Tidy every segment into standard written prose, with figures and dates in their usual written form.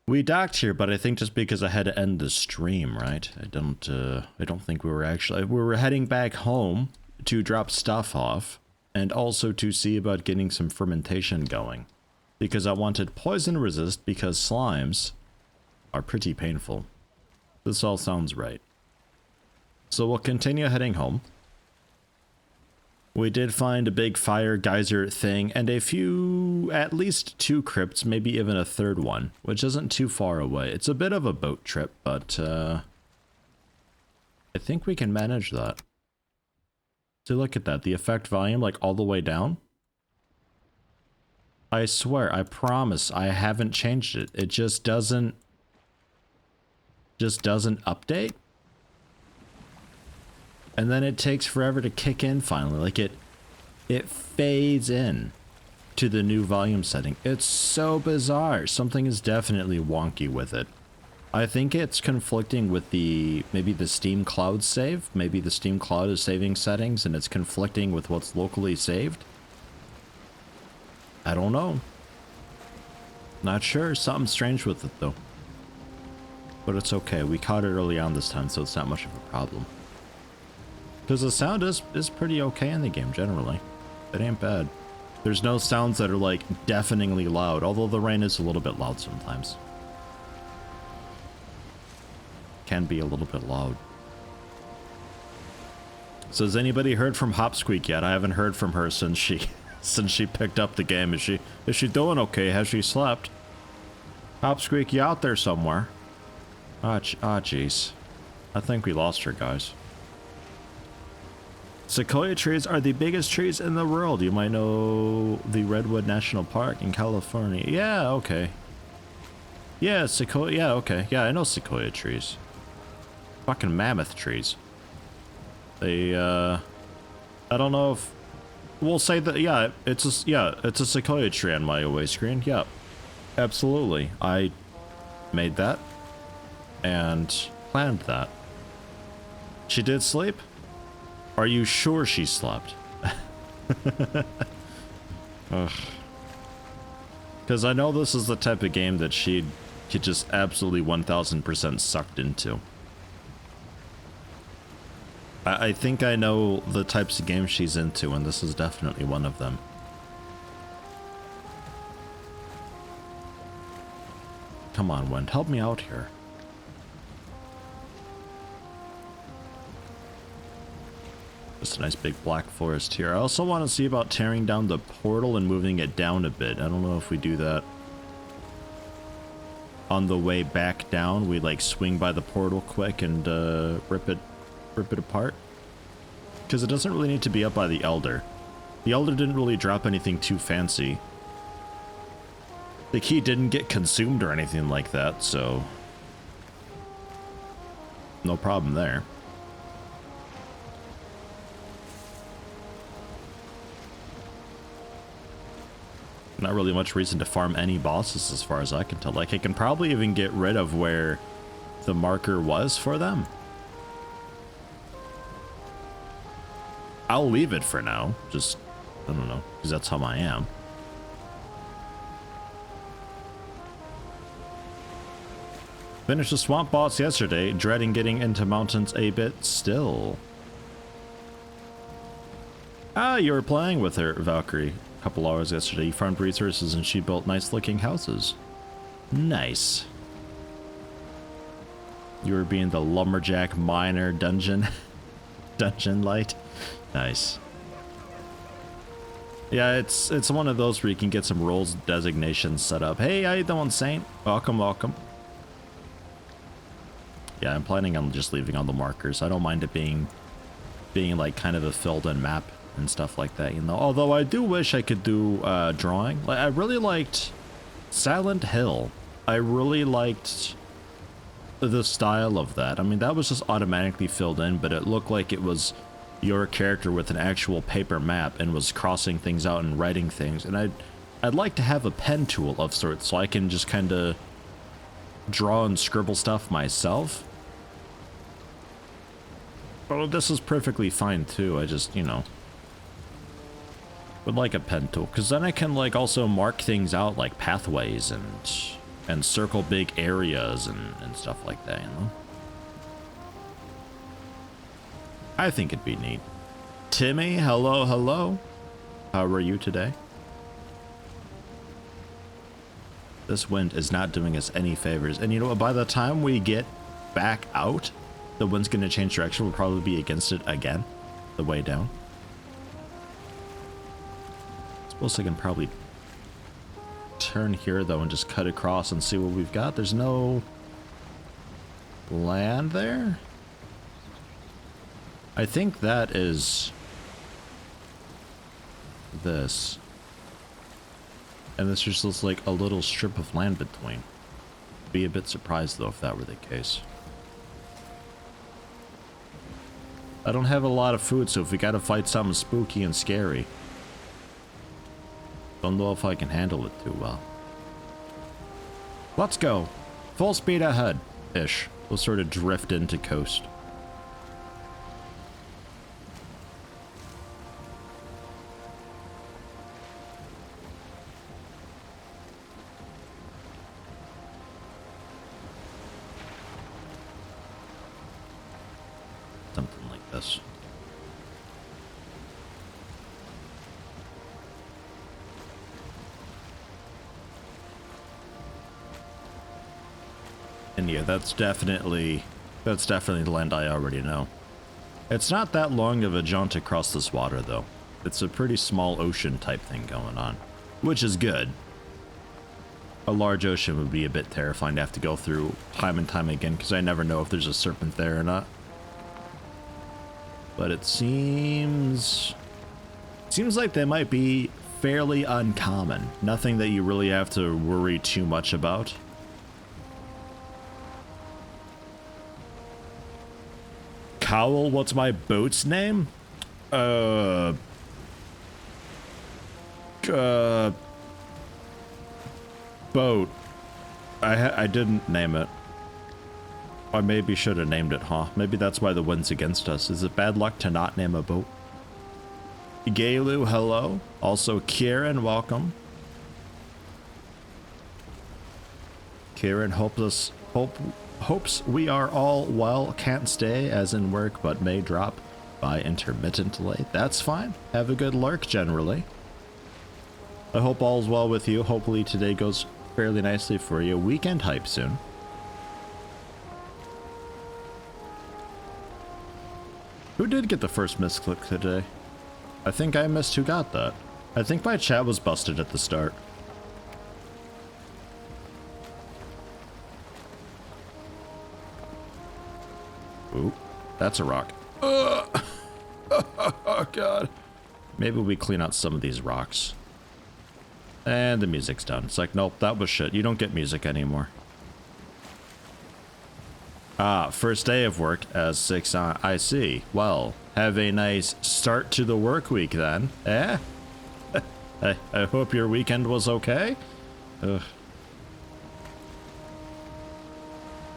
We docked here, but I think just because I had to end the stream, right? I don't think we were heading back home to drop stuff off and also to see about getting some fermentation going because I wanted poison resist because slimes are pretty painful. This all sounds right. So we'll continue heading home. We did find a big fire geyser thing and a few, at least 2 crypts, maybe even a 3rd one, which isn't too far away. It's a bit of a boat trip, but I think we can manage that. So look at that, the effect volume like all the way down. I swear, I promise, I haven't changed it. It just doesn't update. And then it takes forever to kick in finally. Like it fades in to the new volume setting. It's so bizarre. Something is definitely wonky with it. I think it's conflicting with maybe the Steam Cloud save. Maybe the Steam Cloud is saving settings and it's conflicting with what's locally saved. I don't know. Not sure. Something strange with it though. But it's okay. We caught it early on this time, so it's not much of a problem. Because the sound is pretty okay in the game, generally. It ain't bad. There's no sounds that are, like, deafeningly loud, although the rain is a little bit loud sometimes. Can be a little bit loud. So has anybody heard from Hopsqueak yet? I haven't heard from her since she picked up the game. Is she doing okay? Has she slept? Hopsqueak, you out there somewhere? Ah, jeez. I think we lost her, guys. Sequoia trees are the biggest trees in the world. You might know the Redwood National Park in California. Yeah, okay. Yeah, sequoia. Yeah, okay. Yeah, I know sequoia trees. Fucking mammoth trees. They, I don't know if... We'll say that, yeah, it's a sequoia tree on my away screen. Yeah, absolutely. I made that and planned that. She did sleep? Are you sure she slept? Because I know this is the type of game that she'd just absolutely 1000% sucked into. I think I know the types of games she's into, and this is definitely one of them. Come on, Wind, help me out here. Just a nice big black forest here. I also want to see about tearing down the portal and moving it down a bit. I don't know if we do that. On the way back down, we like swing by the portal quick and rip it apart. Because it doesn't really need to be up by the Elder. The Elder didn't really drop anything too fancy. The key didn't get consumed or anything like that, so no problem there. Not really much reason to farm any bosses as far as I can tell. Like, I can probably even get rid of where the marker was for them. I'll leave it for now. Just, I don't know, because that's how I am. Finished the swamp boss yesterday, dreading getting into mountains a bit still. Ah, you were playing with her, Valkyrie. Couple hours yesterday. You farmed resources and she built nice looking houses. Nice. You were being the lumberjack miner dungeon light. Nice. Yeah, it's one of those where you can get some roles designations set up. Hey, how you doing, Saint? Welcome, welcome. Yeah, I'm planning on just leaving on the markers. I don't mind it being like kind of a filled in map and stuff like that, you know. Although I do wish I could do drawing. Like, I really liked Silent Hill. I really liked the style of that. I mean, that was just automatically filled in, but it looked like it was your character with an actual paper map and was crossing things out and writing things. And I'd like to have a pen tool of sorts so I can just kind of draw and scribble stuff myself. Oh, this is perfectly fine too. I just, you know, would like a pen tool, because then I can like also mark things out like pathways and and circle big areas and stuff like that, you know? I think it'd be neat. Timmy, hello, hello. How are you today? This wind is not doing us any favors. And you know what? By the time we get back out, the wind's going to change direction. We'll probably be against it again, the way down. I suppose I can probably turn here, though, and just cut across and see what we've got. There's no land there. I think that is this. And this just looks like a little strip of land between. Be a bit surprised, though, if that were the case. I don't have a lot of food, so if we gotta fight something spooky and scary, don't know if I can handle it too well. Let's go. Full speed ahead-ish. We'll sort of drift into coast. Something like this. And yeah, that's definitely the land I already know. It's not that long of a jaunt across this water, though. It's a pretty small ocean type thing going on, which is good. A large ocean would be a bit terrifying to have to go through time and time again, because I never know if there's a serpent there or not. But it seems like they might be fairly uncommon. Nothing that you really have to worry too much about. Cowl, what's my boat's name? Boat. I didn't name it. I maybe should have named it, huh? Maybe that's why the wind's against us. Is it bad luck to not name a boat? Galu, hello. Also, Kieran, welcome. Kieran hopes we are all well. Can't stay as in work, but may drop by intermittently. That's fine. Have a good lurk generally. I hope all's well with you. Hopefully today goes fairly nicely for you. Weekend hype soon. Who did get the first misclick today? I think I missed who got that. I think my chat was busted at the start. Ooh, that's a rock. Oh, God. Maybe we clean out some of these rocks. And the music's done. It's like, nope, that was shit. You don't get music anymore. Ah, first day of work as 6 on. I see. Well, have a nice start to the work week then. Eh? I hope your weekend was okay. Ugh.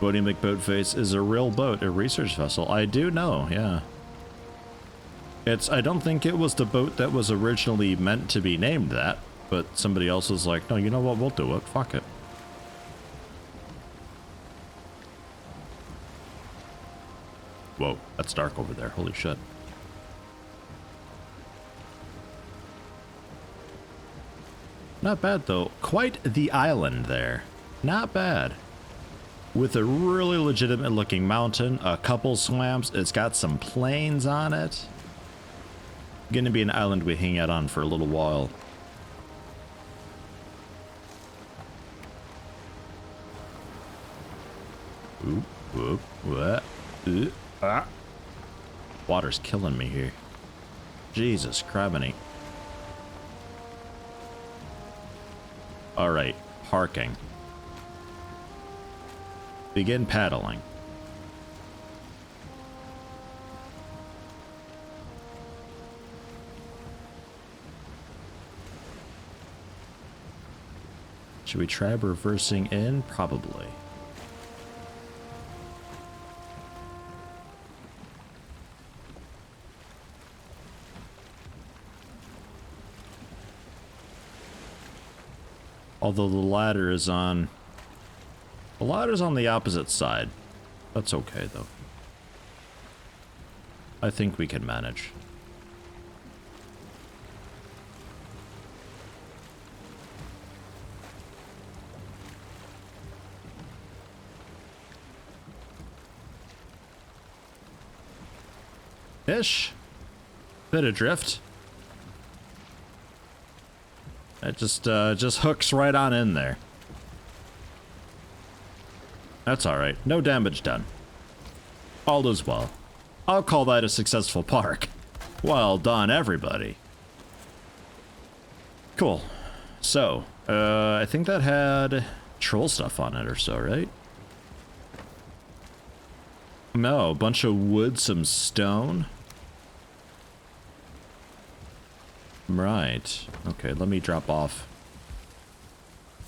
Boaty McBoatface is a real boat, a research vessel. I do know, yeah. I don't think it was the boat that was originally meant to be named that, but somebody else was like, no, you know what, we'll do it. Fuck it. Whoa, that's dark over there. Holy shit. Not bad, though. Quite the island there. Not bad. With a really legitimate looking mountain, a couple swamps. It's got some plains on it. Gonna be an island we hang out on for a little while. Oop, whoop, what? Ah. Water's killing me here. Jesus criminy. Alright, parking. Begin paddling. Should we try reversing in? Probably. Although the ladder is on The ladder's on the opposite side. That's okay, though. I think we can manage. Ish. Bit of drift. It just hooks right on in there. That's alright. No damage done. All is well. I'll call that a successful park. Well done, everybody. Cool. So, I think that had troll stuff on it or so, right? No, a bunch of wood, some stone. Right. Okay, let me drop off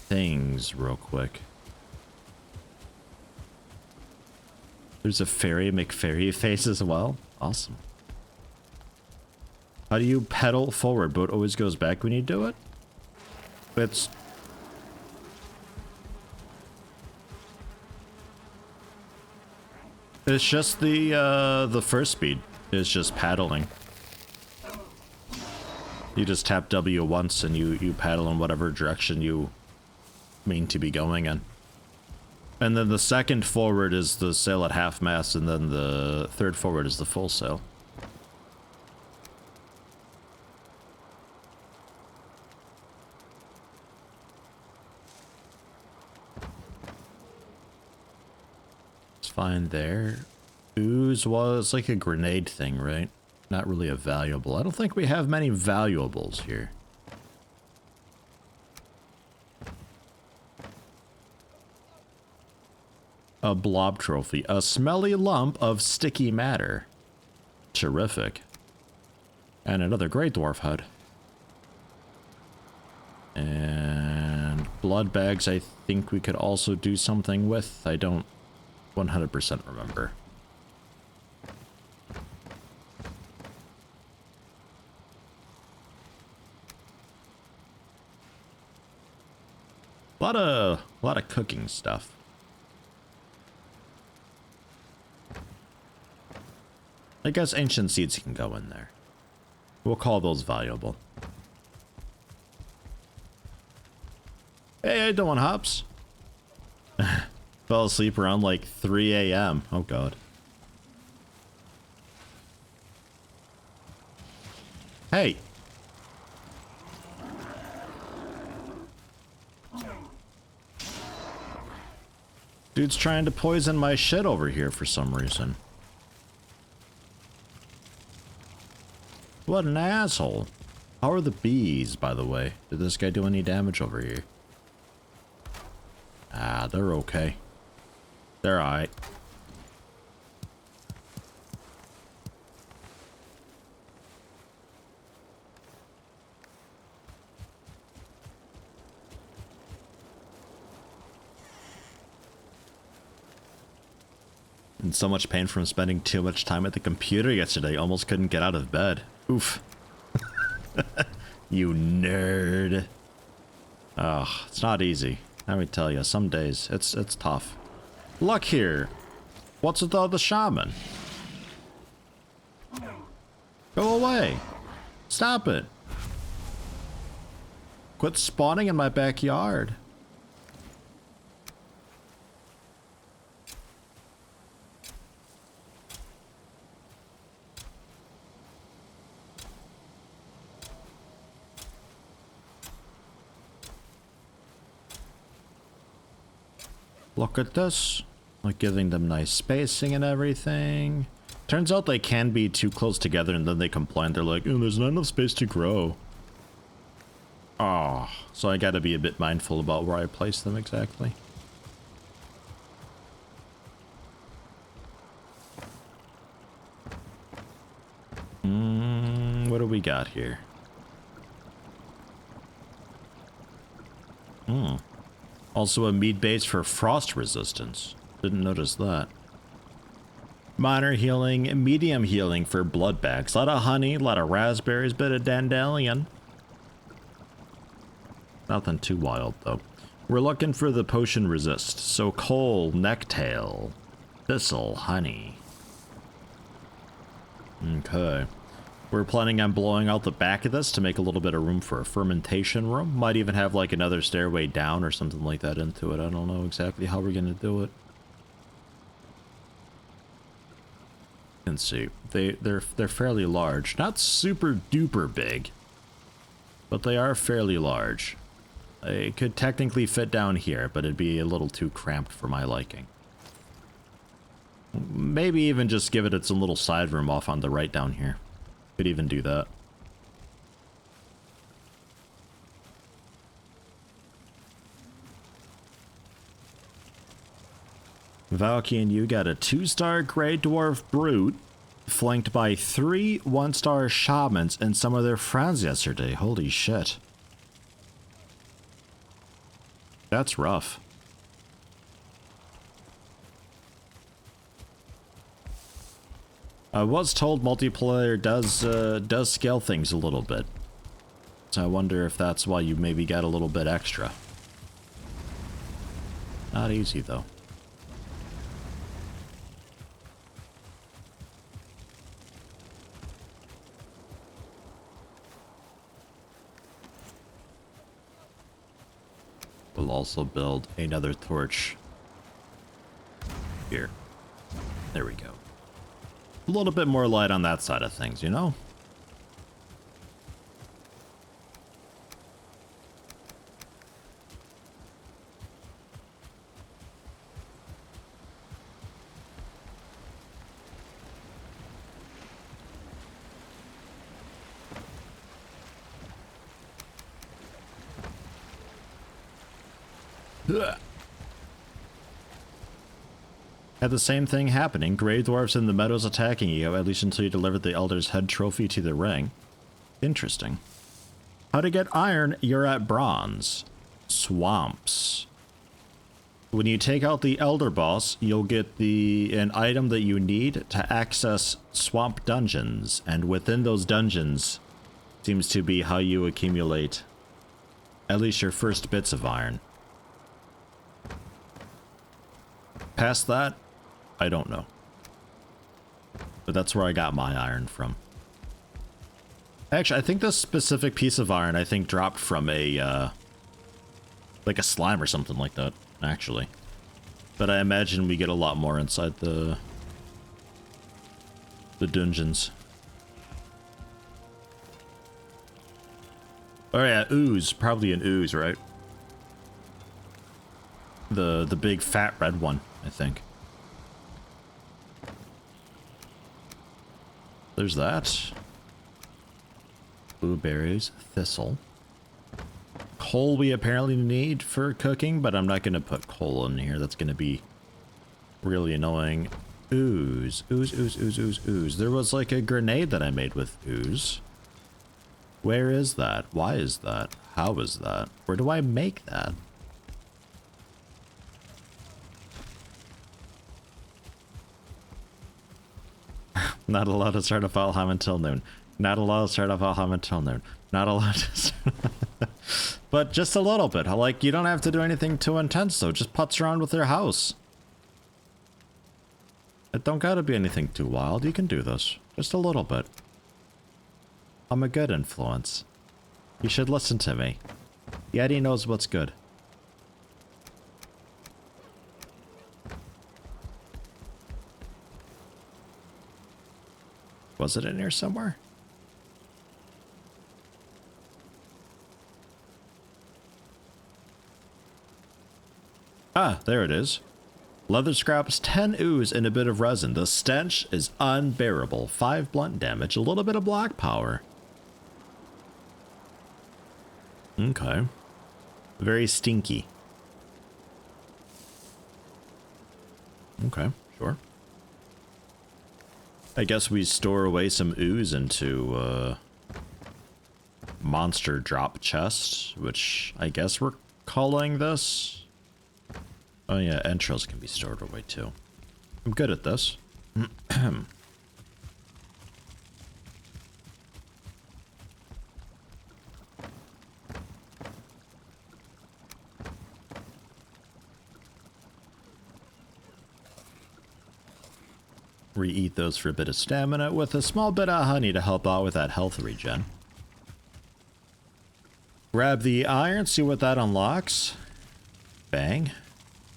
things real quick. There's a fairy McFairy face as well. Awesome. How do you pedal forward? Boat always goes back when you do it? It's... It's just the first speed is just paddling. You just tap W once and you paddle in whatever direction you mean to be going in. And then the second forward is the sail at half mast, and then the third forward is the full sail. It's fine there. Ooze was like a grenade thing, right? Not really a valuable. I don't think we have many valuables here. A blob trophy. A smelly lump of sticky matter. Terrific. And another great dwarf hut. And blood bags I think we could also do something with. I don't 100% remember. A lot of cooking stuff. I guess ancient seeds can go in there. We'll call those valuable. Hey, how you doing, Hops? Fell asleep around like 3 a.m. Oh, God. Hey. Dude's trying to poison my shit over here for some reason. What an asshole. How are the bees, by the way? Did this guy do any damage over here? Ah, they're okay. They're alright. In so much pain from spending too much time at the computer yesterday, almost couldn't get out of bed. Oof. You nerd. Ugh, it's not easy. Let me tell you, some days it's tough. Look here. What's with all the shaman? Go away. Stop it. Quit spawning in my backyard. Look at this. Like giving them nice spacing and everything. Turns out they can be too close together and then they complain. They're like, oh, there's not enough space to grow. Oh, so I gotta be a bit mindful about where I place them exactly. What do we got here? Also a mead base for frost resistance. Didn't notice that. Minor healing, medium healing for blood bags. A lot of honey, a lot of raspberries, bit of dandelion. Nothing too wild though. We're looking for the potion resist. So coal, necktail, thistle, honey. Okay. We're planning on blowing out the back of this to make a little bit of room for a fermentation room. Might even have like another stairway down or something like that into it. I don't know exactly how we're going to do it. You can see. They're fairly large. Not super duper big. But they are fairly large. It could technically fit down here, but it'd be a little too cramped for my liking. Maybe even just give it its own little side room off on the right down here. Could even do that. Valky, you got a 2-star Grey Dwarf Brute, flanked by 3 1-star Shamans and some of their friends yesterday. Holy shit. That's rough. I was told multiplayer does scale things a little bit. So I wonder if that's why you maybe got a little bit extra. Not easy though. We'll also build another torch here. There we go. A little bit more light on that side of things, you know? Had the same thing happening. Grey dwarfs in the meadows attacking you, at least until you delivered the Elder's Head trophy to the ring. Interesting. How to get iron, you're at bronze. Swamps. When you take out the Elder Boss, you'll get an item that you need to access swamp dungeons, and within those dungeons seems to be how you accumulate at least your first bits of iron. Past that, I don't know. But that's where I got my iron from. Actually, I think this specific piece of iron, I think, dropped from a, like a slime or something like that, actually. But I imagine we get a lot more inside the dungeons. Oh yeah, ooze. Probably an ooze, right? The big fat red one, I think. There's that. Blueberries, thistle. Coal we apparently need for cooking, but I'm not going to put coal in here. That's going to be really annoying. Ooze. Ooze, ooze, ooze, ooze, ooze. There was like a grenade that I made with ooze. Where is that? Why is that? How is that? Where do I make that? Not allowed to start a Valheim until noon. Not allowed to start a Valheim until noon. Not allowed to But just a little bit. Like, you don't have to do anything too intense, though. Just putz around with your house. It don't gotta be anything too wild. You can do this. Just a little bit. I'm a good influence. You should listen to me. Yeti knows what's good. Was it in here somewhere? Ah, there it is. Leather scraps, 10 ooze, and a bit of resin. The stench is unbearable. 5 blunt damage, a little bit of block power. Okay. Very stinky. Okay, sure. I guess we store away some ooze into monster drop chest, which I guess we're calling this. Oh yeah, entrails can be stored away too. I'm good at this. Re-eat those for a bit of stamina with a small bit of honey to help out with that health regen. Grab the iron, see what that unlocks. Bang.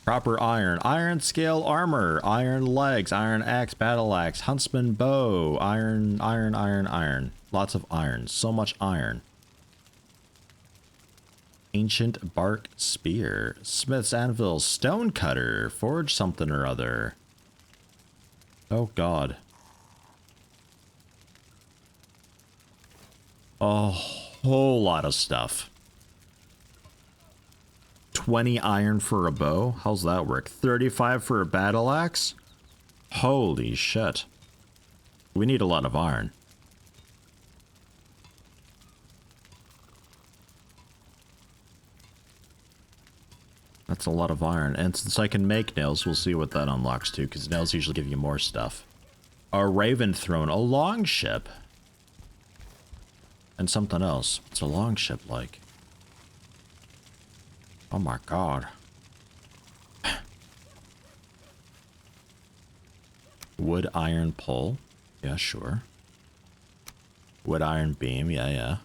Proper iron. Iron scale armor. Iron legs. Iron axe, battle axe. Huntsman bow. Iron, iron, iron, iron. Lots of iron. So much iron. Ancient bark spear. Smith's anvil. Stone cutter. Forge something or other. Oh god. A whole lot of stuff. 20 iron for a bow? How's that work? 35 for a battle axe? Holy shit. We need a lot of iron. That's a lot of iron. And since I can make nails, we'll see what that unlocks too, because nails usually give you more stuff. A raven throne. A longship. And something else. What's a longship like? Oh my god. Wood iron pole. Yeah, sure. Wood iron beam. Yeah, yeah.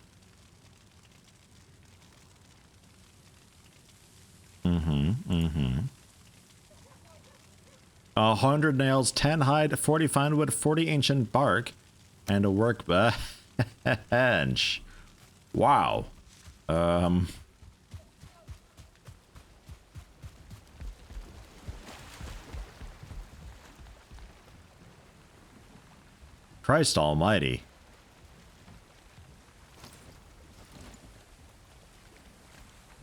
Mm-hmm. 100 nails, 10 hide, 40 fine wood, 40 ancient bark, and a workbench. Wow. Christ almighty.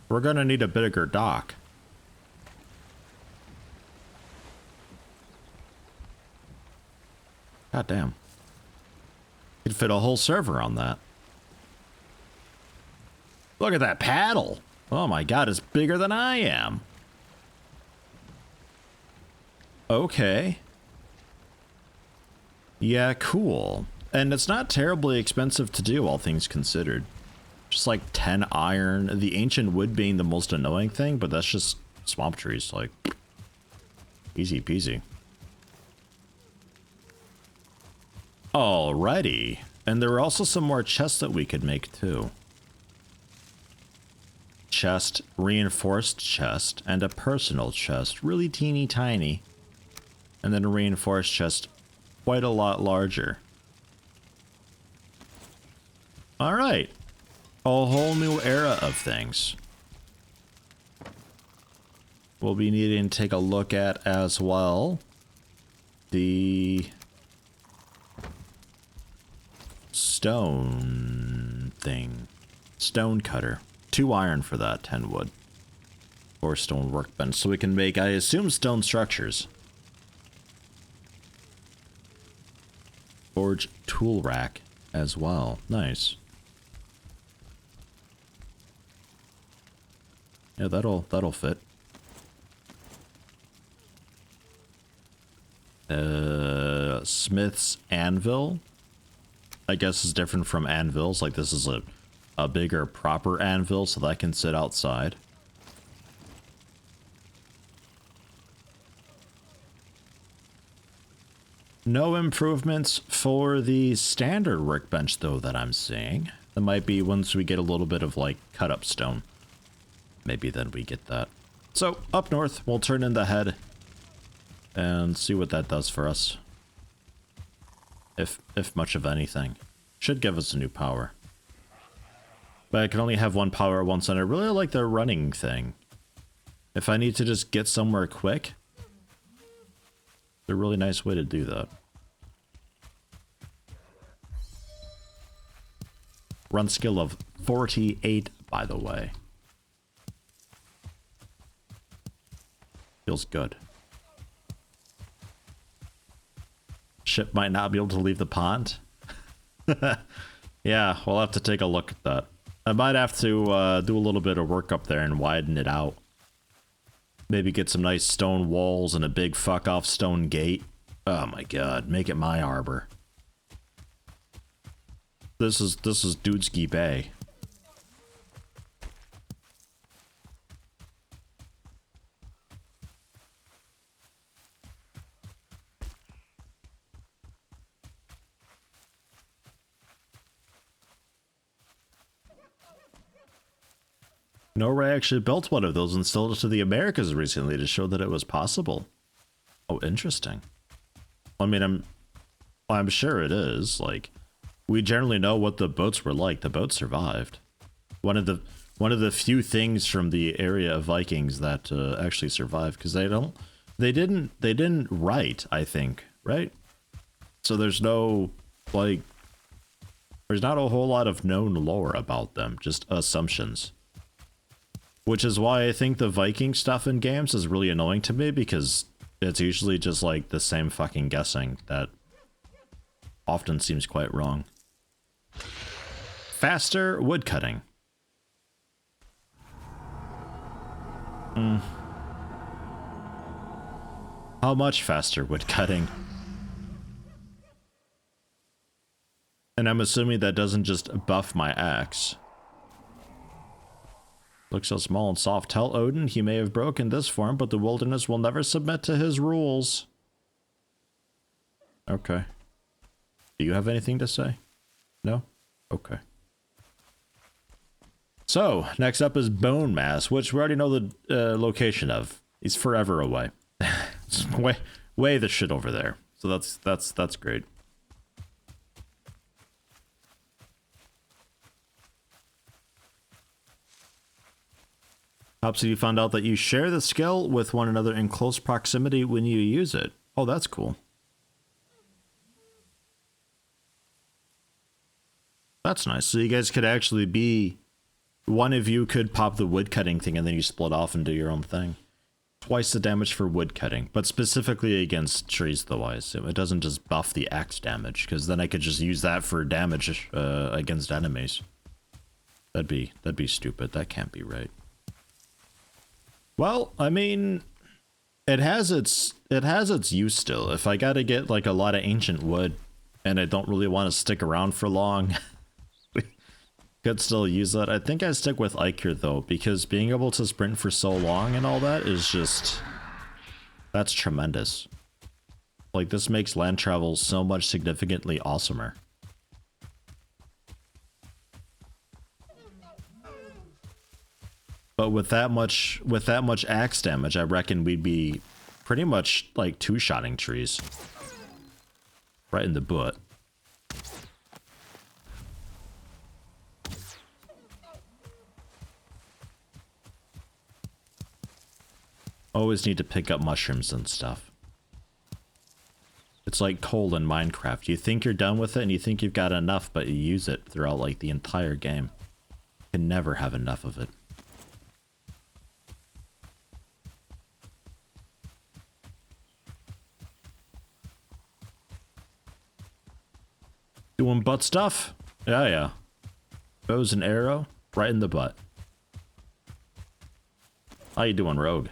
We're gonna need a bigger dock. God damn. Could fit a whole server on that. Look at that paddle. Oh my god, it's bigger than I am. Okay. Yeah, cool. And it's not terribly expensive to do, all things considered. Just like 10 iron. The ancient wood being the most annoying thing, but that's just swamp trees. Like, easy peasy. Alrighty. And there were also some more chests that we could make too. Chest, reinforced chest, and a personal chest. Really teeny tiny. And then a reinforced chest quite a lot larger. Alright. A whole new era of things. We'll be needing to take a look at as well the stone thing. Stone cutter. 2 iron for that, 10 wood. Or stone workbench. So we can make, I assume, stone structures. Forge tool rack as well. Nice. Yeah, that'll fit. Smith's anvil, I guess, is different from anvils. Like, this is a bigger proper anvil, so that can sit outside. No improvements for the standard workbench, though, that I'm seeing. That might be once we get a little bit of, like, cut up stone. Maybe then we get that. So, up north, we'll turn in the head and see what that does for us. If much of anything. Should give us a new power. But I can only have one power at once, and I really like the running thing. If I need to just get somewhere quick, it's a really nice way to do that. Run skill of 48, by the way. Feels good. Ship might not be able to leave the pond. Yeah, we'll have to take a look at that. I might have to do a little bit of work up there and widen it out. Maybe get some nice stone walls and a big fuck off stone gate. Oh my god, make it my harbor. This is Dudeski Bay. Norway actually built one of those and sold it to the Americas recently to show that it was possible. Oh, interesting. I mean, I'm sure it is. Like, we generally know what the boats were like. The boats survived. One of the few things from the area of Vikings that actually survived, because they didn't write, I think, right? So there's no, like, there's not a whole lot of known lore about them, just assumptions. Which is why I think the Viking stuff in games is really annoying to me, because it's usually just like the same fucking guessing that often seems quite wrong. Faster woodcutting. How much faster woodcutting? And I'm assuming that doesn't just buff my axe. Looks so small and soft. Tell Odin he may have broken this form, but the wilderness will never submit to his rules. Okay. Do you have anything to say? No? Okay. So, next up is bone mass, which we already know the location of. He's forever away. It's way the shit over there. So that's great. Helps if you found out that you share the skill with one another in close proximity when you use it. Oh, that's cool. That's nice. So you guys could actually be... One of you could pop the woodcutting thing and then you split off and do your own thing. Twice the damage for woodcutting, but specifically against trees though, I assume. It doesn't just buff the axe damage, because then I could just use that for damage against enemies. That'd be stupid. That can't be right. Well, I mean, it has its use still. If I gotta get like a lot of ancient wood and I don't really want to stick around for long, could still use that. I think I stick with Iker though, because being able to sprint for so long and all that is just, that's tremendous. Like, this makes land travel so much significantly awesomer. But with that much axe damage, I reckon we'd be pretty much like two-shotting trees. Right in the butt. Always need to pick up mushrooms and stuff. It's like coal in Minecraft. You think you're done with it and you think you've got enough, but you use it throughout like the entire game. You can never have enough of it. Doing butt stuff? Yeah. Bows and arrow, right in the butt. How you doing, Rogue?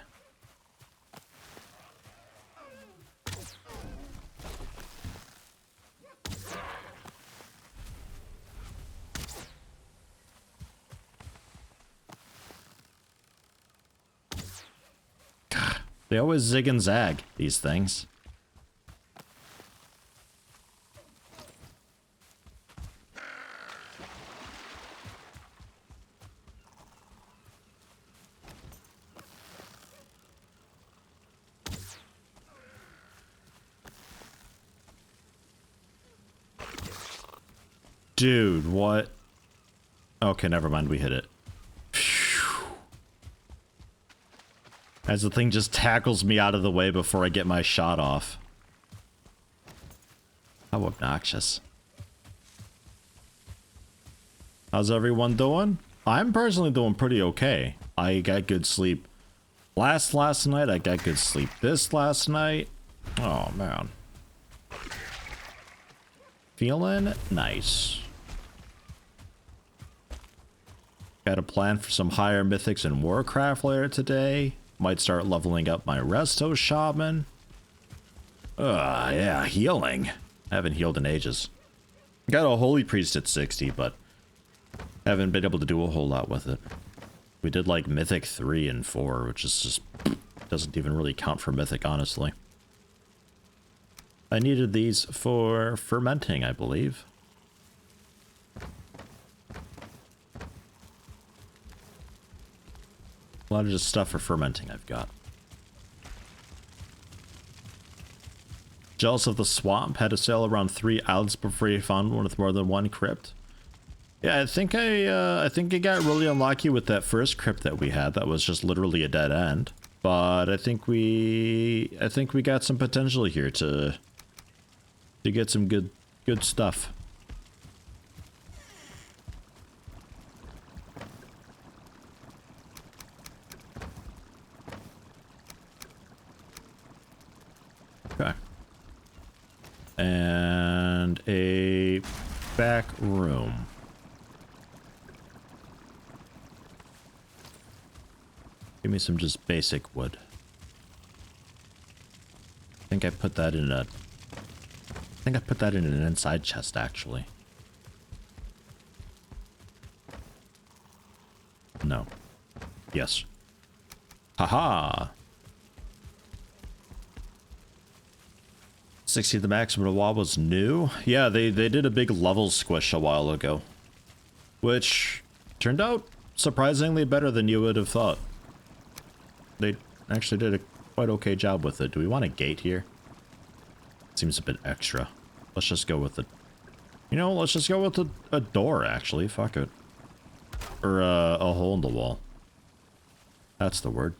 They always zig and zag, these things. Dude, what? Okay, never mind, we hit it. As the thing just tackles me out of the way before I get my shot off. How obnoxious. How's everyone doing? I'm personally doing pretty okay. I got good sleep last night. I got good sleep this last night. Oh, man. Feeling nice. Got a plan for some higher mythics in Warcraft later today. Might start leveling up my Resto Shaman. Yeah, healing. I haven't healed in ages. Got a Holy Priest at 60, but haven't been able to do a whole lot with it. We did like Mythic 3 and 4, which is just doesn't even really count for Mythic, honestly. I needed these for fermenting, I believe. A lot of just stuff for fermenting I've got. Jealous of the swamp. Had to sail around 3 islands before you found one with more than 1 crypt. Yeah, I think I got really unlucky with that first crypt that we had. That was just literally a dead end. But I think we got some potential here to get some good stuff. Okay. And a back room. Give me some just basic wood. I think I put that in an inside chest, actually. No. Yes. Haha! 60 the maximum wall was new? Yeah, they did a big level squish a while ago. Which turned out surprisingly better than you would have thought. They actually did a quite okay job with it. Do we want a gate here? Seems a bit extra. Let's just go with it. You know, let's just go with a door, actually. Fuck it. Or a hole in the wall. That's the word.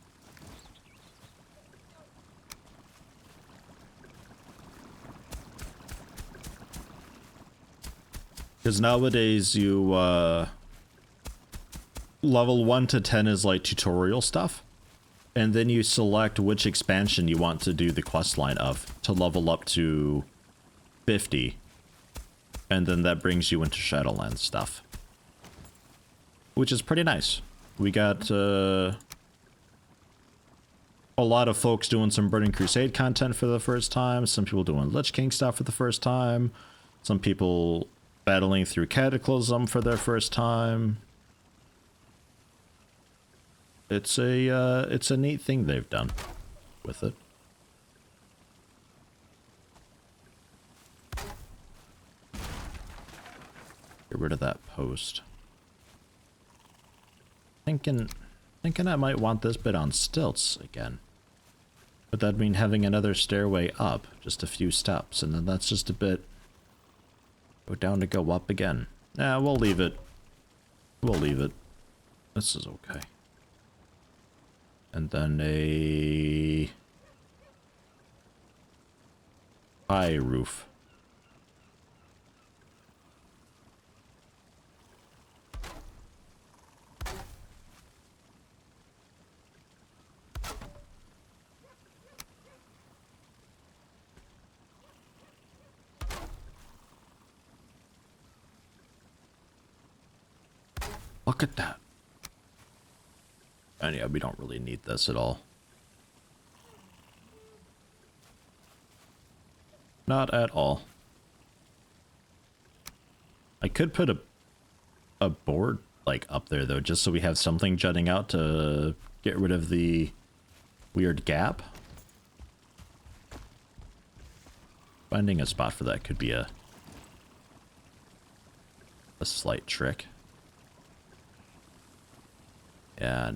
Because nowadays you, level 1 to 10 is like tutorial stuff. And then you select which expansion you want to do the quest line of to level up to 50. And then that brings you into Shadowlands stuff. Which is pretty nice. We got, a lot of folks doing some Burning Crusade content for the first time. Some people doing Lich King stuff for the first time. Some people battling through Cataclysm for their first time. It's a neat thing they've done with it. Get rid of that post. Thinking I might want this bit on stilts again. But that'd mean having another stairway up, just a few steps, and then that's just a bit... Go down to go up again. Nah, we'll leave it. We'll leave it. This is okay. And then a... high roof. Look at that. And yeah, we don't really need this at all. Not at all. I could put a board like up there though, just so we have something jutting out to get rid of the weird gap. Finding a spot for that could be a slight trick. Yeah,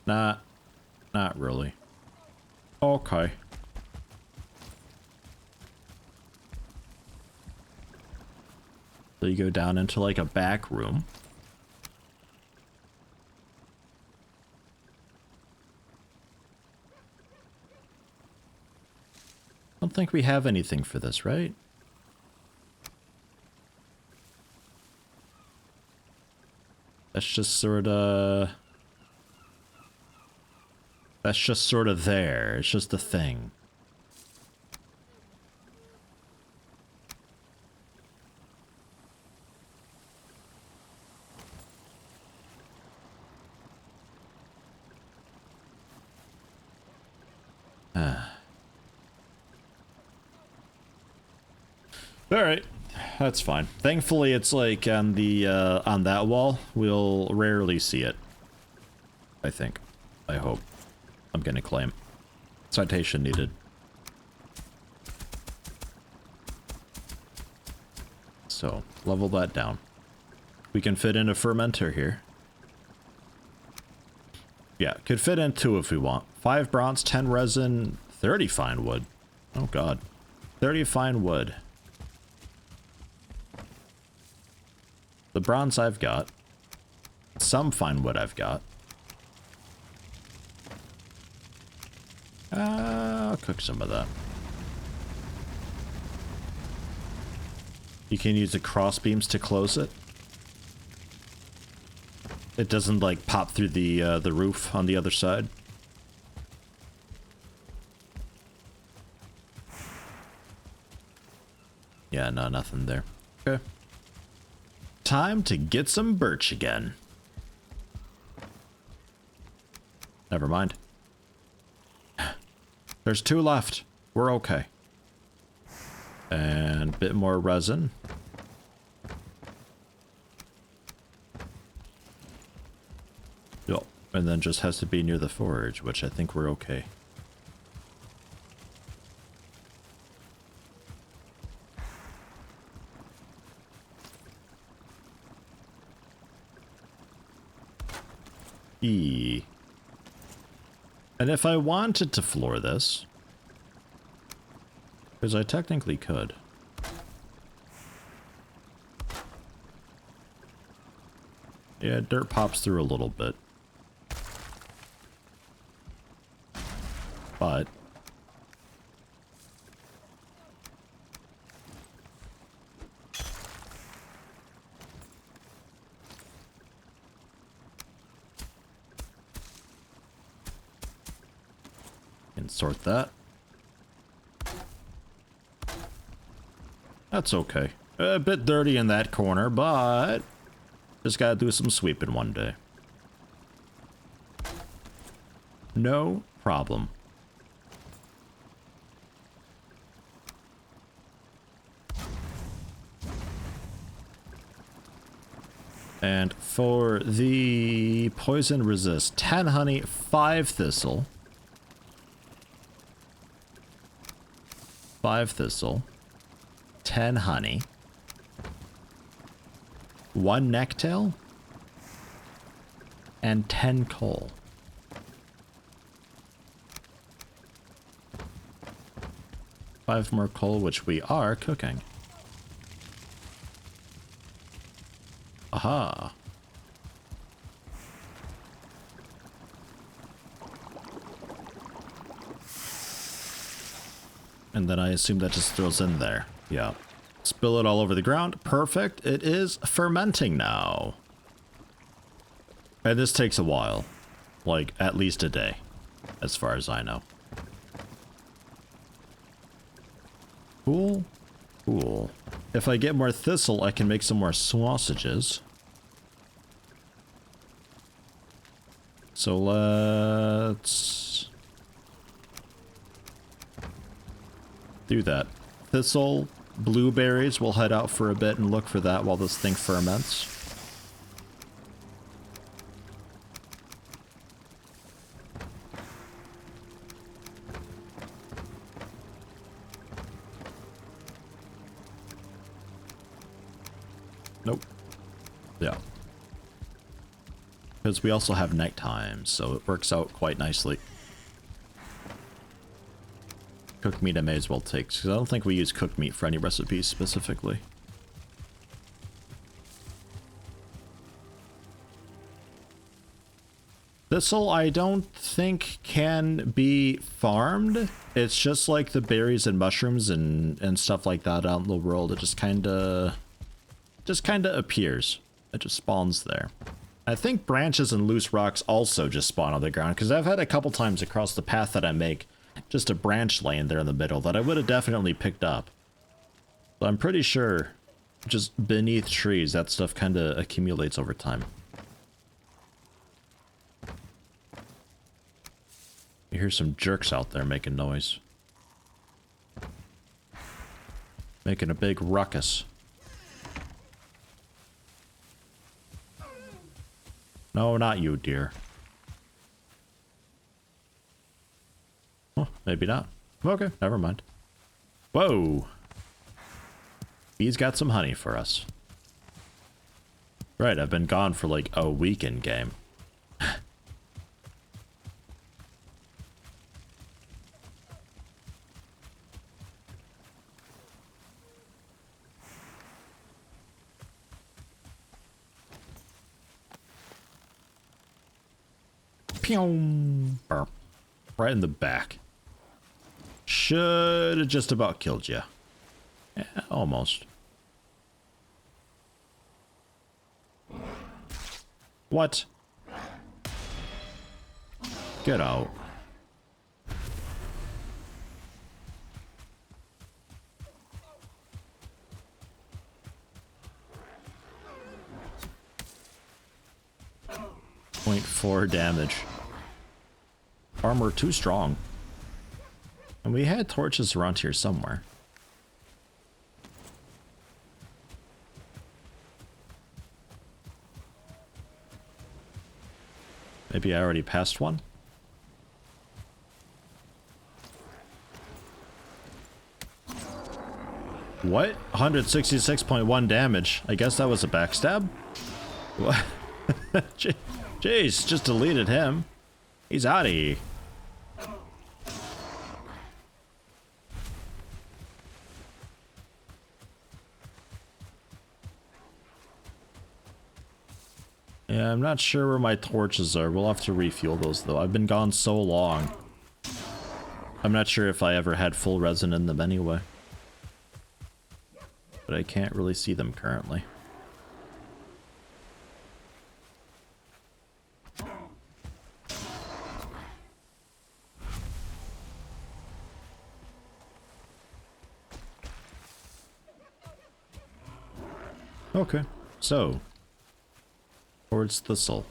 nah. Not really. Okay. So you go down into like a back room. I don't think we have anything for this, right? That's just sort of... That's just sort of there. It's just a thing. Alright. That's fine. Thankfully, it's like on the on that wall. We'll rarely see it. I think. I hope. I'm gonna claim. Citation needed. So, level that down. We can fit in a fermenter here. Yeah, could fit in 2 if we want. 5 bronze, 10 resin, 30 fine wood. Oh god. 30 fine wood. The bronze I've got. Some fine wood I've got. I'll cook some of that. You can use the cross beams to close it. It doesn't like pop through the roof on the other side. Yeah, no, nothing there. Okay. Time to get some birch again. Never mind. There's 2 left. We're okay. And a bit more resin. Yep. And then just has to be near the forge, which I think we're okay. E. And if I wanted to floor this, because I technically could. Yeah, dirt pops through a little bit. But and sort that. That's okay. A bit dirty in that corner, but just gotta do some sweeping one day. No problem. And for the poison resist, 10 honey, 5 thistle. 5 thistle. 10 honey. 1 necktail. And 10 coal. Five more coal, which we are cooking. Aha. And then I assume that just throws in there. Yeah. Spill it all over the ground. Perfect. It is fermenting now. And this takes a while. Like, at least a day. As far as I know. Cool. Cool. If I get more thistle, I can make some more sausages. So let's do that. Thistle, blueberries, we'll head out for a bit and look for that while this thing ferments. Nope. Yeah. Because we also have night time, so it works out quite nicely. Cooked meat I may as well take, because I don't think we use cooked meat for any recipes specifically. Thistle I don't think can be farmed. It's just like the berries and mushrooms and stuff like that out in the world. It just kinda appears. It just spawns there. I think branches and loose rocks also just spawn on the ground, because I've had a couple times across the path that I make just a branch laying there in the middle that I would have definitely picked up. So I'm pretty sure just beneath trees that stuff kind of accumulates over time. You hear some jerks out there making noise. Making a big ruckus. No, not you, dear. Oh, maybe not. Okay, never mind. Whoa! He's got some honey for us. Right, I've been gone for like a week in game. Pew! Burp. Right in the back. Should have just about killed you. Yeah, almost. What? Get out. .4 damage. Armor too strong. And we had torches around here somewhere. Maybe I already passed one? What? 166.1 damage. I guess that was a backstab? What? Jeez, just deleted him. He's out of here. Yeah, I'm not sure where my torches are. We'll have to refuel those though. I've been gone so long. I'm not sure if I ever had full resin in them anyway. But I can't really see them currently. Okay, so towards Thistle.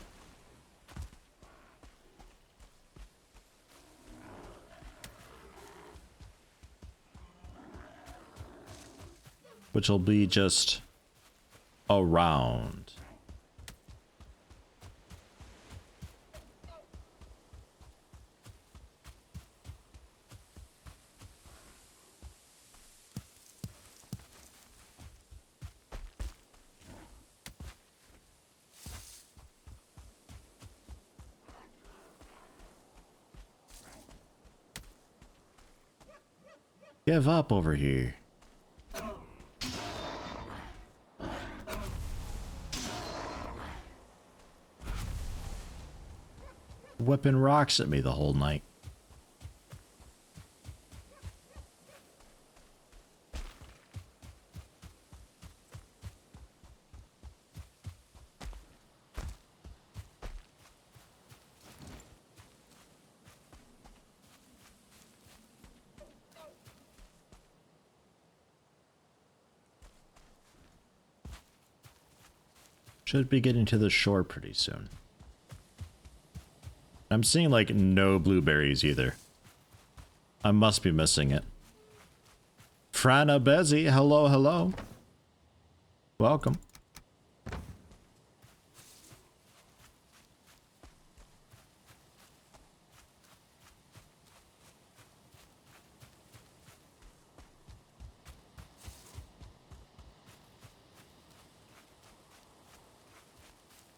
Which will be just around. Give up over here. Whipping rocks at me the whole night. Should be getting to the shore pretty soon. I'm seeing like no blueberries either. I must be missing it. Frana Bezzy, hello, hello. Welcome.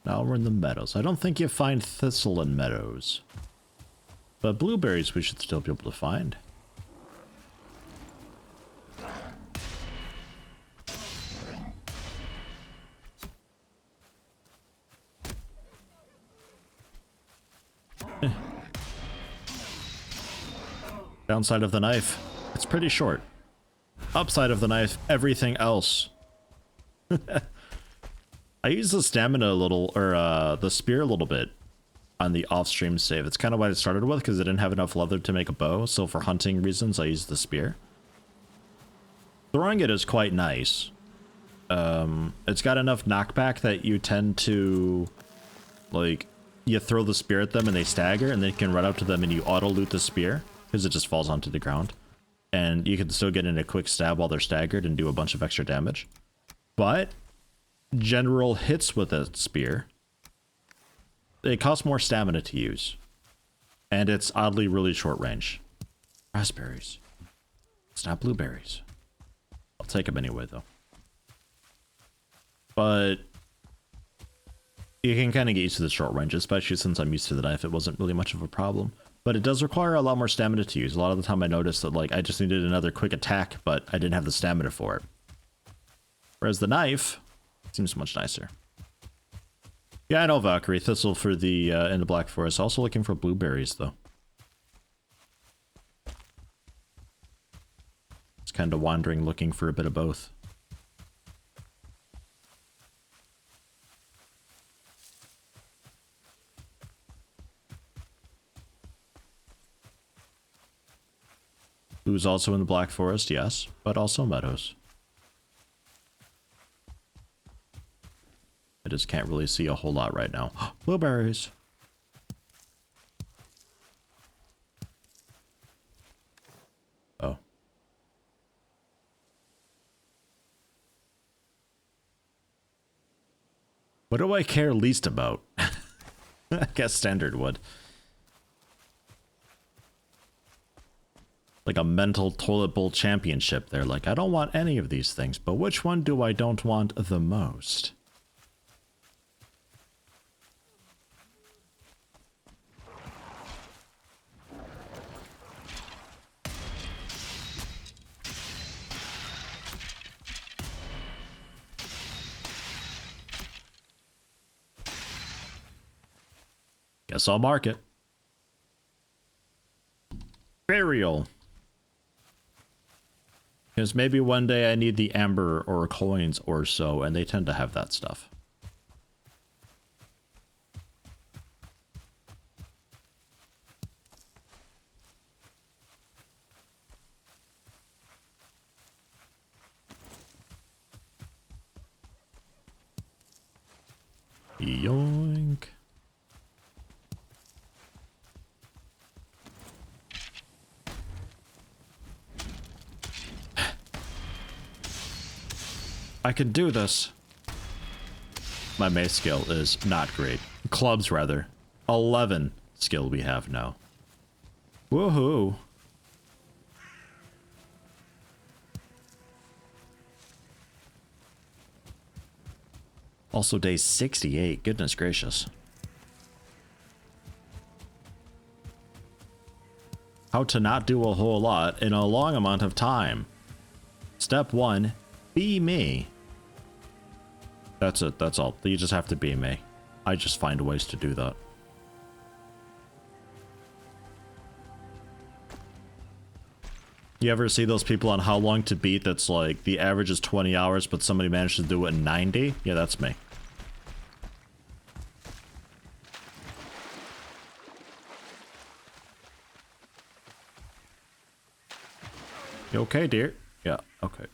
Now we're in the meadows. I don't think you find thistle in meadows. But blueberries we should still be able to find. Downside of the knife, it's pretty short. Upside of the knife, everything else. I use the stamina a little, or the spear a little bit on the off-stream save. It's kind of what I started with because I didn't have enough leather to make a bow, so for hunting reasons I used the spear. Throwing it is quite nice. It's got enough knockback that you tend to, like, you throw the spear at them and they stagger, and then you can run up to them and you auto-loot the spear because it just falls onto the ground. And you can still get in a quick stab while they're staggered and do a bunch of extra damage. But general hits with a spear, it costs more stamina to use, and it's oddly really short range. Raspberries. It's not blueberries. I'll take them anyway though. But you can kind of get used to the short range, especially since I'm used to the knife. It wasn't really much of a problem, but it does require a lot more stamina to use. A lot of the time I noticed that like I just needed another quick attack, but I didn't have the stamina for it. Whereas the knife seems much nicer. Yeah, I know, Valkyrie. Thistle for the in the Black Forest. Also looking for blueberries, though. It's kind of wandering, looking for a bit of both. Who's also in the Black Forest, yes, but also meadows. I just can't really see a whole lot right now. Blueberries. Oh. What do I care least about? I guess standard would. Like a mental toilet bowl championship. They're like, I don't want any of these things, but which one do I don't want the most? Guess I'll mark it. Burial. Because maybe one day I need the amber or coins or so, and they tend to have that stuff. Yoink. I can do this. My mace skill is not great. Clubs, rather. 11 skill we have now. Woohoo. Also day 68. Goodness gracious. How to not do a whole lot in a long amount of time. Step 1. Be me. That's it. That's all. You just have to be me. I just find ways to do that. You ever see those people on How Long to Beat that's like the average is 20 hours but somebody managed to do it in 90? Yeah, that's me. You okay, dear? Yeah, okay.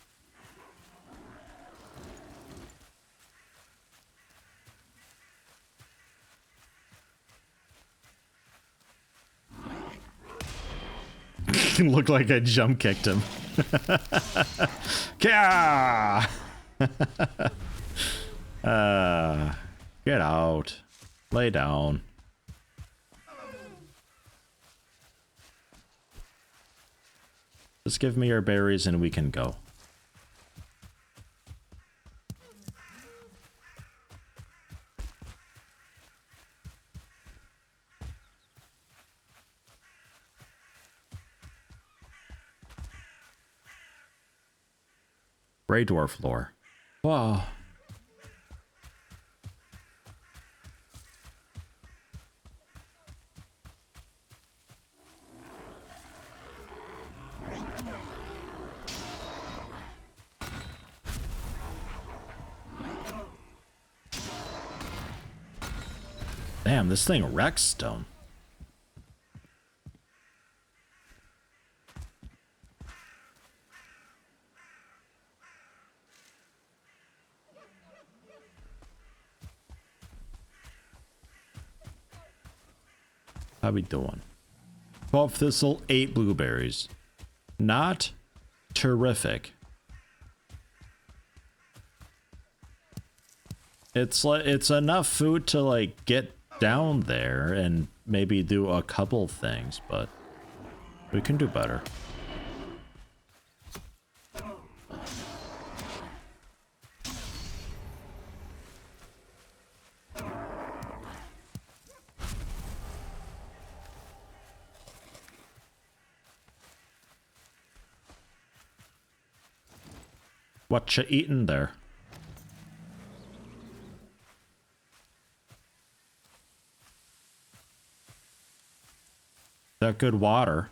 Looked like I jump kicked him. Get out. Lay down. Just give me your berries and we can go. Grey dwarf lore. Wow. Damn, this thing wrecks stone. How we doing? 12 thistle, 8 blueberries. Not terrific. It's like it's enough food to like get down there and maybe do a couple things, but we can do better. What you eating there? That good water.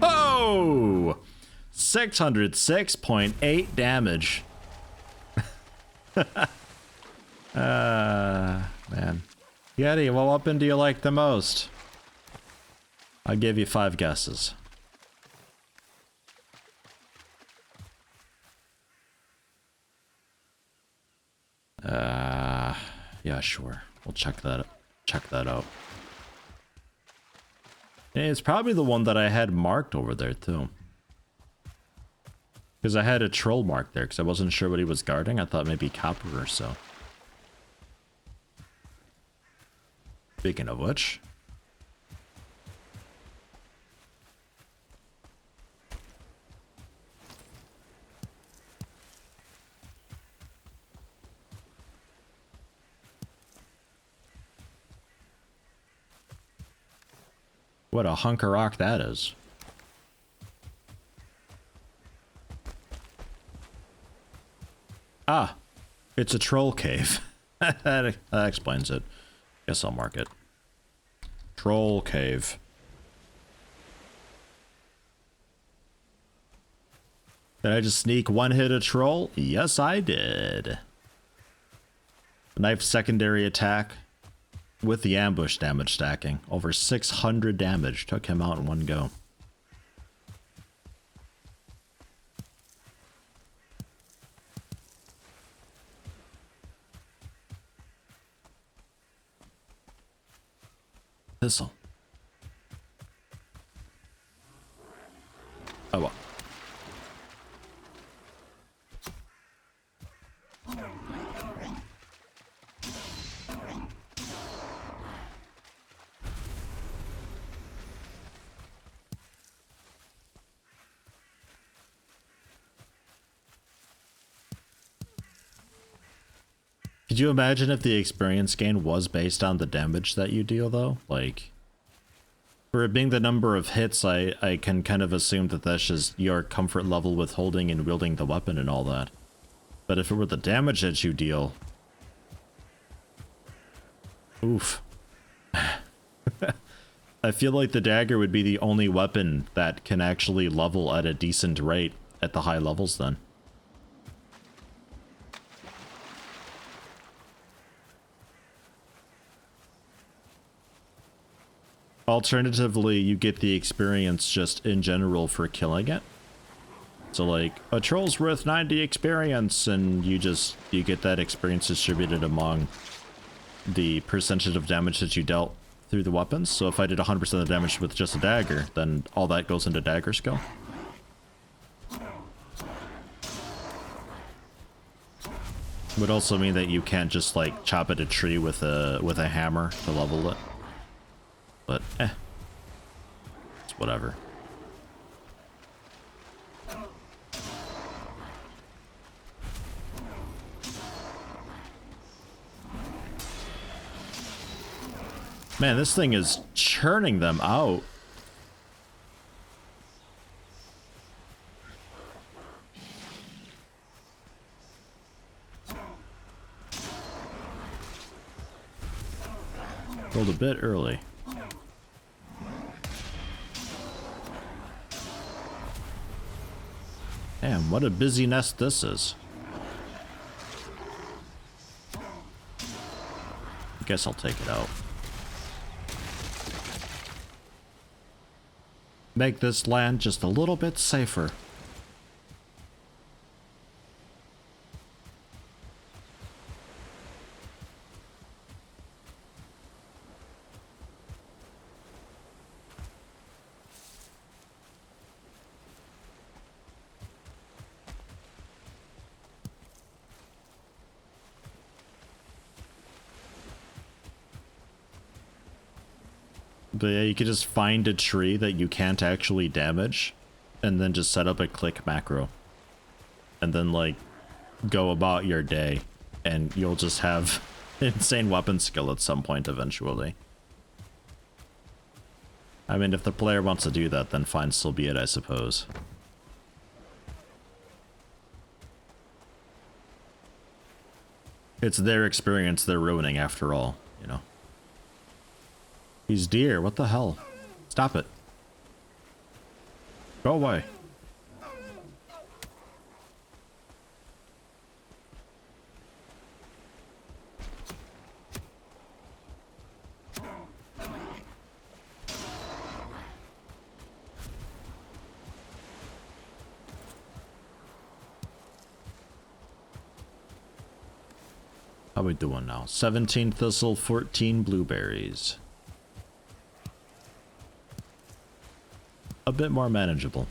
Oh! 606.8 damage. Man. Yeti, what weapon do you like the most? I'll give you 5 guesses. Yeah, sure. We'll check that out. And it's probably the one that I had marked over there too. Because I had a troll marked there because I wasn't sure what he was guarding. I thought maybe copper or so. Speaking of which. What a hunk of rock that is. Ah, it's a troll cave. That explains it. Guess I'll mark it. Troll cave. Did I just sneak one hit a troll? Yes, I did. Knife secondary attack with the ambush damage stacking. Over 600 damage. Took him out in one go. Thistle. Oh well. Could you imagine if the experience gain was based on the damage that you deal, though? Like, for it being the number of hits, I can kind of assume that that's just your comfort level with holding and wielding the weapon and all that. But if it were the damage that you deal... Oof. I feel like the dagger would be the only weapon that can actually level at a decent rate at the high levels then. Alternatively, you get the experience just in general for killing it. So like, a troll's worth 90 experience, and you get that experience distributed among the percentage of damage that you dealt through the weapons. So if I did 100% of the damage with just a dagger, then all that goes into dagger skill. Would also mean that you can't just like chop at a tree with a hammer to level it. But, it's whatever. Man, this thing is churning them out. Rolled a bit early. Damn, what a busy nest this is. I guess I'll take it out. Make this land just a little bit safer. But yeah, you could just find a tree that you can't actually damage, and then just set up a click macro. And then, like, go about your day, and you'll just have insane weapon skill at some point eventually. I mean, if the player wants to do that, then fine, so be it, I suppose. It's their experience they're ruining after all, you know. These deer, what the hell? Stop it. Go away. How we doing now? 17 thistle, 14 blueberries. A bit more manageable.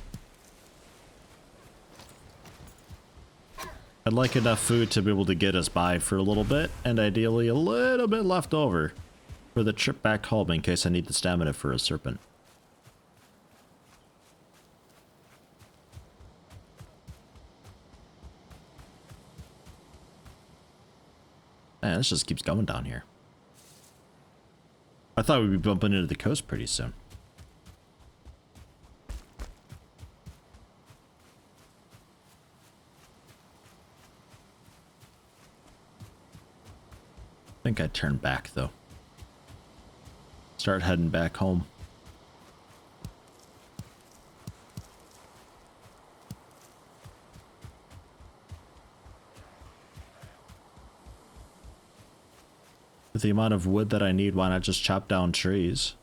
I'd like enough food to be able to get us by for a little bit, and ideally a little bit left over for the trip back home in case I need the stamina for a serpent. Man, this just keeps going down here. I thought we'd be bumping into the coast pretty soon. I think I'd turn back, though. Start heading back home. With the amount of wood that I need, why not just chop down trees?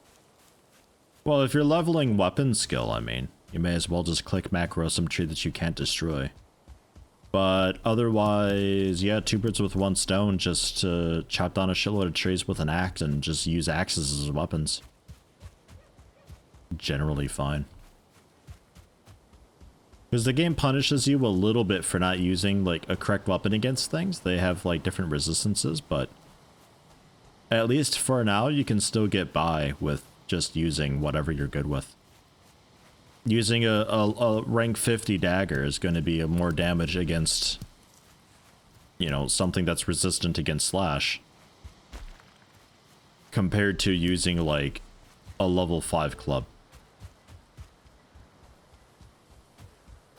Well, if you're leveling weapon skill, I mean, you may as well just click macro some tree that you can't destroy. But otherwise, yeah, two birds with one stone, just to chop down a shitload of trees with an axe and just use axes as weapons. Generally fine. Because the game punishes you a little bit for not using, like, a correct weapon against things. They have, like, different resistances, but at least for now, you can still get by with just using whatever you're good with. Using a rank 50 dagger is going to be a more damage against, you know, something that's resistant against slash. Compared to using, like, a level 5 club.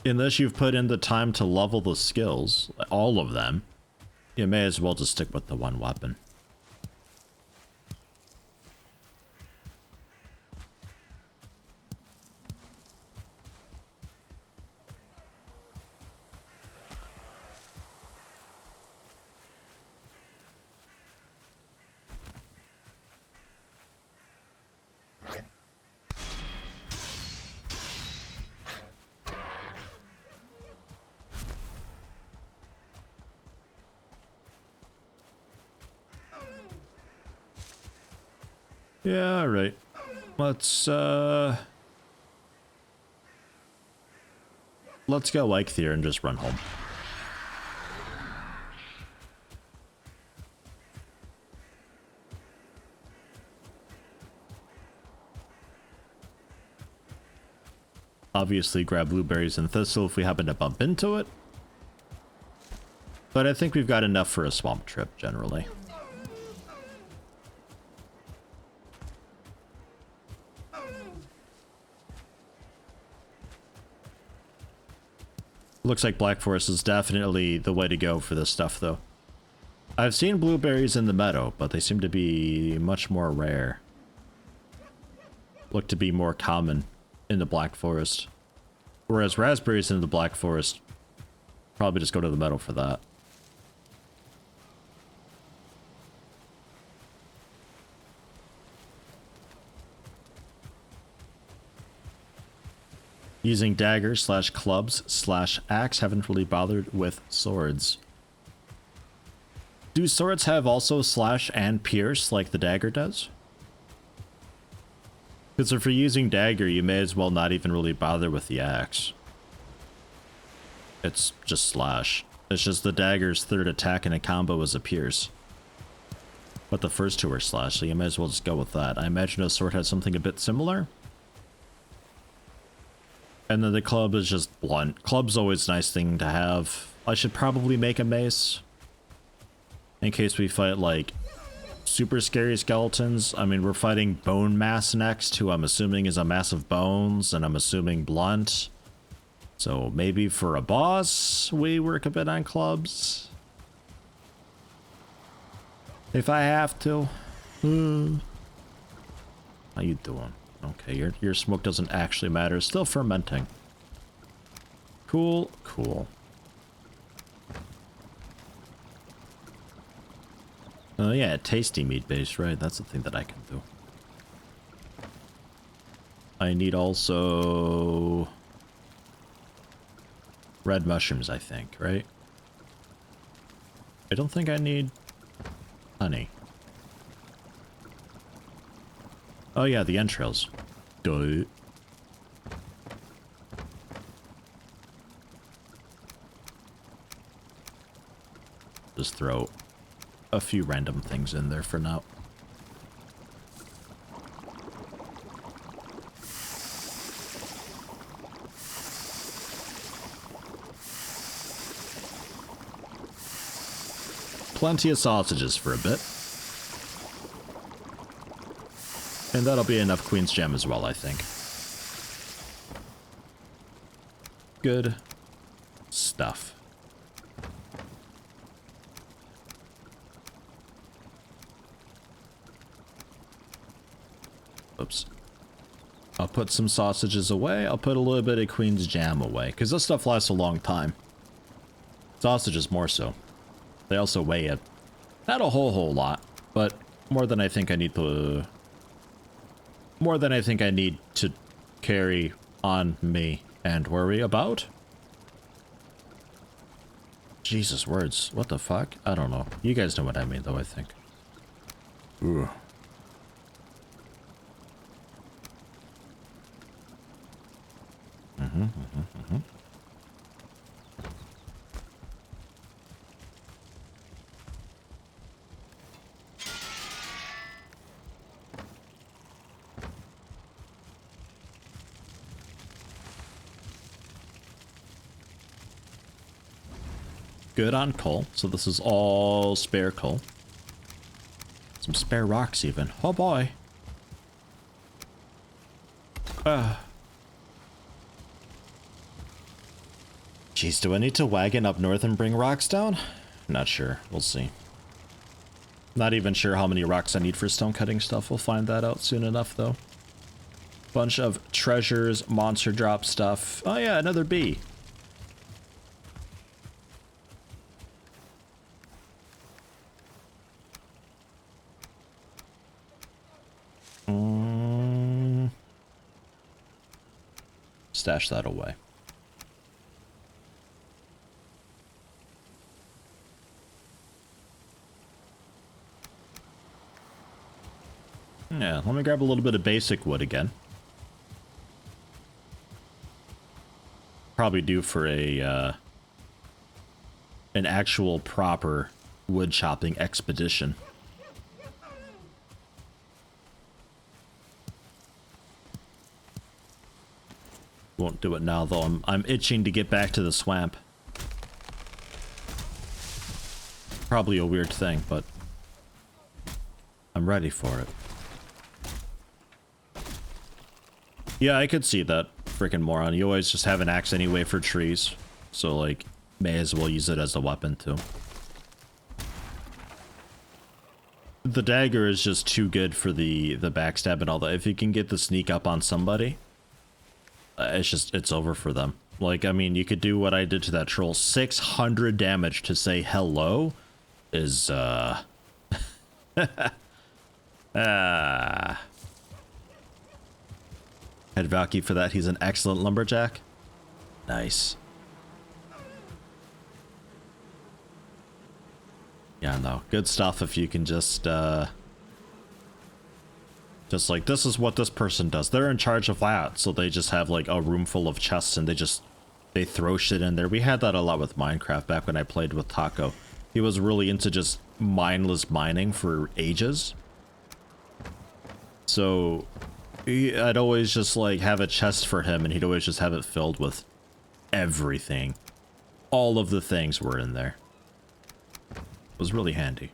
Unless you've put in the time to level the skills, all of them, you may as well just stick with the one weapon. Yeah, right. Let's go Eikthyr and just run home. Obviously grab blueberries and thistle if we happen to bump into it. But I think we've got enough for a swamp trip, generally. Looks like Black Forest is definitely the way to go for this stuff, though. I've seen blueberries in the meadow, but they seem to be much more rare. Look to be more common in the Black Forest. Whereas raspberries in the Black Forest, probably just go to the meadow for that. Using daggers slash clubs slash axe, haven't really bothered with swords. Do swords have also slash and pierce like the dagger does? Because if you're using dagger, you may as well not even really bother with the axe. It's just slash. It's just the dagger's third attack in a combo is a pierce. But the first two are slash, so you may as well just go with that. I imagine a sword has something a bit similar. And then the club is just blunt. Club's always a nice thing to have. I should probably make a mace. In case we fight, like, super scary skeletons. I mean, we're fighting bone mass next, who I'm assuming is a mass of bones, and I'm assuming blunt. So maybe for a boss, we work a bit on clubs. If I have to. How you doing? Okay, your smoke doesn't actually matter. It's still fermenting. Cool, cool. Oh yeah, tasty meat base, right? That's the thing that I can do. I need also red mushrooms, I think, right? I don't think I need honey. Oh yeah, the entrails. Duh. Just throw a few random things in there for now. Plenty of sausages for a bit. And that'll be enough Queen's Jam as well, I think. Good stuff. Oops. I'll put some sausages away. I'll put a little bit of Queen's Jam away, because this stuff lasts a long time. Sausages more so. They also weigh it. Not a whole lot, but more than I think I need to... More than I think I need to carry on me and worry about. Jesus words. What the fuck? I don't know. You guys know what I mean, though, I think. Ooh. Good on coal. So this is all spare coal. Some spare rocks even. Oh boy. Jeez, do I need to wagon up north and bring rocks down? Not sure. We'll see. Not even sure how many rocks I need for stone cutting stuff. We'll find that out soon enough though. Bunch of treasures, monster drop stuff. Oh yeah, another bee. Stash that away. Yeah, let me grab a little bit of basic wood again. Probably due for a an actual proper wood chopping expedition. Won't do it now though. I'm itching to get back to the swamp. Probably a weird thing, but I'm ready for it. Yeah, I could see that. Freaking moron. You always just have an axe anyway for trees. So, like, may as well use it as a weapon, too. The dagger is just too good for the backstab and all that. If you can get the sneak up on somebody, it's over for them. Like, I mean, you could do what I did to that troll. 600 damage to say hello is, Head Valky for that. He's an excellent lumberjack. Nice. Yeah, no. Good stuff if you can just like, this is what this person does. They're in charge of that, so they just have, like, a room full of chests, and they throw shit in there. We had that a lot with Minecraft back when I played with Taco. He was really into just mindless mining for ages. So I'd always just, like, have a chest for him, and he'd always just have it filled with everything. All of the things were in there. It was really handy.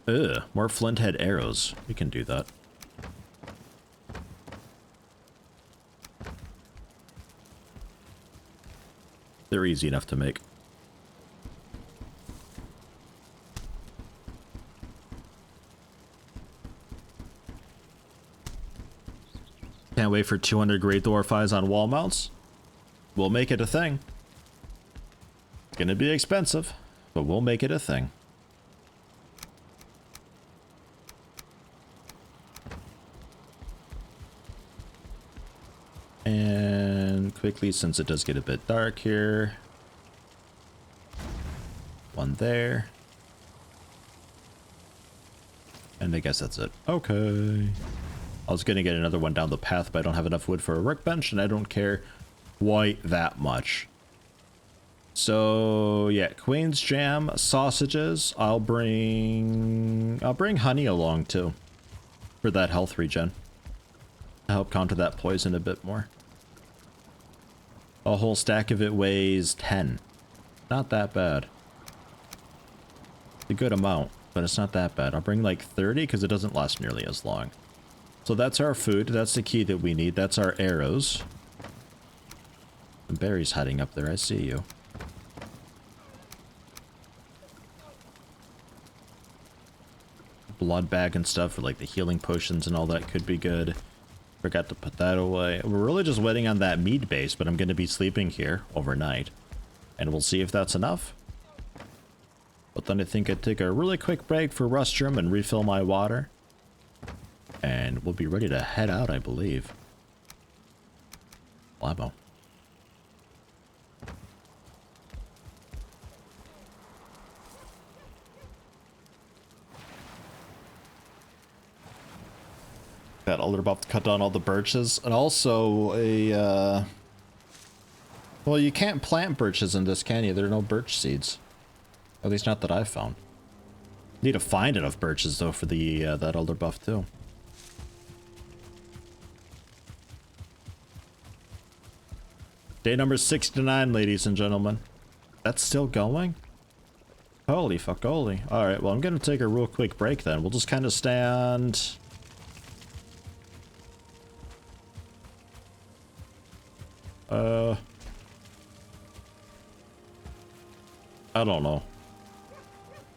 Ugh, more flint head arrows. We can do that. They're easy enough to make. Can't wait for 200 Great Dwarf Eyes on wall mounts. We'll make it a thing. It's gonna be expensive, but we'll make it a thing. And quickly, since it does get a bit dark here. One there. And I guess that's it. Okay. I was gonna get another one down the path, but I don't have enough wood for a workbench, and I don't care quite that much. So yeah, Queen's Jam, sausages. I'll bring honey along too, for that health regen. To help counter that poison a bit more. A whole stack of it weighs 10. Not that bad. It's a good amount, but it's not that bad. I'll bring like 30 because it doesn't last nearly as long. So that's our food. That's the key that we need. That's our arrows. And Barry's hiding up there. I see you. Blood bag and stuff for like the healing potions and all that could be good. Forgot to put that away. We're really just waiting on that mead base, but I'm going to be sleeping here overnight. And we'll see if that's enough. But then I think I'd take a really quick break for restroom and refill my water. And we'll be ready to head out, I believe. Labo. Got a little about to cut down all the birches. And also a, well, you can't plant birches in this, can you? There are no birch seeds. At least not that I've found. Need to find enough birches, though, for the, that elder buff, too. Day number 69, ladies and gentlemen. That's still going? Holy fuck, holy. Alright, well, I'm gonna take a real quick break then. We'll just kind of stand... I don't know.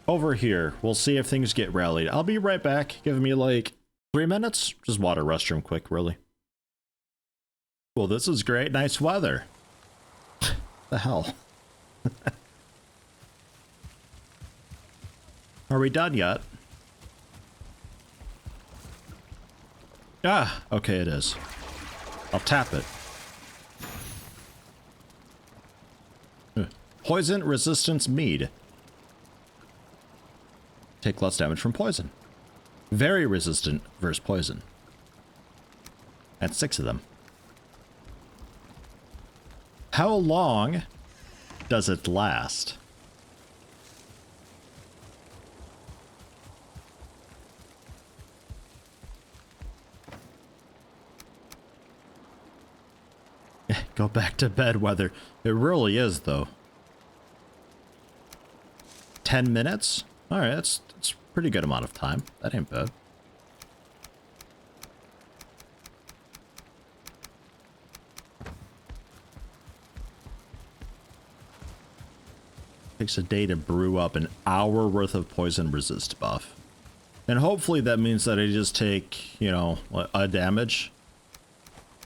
Over here. We'll see if things get rallied. I'll be right back. Give me like 3 minutes. Just water restroom quick, really. Well, this is great. Nice weather. The hell? Are we done yet? Ah, okay, it is. I'll tap it. Poison resistance mead. Take less damage from poison. Very resistant versus poison. And 6 of them. How long does it last? Go back to bed weather. It really is, though. 10 minutes? Alright, that's a pretty good amount of time. That ain't bad. Takes a day to brew up an hour worth of poison resist buff. And hopefully that means that I just take, you know, a damage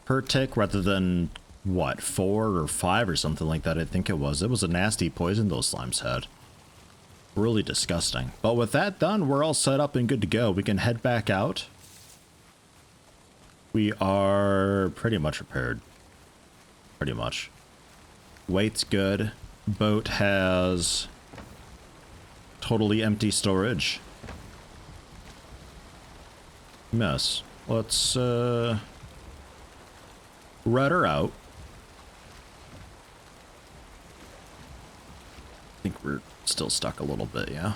per tick rather than, what, 4 or 5 or something like that. I think it was. It was a nasty poison those slimes had. Really disgusting. But with that done, we're all set up and good to go. We can head back out. We are pretty much repaired. Pretty much. Weight's good. Boat has totally empty storage. Mess. Let's red her out. I think we're still stuck a little bit, yeah?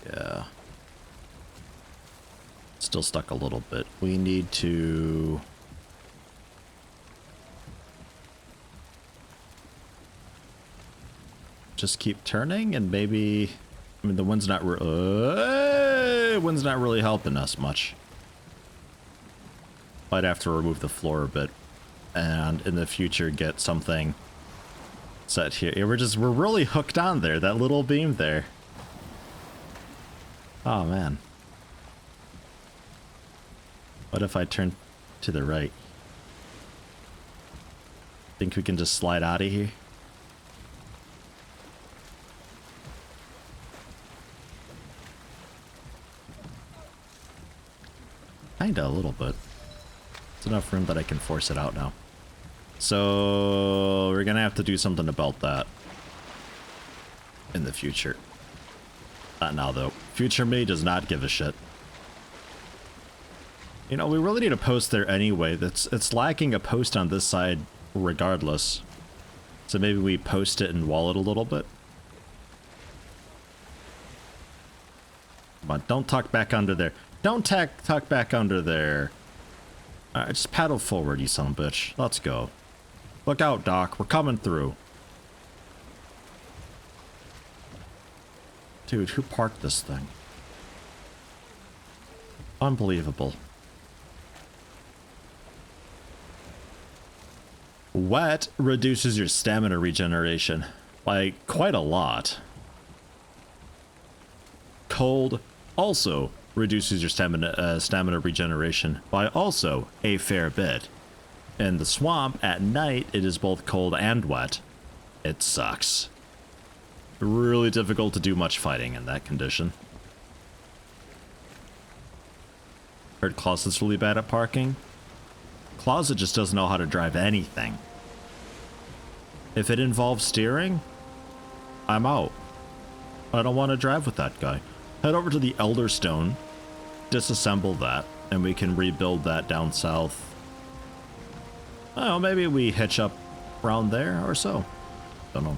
Yeah. Still stuck a little bit. We need to... just keep turning and maybe I mean, the wind's not really helping us much. Might have to remove the floor a bit, and in the future get something set here. Yeah, we're really hooked on there. That little beam there. Oh man. What if I turn to the right? Think we can just slide out of here? Kinda, a little bit. It's enough room that I can force it out now. So we're gonna have to do something about that in the future. Not now though. Future me does not give a shit. You know, we really need a post there anyway. It's lacking a post on this side regardless. So maybe we post it and wall it a little bit. Come on, don't tuck back under there. Don't tuck back under there. Alright, just paddle forward, you son of a bitch. Let's go. Look out, Doc. We're coming through. Dude, who parked this thing? Unbelievable. Wet reduces your stamina regeneration by quite a lot. Cold also reduces your stamina regeneration by also a fair bit. In the swamp at night, it is both cold and wet. It sucks. Really difficult to do much fighting in that condition. Heard Closet's really bad at parking. Closet just doesn't know how to drive anything. If it involves steering, I'm out. I don't want to drive with that guy. Head over to the Elder Stone, disassemble that, and we can rebuild that down south. Oh, maybe we hitch up around there or so. Don't know.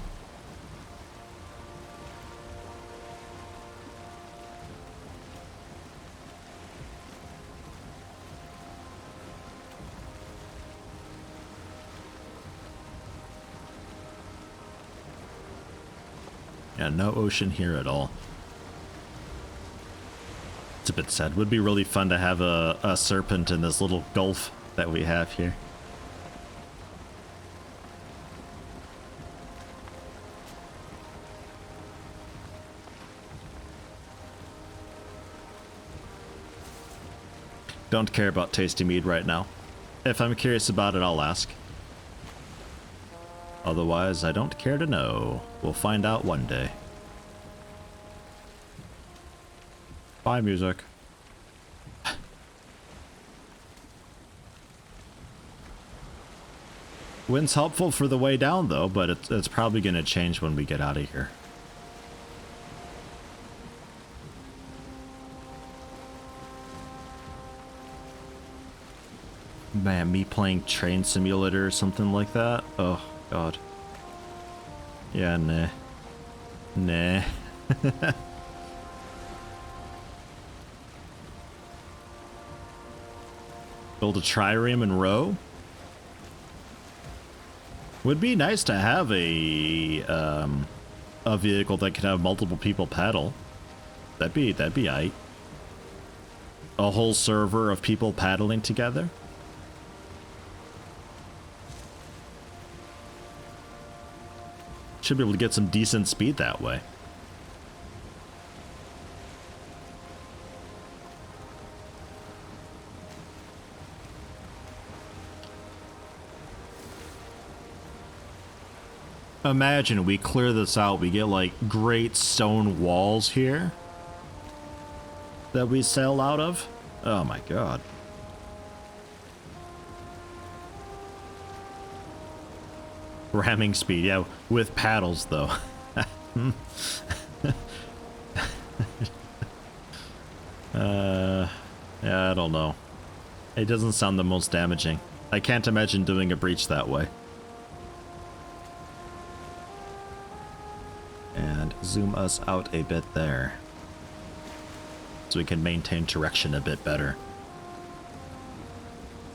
Yeah, no ocean here at all. It's a bit sad. Would be really fun to have a serpent in this little gulf that we have here. Don't care about tasty mead right now. If I'm curious about it, I'll ask. Otherwise, I don't care to know. We'll find out one day. Bye, music. Wind's helpful for the way down, though, but it's probably going to change when we get out of here. Man, me playing Train Simulator or something like that? Oh, God. Yeah, nah. Nah. Build a trireme and row? Would be nice to have a vehicle that could have multiple people paddle. That'd be aight. A whole server of people paddling together. Should be able to get some decent speed that way. Imagine we clear this out, we get like great stone walls here that we sail out of. Oh my God. Ramming speed, yeah, with paddles though. Yeah, I don't know. It doesn't sound the most damaging. I can't imagine doing a breach that way. And zoom us out a bit there, so we can maintain direction a bit better.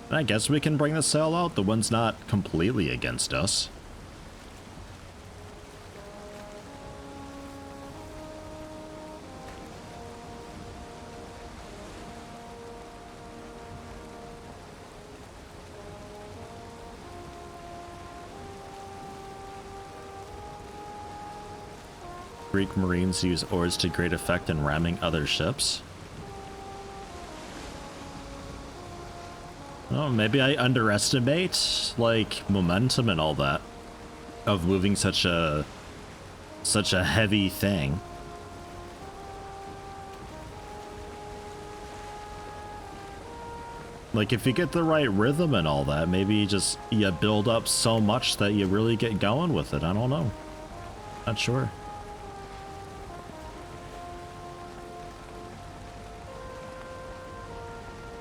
And I guess we can bring the sail out. The wind's not completely against us. Greek Marines use oars to great effect in ramming other ships. Oh, maybe I underestimate, like, momentum and all that of moving such a heavy thing. Like, if you get the right rhythm and all that, maybe you build up so much that you really get going with it. I don't know. Not sure.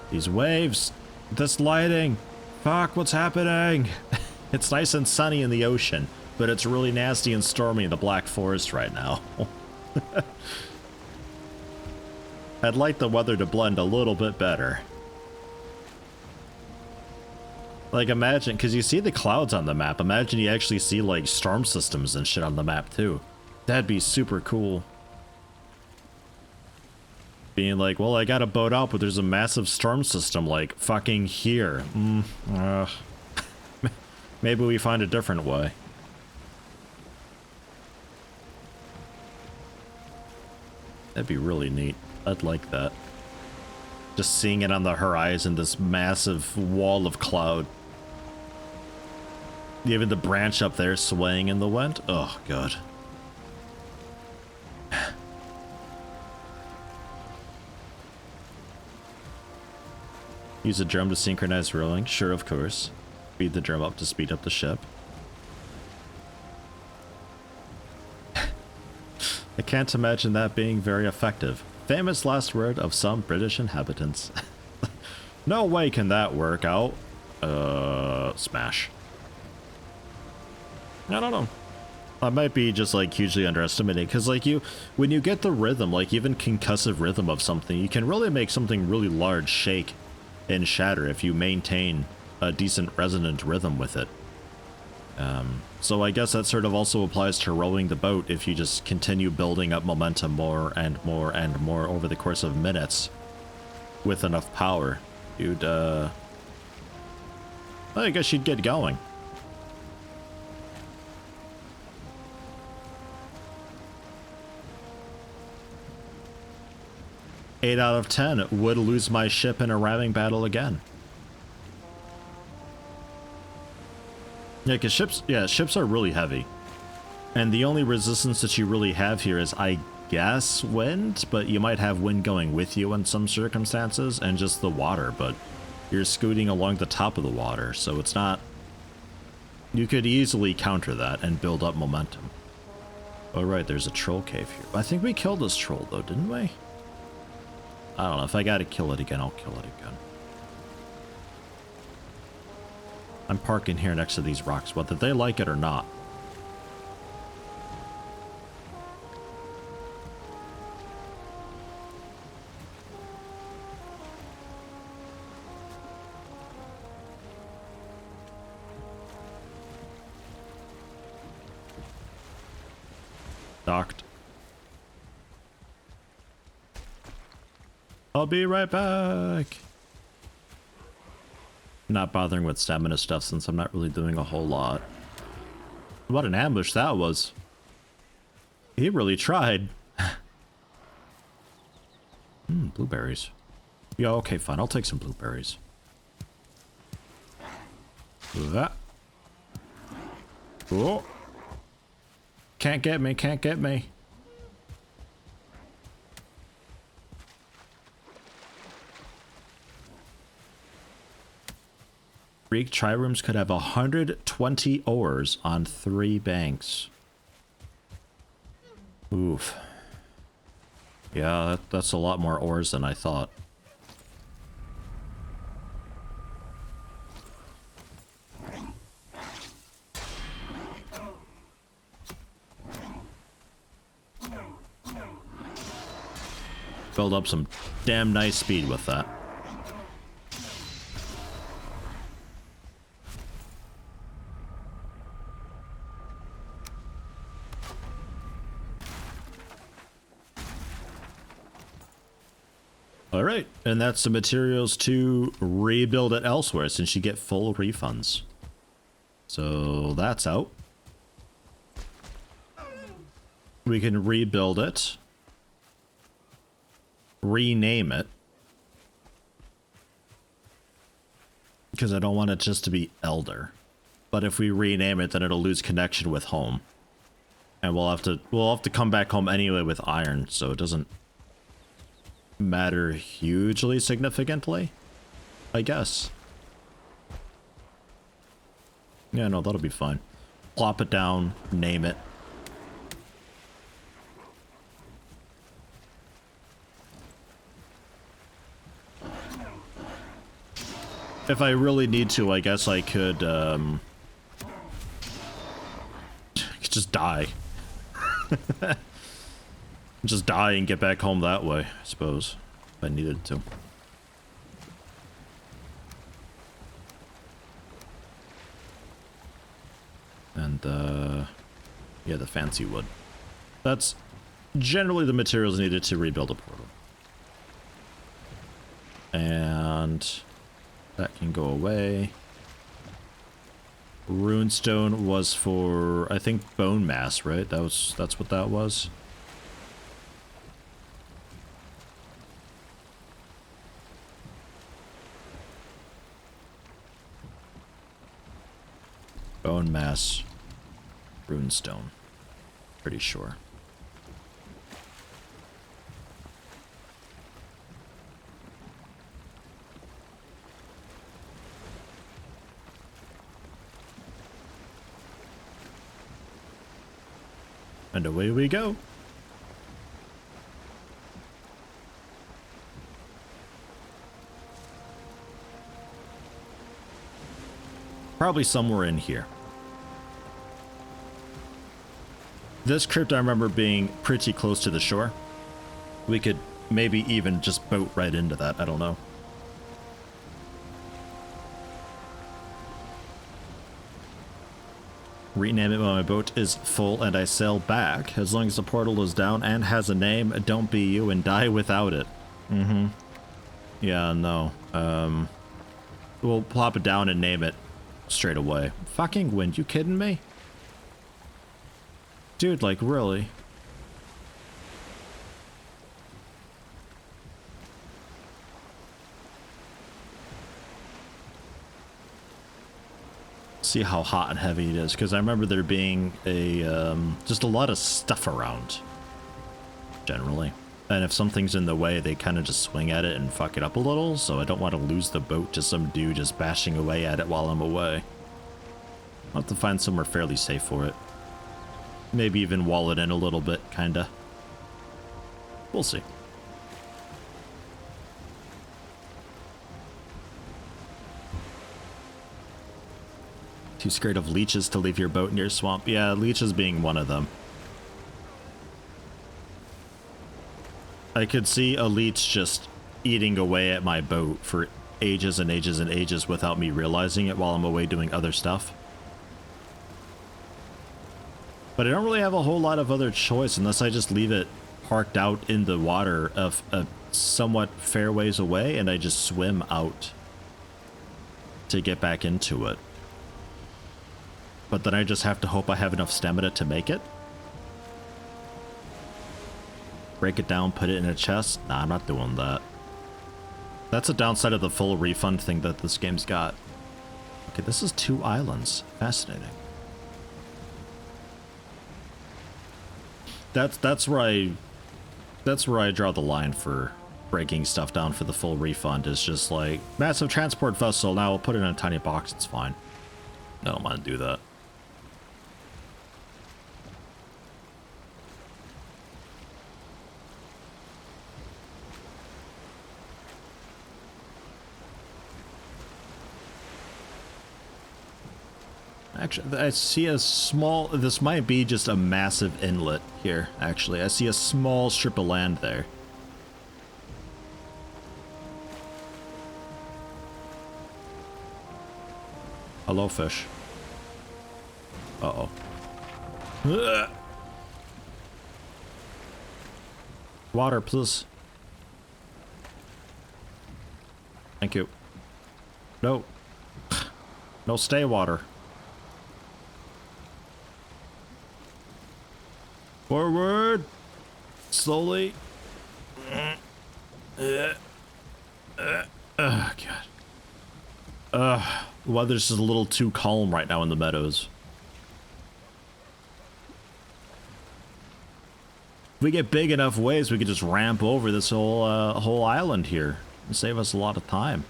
These waves, this lighting, fuck, what's happening? It's nice and sunny in the ocean, but it's really nasty and stormy in the Black Forest right now. I'd like the weather to blend a little bit better. Like, imagine, because you see the clouds on the map, imagine you actually see, like, storm systems and shit on the map, too. That'd be super cool. Being like, well, I got a boat out, but there's a massive storm system, like, fucking here. Maybe we find a different way. That'd be really neat. I'd like that. Just seeing it on the horizon, this massive wall of cloud. Even the branch up there swaying in the wind. Oh, God. Use a drum to synchronize rowing. Sure, of course. Speed the drum up to speed up the ship. I can't imagine that being very effective. Famous last word of some British inhabitants. No way can that work out. Smash. I don't know. I might be just, like, hugely underestimating, because, like, when you get the rhythm, like, even concussive rhythm of something, you can really make something really large shake and shatter if you maintain a decent resonant rhythm with it. So I guess that sort of also applies to rowing the boat if you just continue building up momentum more and more and more over the course of minutes with enough power. You'd, I guess you'd get going. Eight out of 10 would lose my ship in a ramming battle again. Yeah, because ships are really heavy. And the only resistance that you really have here is, I guess, wind, but you might have wind going with you in some circumstances, and just the water, but you're scooting along the top of the water, so it's not... You could easily counter that and build up momentum. Oh, right, there's a troll cave here. I think we killed this troll, though, didn't we? I don't know. If I gotta kill it again, I'll kill it again. I'm parking here next to these rocks, whether they like it or not. Docked. I'll be right back. Not bothering with stamina stuff since I'm not really doing a whole lot. What an ambush that was. He really tried. Blueberries. Yeah, okay, fine. I'll take some blueberries. Oh. Can't get me, can't get me. Greek triremes could have 120 oars on 3 banks. Oof. Yeah, that's a lot more oars than I thought. Build up some damn nice speed with that. Alright, and that's the materials to rebuild it elsewhere since you get full refunds. So that's out. We can rebuild it. Rename it. Because I don't want it just to be Elder. But if we rename it, then it'll lose connection with home. And we'll have to come back home anyway with iron, so it doesn't matter hugely significantly, I guess. Yeah, no, that'll be fine. Plop it down, name it. If I really need to, I guess I could just die. Just die and get back home that way, I suppose, if I needed to. And, yeah, the fancy wood. That's generally the materials needed to rebuild a portal. And that can go away. Runestone was for, I think, bone mass, right? That's what that was. Bone mass, runestone. Pretty sure. And away we go. Probably somewhere in here. This crypt I remember being pretty close to the shore. We could maybe even just boat right into that, I don't know. Rename it when my boat is full and I sail back. As long as the portal is down and has a name, don't be you and die without it. Mm-hmm. Yeah, no. We'll plop it down and name it straight away. Fucking wind, you kidding me? Dude, like, really? See how hot and heavy it is, because I remember there being a just a lot of stuff around generally, and if something's in the way they kind of just swing at it and fuck it up a little, so I don't want to lose the boat to some dude just bashing away at it while I'm away. I'll have to find somewhere fairly safe for it, maybe even wall it in a little bit, kinda. We'll see. Too scared of leeches to leave your boat near swamp. Yeah, leeches being one of them. I could see a leech just eating away at my boat for ages and ages and ages without me realizing it while I'm away doing other stuff. But I don't really have a whole lot of other choice unless I just leave it parked out in the water of a somewhat fair ways away and I just swim out to get back into it. But then I just have to hope I have enough stamina to make it. Break it down, put it in a chest. Nah, I'm not doing that. That's a downside of the full refund thing that this game's got. Okay, this is 2 islands. Fascinating. That's where I draw the line for breaking stuff down for the full refund. Is just like massive transport vessel. Now we'll put it in a tiny box. It's fine. I don't want to do that. Actually, I see a small... This might be just a massive inlet here, actually. I see a small strip of land there. Hello, fish. Uh-oh. Ugh. Water, please. Thank you. No. No, stay water. Forward. Slowly. Oh, God. Weather's just a little too calm right now in the meadows. If we get big enough waves, we could just ramp over this whole island here and save us a lot of time.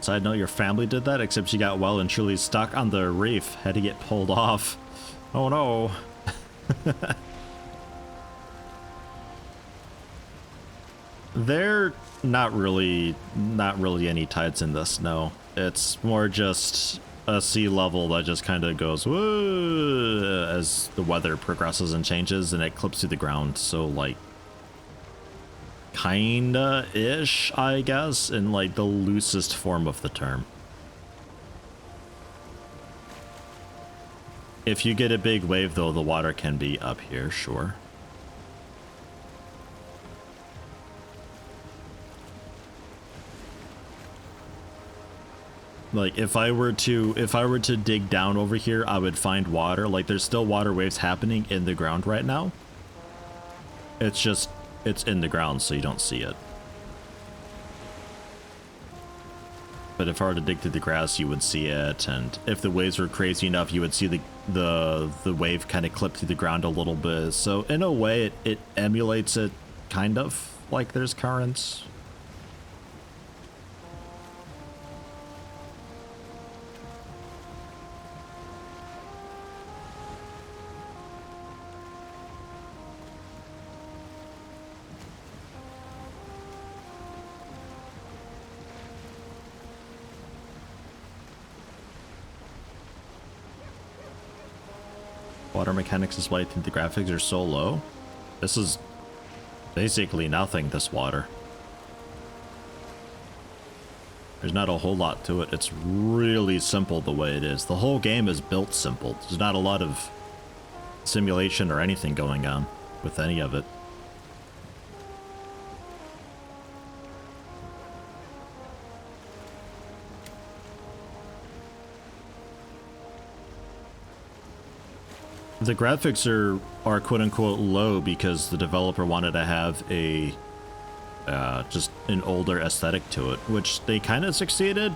Side note, your family did that, except she got well and truly stuck on the reef. Had to get pulled off. Oh no. They're not really any tides in this, no. It's more just a sea level that just kind of goes woo as the weather progresses and changes and it clips through the ground. So like kinda-ish, I guess, in like the loosest form of the term. If you get a big wave though, the water can be up here, sure. Like if I were to dig down over here, I would find water. Like there's still water waves happening in the ground right now. It's just it's in the ground, so you don't see it. But if I were to dig through the grass, you would see it, and if the waves were crazy enough, you would see the wave kind of clip through the ground a little bit. So in a way, it emulates it kind of like there's currents. Water mechanics is why I think the graphics are so low. This is basically nothing, this water. There's not a whole lot to it. It's really simple the way it is. The whole game is built simple. There's not a lot of simulation or anything going on with any of it. The graphics are quote-unquote low because the developer wanted to have a just an older aesthetic to it, which they kind of succeeded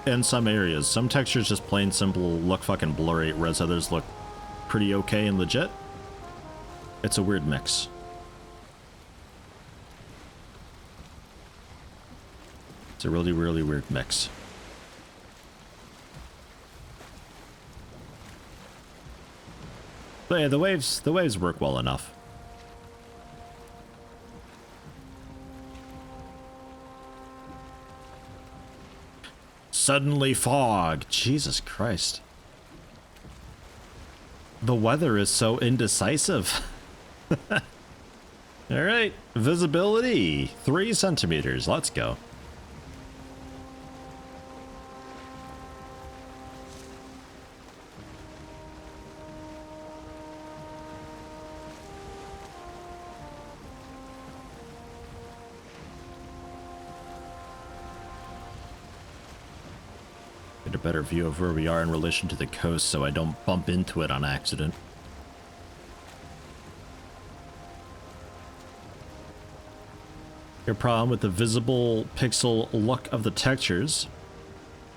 in some areas. Some textures just plain simple look fucking blurry, whereas others look pretty okay and legit. It's a weird mix. It's a really, really weird mix. But yeah, the waves work well enough. Suddenly fog. Jesus Christ. The weather is so indecisive. All right, visibility 3 centimeters. Let's go. Get a better view of where we are in relation to the coast so I don't bump into it on accident. Your problem with the visible pixel look of the textures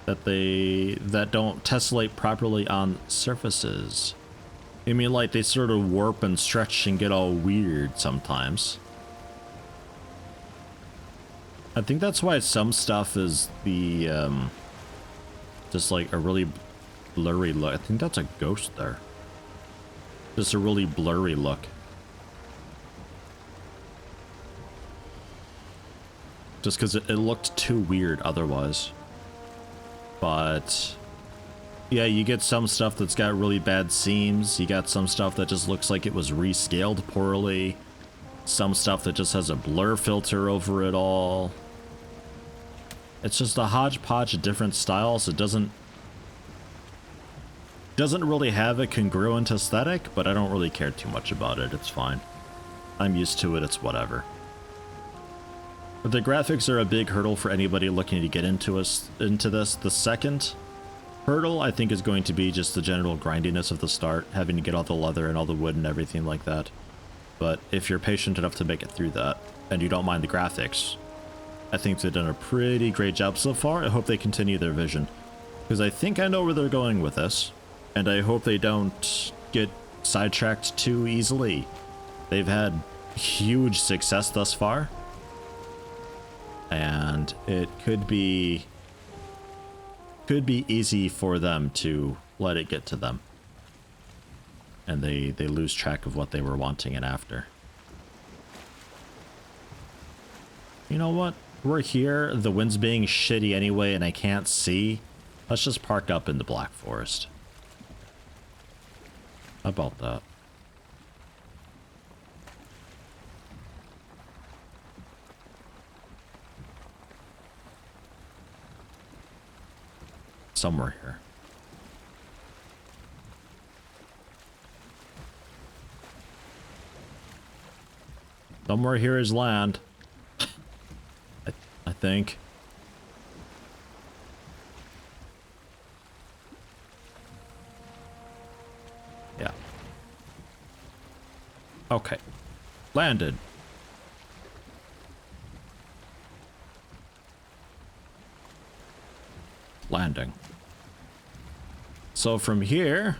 that don't tessellate properly on surfaces. I mean, like they sort of warp and stretch and get all weird sometimes. I think that's why some stuff is the just like a really blurry look. I think that's a ghost there. Just a really blurry look. Just because it looked too weird otherwise. But yeah, you get some stuff that's got really bad seams. You got some stuff that just looks like it was rescaled poorly. Some stuff that just has a blur filter over it all. It's just a hodgepodge of different styles. It doesn't really have a congruent aesthetic, but I don't really care too much about it. It's fine. I'm used to it. It's whatever. The graphics are a big hurdle for anybody looking to get into this. The second hurdle, I think, is going to be just the general grindiness of the start, having to get all the leather and all the wood and everything like that. But if you're patient enough to make it through that, and you don't mind the graphics, I think they've done a pretty great job so far. I hope they continue their vision, because I think I know where they're going with this, and I hope they don't get sidetracked too easily. They've had huge success thus far, and it could be easy for them to let it get to them, and they lose track of what they were wanting and after. You know what? We're here, the wind's being shitty anyway, and I can't see. Let's just park up in the Black Forest. How about that? Somewhere here. Somewhere here is land. I think. Yeah. Okay. Landed. Landing. So from here,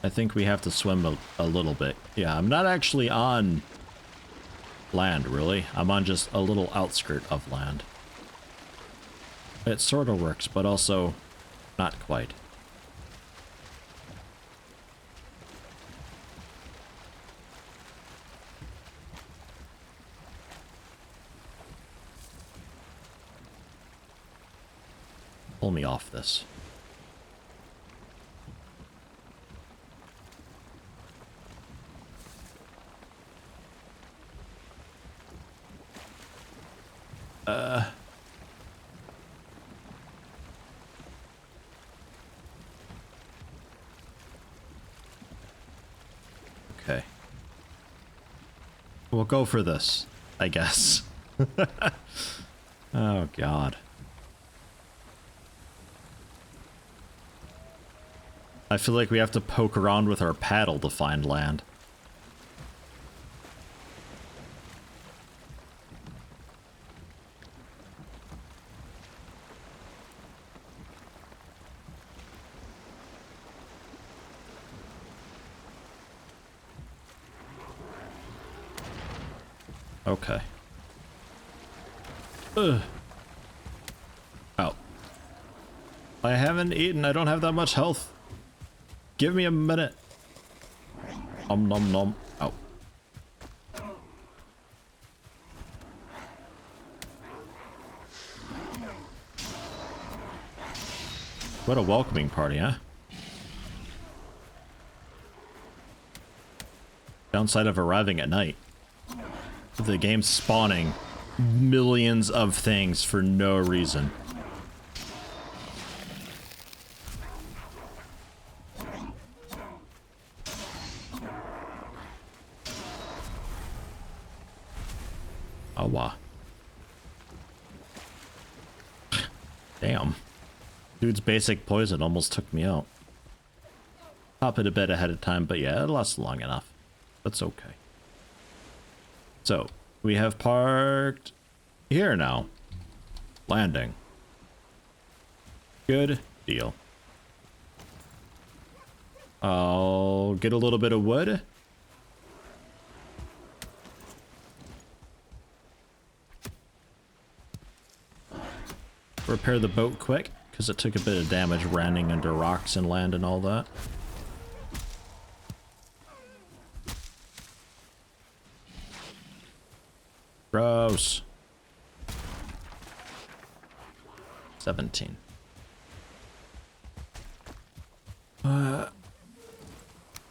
I think we have to swim a little bit. Yeah, I'm not actually on land, really. I'm on just a little outskirt of land. It sort of works, but also not quite. Pull me off this. Okay. We'll go for this, I guess. Oh, God. I feel like we have to poke around with our paddle to find land. Okay. Ugh. Oh. I haven't eaten. I don't have that much health. Give me a minute. Nom nom nom. Oh. What a welcoming party, huh? Downside of arriving at night. The game's spawning millions of things for no reason. Oh, wow. Damn. Dude's basic poison almost took me out. Pop it a bit ahead of time, but yeah, it lasted long enough. That's okay. So, we have parked here now. Landing. Good deal. I'll get a little bit of wood. Repair the boat quick, because it took a bit of damage running under rocks and land and all that. Gross. 17.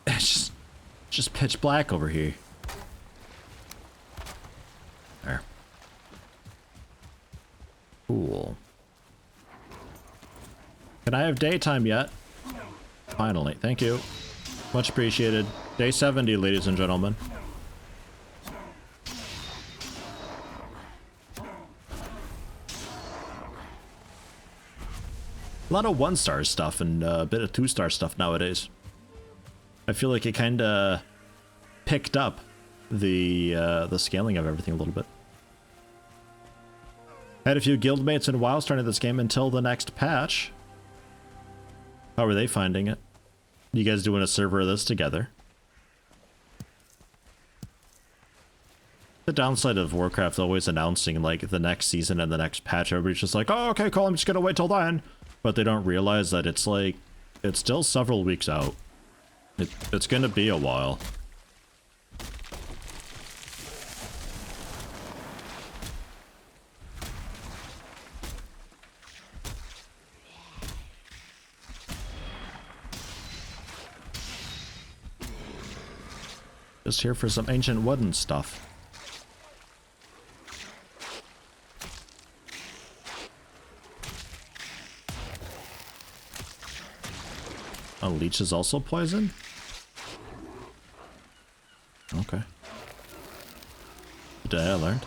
It's just pitch black over here. There. Cool. Can I have daytime yet? Finally, thank you. Much appreciated. Day 70, ladies and gentlemen. A lot of 1-star stuff and a bit of 2-star stuff nowadays. I feel like it kind of picked up the scaling of everything a little bit. Had a few guildmates in WoW starting this game until the next patch. How are they finding it? You guys doing a server of this together? The downside of Warcraft always announcing like the next season and the next patch, everybody's just like, oh, okay, cool, I'm just gonna wait till then. But they don't realize that it's like, it's still several weeks out. It's gonna be a while. Just here for some ancient wooden stuff. Oh, leech is also poison? Okay. Today I learned.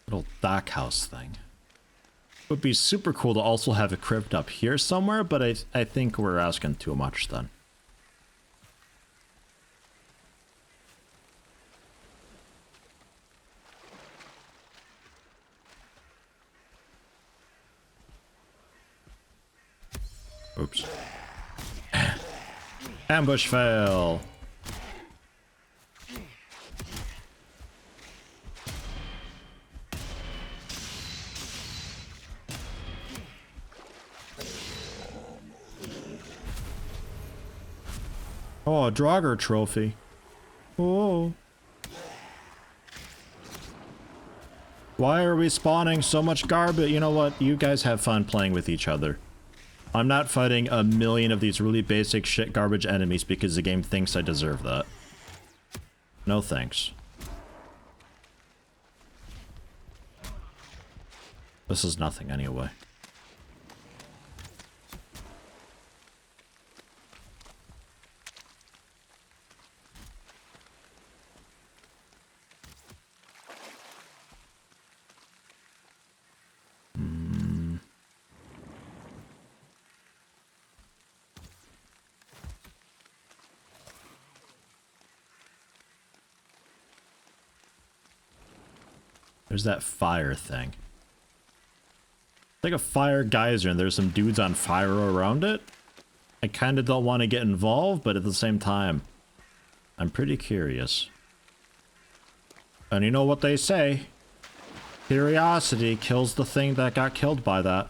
Little dock house thing. It would be super cool to also have a crypt up here somewhere, but I think we're asking too much then. Oops. Ambush fail. Oh, a Draugr trophy. Oh. Why are we spawning so much garbage? You know what? You guys have fun playing with each other. I'm not fighting a million of these really basic shit garbage enemies because the game thinks I deserve that. No thanks. This is nothing anyway. There's that fire thing. It's like a fire geyser and there's some dudes on fire around it. I kind of don't want to get involved, but at the same time, I'm pretty curious. And you know what they say? Curiosity kills the thing that got killed by that.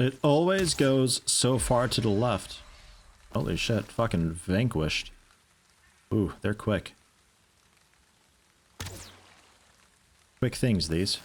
It always goes so far to the left. Holy shit, fucking vanquished. Ooh, they're quick. Quick things, these.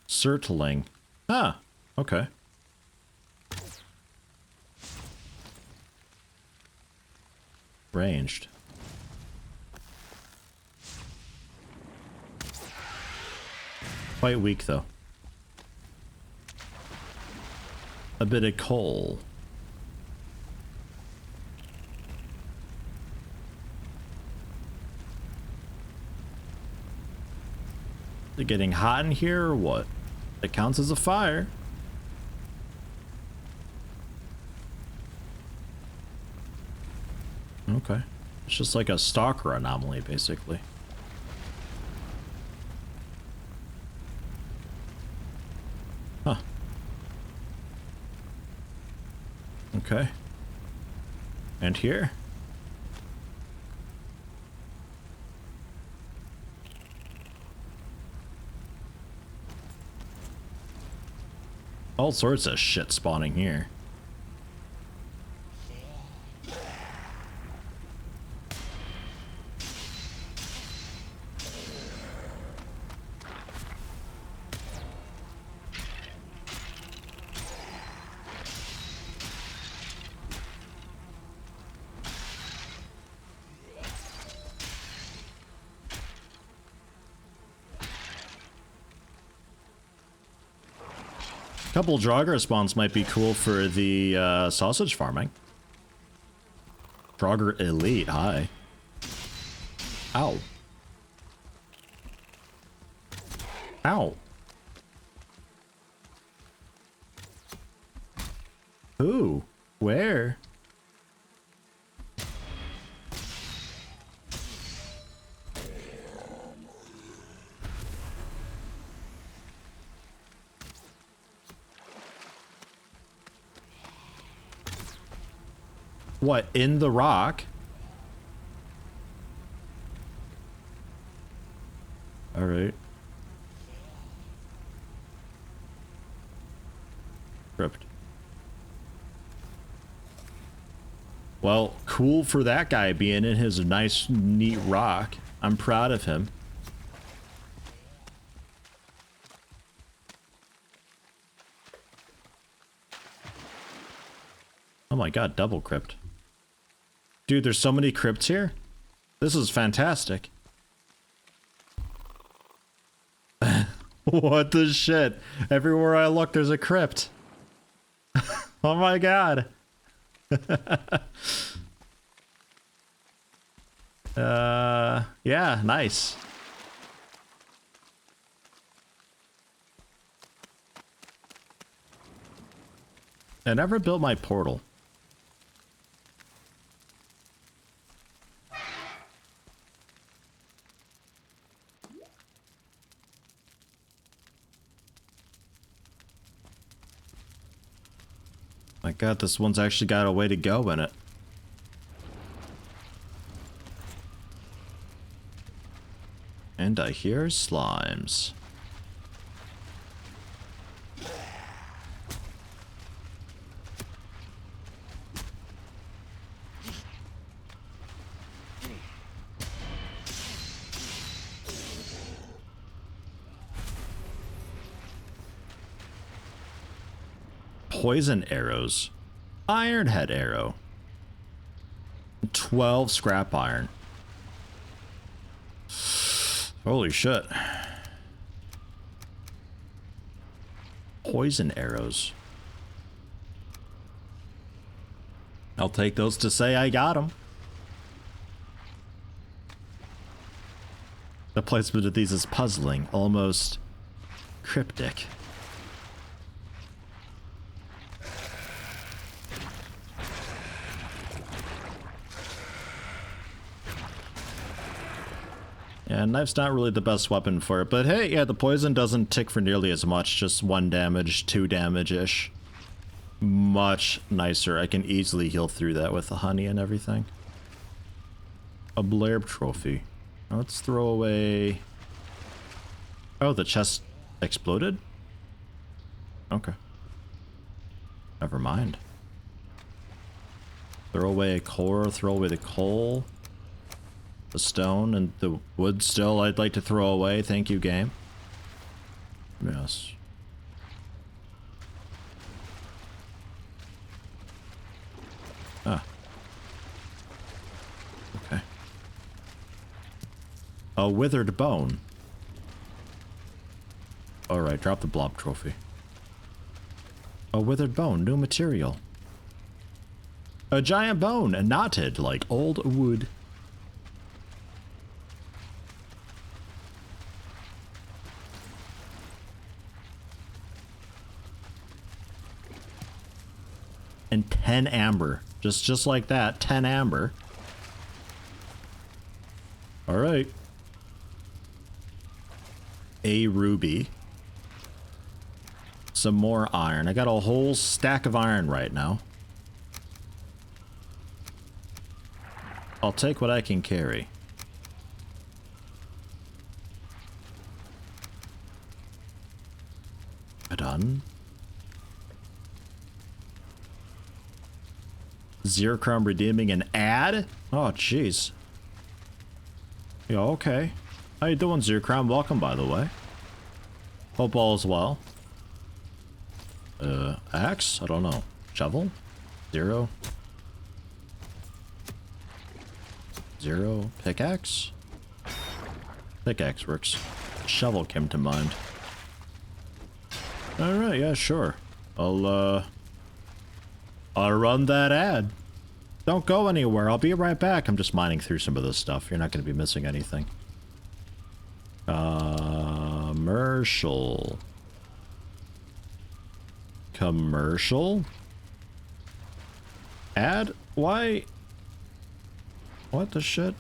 Circling. Ah, okay. Ranged. quite weak though. A bit of coal. Is it getting hot in here or what? It counts as a fire. Okay. It's just like a stalker anomaly, basically. Huh. Okay. And here? All sorts of shit spawning here. Couple Draugr spawns might be cool for the sausage farming. Draugr Elite, hi. Ow. Ow. Who? Where? What, in the rock? All right. Crypt. Well, cool for that guy being in his nice, neat rock. I'm proud of him. Oh my god, double crypt. Dude, there's so many crypts here. This is fantastic. What the shit? Everywhere I look, there's a crypt. Oh my god. Yeah, nice. I never built my portal. My god, this one's actually got a way to go in it. And I hear slimes. Poison arrows. Iron head arrow. 12 scrap iron. Holy shit. Poison arrows. I'll take those to say I got them. The placement of these is puzzling, almost cryptic. Yeah, knife's not really the best weapon for it, but hey, yeah, the poison doesn't tick for nearly as much, just 1 damage, 2 damage-ish. Much nicer. I can easily heal through that with the honey and everything. A Blairb trophy. Let's throw away... Oh, the chest exploded? Okay. Never mind. Throw away a core, throw away the coal. The stone and the wood still I'd like to throw away. Thank you, game. Yes. Ah. Okay. A withered bone. Alright, drop the blob trophy. A withered bone, new material. A giant bone, knotted like old wood. And 10 amber. Just like that, 10 amber. Alright. A ruby. Some more iron. I got a whole stack of iron right now. I'll take what I can carry. Done. Zercrum redeeming an ad? Oh, jeez. Yeah, okay. How you doing, Zercrum? Welcome, by the way. Hope all is well. Axe? I don't know. Shovel? 0. 0. Pickaxe? Pickaxe works. Shovel came to mind. Alright, yeah, sure. I'll run that ad. Don't go anywhere. I'll be right back. I'm just mining through some of this stuff. You're not going to be missing anything. Commercial. Commercial? Ad? Why? What the shit?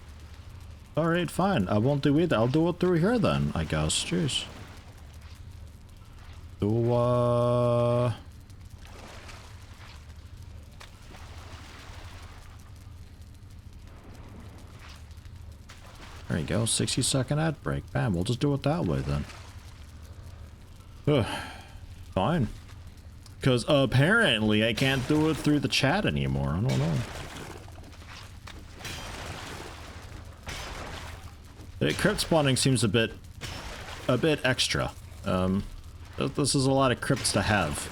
Alright, fine. I won't do either. I'll do it through here then, I guess. Jeez. There you go, 60-second ad break. Bam, we'll just do it that way then. Ugh. Fine. Because apparently I can't do it through the chat anymore. I don't know. The crypt spawning seems a bit extra. This is a lot of crypts to have.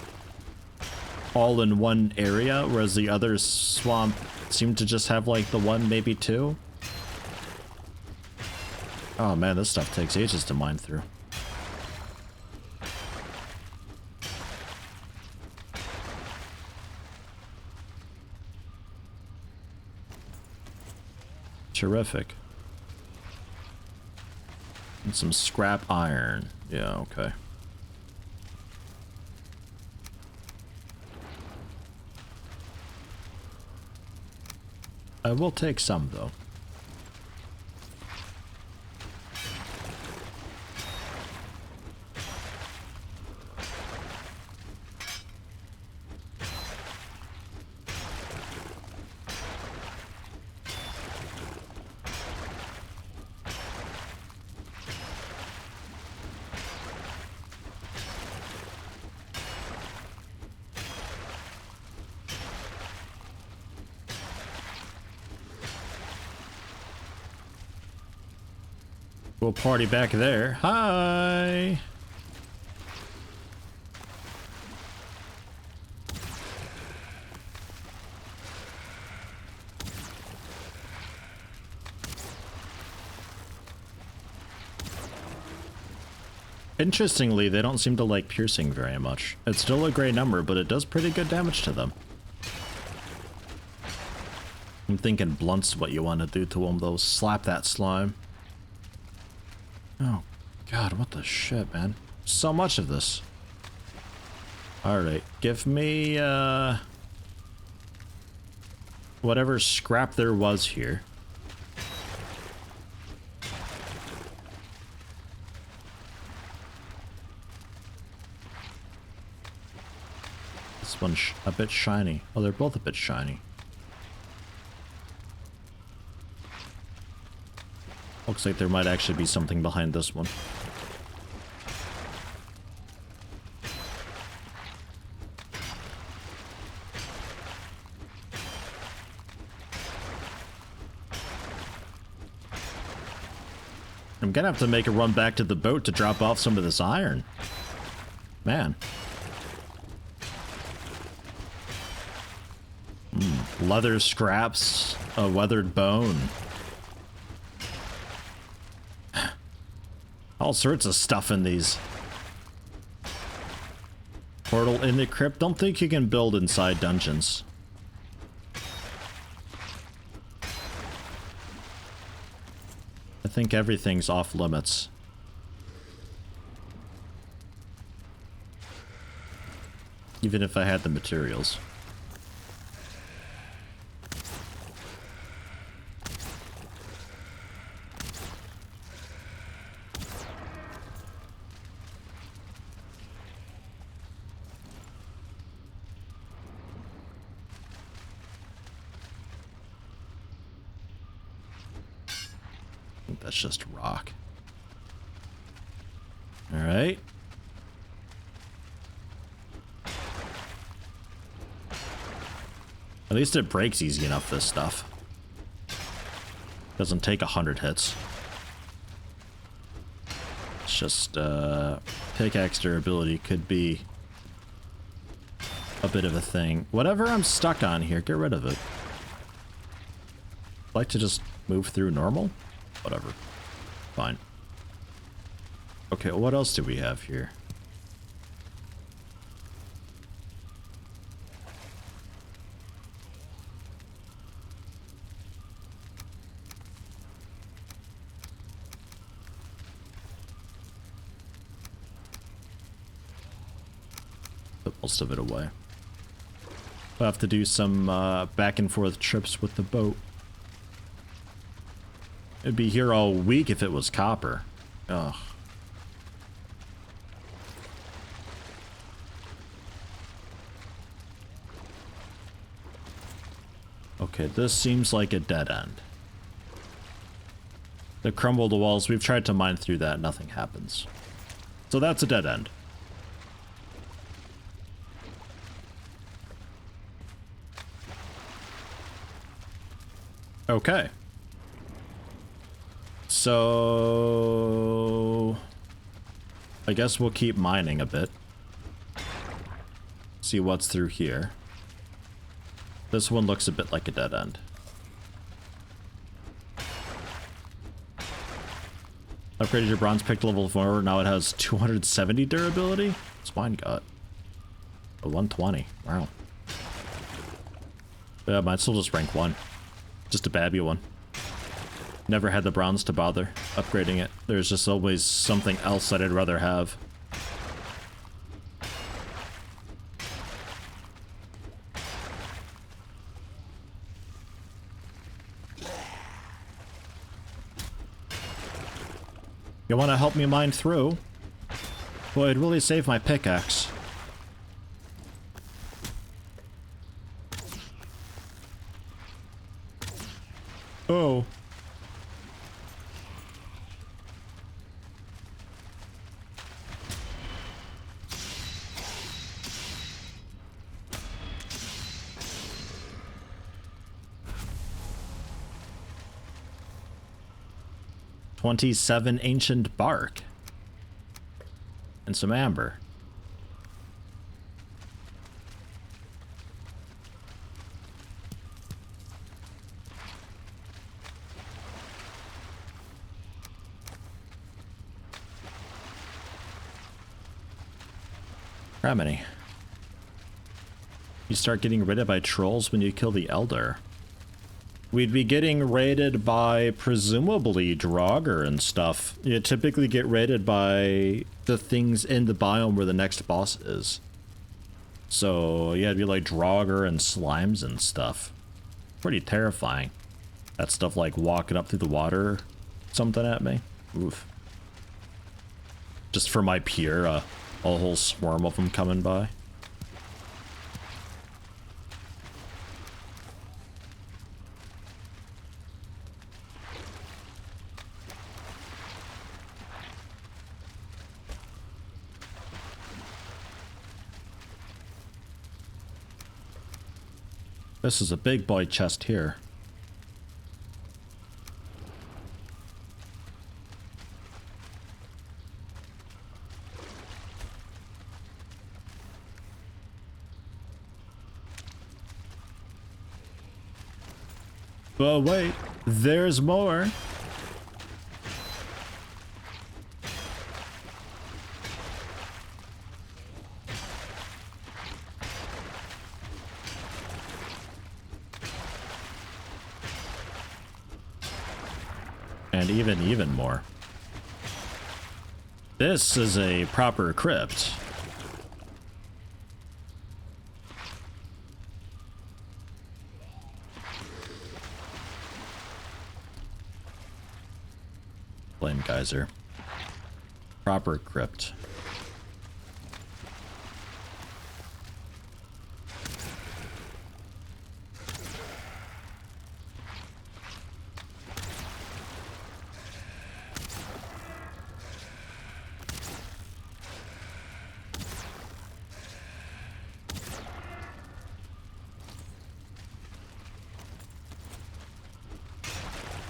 All in one area, whereas the other swamp seem to just have like the one, maybe two. Oh man, this stuff takes ages to mine through. Terrific. And some scrap iron. Yeah, okay. I will take some though. We'll party back there. Hi! Interestingly, they don't seem to like piercing very much. It's still a great number, but it does pretty good damage to them. I'm thinking blunt's what you want to do to them, though. Slap that slime. Oh, God, what the shit, man? So much of this. Alright, give me, whatever scrap there was here. This one's a bit shiny. Oh, they're both a bit shiny. Looks like there might actually be something behind this one. I'm gonna have to make a run back to the boat to drop off some of this iron. Man. Leather scraps, a weathered bone. All sorts of stuff in these. Portal in the crypt. Don't think you can build inside dungeons. I think everything's off limits. Even if I had the materials. I think that's just rock. All right. At least it breaks easy enough, this stuff. Doesn't take 100 hits. It's just, pickaxe durability could be a bit of a thing. Whatever I'm stuck on here, get rid of it. I'd like to just move through normal? Whatever. Fine. Okay, what else do we have here? Put most of it away. We'll have to do some back and forth trips with the boat. It'd be here all week if it was copper. Ugh. Okay, this seems like a dead end. The crumbled walls, we've tried to mine through that, nothing happens. So that's a dead end. Okay. So I guess we'll keep mining a bit. See what's through here. This one looks a bit like a dead end. Upgraded your bronze pick to level 4, now it has 270 durability? What's mine got? A 120, wow. Yeah, mine's still just rank 1. Just a babby one. Never had the bronze to bother upgrading it. There's just always something else that I'd rather have. You want to help me mine through? Boy, it'd really save my pickaxe. Oh. $27 ancient bark. And some amber. Criminy. You start getting raided by trolls when you kill the elder. We'd be getting raided by presumably Draugr and stuff. You typically get raided by the things in the biome where the next boss is. So yeah, it'd be like Draugr and slimes and stuff. Pretty terrifying. That stuff like walking up through the water, something at me. Oof. Just for my peer, a whole swarm of them coming by. This is a big boy chest here. But wait, there's more. And even more. This is a proper crypt. Flame geyser. Proper crypt.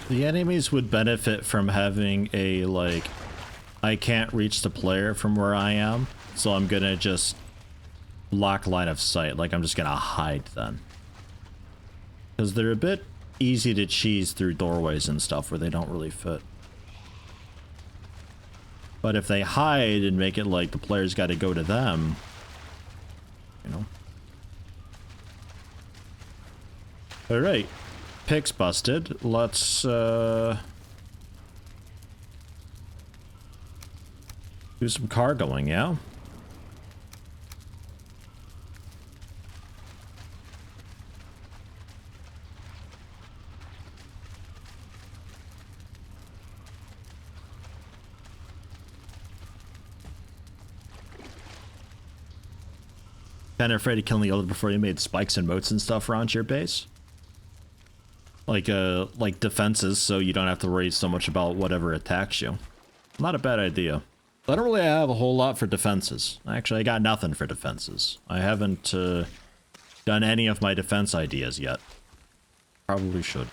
The enemies would benefit from having a, like, I can't reach the player from where I am, so I'm gonna just lock line of sight. Like, I'm just gonna hide then. Because they're a bit easy to cheese through doorways and stuff where they don't really fit. But if they hide and make it like the player's gotta go to them, you know. Alright. Picks busted. Let's do some cargoing, yeah? Kinda afraid of killing the elder before you made spikes and moats and stuff around your base? Like defenses, so you don't have to worry so much about whatever attacks you. Not a bad idea. I don't really have a whole lot for defenses. Actually, I got nothing for defenses. I haven't done any of my defense ideas yet. Probably should.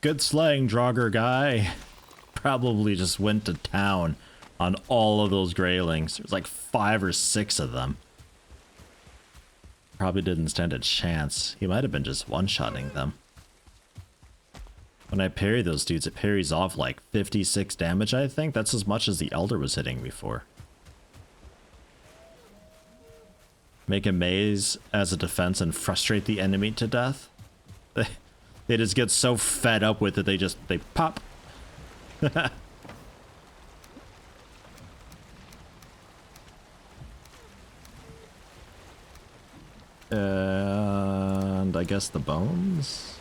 Good slaying, Draugr guy. Probably just went to town on all of those Greylings. There's like 5 or 6 of them. Probably didn't stand a chance. He might have been just one-shotting them. When I parry those dudes, it parries off like 56 damage, I think. That's as much as the Elder was hitting before. Make a maze as a defense and frustrate the enemy to death. They just get so fed up with it, they pop. And I guess the bones?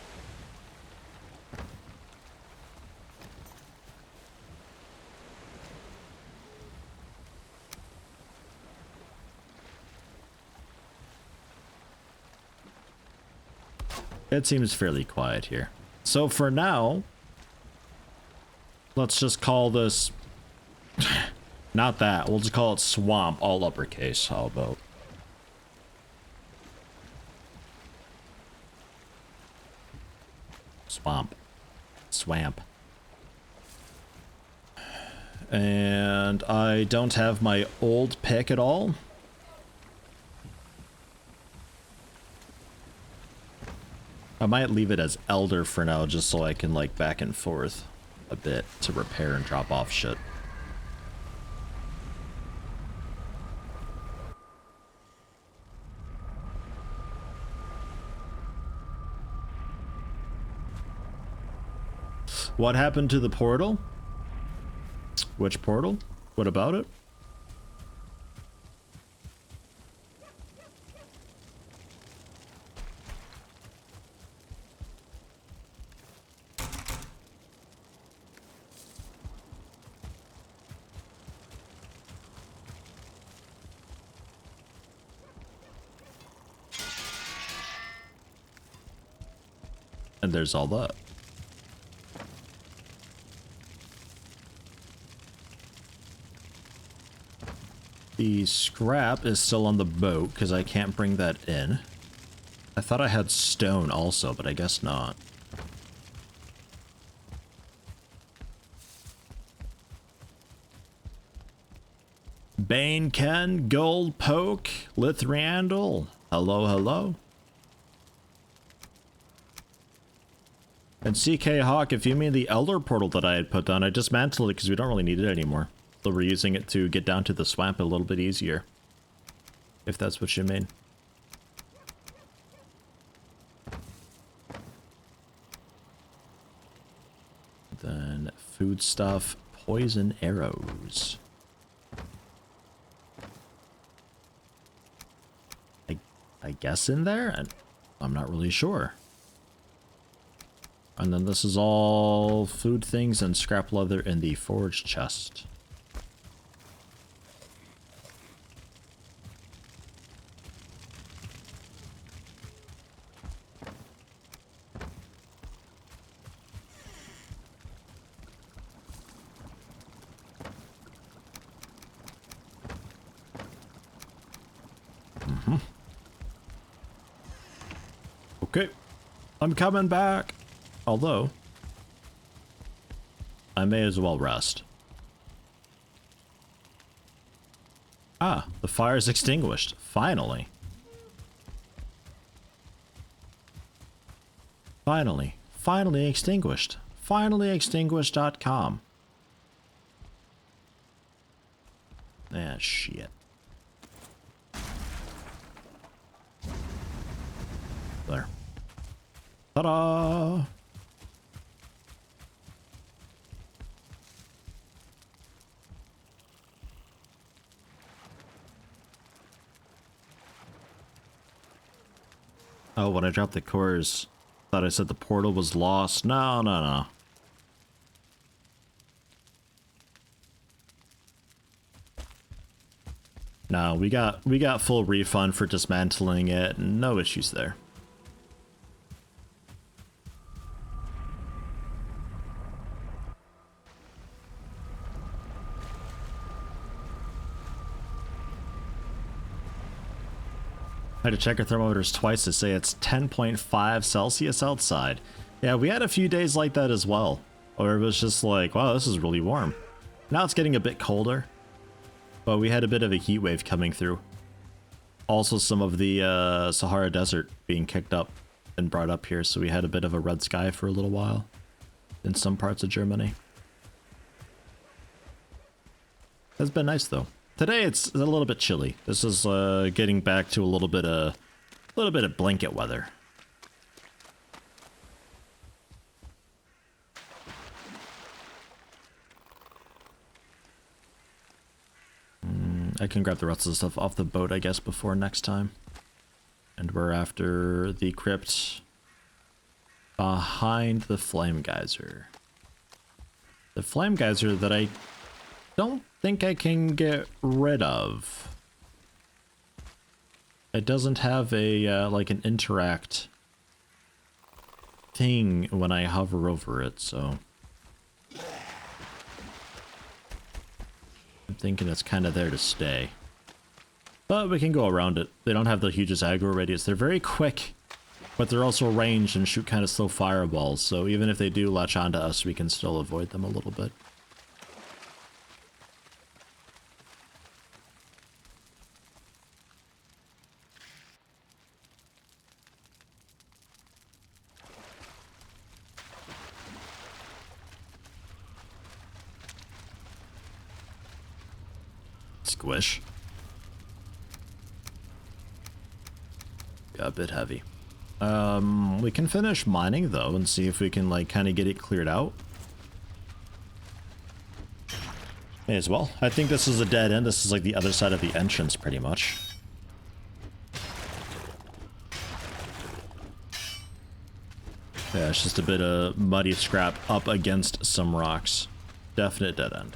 It seems fairly quiet here. So for now, let's just call this... Not that. We'll just call it Swamp, all uppercase. How about? Swamp. Swamp. And I don't have my old pick at all. I might leave it as Elder for now, just so I can, like, back and forth a bit to repair and drop off shit. What happened to the portal? Which portal? What about it? And there's all that. The scrap is still on the boat because I can't bring that in. I thought I had stone also, but I guess not. Bane Ken, Gold Poke, Lithriandel. Hello, hello. And CK Hawk, if you mean the Elder Portal that I had put down, I dismantled it because we don't really need it anymore. So we're using it to get down to the swamp a little bit easier. If that's what you mean. Then food stuff, poison arrows. I guess in there? And I'm not really sure. And then this is all food things and scrap leather in the forge chest. Okay, I'm coming back. Although, I may as well rest. Ah, the fire's extinguished. Finally. Finally extinguished. Finallyextinguished.com. Ah, shit. There. Ta-da! Oh, when I dropped the cores, thought I said the portal was lost. No, no, no. No, we got full refund for dismantling it. No issues there. I had to check our thermometers twice to say it's 10.5 Celsius outside. Yeah, we had a few days like that as well. Or it was just like, wow, this is really warm. Now it's getting a bit colder. But we had a bit of a heat wave coming through. Also some of the Sahara Desert being kicked up and brought up here. So we had a bit of a red sky for a little while in some parts of Germany. It's been nice though. Today it's a little bit chilly. This is getting back to a little bit of blanket weather. I can grab the rest of the stuff off the boat, I guess, before next time. And we're after the crypt behind the flame geyser. The flame geyser that I don't think I can get rid of. It doesn't have a like an interact thing when I hover over it, so I'm thinking it's kind of there to stay. But we can go around it. They don't have the hugest aggro radius. They're very quick, but they're also ranged and shoot kind of slow fireballs, so even if they do latch onto us, we can still avoid them a little bit. Squish. Got a bit heavy. We can finish mining though and see if we can like kind of get it cleared out. May as well. I think this is a dead end. This is like the other side of the entrance pretty much. Yeah, it's just a bit of muddy scrap up against some rocks. Definite dead end.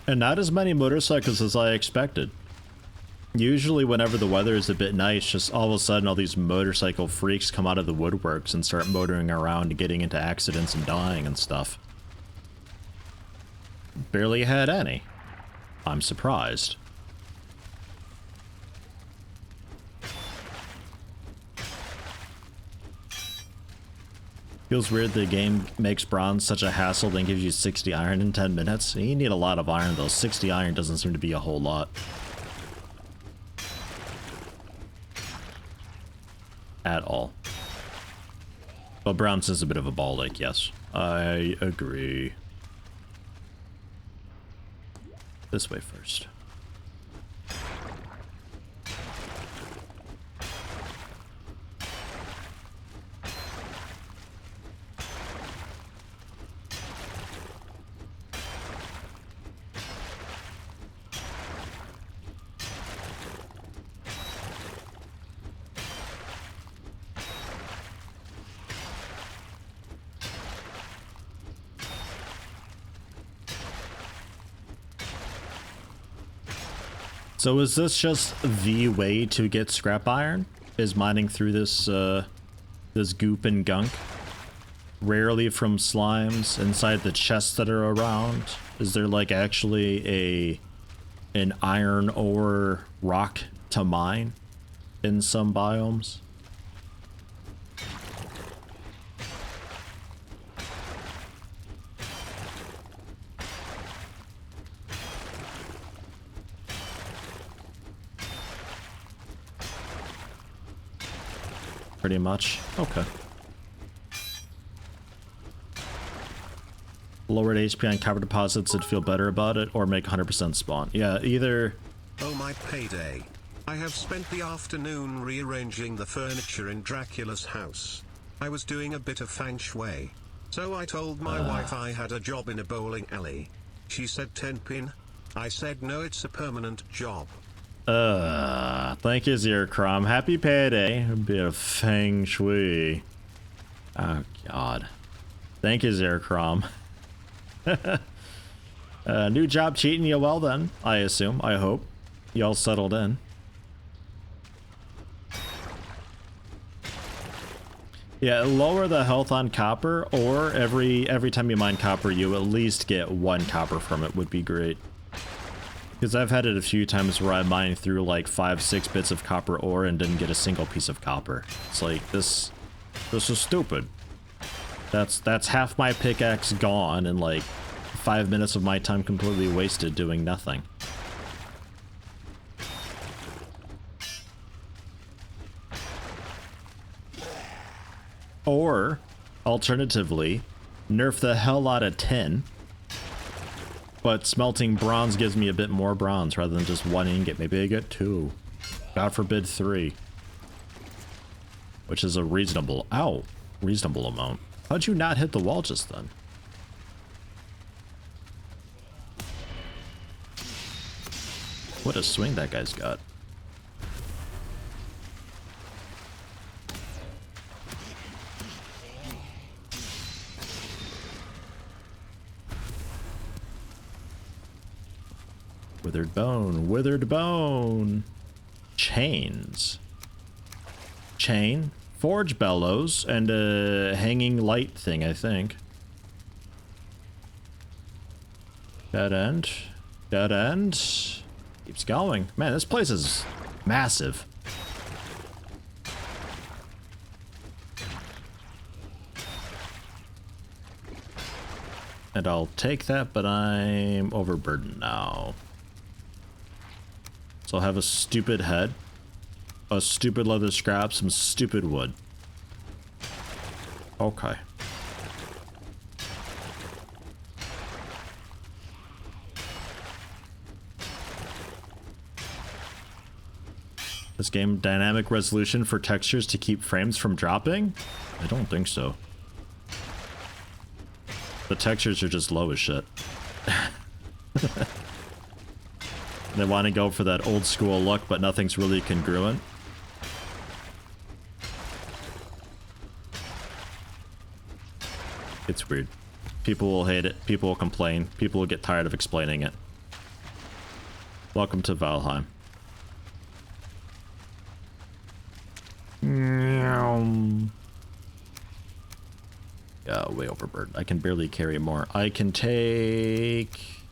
And not as many motorcycles as I expected. Usually whenever the weather is a bit nice, just all of a sudden all these motorcycle freaks come out of the woodworks and start motoring around and getting into accidents and dying and stuff. Barely had any. I'm surprised. Feels weird the game makes bronze such a hassle, then gives you 60 iron in 10 minutes. You need a lot of iron though. 60 iron doesn't seem to be a whole lot. At all. But bronze is a bit of a ball ache, yes. I agree. This way first. So is this just the way to get scrap iron? Is mining through this this goop and gunk? Rarely from slimes inside the chests that are around? Is there like actually an iron ore rock to mine in some biomes? Pretty much. Okay. Lowered HP on copper deposits, it'd feel better about it, or make 100% spawn. Yeah, either... Oh my payday. I have spent the afternoon rearranging the furniture in Dracula's house. I was doing a bit of feng shui. So I told my wife I had a job in a bowling alley. She said 10 pin. I said no, it's a permanent job. Thank you, Zercrom. Happy payday. A bit of feng shui. Oh, God. Thank you, Zercrom. New job cheating you well then, I assume. I hope. Y'all settled in. Yeah, lower the health on copper, or every time you mine copper, you at least get 1 copper from it would be great. Because I've had it a few times where I mined through like 5-6 bits of copper ore and didn't get a single piece of copper. It's like, this is stupid. That's half my pickaxe gone and like 5 minutes of my time completely wasted doing nothing. Or, alternatively, nerf the hell out of tin. But smelting bronze gives me a bit more bronze rather than just 1 ingot. Maybe I get 2. God forbid 3. Which is a reasonable amount. How'd you not hit the wall just then? What a swing that guy's got. Withered bone, withered bone. Chains. Chain, forge bellows, and a hanging light thing, I think. Dead end. Dead end. Keeps going. Man, this place is massive. And I'll take that, but I'm overburdened now. So I'll have a stupid head, a stupid leather scrap, some stupid wood. Okay. This game, dynamic resolution for textures to keep frames from dropping? I don't think so. The textures are just low as shit. They want to go for that old school look, but nothing's really congruent. It's weird. People will hate it. People will complain. People will get tired of explaining it. Welcome to Valheim. Yeah, way overburdened. I can barely carry more. I can take...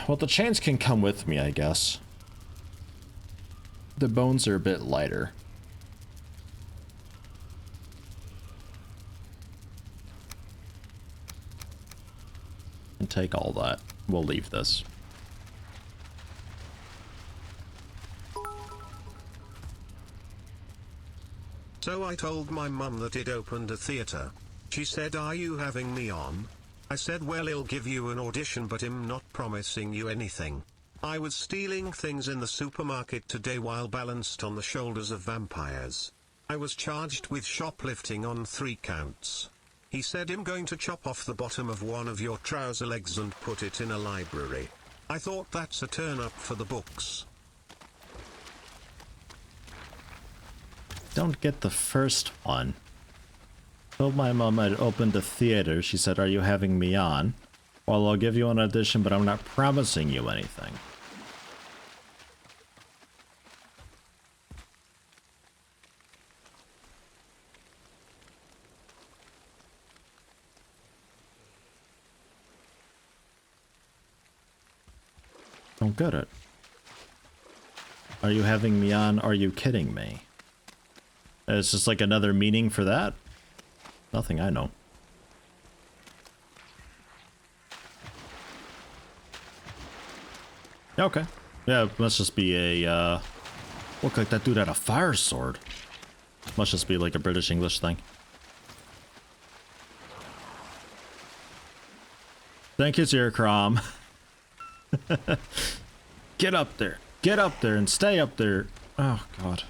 Well, the chains can come with me, I guess. The bones are a bit lighter. And take all that. We'll leave this. So I told my mum that it opened a theatre. She said, "Are you having me on?" I said, "Well, he'll give you an audition, but I'm not promising you anything." I was stealing things in the supermarket today while balanced on the shoulders of vampires. I was charged with shoplifting on 3 counts. He said, "I'm going to chop off the bottom of one of your trouser legs and put it in a library." I thought that's a turn up for the books. Don't get the first one. Told my mom I'd opened a theater. She said, "Are you having me on?" Well, I'll give you an audition, but I'm not promising you anything. Don't get it. Are you having me on? Are you kidding me? It's just like another meaning for that? Nothing I know. Okay. Yeah, it must just be a, look like that dude had a fire sword. Must just be like a British English thing. Thank you, Zircrom. Get up there. Get up there and stay up there. Oh, God.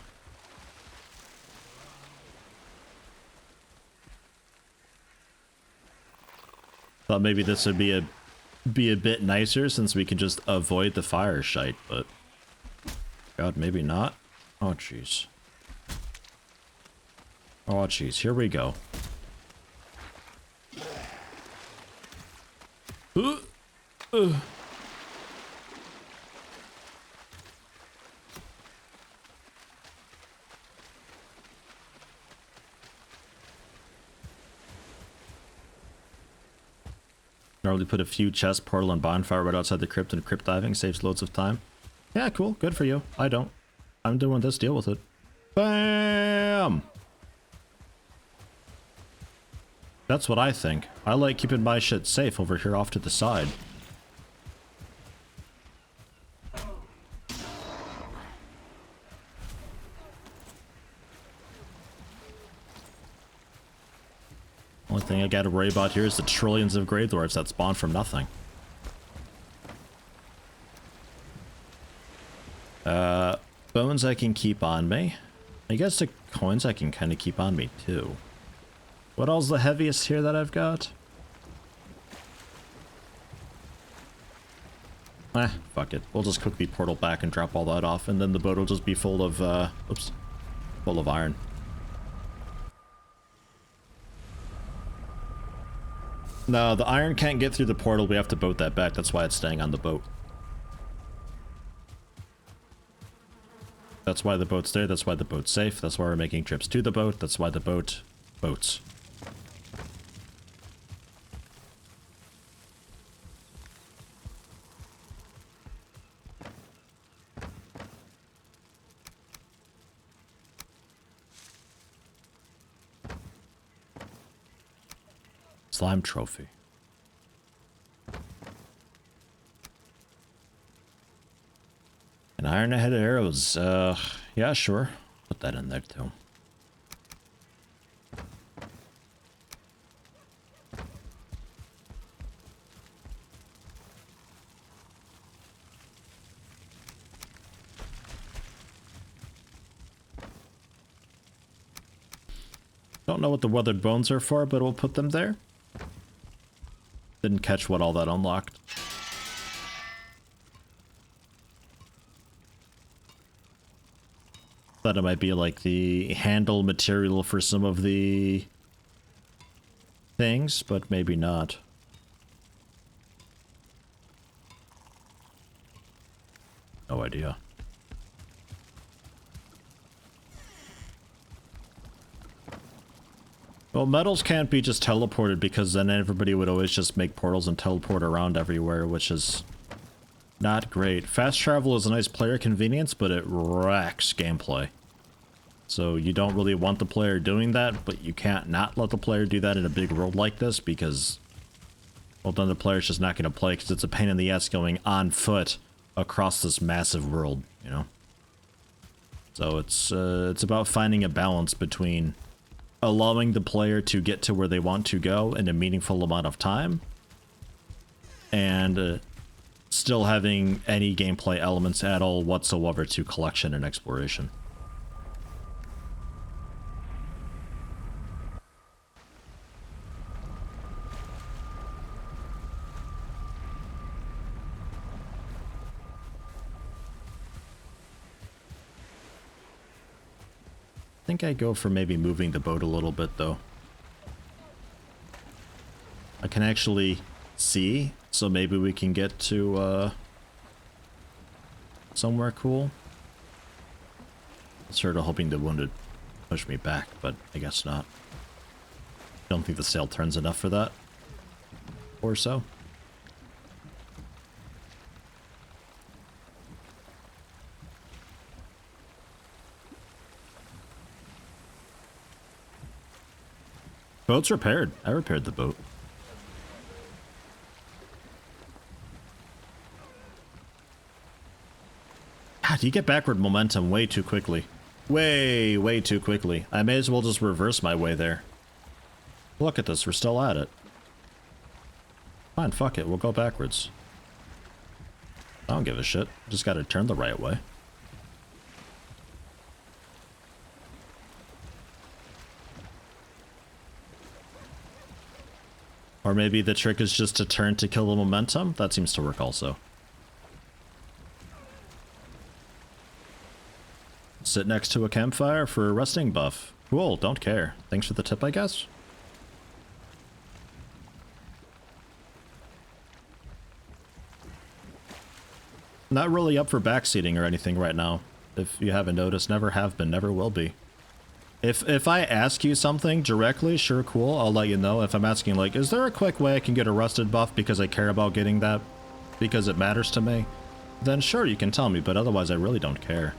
Thought maybe this would be a bit nicer since we can just avoid the fire shite, but God, maybe not. Oh jeez. Oh jeez, here we go. Normally put a few chest, portal, and bonfire right outside the crypt, and crypt diving saves loads of time. Yeah, cool. Good for you. I don't. I'm doing this. Deal with it. Bam! That's what I think. I like keeping my shit safe over here off to the side. Only thing I gotta worry about here is the trillions of grave dwarfs that spawn from nothing. Bones I can keep on me. I guess the coins I can kind of keep on me too. What all's the heaviest here that I've got? Fuck it. We'll just quickly portal back and drop all that off, and then the boat will just be full of, oops, full of iron. No, the iron can't get through the portal. We have to boat that back. That's why it's staying on the boat. That's why the boat's there. That's why the boat's safe. That's why we're making trips to the boat. That's why the boat boats. Slime trophy. An iron-headed arrows. Yeah, sure. Put that in there too. Don't know what the weathered bones are for, but we'll put them there. Didn't catch what all that unlocked. Thought it might be like the handle material for some of the things, but maybe not. No idea. Well, metals can't be just teleported because then everybody would always just make portals and teleport around everywhere, which is not great. Fast travel is a nice player convenience, but it wrecks gameplay. So you don't really want the player doing that, but you can't not let the player do that in a big world like this because, well, then the player's just not going to play because it's a pain in the ass going on foot across this massive world, you know? So it's about finding a balance between allowing the player to get to where they want to go in a meaningful amount of time and still having any gameplay elements at all whatsoever to collection and exploration. I think I go for maybe moving the boat a little bit though. I can actually see, so maybe we can get to somewhere cool. I was sort of hoping the wind would push me back, but I guess not. Don't think the sail turns enough for that. Or so. Boat's repaired. I repaired the boat. God, you get backward momentum way too quickly. Way too quickly. I may as well just reverse my way there. Look at this, we're still at it. Fine, fuck it, we'll go backwards. I don't give a shit. Just gotta turn the right way. Or maybe the trick is just to turn to kill the momentum? That seems to work also. Sit next to a campfire for a resting buff. Cool, don't care. Thanks for the tip, I guess. Not really up for backseating or anything right now. If you haven't noticed, never have been, never will be. If I ask you something directly, sure, cool, I'll let you know. If I'm asking, like, is there a quick way I can get a rusted buff because I care about getting that, because it matters to me, then sure, you can tell me, but otherwise I really don't care.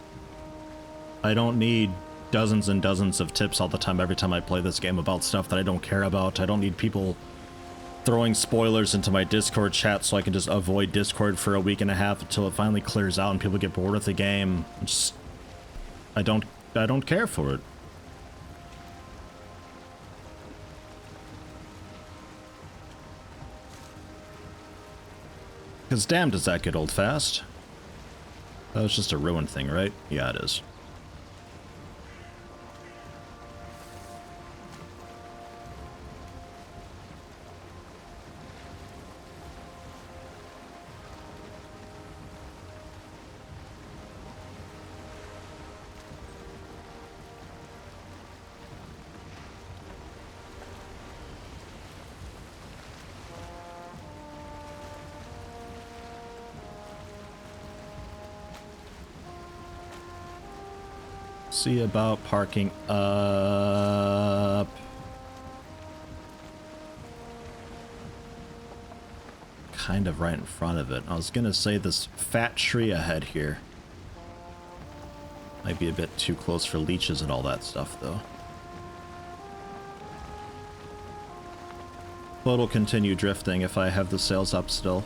I don't need dozens and dozens of tips all the time every time I play this game about stuff that I don't care about. I don't need people throwing spoilers into my Discord chat so I can just avoid Discord for a week and a half until it finally clears out and people get bored with the game. I don't care for it. Because damn, does that get old fast. That was just a ruin thing, right? Yeah, it is. See about parking up. Kind of right in front of it. I was gonna say this fat tree ahead here might be a bit too close for leeches and all that stuff though. Boat will continue drifting if I have the sails up still.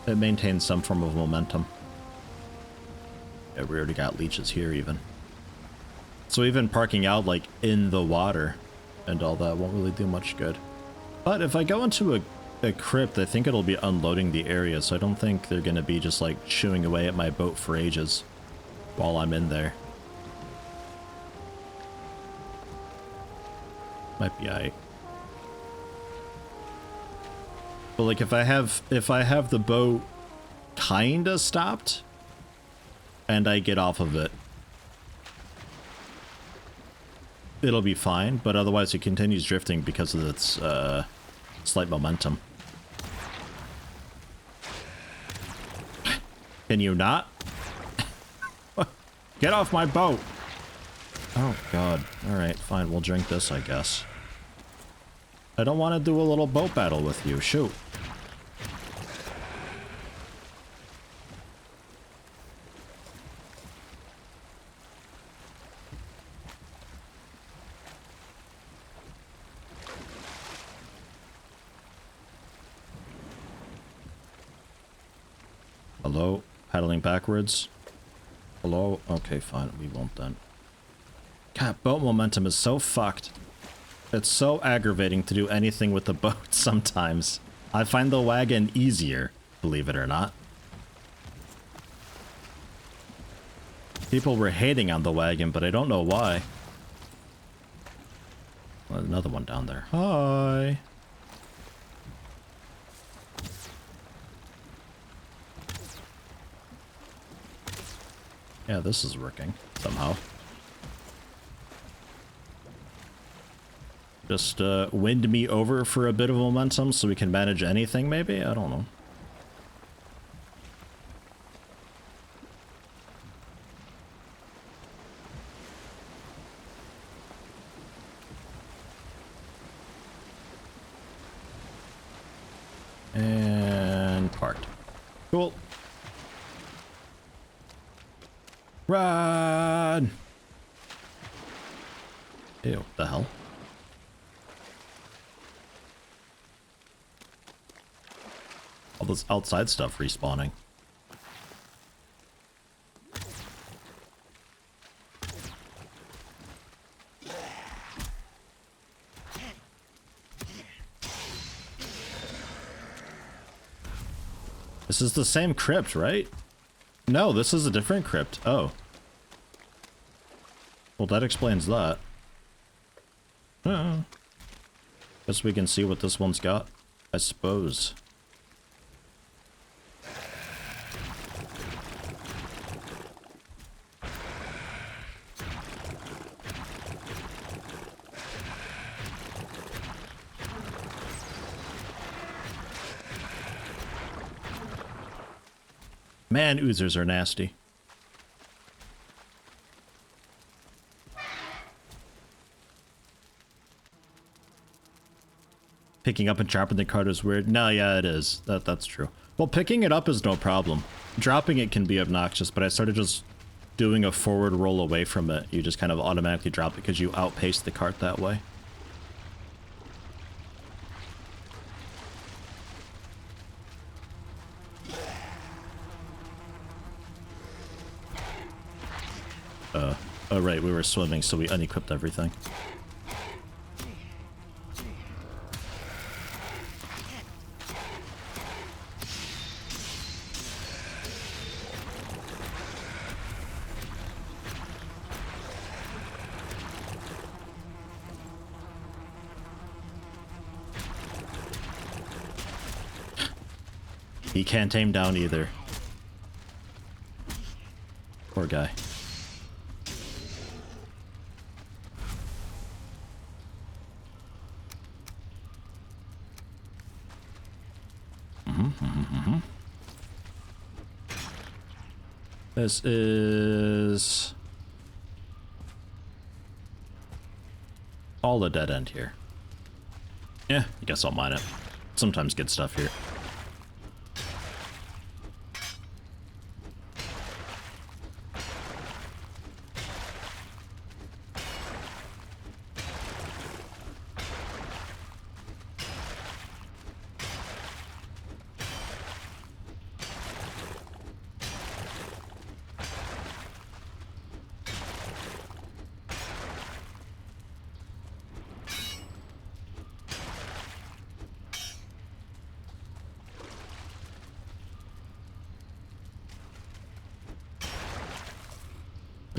It maintains some form of momentum. Yeah, we already got leeches here even. So even parking out like in the water and all that won't really do much good. But if I go into a crypt, I think it'll be unloading the area, so I don't think they're gonna be just like chewing away at my boat for ages while I'm in there. Might be aight. But like if I have the boat kinda stopped and I get off of it, it'll be fine, but otherwise it continues drifting because of its slight momentum. Can you not? Get off my boat! Oh god. Alright, fine, we'll drink this, I guess. I don't want to do a little boat battle with you. Shoot. Hello? Paddling backwards? Hello? Okay, fine. We won't then. God, boat momentum is so fucked. It's so aggravating to do anything with the boat sometimes. I find the wagon easier, believe it or not. People were hating on the wagon, but I don't know why. Well, another one down there. Hi. Yeah, this is working somehow. Just wind me over for a bit of momentum so we can manage anything, maybe? I don't know. And parked. Cool. Run! Ew, the hell? All this outside stuff respawning. This is the same crypt, right? No, this is a different crypt. Oh. Well, that explains that. Guess we can see what this one's got, I suppose. Man, oozers are nasty. Picking up and dropping the cart is weird. No, yeah, it is. That's true. Well, picking it up is no problem. Dropping it can be obnoxious, but I started just doing a forward roll away from it. You just kind of automatically drop it because you outpace the cart that way. Oh right, we were swimming, so we unequipped everything. He can't aim down either. Poor guy. This is all a dead end here. Yeah, I guess I'll mine it. Sometimes good stuff here.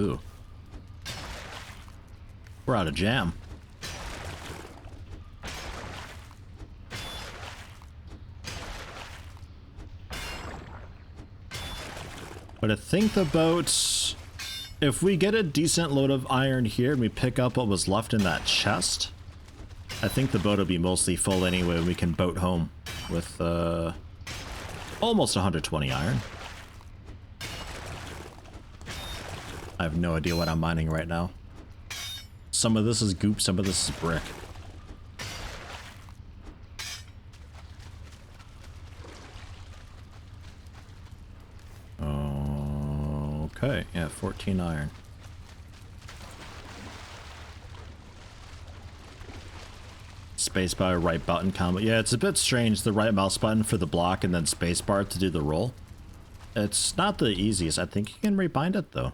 Ooh. We're out of jam. But I think the boats... If we get a decent load of iron here and we pick up what was left in that chest, I think the boat will be mostly full anyway and we can boat home with almost 120 iron. I have no idea what I'm mining right now. Some of this is goop, some of this is brick. Okay, yeah, 14 iron. Spacebar, right button combo. Yeah, it's a bit strange, the right mouse button for the block and then spacebar to do the roll. It's not the easiest. I think you can rebind it, though.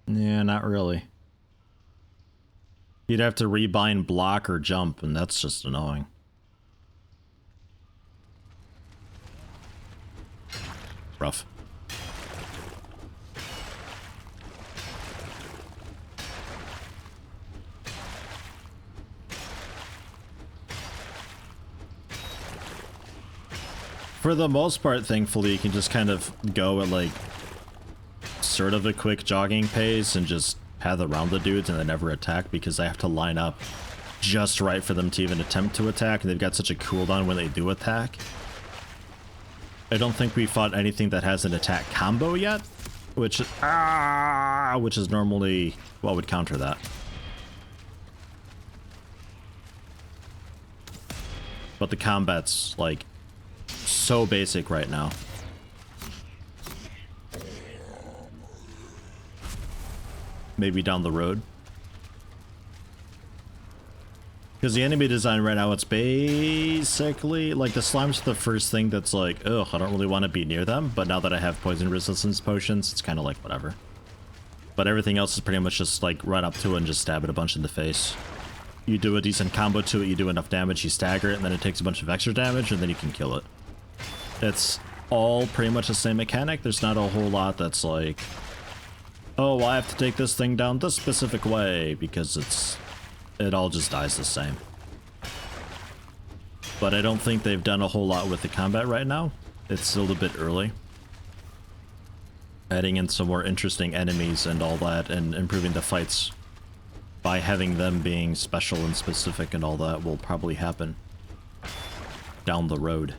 Yeah, not really. You'd have to rebind block or jump, and that's just annoying. Rough. For the most part, thankfully, you can just kind of go at like sort of a quick jogging pace and just path around the dudes and they never attack because I have to line up just right for them to even attempt to attack, and they've got such a cooldown when they do attack. I don't think we fought anything that has an attack combo yet, which is normally what would counter that. But the combat's like so basic right now. Maybe down the road. Because the enemy design right now, it's basically like the slimes are the first thing that's like, ugh, I don't really want to be near them. But now that I have poison resistance potions, it's kind of like whatever. But everything else is pretty much just like run up to it and just stab it a bunch in the face. You do a decent combo to it, you do enough damage, you stagger it, and then it takes a bunch of extra damage, and then you can kill it. It's all pretty much the same mechanic. There's not a whole lot that's like, oh, well, I have to take this thing down this specific way, because it all just dies the same. But I don't think they've done a whole lot with the combat right now. It's still a bit early. Adding in some more interesting enemies and all that, and improving the fights by having them being special and specific and all that will probably happen down the road.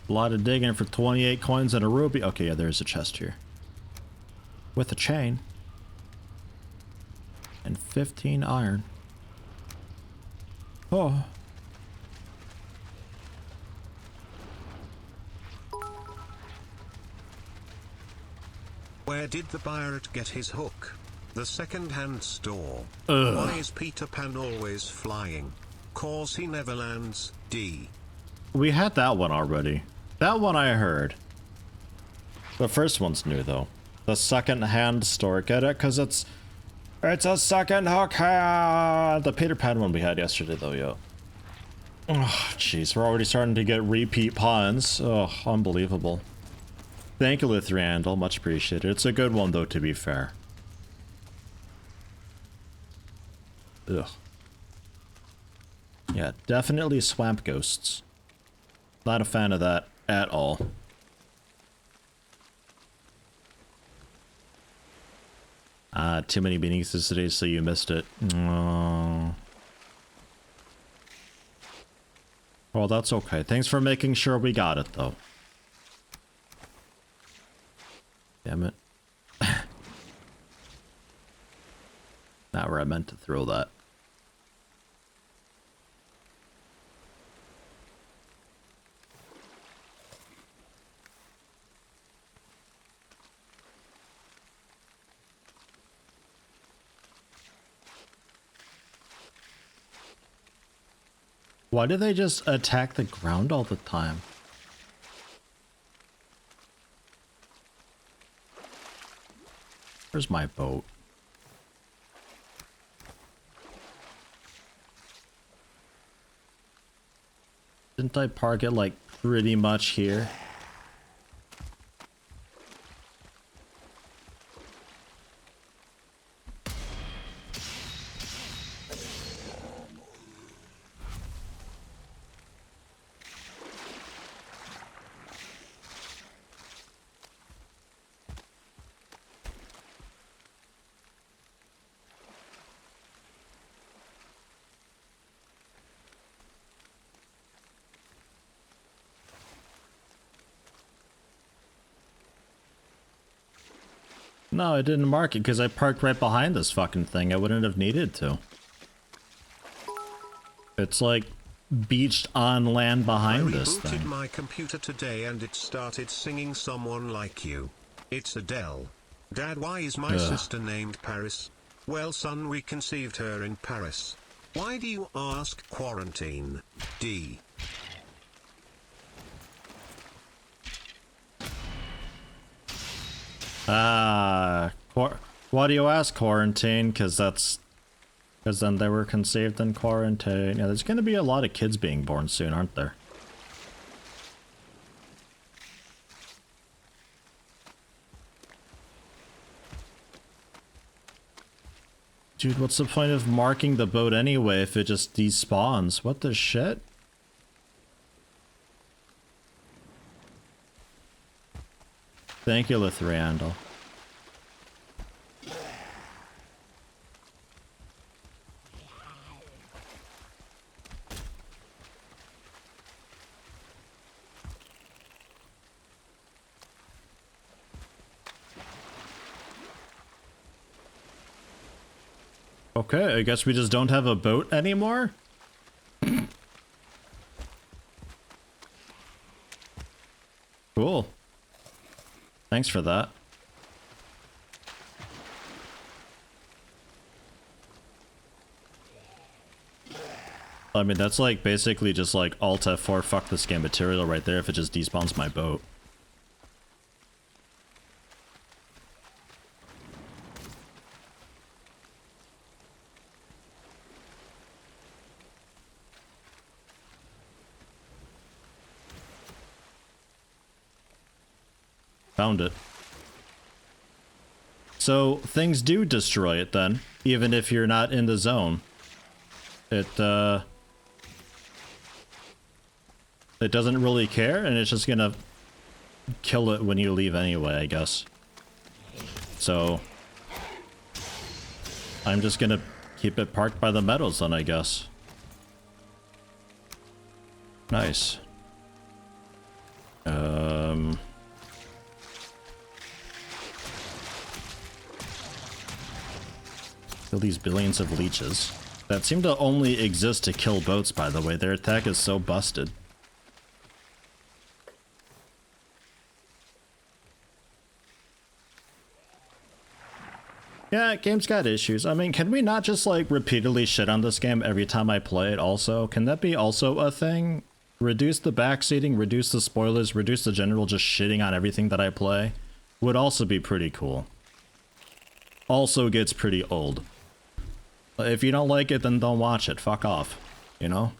A lot of digging for 28 coins and a ruby. Okay, yeah, there's a chest here. With a chain. And 15 iron. Oh. Where did the pirate get his hook? The second-hand store. Ugh. Why is Peter Pan always flying? 'Cause he never lands. D. We had that one already. That one I heard. The first one's new, though. The second-hand store. Get it? Because it's a second hook hand. The Peter Pan one we had yesterday, though, yo. Oh, jeez. We're already starting to get repeat puns. Oh, unbelievable. Thank you, Lithriandel. Much appreciated. It's a good one, though, to be fair. Ugh. Yeah, definitely swamp ghosts. Not a fan of that at all. Too many meetings today, so you missed it. Oh. Well, that's okay. Thanks for making sure we got it, though. Damn it. Not where I meant to throw that. Why do they just attack the ground all the time? Where's my boat? Didn't I park it like pretty much here? No, I didn't mark it because I parked right behind this fucking thing. I wouldn't have needed to. It's like beached on land behind this thing. I rebooted my computer today and it started singing Someone Like You. It's Adele. Dad, why is my sister named Paris? Well, son, we conceived her in Paris. Why do you ask? Quarantine. D. Why do you ask? Quarantine? Because then they were conceived in quarantine. Yeah, there's gonna be a lot of kids being born soon, aren't there? Dude, what's the point of marking the boat anyway if it just despawns? What the shit? Thank you, Lithriandel. Okay, I guess we just don't have a boat anymore? Cool. Thanks for that. I mean, that's like basically just like Alt F4 fuck this game material right there if it just despawns my boat. Found it. So things do destroy it then, even if you're not in the zone. It doesn't really care, and it's just gonna kill it when you leave anyway, I guess. So I'm just gonna keep it parked by the meadows then, I guess. Nice. Kill these billions of leeches that seem to only exist to kill boats, by the way. Their attack is so busted. Yeah, game's got issues. I mean, can we not just like repeatedly shit on this game every time I play it also? Can that be also a thing? Reduce the backseating, reduce the spoilers, reduce the general just shitting on everything that I play would also be pretty cool. Also gets pretty old. If you don't like it, then don't watch it. Fuck off. You know?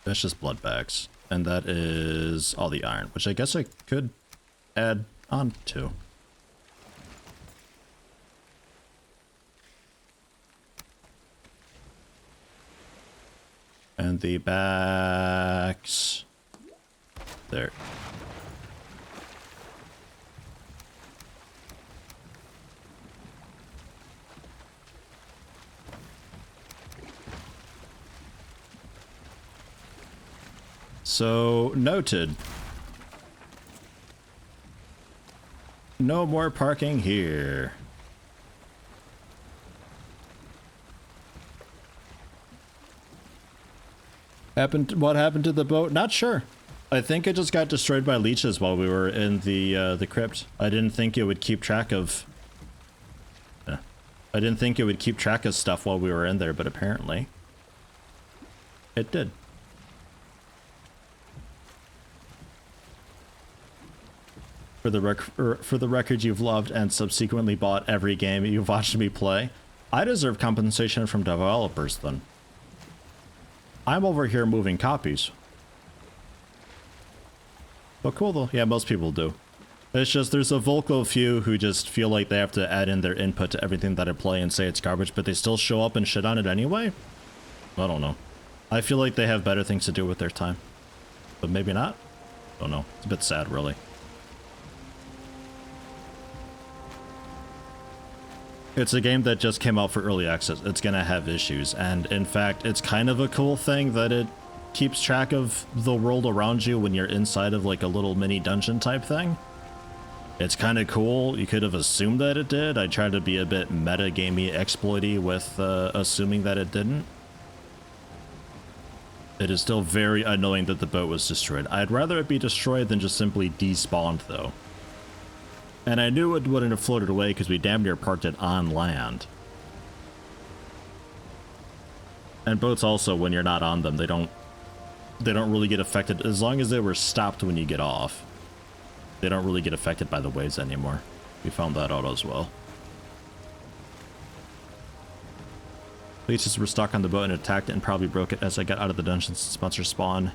That's just blood bags. And that is all the iron, which I guess I could add on to. And the backs... there. So, noted. No more parking here. What happened to the boat? Not sure. I think it just got destroyed by leeches while we were in the crypt. I didn't think it would keep track of... I didn't think it would keep track of stuff while we were in there, but apparently it did. For the record, you've loved and subsequently bought every game you've watched me play. I deserve compensation from developers then. I'm over here moving copies. But cool though. Yeah, most people do. It's just there's a vocal few who just feel like they have to add in their input to everything that I play and say it's garbage, but they still show up and shit on it anyway? I don't know. I feel like they have better things to do with their time. But maybe not? Don't know. It's a bit sad, really. It's a game that just came out for early access. It's gonna have issues, and in fact, it's kind of a cool thing that it keeps track of the world around you when you're inside of like a little mini dungeon type thing. It's kind of cool. You could have assumed that it did. I tried to be a bit meta-gamey, exploity with assuming that it didn't. It is still very annoying that the boat was destroyed. I'd rather it be destroyed than just simply despawned, though. And I knew it wouldn't have floated away because we damn near parked it on land. And boats also, when you're not on them, they don't really get affected. As long as they were stopped when you get off, they don't really get affected by the waves anymore. We found that out as well. Leeches were stuck on the boat and attacked it and probably broke it as I got out of the dungeon since monsters spawn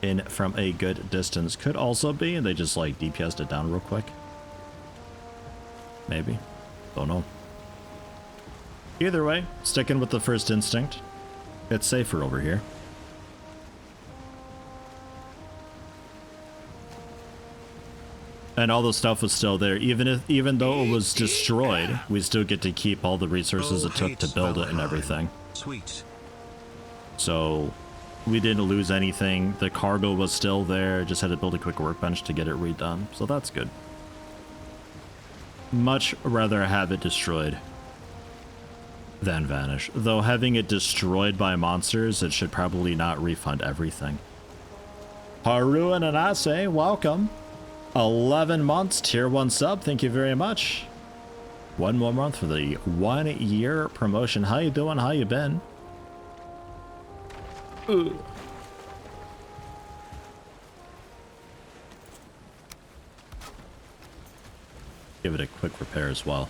in from a good distance. Could also be, and they just like DPS'd it down real quick. Maybe. Don't know. Either way, sticking with the first instinct. It's safer over here. And all the stuff was still there. Even though it was destroyed, we still get to keep all the resources it took to build it and everything. Sweet. So we didn't lose anything. The cargo was still there. Just had to build a quick workbench to get it redone. So that's good. Much rather have it destroyed than vanish. Though having it destroyed by monsters, it should probably not refund everything. Haru and Anase, welcome. 11 months, tier 1 sub, thank you very much. One more month for the 1 year promotion. How you doing? How you been? Ooh. Give it a quick repair as well.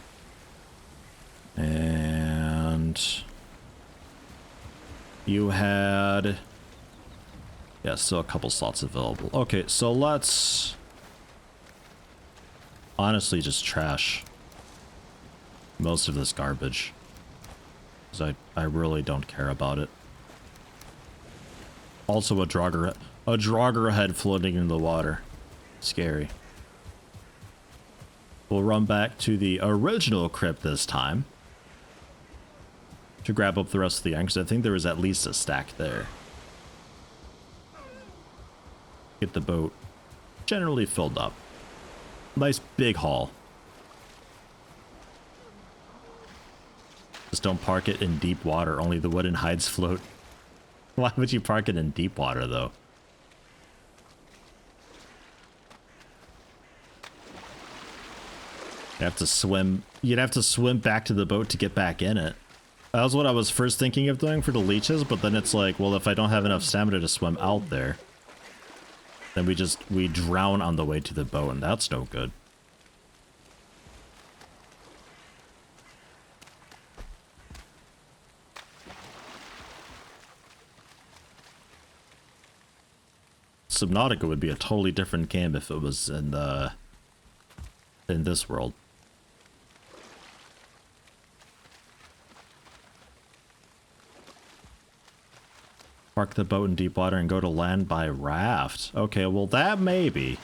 And you had, yeah, still a couple slots available. Okay, so let's honestly just trash most of this garbage, because I really don't care about it. Also a Draugr head floating in the water. Scary. We'll run back to the original crypt this time to grab up the rest of the iron, because I think there was at least a stack there. Get the boat generally filled up. Nice big haul. Just don't park it in deep water. Only the wooden hides float. Why would you park it in deep water, though? You have to swim. You'd have to swim back to the boat to get back in it. That was what I was first thinking of doing for the leeches, but then it's like, well, if I don't have enough stamina to swim out there, then we drown on the way to the boat, and that's no good. Subnautica would be a totally different game if it was in this world. Park the boat in deep water and go to land by raft. Okay, well that maybe.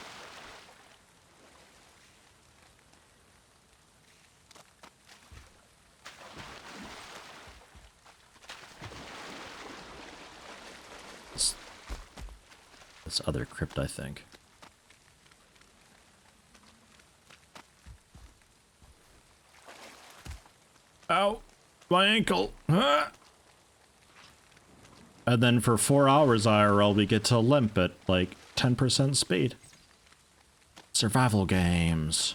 This other crypt, I think. Ow! My ankle! Ah! And then for 4 hours IRL, we get to limp at like 10% speed. Survival games.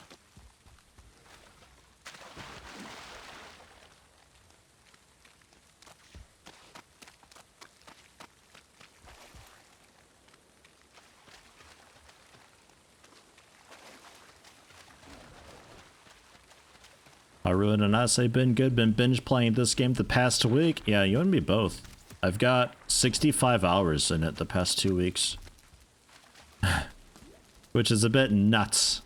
Haru and Anase been good, been binge playing this game the past week. Yeah, you and me both. I've got 65 hours in it the past 2 weeks. Which is a bit nuts.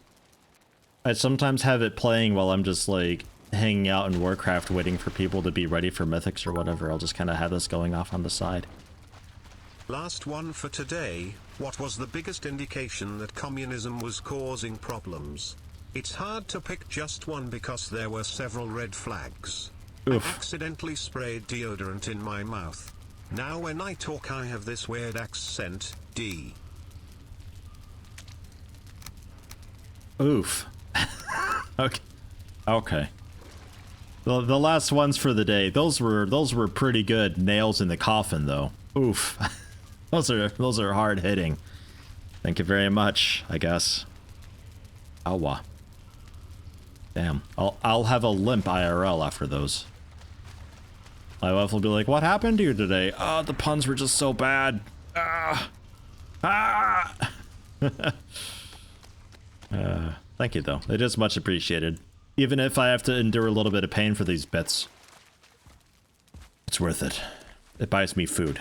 I sometimes have it playing while I'm just like hanging out in Warcraft waiting for people to be ready for mythics or whatever. I'll just kind of have this going off on the side. Last one for today. What was the biggest indication that communism was causing problems? It's hard to pick just one because there were several red flags. Oof. I accidentally sprayed deodorant in my mouth. Now when I talk I have this weird accent, D. Oof. Okay. Okay. The last ones for the day. Those were pretty good nails in the coffin though. Oof. those are hard hitting. Thank you very much, I guess. Awa. Damn. I'll have a limp IRL after those. My wife will be like, "What happened to you today?" "Oh, the puns were just so bad." Ah. Ah. Thank you though. It is much appreciated. Even if I have to endure a little bit of pain for these bits. It's worth it. It buys me food.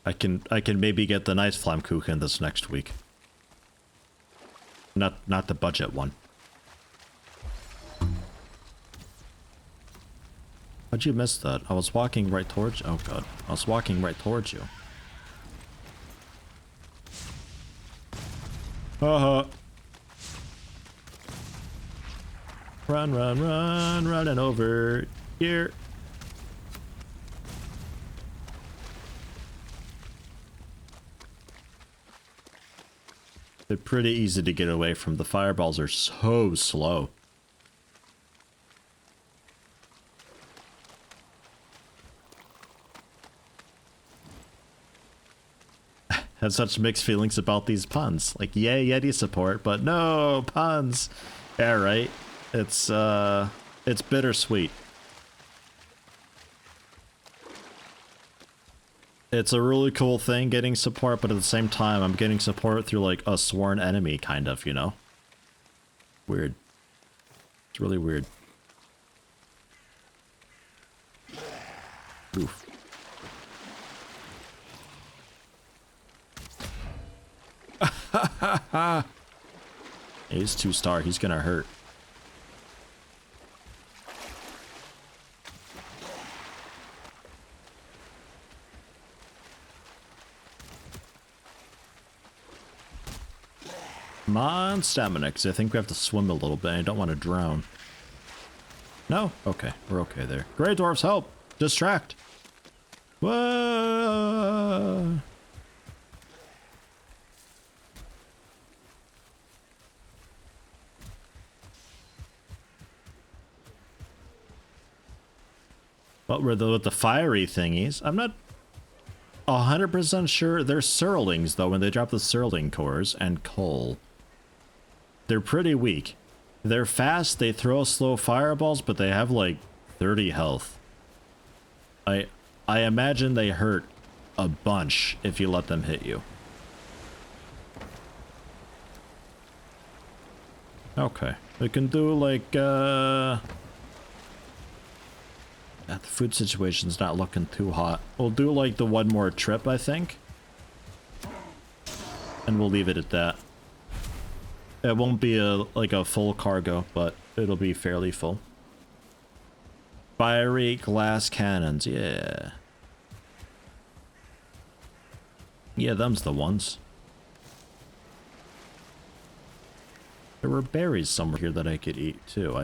I can maybe get the nice Flammkuchen this next week. Not the budget one. How'd you miss that? I was walking right towards you. Oh god. I was walking right towards you. Uh-huh. Run, running over here. They're pretty easy to get away from. The fireballs are so slow. Had such mixed feelings about these puns. Like, yay, Yeti support, but no, puns. Yeah, right. It's bittersweet. It's a really cool thing getting support, but at the same time, I'm getting support through, like, a sworn enemy, kind of, you know? Weird. It's really weird. Oof. He's 2-star. He's gonna hurt. Come on, stamina, because I think we have to swim a little bit. I don't want to drown. No? Okay. We're okay there. Grey Dwarfs, help! Distract! Whoa! What were with the fiery thingies? I'm not 100% sure. They're Surlings, though, when they drop the Surling cores and coal. They're pretty weak. They're fast, they throw slow fireballs, but they have like 30 health. I imagine they hurt a bunch if you let them hit you. Okay. We can do like the food situation's not looking too hot. We'll do like the one more trip, I think. And we'll leave it at that. It won't be like a full cargo, but it'll be fairly full. Fiery glass cannons, yeah. Yeah, them's the ones. There were berries somewhere here that I could eat too.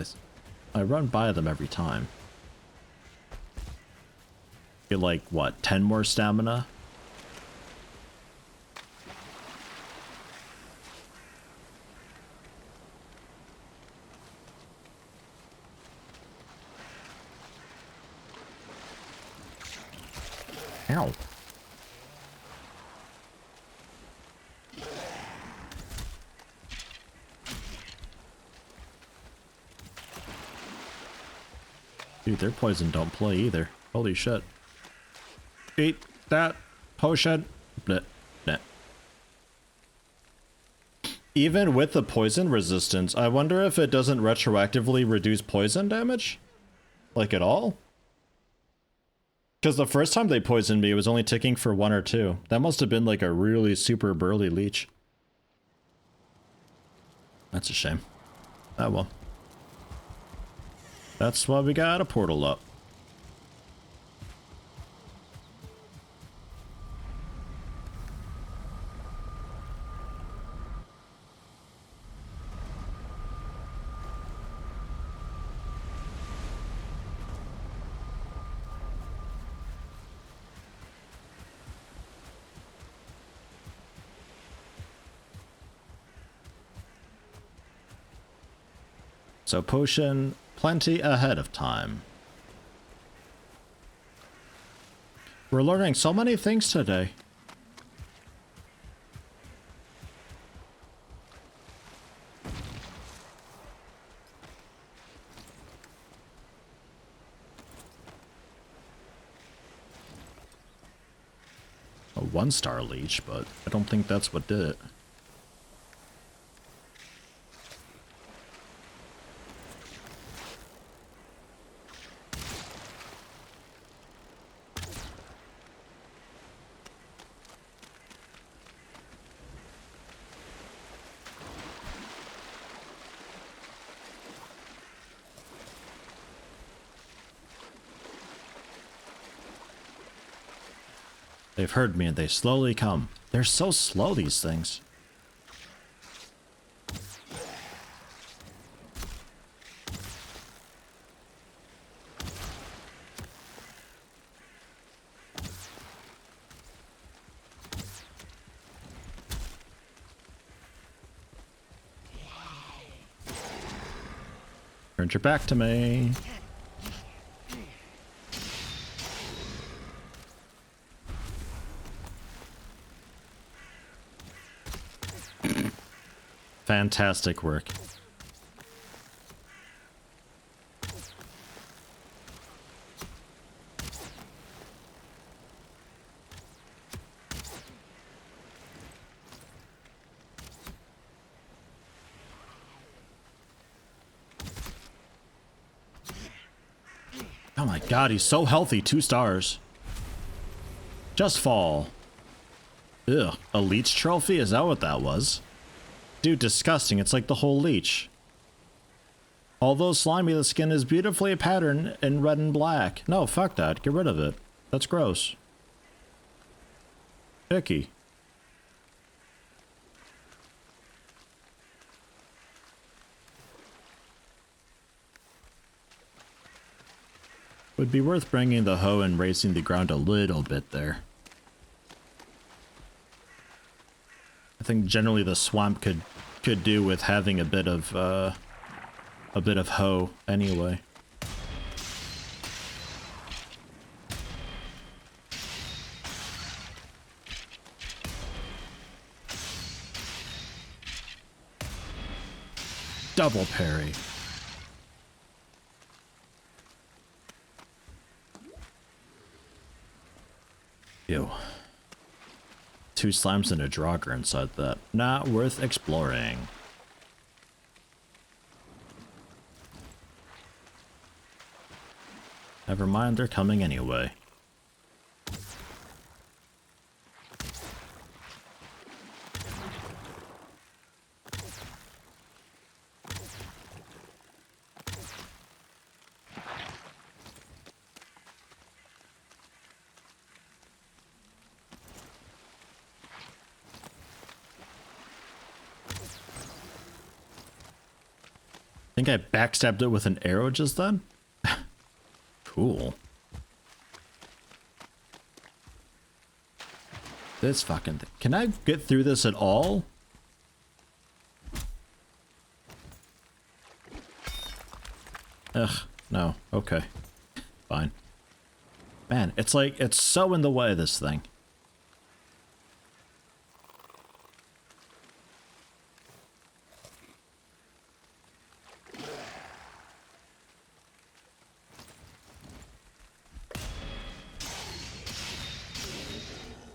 I run by them every time. Get like, what, 10 more stamina? Ow. Dude, their poison don't play either. Holy shit. Eat that potion. Bleh. Bleh. Even with the poison resistance, I wonder if it doesn't retroactively reduce poison damage? Like at all? Because the first time they poisoned me, it was only ticking for 1 or 2. That must have been like a really super burly leech. That's a shame. Ah well. That's why we got a portal up. So potion plenty ahead of time. We're learning so many things today. A 1-star leech, but I don't think that's what did it. They've heard me and they slowly come. They're so slow, these things. Turn your back to me. Fantastic work. Oh my god, he's so healthy. 2 stars. Just fall. Ugh, a leech trophy? Is that what that was? Dude, disgusting. It's like the whole leech. Although slimy, the skin is beautifully patterned in red and black. No, fuck that. Get rid of it. That's gross. Icky. Would be worth bringing the hoe and raising the ground a little bit there. I think generally the swamp could do with having a bit of hoe anyway. Double parry. Ew. 2 slimes and a Draugr inside that. Not worth exploring. Never mind, they're coming anyway. Think I backstabbed it with an arrow just then? Cool. This fucking thing. Can I get through this at all? Ugh, no. Okay. Fine. Man, it's like, it's so in the way, this thing.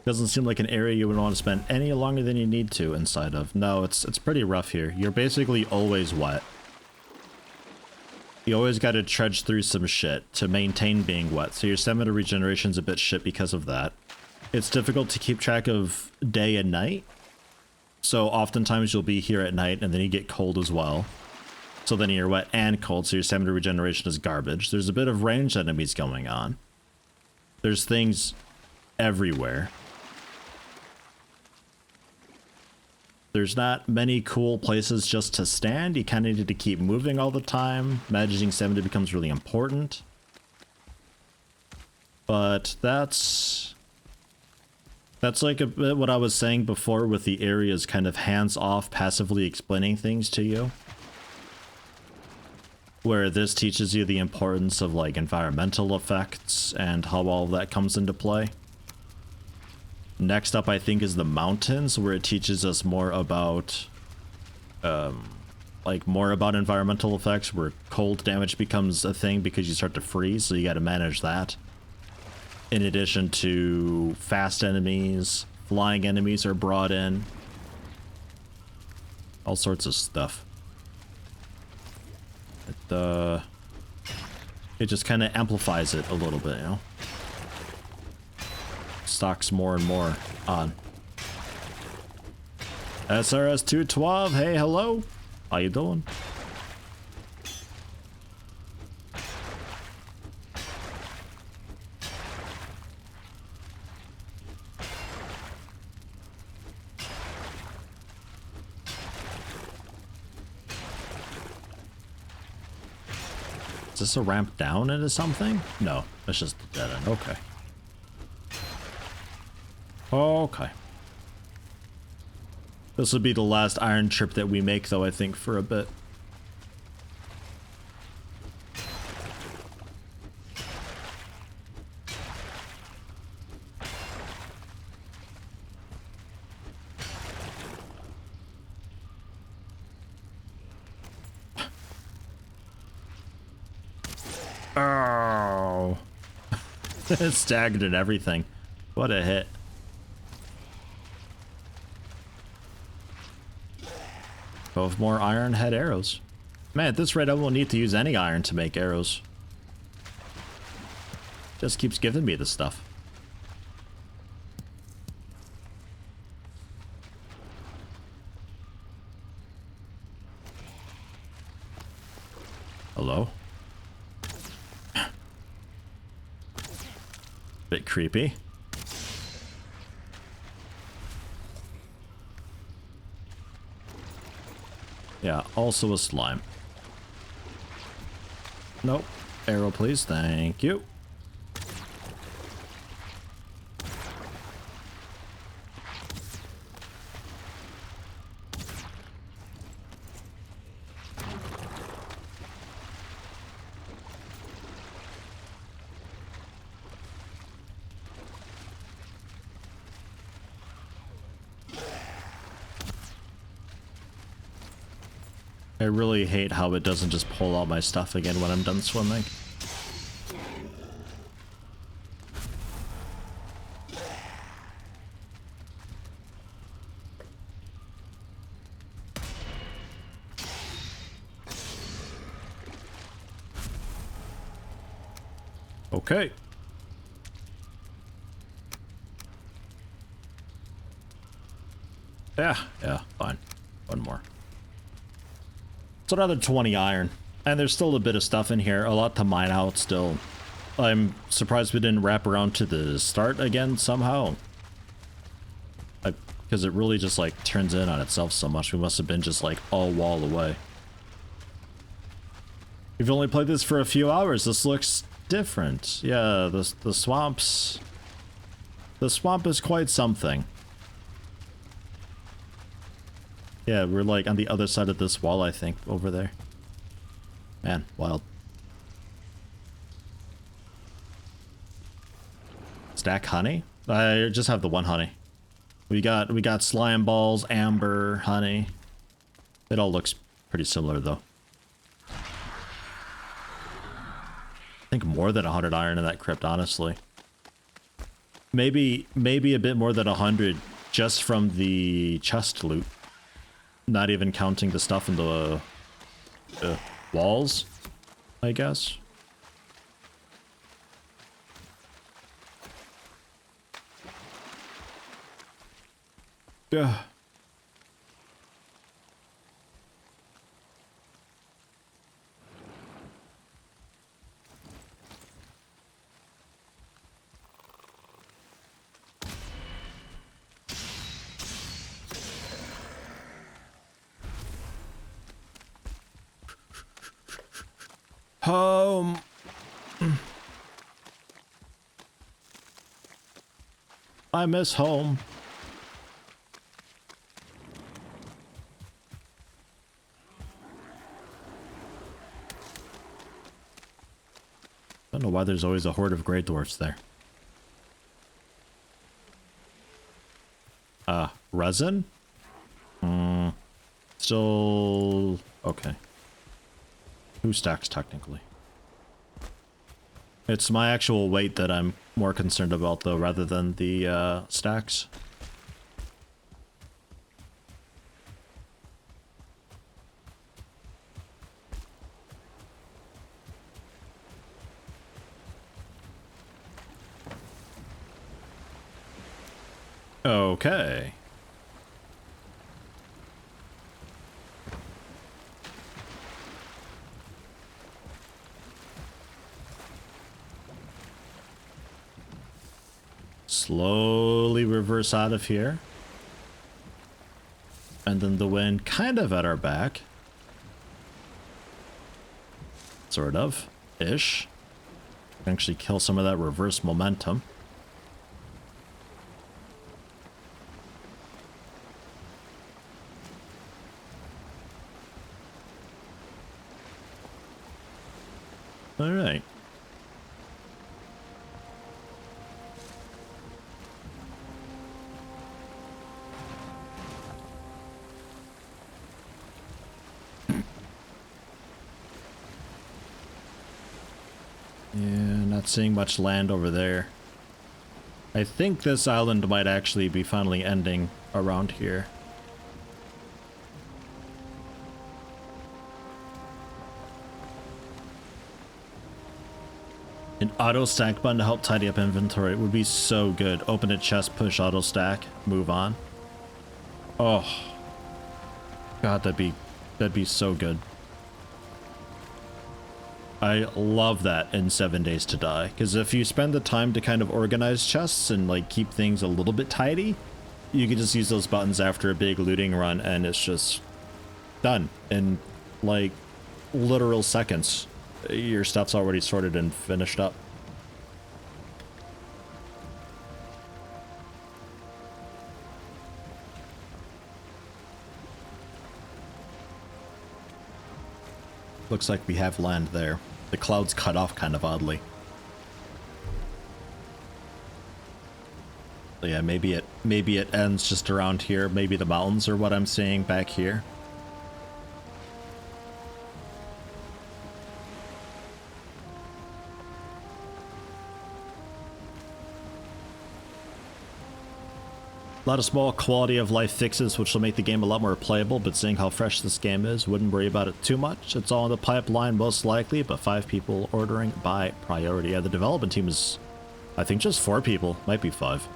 Doesn't seem like an area you would want to spend any longer than you need to inside of. No, it's pretty rough here. You're basically always wet. You always got to trudge through some shit to maintain being wet, so your stamina regeneration's a bit shit because of that. It's difficult to keep track of day and night, so oftentimes you'll be here at night and then you get cold as well. So then you're wet and cold, so your stamina regeneration is garbage. There's a bit of ranged enemies going on. There's things everywhere. There's not many cool places just to stand. You kind of need to keep moving all the time. Managing stamina becomes really important. But that's like a bit what I was saying before with the areas kind of hands-off, passively explaining things to you. where this teaches you the importance of like environmental effects and how all of that comes into play. Next up, I think, is the mountains, where it teaches us more about environmental effects, where cold damage becomes a thing because you start to freeze, so you got to manage that. In addition to fast enemies, flying enemies are brought in. All sorts of stuff. It just kind of amplifies it a little bit, you know? Stocks more and more on. SRS 212, hey, hello. How you doing? Is this a ramp down into something? No, it's just a dead end. Okay. Okay. This will be the last iron trip that we make, though, I think, for a bit. Oh. It's staggered and everything. What a hit. Both more iron head arrows. Man, at this rate, I won't need to use any iron to make arrows. Just keeps giving me the stuff. Hello? Bit creepy. Yeah, also a slime. Nope. Arrow, please. Thank you. I really hate how it doesn't just pull out my stuff again when I'm done swimming. Okay. Yeah, fine. One more. It's another 20 iron. And there's still a bit of stuff in here. A lot to mine out still. I'm surprised we didn't wrap around to the start again somehow. Because it really just like turns in on itself so much. We must have been just like all wall away. We've only played this for a few hours. This looks different. Yeah, the swamps. The swamp is quite something. Yeah, we're like on the other side of this wall, I think, over there. Man, wild. Stack honey? I just have the one honey. We got slime balls, amber, honey. It all looks pretty similar though. I think more than 100 iron in that crypt, honestly. Maybe a bit more than 100 just from the chest loot. Not even counting the stuff in the walls, I guess. Yeah. Home. I miss home. Don't know why there's always a horde of Grey Dwarfs there. Resin? Still... okay. 2 stacks, technically. It's my actual weight that I'm more concerned about, though, rather than the, stacks. Okay. Slowly reverse out of here. And then the wind kind of at our back. Sort of. Ish. Actually kill some of that reverse momentum. All right. Yeah, not seeing much land over there. I think this island might actually be finally ending around here. An auto stack button to help tidy up inventory would be so good. Open a chest, push auto stack, move on. Oh. God, that'd be so good. I love that in 7 Days to Die, because if you spend the time to kind of organize chests and like keep things a little bit tidy, you can just use those buttons after a big looting run and it's just done in like literal seconds. Your stuff's already sorted and finished up. Looks like we have land there. The clouds cut off kind of oddly. So yeah, maybe it ends just around here. Maybe the mountains are what I'm seeing back here. A lot of small quality of life fixes which will make the game a lot more playable, but seeing how fresh this game is, wouldn't worry about it too much. It's all in the pipeline most likely, but 5 people ordering by priority. Yeah, the development team is, I think, just 4 people. Might be 5.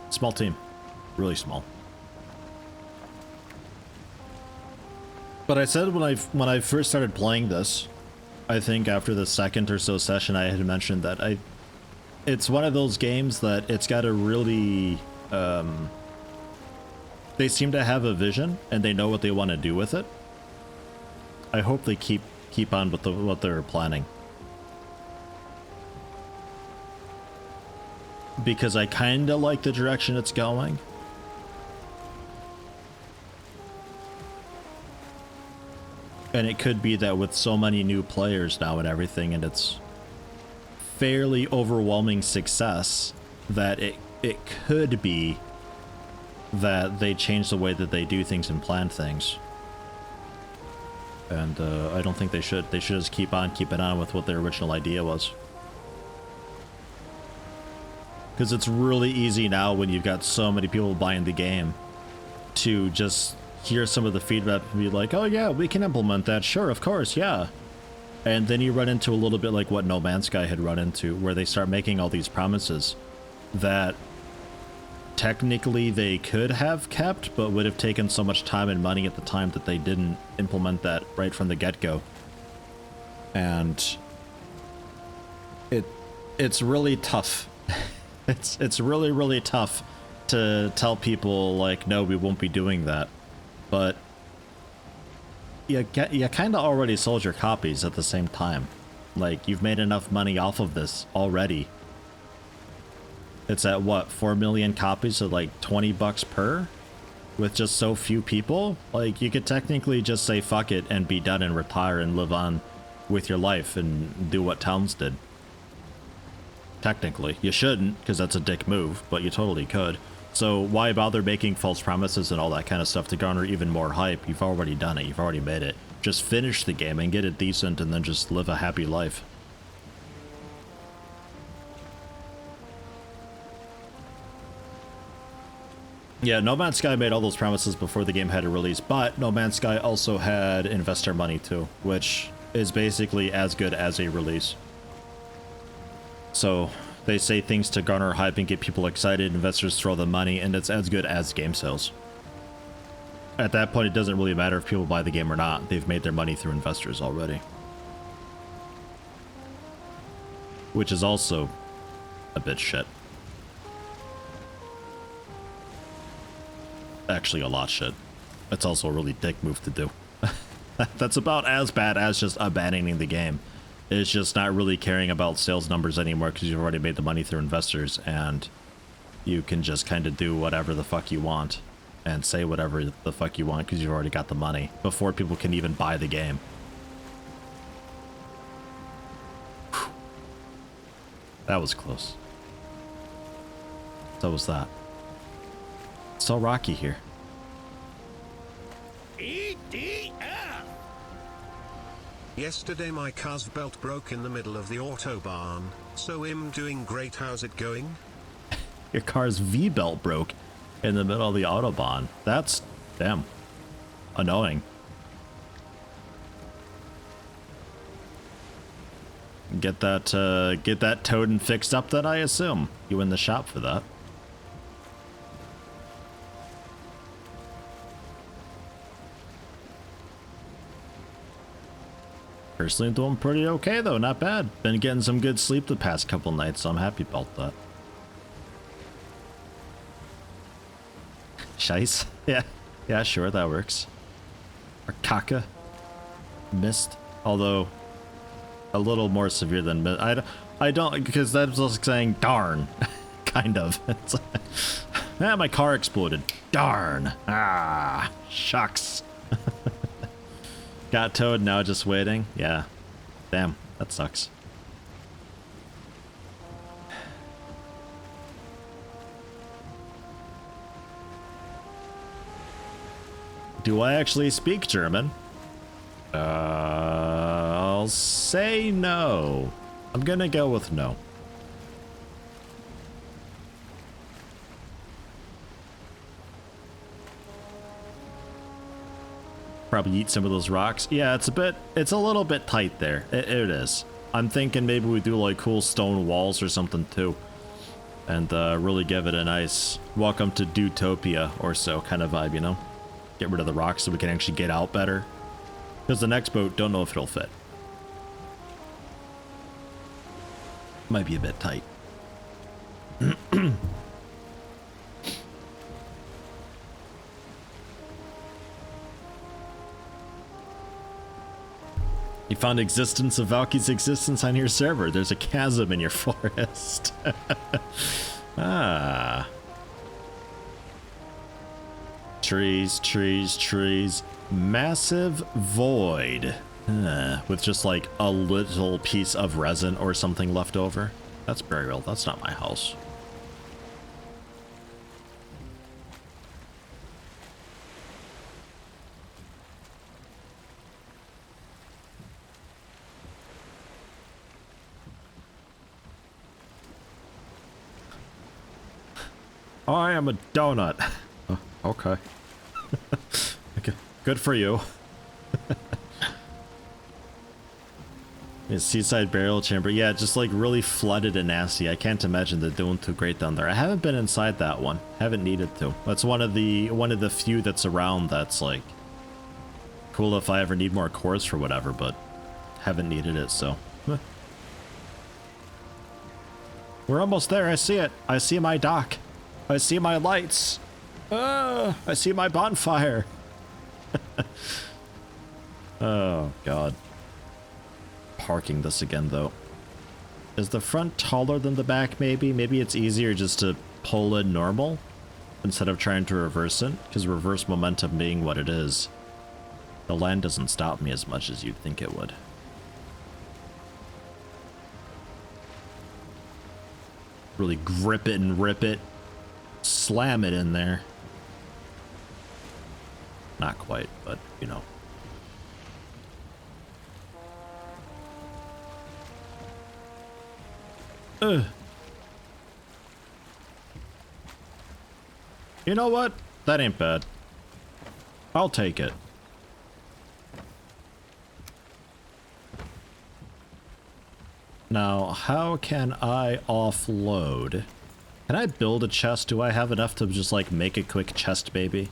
Small team. Really small. But I said when I first started playing this, I think after the second or so session I had mentioned that it's one of those games that it's got a really, they seem to have a vision and they know what they want to do with it. I hope they keep on with what they're planning. Because I kind of like the direction it's going. And it could be that with so many new players now and everything, and it's fairly overwhelming success, that it could be that they change the way that they do things and plan things. And I don't think they should. They should just keep on keeping on with what their original idea was. Because it's really easy now when you've got so many people buying the game to just hear some of the feedback and be like, oh yeah, we can implement that, sure, of course, yeah. And then you run into a little bit like what No Man's Sky had run into, where they start making all these promises that technically they could have kept, but would have taken so much time and money at the time that they didn't implement that right from the get-go. And it's really tough. It's really, really tough to tell people, like, no, we won't be doing that. But you kind of already sold your copies at the same time. Like, you've made enough money off of this already. It's at, what, 4 million copies at like 20 bucks per? With just so few people? Like, you could technically just say fuck it and be done and retire and live on with your life and do what towns did. Technically. You shouldn't, because that's a dick move, but you totally could. So why bother making false promises and all that kind of stuff to garner even more hype? You've already done it. You've already made it. Just finish the game and get it decent and then just live a happy life. Yeah, No Man's Sky made all those promises before the game had a release, but No Man's Sky also had investor money too, which is basically as good as a release. So they say things to garner hype and get people excited, investors throw the money, and it's as good as game sales. At that point, it doesn't really matter if people buy the game or not. They've made their money through investors already. Which is also a bit shit. Actually, a lot shit. That's also a really dick move to do. That's about as bad as just abandoning the game. It's just not really caring about sales numbers anymore because you've already made the money through investors and you can just kind of do whatever the fuck you want and say whatever the fuck you want because you've already got the money before people can even buy the game. Whew. That was close. So was that. It's so rocky here. Yesterday my car's belt broke in the middle of the autobahn, so I'm doing great. How's it going? Your car's V-belt broke in the middle of the Autobahn. That's, damn, annoying. Get that towed and fixed up then, I assume. You in the shop for that. Personally doing pretty okay though, not bad. Been getting some good sleep the past couple nights, so I'm happy about that. Shice? Yeah, sure, that works. Or caca. Mist. Although, a little more severe than mist. I don't, because that's just saying darn. Kind of. It's like, my car exploded. Darn. Ah, shucks. Got towed, now just waiting. Yeah. Damn, that sucks. Do I actually speak German? I'll say no. I'm gonna go with no. Probably eat some of those rocks. Yeah, it's a little bit tight there. It is. I'm thinking maybe we do like cool stone walls or something too. And really give it a nice welcome to Dutopia or so kind of vibe, you know? Get rid of the rocks so we can actually get out better. Because the next boat, don't know if it'll fit. Might be a bit tight. You found existence of Valky's existence on your server. There's a chasm in your forest. Ah. Trees, trees, trees. Massive void. With just like a little piece of resin or something left over. That's burial. That's not my house. I am a donut. Oh, okay. Okay. Good for you. Seaside burial chamber. Yeah, just like really flooded and nasty. I can't imagine they're doing too great down there. I haven't been inside that one. Haven't needed to. That's one of the few that's around that's like cool if I ever need more cores for whatever, but haven't needed it, so. We're almost there. I see it. I see my dock. I see my lights. I see my bonfire. Oh, God. Parking this again, though. Is the front taller than the back, maybe? Maybe it's easier just to pull in normal instead of trying to reverse it, because reverse momentum being what it is. The land doesn't stop me as much as you'd think it would. Really grip it and rip it. Slam it in there. Not quite, but you know. Ugh. You know what? That ain't bad. I'll take it. Now, how can I offload? Can I build a chest? Do I have enough to just like make a quick chest, baby?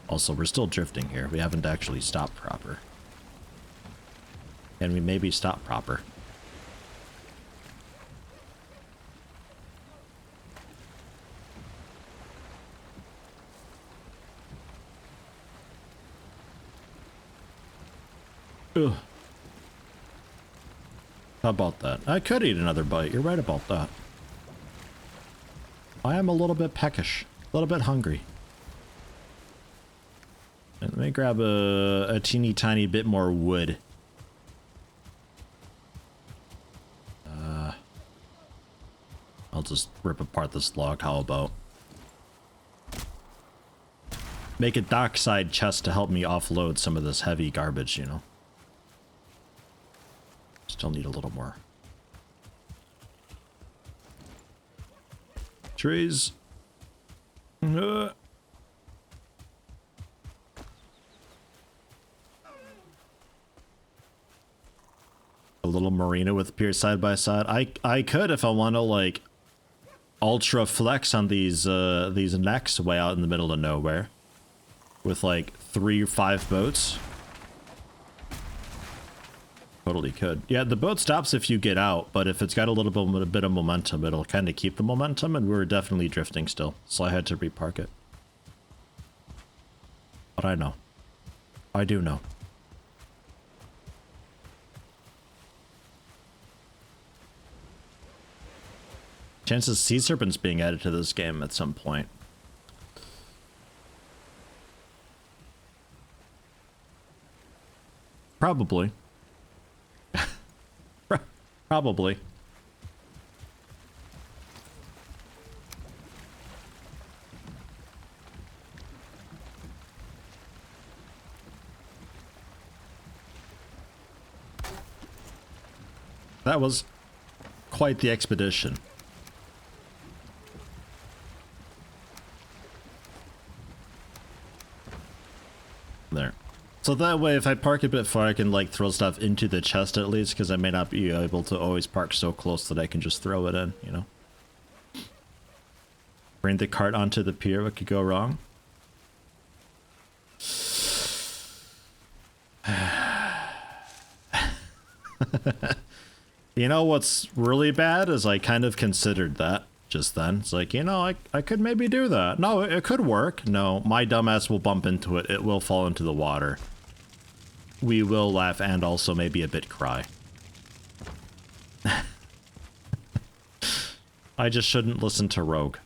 Also, we're still drifting here. We haven't actually stopped proper. Can we maybe stop proper? Ugh. How about that? I could eat another bite. You're right about that. I am a little bit peckish. A little bit hungry. Let me grab a teeny tiny bit more wood. I'll just rip apart this log. How about? Make a dockside chest to help me offload some of this heavy garbage, you know? Still need a little more. Trees. A little marina with piers side by side. I could if I want to like ultra flex on these necks way out in the middle of nowhere with like 3 or 5 boats. Totally could. Yeah, the boat stops if you get out, but if it's got a little bit of momentum, it'll kind of keep the momentum, and we're definitely drifting still, so I had to repark it. But I know. I do know. Chances sea serpents being added to this game at some point. Probably. Probably. That was quite the expedition. There. So that way, if I park a bit far, I can like throw stuff into the chest at least, because I may not be able to always park so close that I can just throw it in, you know? Bring the cart onto the pier, what could go wrong? You know what's really bad is I kind of considered that just then. It's like, you know, I could maybe do that. No, it could work. No, my dumbass will bump into it. It will fall into the water. We will laugh and also maybe a bit cry. I just shouldn't listen to Rogue.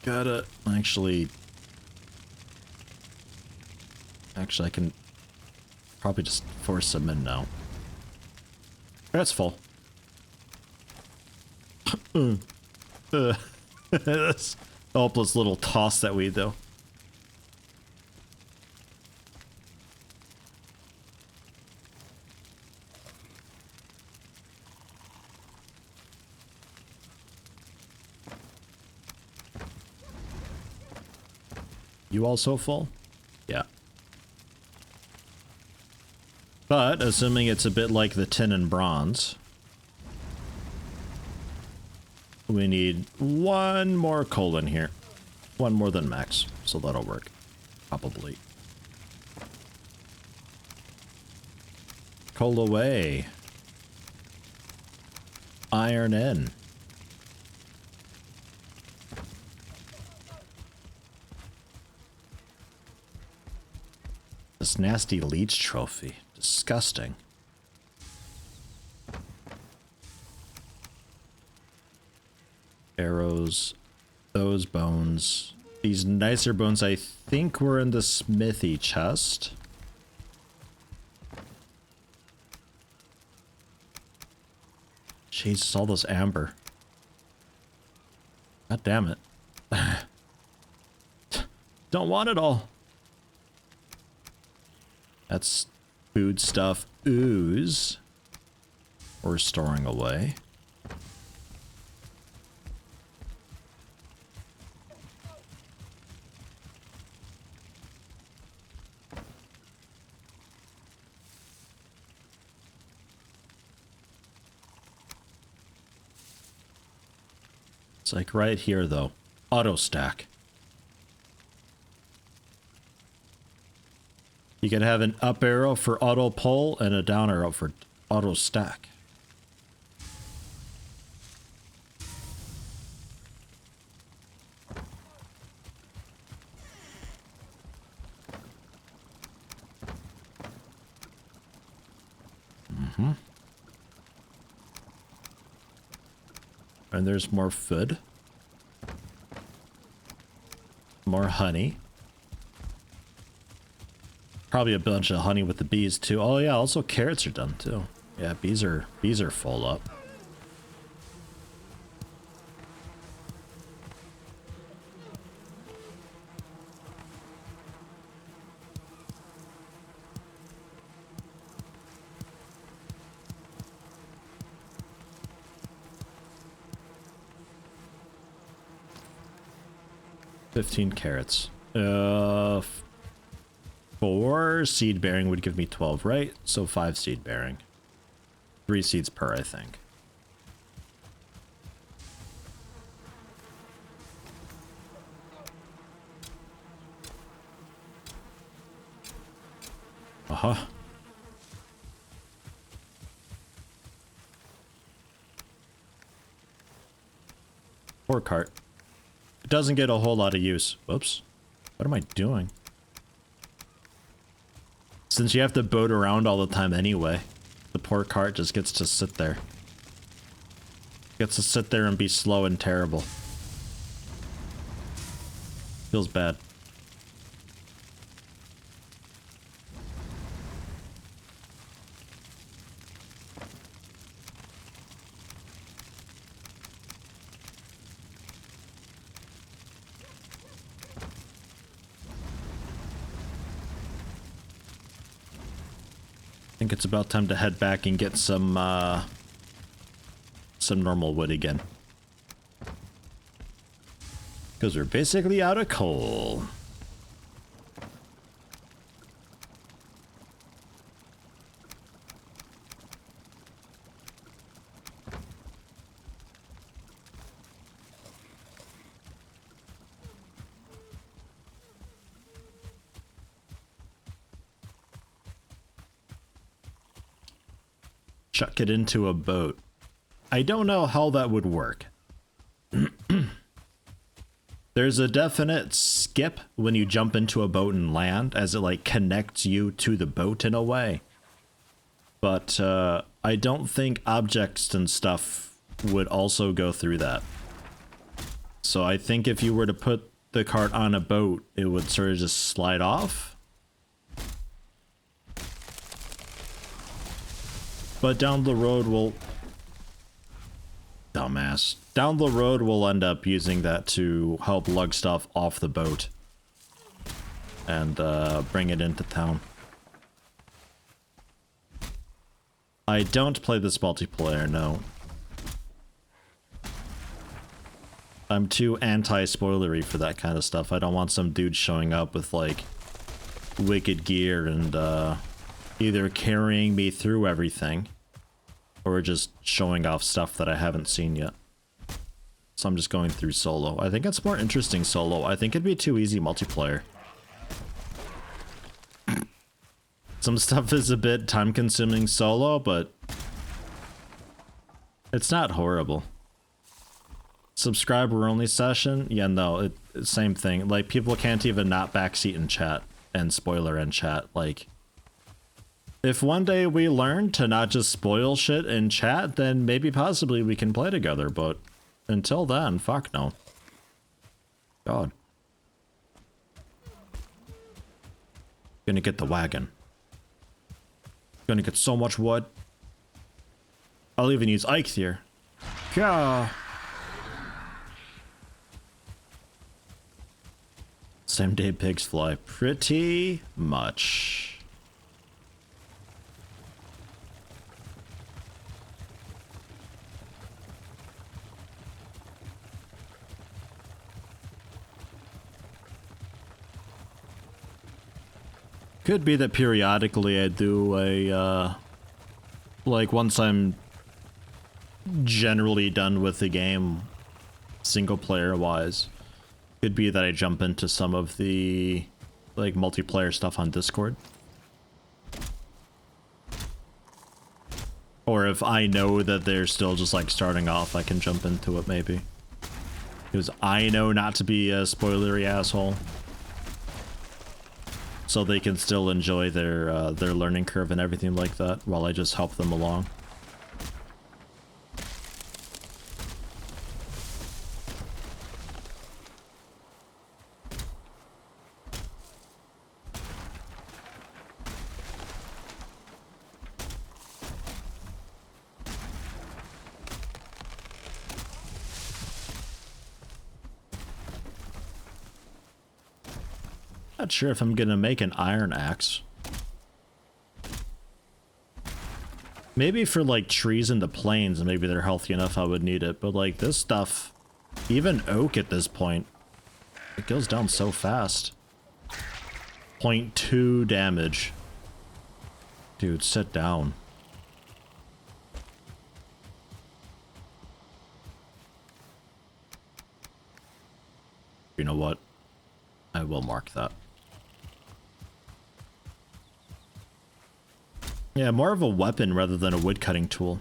Gotta actually, I can probably just force him in now. That's full. That's a hopeless little toss that we do. You also full? Yeah. But, assuming it's a bit like the tin and bronze, we need 1 more coal in here. 1 more than max, so that'll work. Probably. Coal away. Iron in. This nasty leech trophy. Disgusting. Arrows. Those bones. These nicer bones, I think, were in the smithy chest. Jesus, all this amber. God damn it. Don't want it all. That's food stuff. Ooze. We're storing away. It's like right here, though. Auto stack. You can have an up arrow for auto pull and a down arrow for auto stack. And there's more food. More honey. Probably a bunch of honey with the bees too. Oh yeah, also carrots are done too. Yeah, bees are full up. $15 carrots. 4 seed bearing would give me 12, right? So 5 seed bearing. 3 seeds per, I think. Uh-huh. Poor cart. It doesn't get a whole lot of use. Whoops. What am I doing? Since you have to boat around all the time anyway, the poor cart just gets to sit there. Gets to sit there and be slow and terrible. Feels bad. I think it's about time to head back and get some normal wood again. Because we're basically out of coal. Chuck it into a boat. I don't know how that would work. There's a definite skip when you jump into a boat and land, as it like connects you to the boat in a way. But I don't think objects and stuff would also go through that. So I think if you were to put the cart on a boat, it would sort of just slide off. But down the road we'll... Dumbass. Down the road we'll end up using that to help lug stuff off the boat. And bring it into town. I don't play this multiplayer, no. I'm too anti-spoilery for that kind of stuff. I don't want some dude showing up with like wicked gear and either carrying me through everything or just showing off stuff that I haven't seen yet. So I'm just going through solo. I think it's more interesting solo. I think it'd be too easy multiplayer. Some stuff is a bit time-consuming solo, but it's not horrible. Subscriber-only session? Yeah, no, same thing. Like, people can't even not backseat in chat and spoiler in chat. Like, if one day we learn to not just spoil shit in chat, then maybe possibly we can play together, but until then, fuck no. God. Gonna get the wagon. Gonna get so much wood. I'll even use Ike here. Yeah. Same day pigs fly. Pretty much. Could be that periodically I do a, like once I'm generally done with the game, single player wise, could be that I jump into some of the, like, multiplayer stuff on Discord. Or if I know that they're still just, like, starting off, I can jump into it maybe. Because I know not to be a spoilery asshole. So they can still enjoy their learning curve and everything like that while I just help them along. Not sure if I'm gonna make an iron axe. Maybe for like trees in the plains, maybe they're healthy enough I would need it, but like this stuff, even oak at this point, it goes down so fast. 0.2 damage. Dude, sit down. You know what? I will mark that. Yeah, more of a weapon rather than a wood-cutting tool.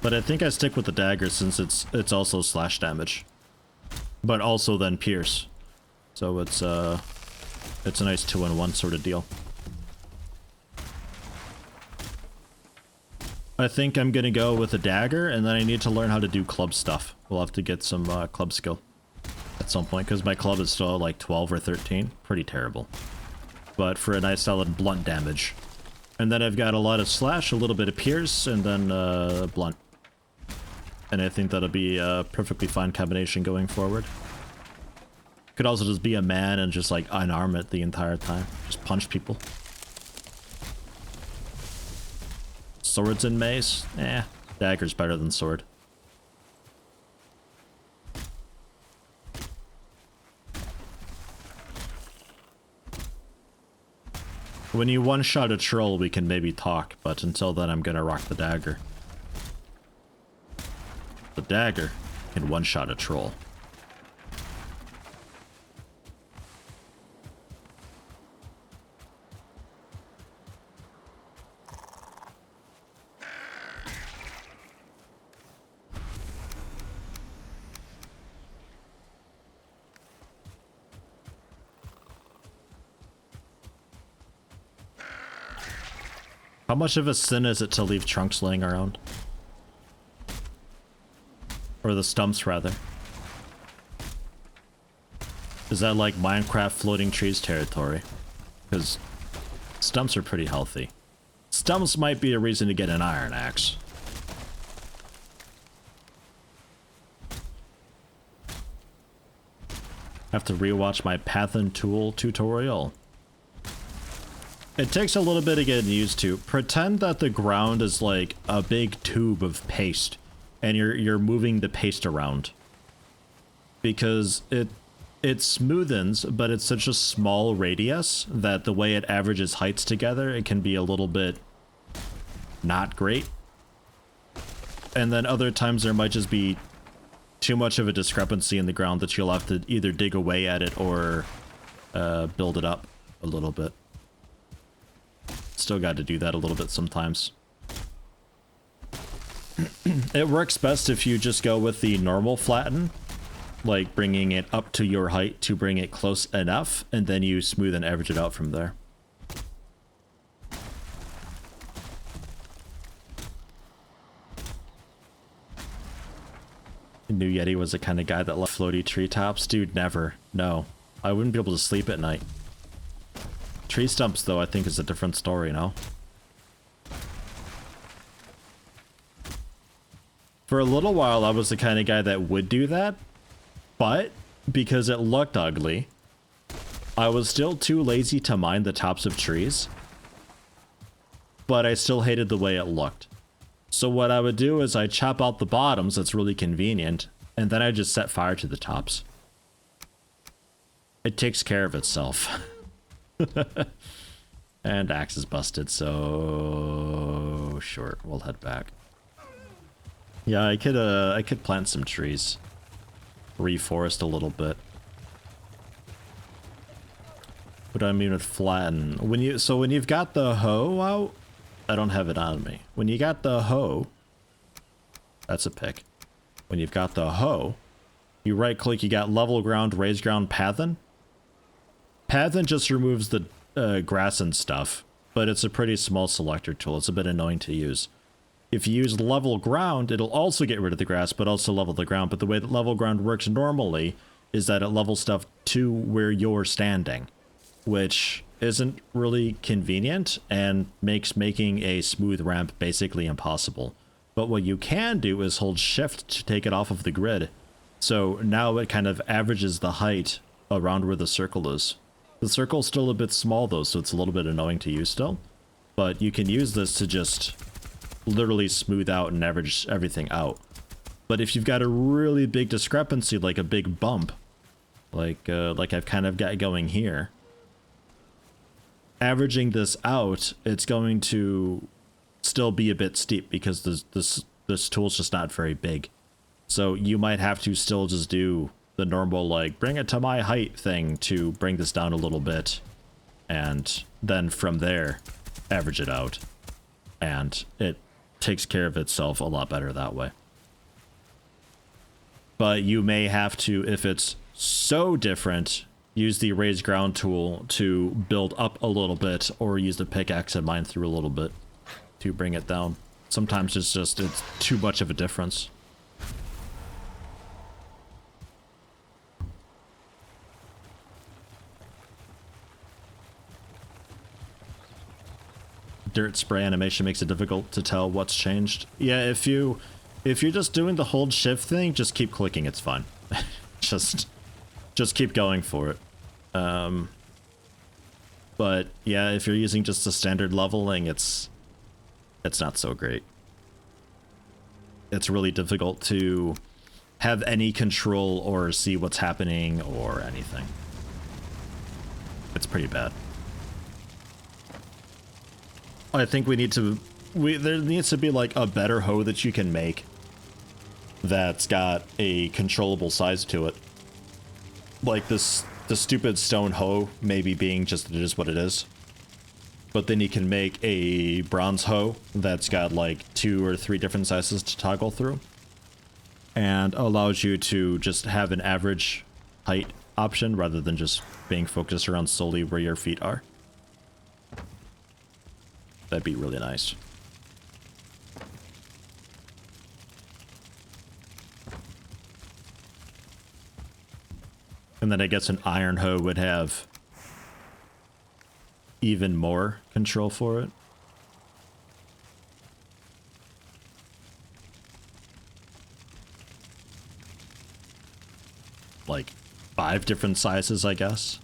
But I think I stick with the dagger since it's also slash damage. But also then pierce. So it's a nice 2-in-1 sort of deal. I think I'm gonna go with a dagger, and then I need to learn how to do club stuff. We'll have to get some club skill at some point, because my club is still like 12 or 13. Pretty terrible. But for a nice solid blunt damage. And then I've got a lot of slash, a little bit of pierce, and then blunt. And I think that'll be a perfectly fine combination going forward. Could also just be a man and just like unarm it the entire time. Just punch people. Swords and mace? Eh, dagger's better than sword. When you one-shot a troll, we can maybe talk, but until then I'm gonna rock the dagger. The dagger can one-shot a troll. How much of a sin is it to leave trunks laying around? Or the stumps, rather. Is that like Minecraft floating trees territory? Because stumps are pretty healthy. Stumps might be a reason to get an iron axe. Have to rewatch my Path and Tool tutorial. It takes a little bit of getting used to. Pretend that the ground is like a big tube of paste, and you're moving the paste around. Because it smoothens, but it's such a small radius that the way it averages heights together, it can be a little bit not great. And then other times there might just be too much of a discrepancy in the ground that you'll have to either dig away at it or build it up a little bit. Still got to do that a little bit sometimes. It works best if you just go with the normal flatten, like bringing it up to your height to bring it close enough, and then you smooth and average it out from there. I knew Yeti was the kind of guy that loved floaty treetops. Dude, never. No. I wouldn't be able to sleep at night. Tree stumps, though, I think is a different story now. For a little while, I was the kind of guy that would do that, but because it looked ugly, I was still too lazy to mine the tops of trees, but I still hated the way it looked. So what I would do is I chop out the bottoms, that's really convenient, and then I just set fire to the tops. It takes care of itself. And axe is busted, so short. We'll head back. Yeah, I could plant some trees. Reforest a little bit. What do I mean with flatten? When you've got the hoe out, I don't have it on me. When you got the hoe, that's a pick. When you've got the hoe, you right click, you got level ground, raise ground, pathin. Pathin just removes the grass and stuff, but it's a pretty small selector tool. It's a bit annoying to use. If you use level ground, it'll also get rid of the grass, but also level the ground. But the way that level ground works normally is that it levels stuff to where you're standing, which isn't really convenient and makes making a smooth ramp basically impossible. But what you can do is hold shift to take it off of the grid. So now it kind of averages the height around where the circle is. The circle's still a bit small though, so it's a little bit annoying to use still. But you can use this to just literally smooth out and average everything out. But if you've got a really big discrepancy, like a big bump, like I've kind of got going here, averaging this out, it's going to still be a bit steep because this tool's just not very big. So you might have to still just do the normal, like, bring it to my height thing to bring this down a little bit. And then from there, average it out. And it takes care of itself a lot better that way. But you may have to, if it's so different, use the raise ground tool to build up a little bit, or use the pickaxe and mine through a little bit to bring it down. Sometimes it's too much of a difference. Dirt spray animation makes it difficult to tell what's changed. Yeah, if you're just doing the hold shift thing, just keep clicking, it's fine. just keep going for it. But yeah, if you're using just the standard leveling, it's not so great. It's really difficult to have any control or see what's happening or anything. It's pretty bad. I think there needs to be like a better hoe that you can make that's got a controllable size to it. Like the stupid stone hoe maybe being just it is what it is. But then you can make a bronze hoe that's got like 2 or 3 different sizes to toggle through. And allows you to just have an average height option rather than just being focused around solely where your feet are. That'd be really nice. And then I guess an iron hoe would have even more control for it. Like 5 different sizes, I guess.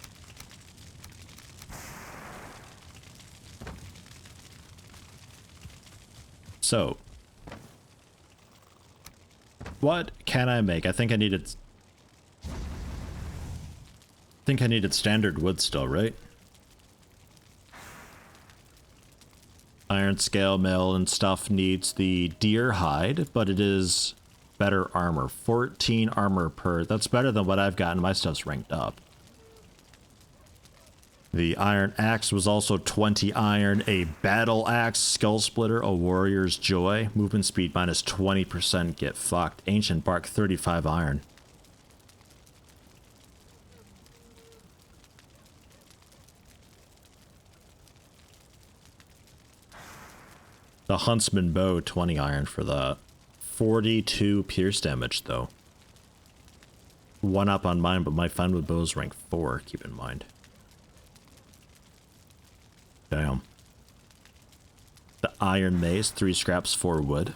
So, what can I make? I think I needed standard wood still, right? Iron scale mill and stuff needs the deer hide, but it is better armor. 14 armor per. That's better than what I've gotten. My stuff's ranked up. The iron axe was also 20 iron, a battle axe, skull splitter, a warrior's joy, movement speed minus 20%, get fucked, ancient bark 35 iron. The huntsman bow 20 iron for that. 42 pierce damage though. 1 up on mine, but my Fenwood bow is rank 4, keep in mind. Damn. The iron mace, 3 scraps, 4 wood.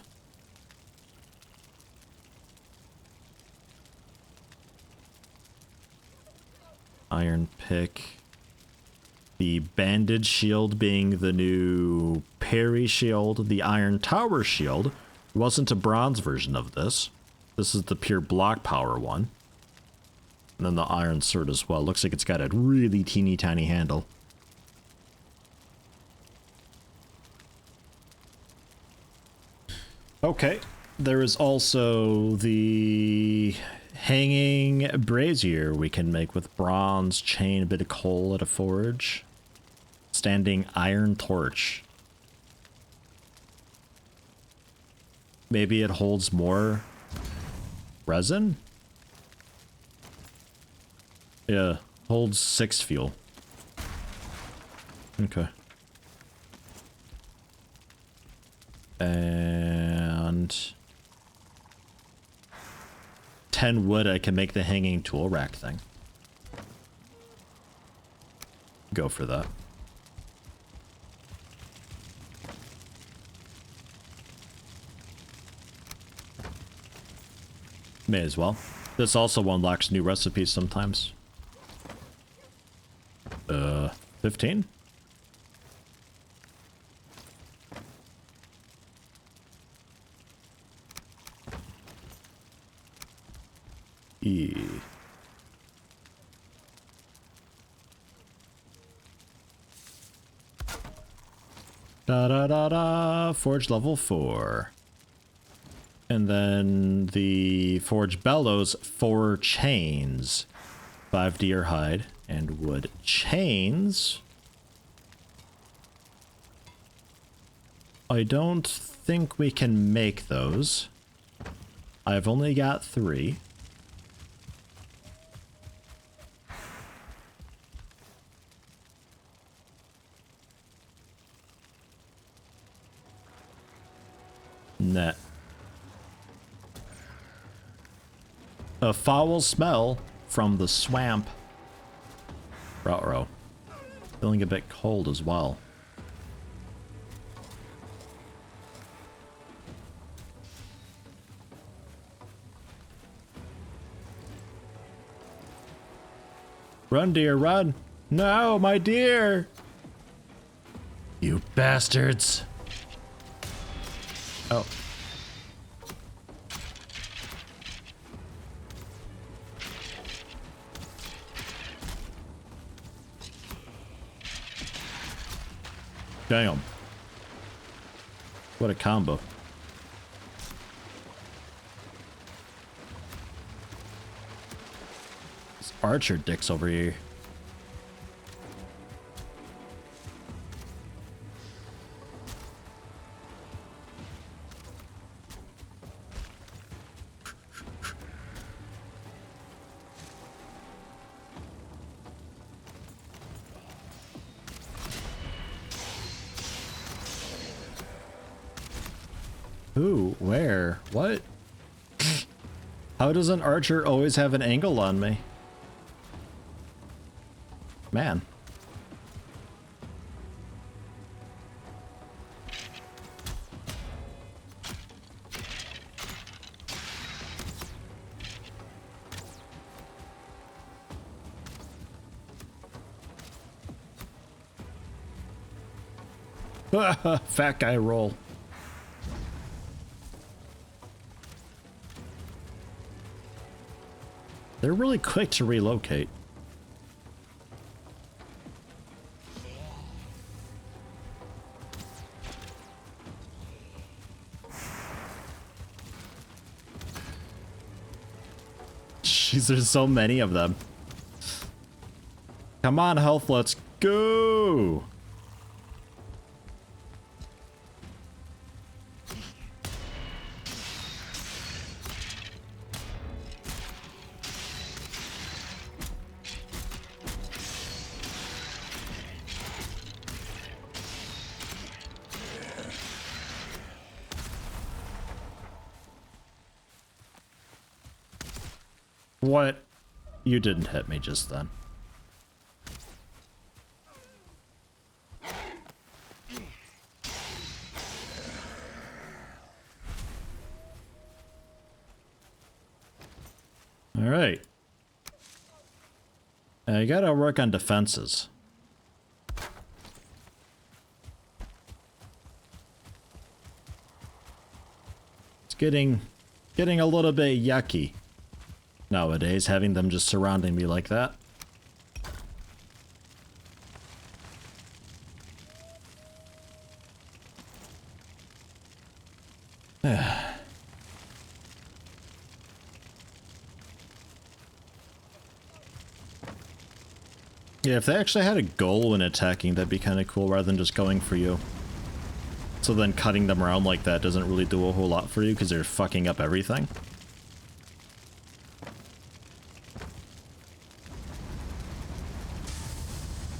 Iron pick. The bandage shield being the new parry shield. The iron tower shield wasn't a bronze version of this. This is the pure block power one. And then the iron sword as well. Looks like it's got a really teeny tiny handle. Okay. There is also the hanging brazier we can make with bronze, chain, a bit of coal at a forge. Standing iron torch. Maybe it holds more resin? Yeah, holds 6 fuel. Okay. And 10 wood, I can make the hanging tool rack thing. Go for that. May as well. This also unlocks new recipes sometimes. 15? E. Da da da da. Forge level 4. And then the forge bellows, 4 chains. 5 deer hide and wood chains. I don't think we can make those. I've only got 3. Net. A foul smell from the swamp. Ruh-roh. Feeling a bit cold as well. Run, dear, run! No, my dear! You bastards! Oh. Damn. What a combo. This archer dicks over here. Who? Where? What? How does an archer always have an angle on me? Man. Fat guy roll. They're really quick to relocate. Jeez, there's so many of them. Come on, health, let's go! What? You didn't hit me just then. Alright. You gotta work on defenses. It's getting a little bit yucky nowadays, having them just surrounding me like that. Yeah, if they actually had a goal when attacking, that'd be kind of cool, rather than just going for you. So then cutting them around like that doesn't really do a whole lot for you, because they're fucking up everything.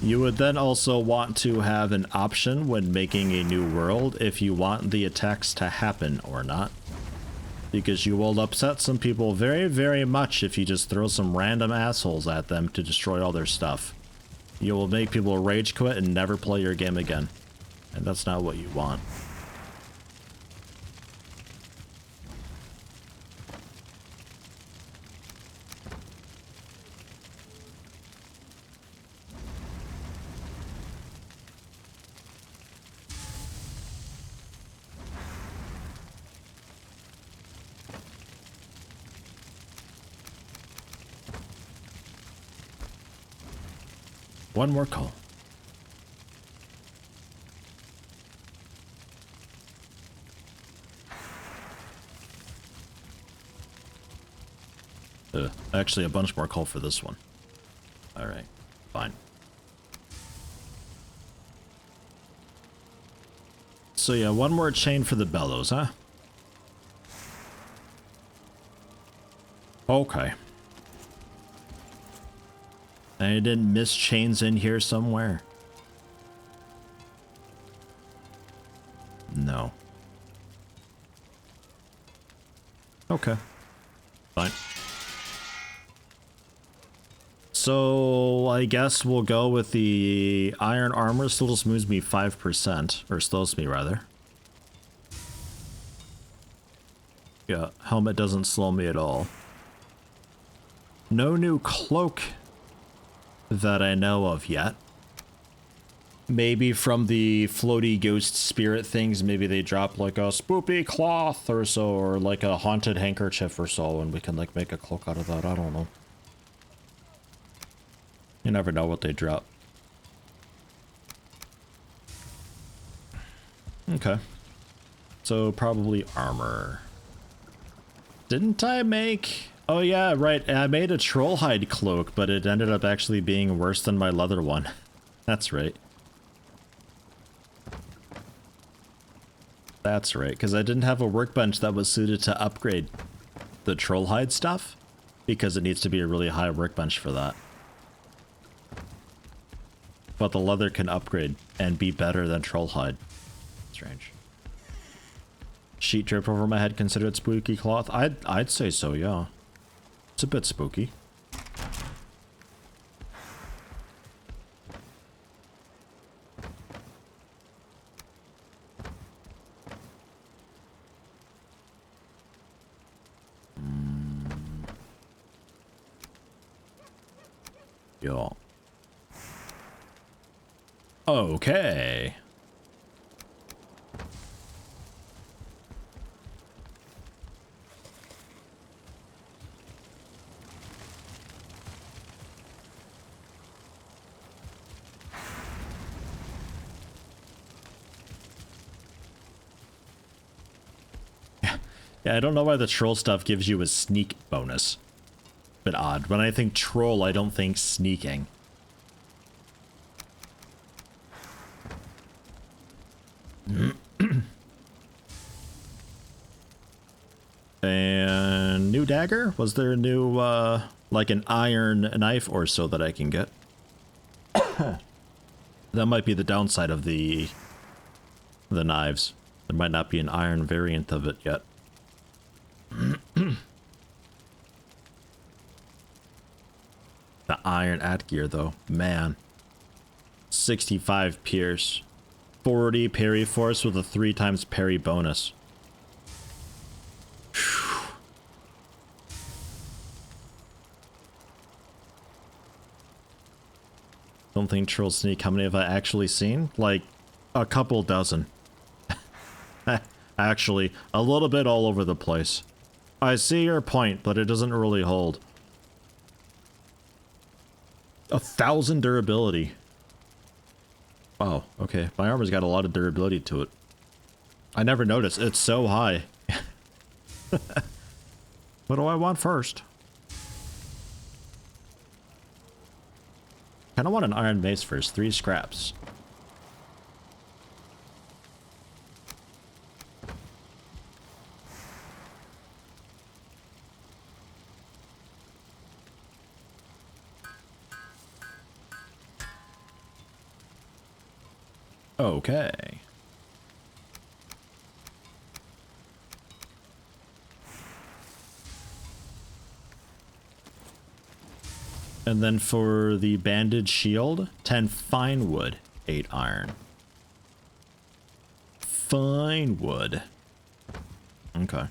You would then also want to have an option when making a new world if you want the attacks to happen or not. Because you will upset some people very, very much if you just throw some random assholes at them to destroy all their stuff. You will make people rage quit and never play your game again. And that's not what you want. One more call. Actually, a bunch more coal for this one. Alright, fine. So yeah, one more chain for the bellows, huh? Okay. I didn't miss chains in here somewhere. No. Okay. Fine. So I guess we'll go with the iron armor. Still just moves me 5%, or slows me rather. Yeah, helmet doesn't slow me at all. No new cloak that I know of yet. Maybe from the floaty ghost spirit things, maybe they drop like a spoopy cloth or so, or like a haunted handkerchief or so, and we can like make a cloak out of that. I don't know. You never know what they drop. Okay. So probably armor. Didn't I make... Oh yeah, right. I made a troll hide cloak, but it ended up actually being worse than my leather one. That's right. That's right, because I didn't have a workbench that was suited to upgrade the troll hide stuff, because it needs to be a really high workbench for that. But the leather can upgrade and be better than troll hide. Strange. Sheet drip over my head considered spooky cloth? I'd say so, yeah. It's a bit spooky. Yeah. Okay. Yeah, I don't know why the troll stuff gives you a sneak bonus. Bit odd. When I think troll, I don't think sneaking. And new dagger? Was there a new, like an iron knife or so that I can get? That might be the downside of the knives. There might not be an iron variant of it yet. The iron at gear though, man. 65 pierce. 40 parry force with a 3 times parry bonus. Don't think trolls sneak. How many have I actually seen? Like, a couple dozen. Actually, a little bit all over the place. I see your point, but it doesn't really hold. 1,000 durability. Wow, okay. My armor's got a lot of durability to it. I never noticed. It's so high. What do I want first? Kinda want an iron mace first. 3 scraps. Okay. And then for the bandage shield, 10 fine wood, 8 iron. Fine wood. Okay.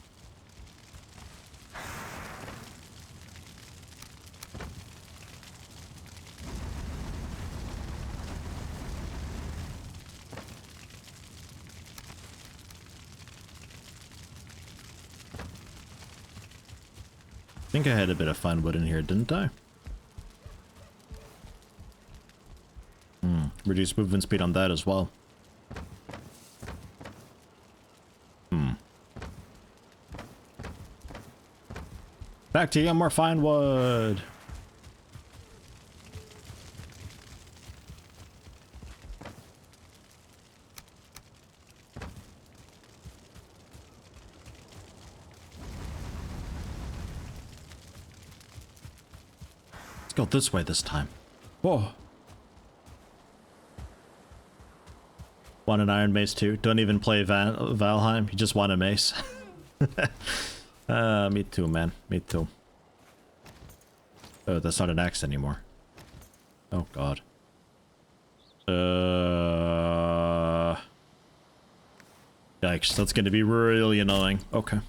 I think I had a bit of fine wood in here, didn't I? Reduce movement speed on that as well. Back to you, more fine wood. Let's go this way this time. Whoa. Want an iron mace too? Don't even play Valheim, you just want a mace. Me too, man. Me too. Oh, that's not an axe anymore. Oh, God. Yikes, that's gonna be really annoying. Okay.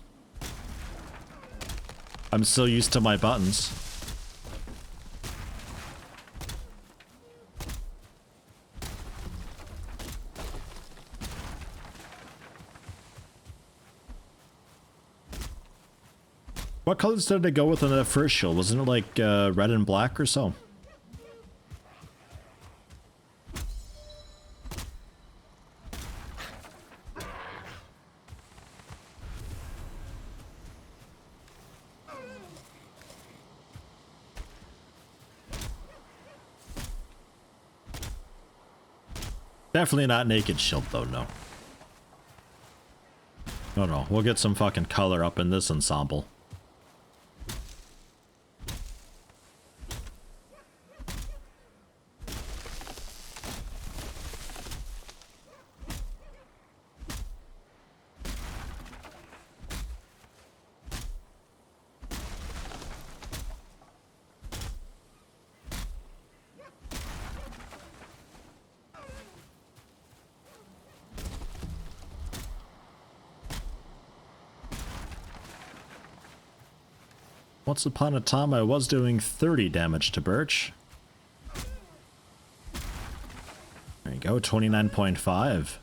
I'm so used to my buttons. What colors did they go with on that first shield? Wasn't it like red and black or so? Definitely not naked shield though, no. No, we'll get some fucking color up in this ensemble. Once upon a time, I was doing 30 damage to Birch. There you go, 29.5.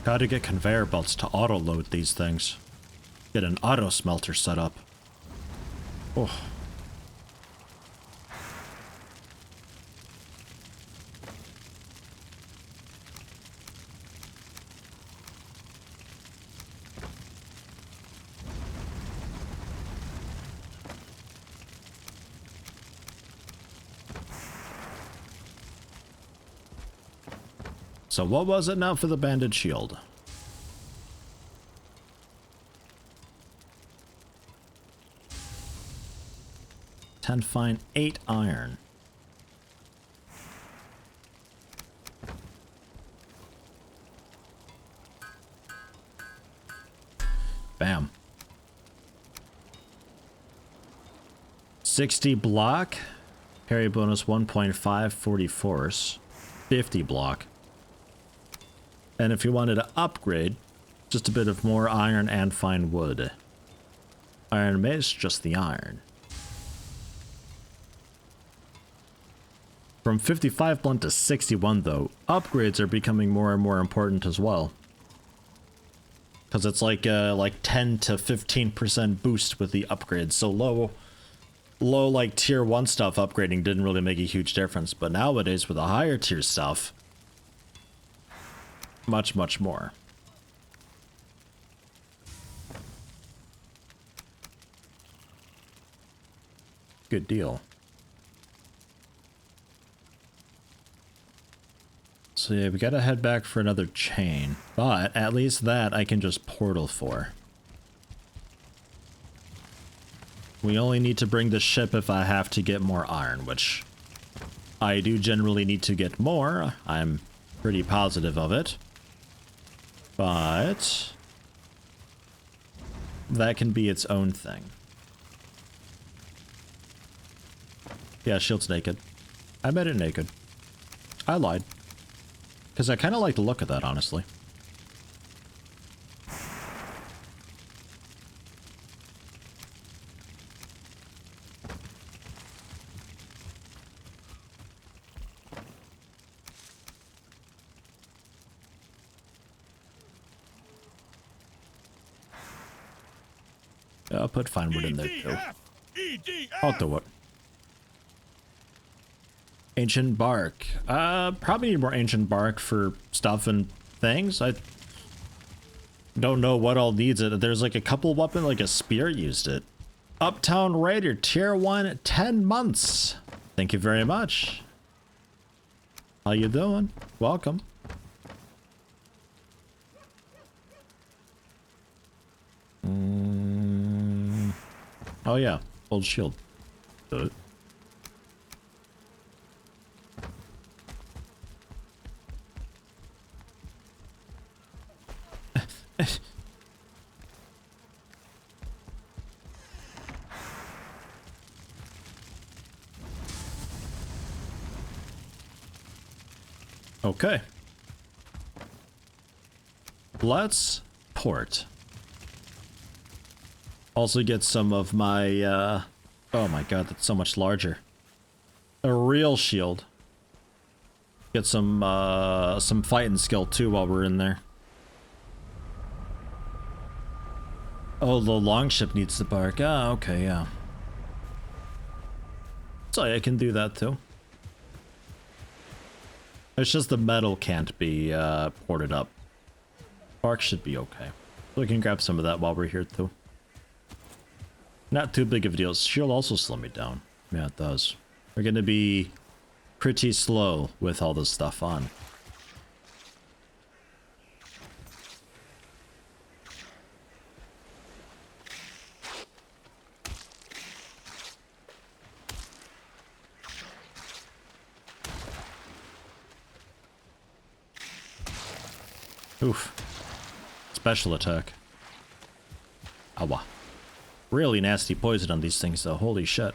Gotta get conveyor belts to auto-load these things. Get an auto-smelter set up. Oh. So what was it now for the banded shield? $10 fine, 8 iron. 60 block, parry bonus 1.5, 40 force, 50 block. And if you wanted to upgrade, just a bit of more iron and fine wood. Iron mace, just the iron. From 55 blunt to 61 though, upgrades are becoming more and more important as well. Because it's like 10 to 15% boost with the upgrades. So low like tier 1 stuff upgrading didn't really make a huge difference. But nowadays with the higher tier stuff, much, much more. Good deal. So yeah, we gotta head back for another chain. But at least that I can just portal for. We only need to bring the ship if I have to get more iron, which I do generally need to get more. I'm pretty positive of it. But that can be its own thing. Yeah, shield's naked. I made it naked. I lied. Because I kind of like the look of that, honestly. I'll put fine wood in there too. I'll do it. Ancient bark. Probably need more ancient bark for stuff and things. I don't know what all needs it. There's like a couple weapon, like a spear used it. Uptown Raider, tier 1, 10 months. Thank you very much. How you doing? Welcome. Oh yeah, old shield. Okay. Let's port. Also get some of my, oh my god, that's so much larger. A real shield. Get some fighting skill too while we're in there. Oh, the longship needs the bark. Ah, okay, yeah. So I can do that too. It's just the metal can't be ported up. Bark should be okay. So we can grab some of that while we're here too. Not too big of a deal. Shield also slow me down. Yeah, it does. We're gonna be pretty slow with all this stuff on. Oof. Special attack. Awa. Really nasty poison on these things though, holy shit.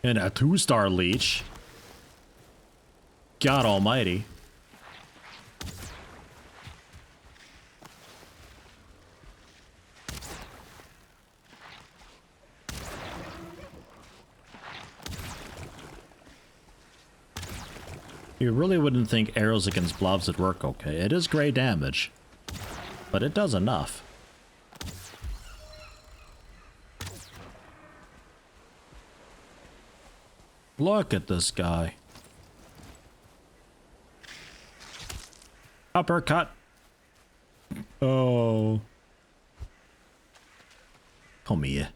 And a 2-star leech. God almighty. You really wouldn't think arrows against blobs would work okay. It is gray damage, but it does enough. Look at this guy. Uppercut. Oh. Come here.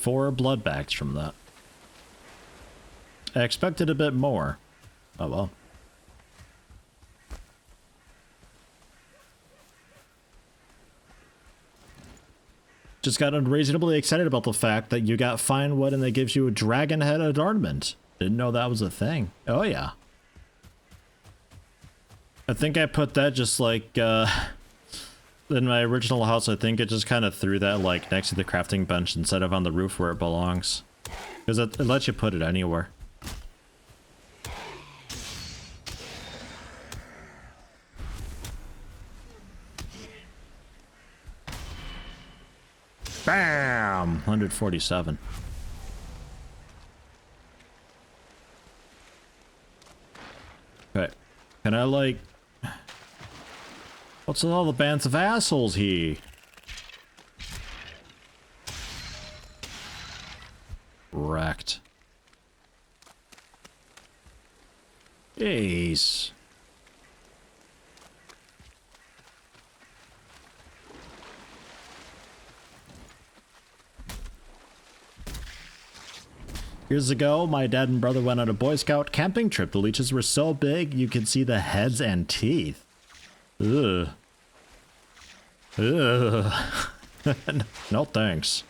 4 blood bags from that. I expected a bit more. Oh well. Just got unreasonably excited about the fact that you got fine wood and that gives you a dragon head adornment. Didn't know that was a thing. Oh yeah. I think I put that just like in my original house. I think it just kind of threw that like next to the crafting bench instead of on the roof where it belongs. Because it lets you put it anywhere. Bam! 147. Okay. Can I, like... What's with all the bands of assholes here? Wrecked. Jeez. Years ago, my dad and brother went on a Boy Scout camping trip. The leeches were so big, you could see the heads and teeth. Ugh. Ugh. No thanks.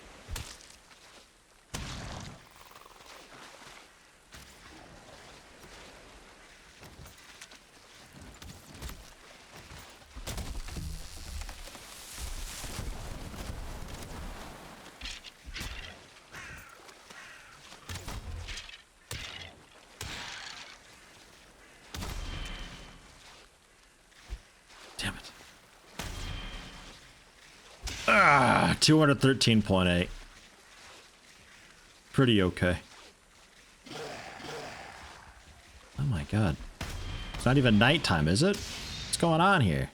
Damn it. Ah, 213.8. Pretty okay. Oh my god. It's not even nighttime, is it? What's going on here?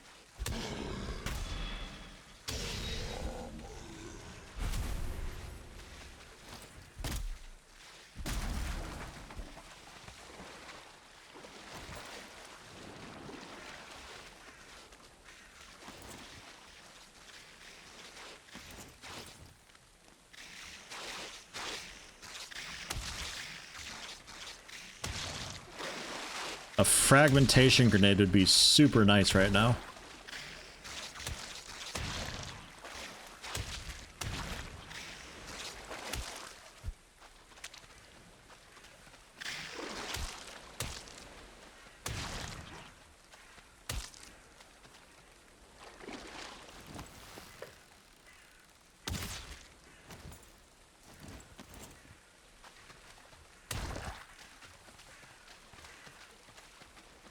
A fragmentation grenade would be super nice right now.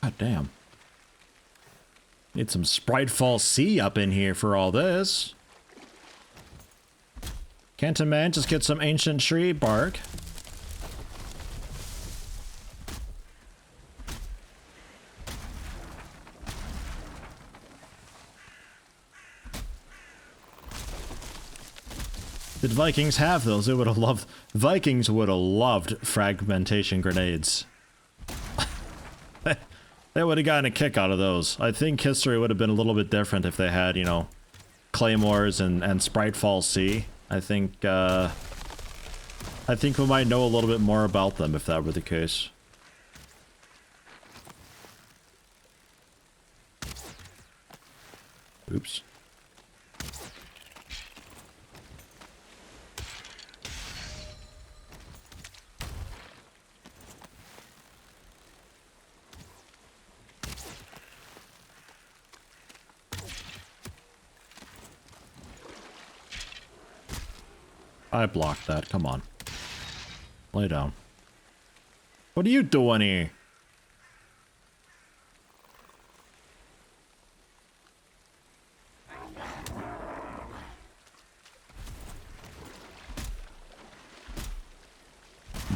God damn. Need some Spritefall C up in here for all this. Can't a man just get some ancient tree bark? Did Vikings have those? They would have loved... Vikings would have loved fragmentation grenades. They would have gotten a kick out of those. I think history would have been a little bit different if they had, you know, claymores and Spritefall C. I think we might know a little bit more about them if that were the case. Oops. I blocked that. Come on. Lay down. What are you doing here?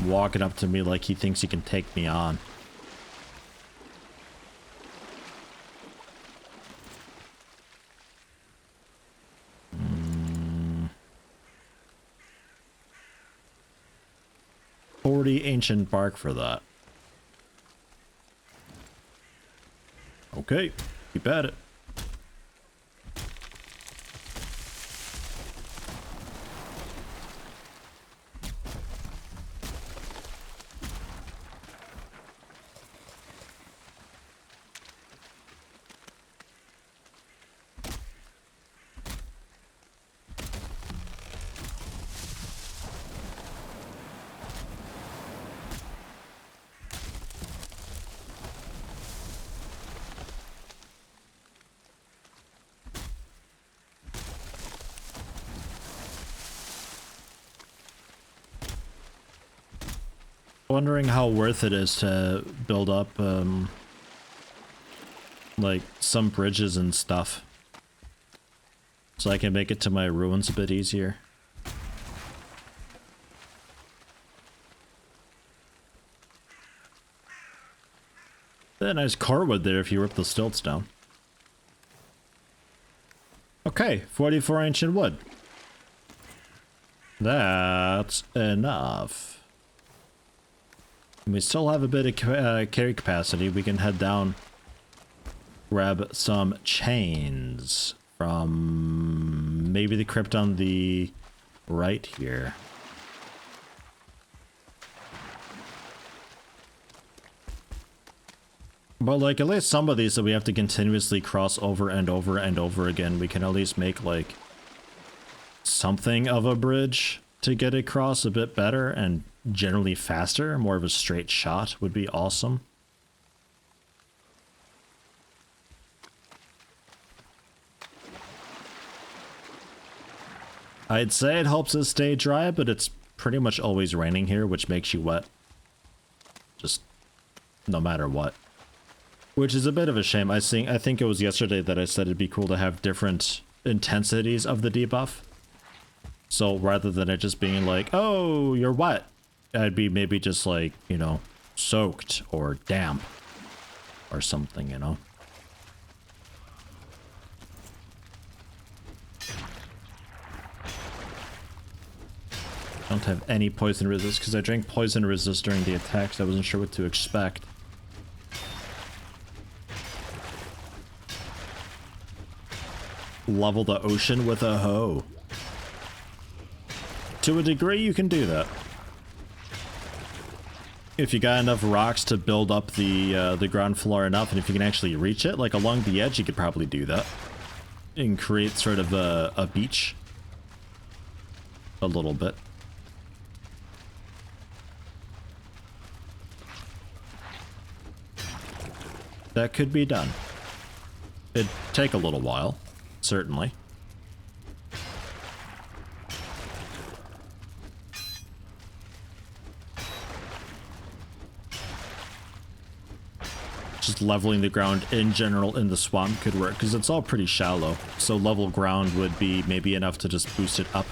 Walking up to me like he thinks he can take me on. 40 ancient bark for that. Okay, keep at it. Wondering how worth it is to build up, like, some bridges and stuff. So I can make it to my ruins a bit easier. A nice core wood there if you rip the stilts down. Okay, 44 ancient wood. That's enough. And we still have a bit of carry capacity. We can head down, grab some chains from maybe the crypt on the right here. But like at least some of these that we have to continuously cross over and over and over again, we can at least make like something of a bridge to get across a bit better and generally faster. More of a straight shot would be awesome. I'd say it helps us stay dry, but it's pretty much always raining here, which makes you wet. Just no matter what. Which is a bit of a shame. I think it was yesterday that I said it'd be cool to have different intensities of the debuff. So rather than it just being like, oh, you're wet, I'd be maybe just like, you know, soaked or damp or something, you know. I don't have any poison resist because I drank poison resist during the attacks. I wasn't sure what to expect. Level the ocean with a hoe. To a degree, you can do that. If you got enough rocks to build up the ground floor enough, and if you can actually reach it, like along the edge, you could probably do that. And create sort of a beach. A little bit. That could be done. It'd take a little while. Certainly. Just leveling the ground in general in the swamp could work, because it's all pretty shallow. So level ground would be maybe enough to just boost it up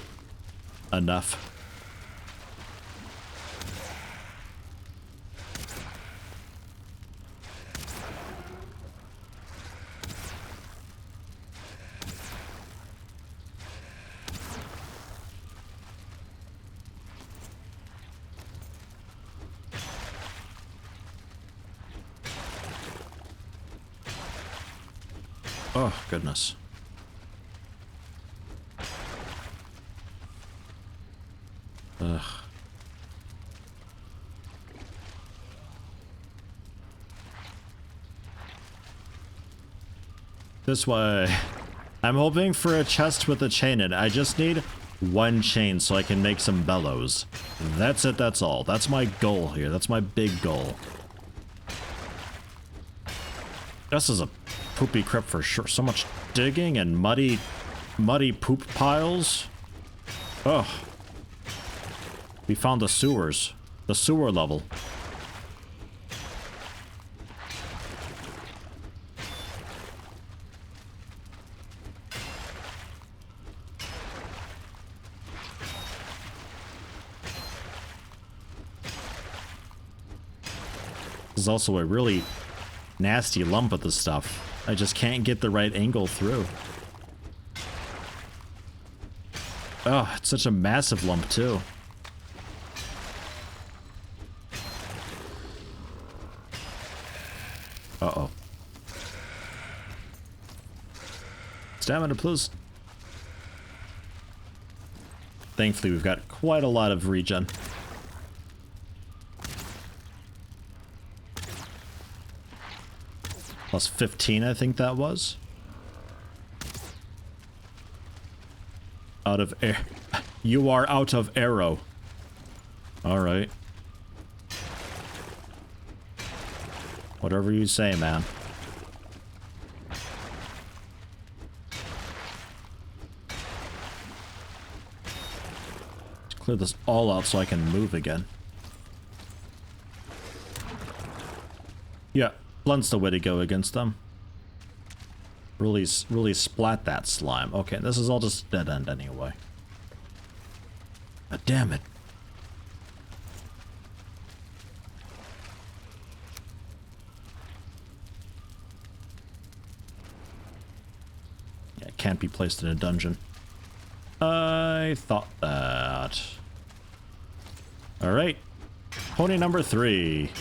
enough. Oh, goodness. Ugh. This way. I'm hoping for a chest with a chain in it. I just need one chain so I can make some bellows. That's it, that's all. That's my goal here. That's my big goal. This is a poopy crypt for sure. So much digging and muddy poop piles. Ugh. We found the sewers. The sewer level. This is also a really nasty lump of the stuff. I just can't get the right angle through. Oh, it's such a massive lump too. Uh-oh. Stamina, please. Thankfully, we've got quite a lot of regen. Plus 15, I think that was. Out of air. You are out of arrow. Alright. Whatever you say, man. Let's clear this all out so I can move again. Yeah, blunt's the way to go against them. Really splat that slime. Okay, this is all just dead end anyway. God damn it. Yeah, it can't be placed in a dungeon. I thought that. Alright. Pony number 3.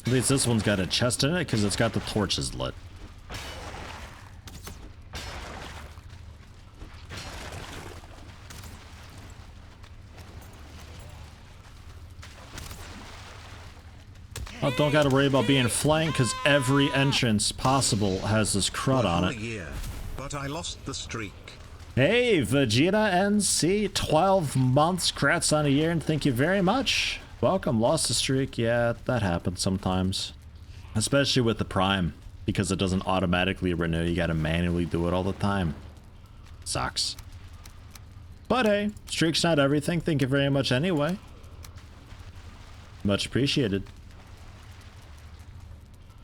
At least this one's got a chest in it because it's got the torches lit. Oh, don't gotta worry about being flanked because every entrance possible has this crud on it. But I lost the streak. Hey, Vegeta NC, 12 months, crats on a year, and thank you very much. Welcome, lost the streak. Yeah, that happens sometimes. Especially with the Prime, because it doesn't automatically renew. You gotta manually do it all the time. Sucks. But hey, streak's not everything. Thank you very much anyway. Much appreciated.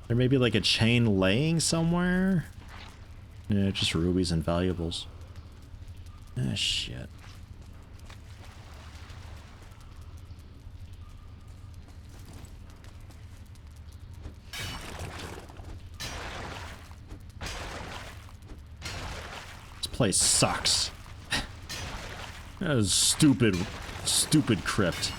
There may be like a chain laying somewhere. Yeah, just rubies and valuables. Ah, shit. This place sucks. That is stupid crypt.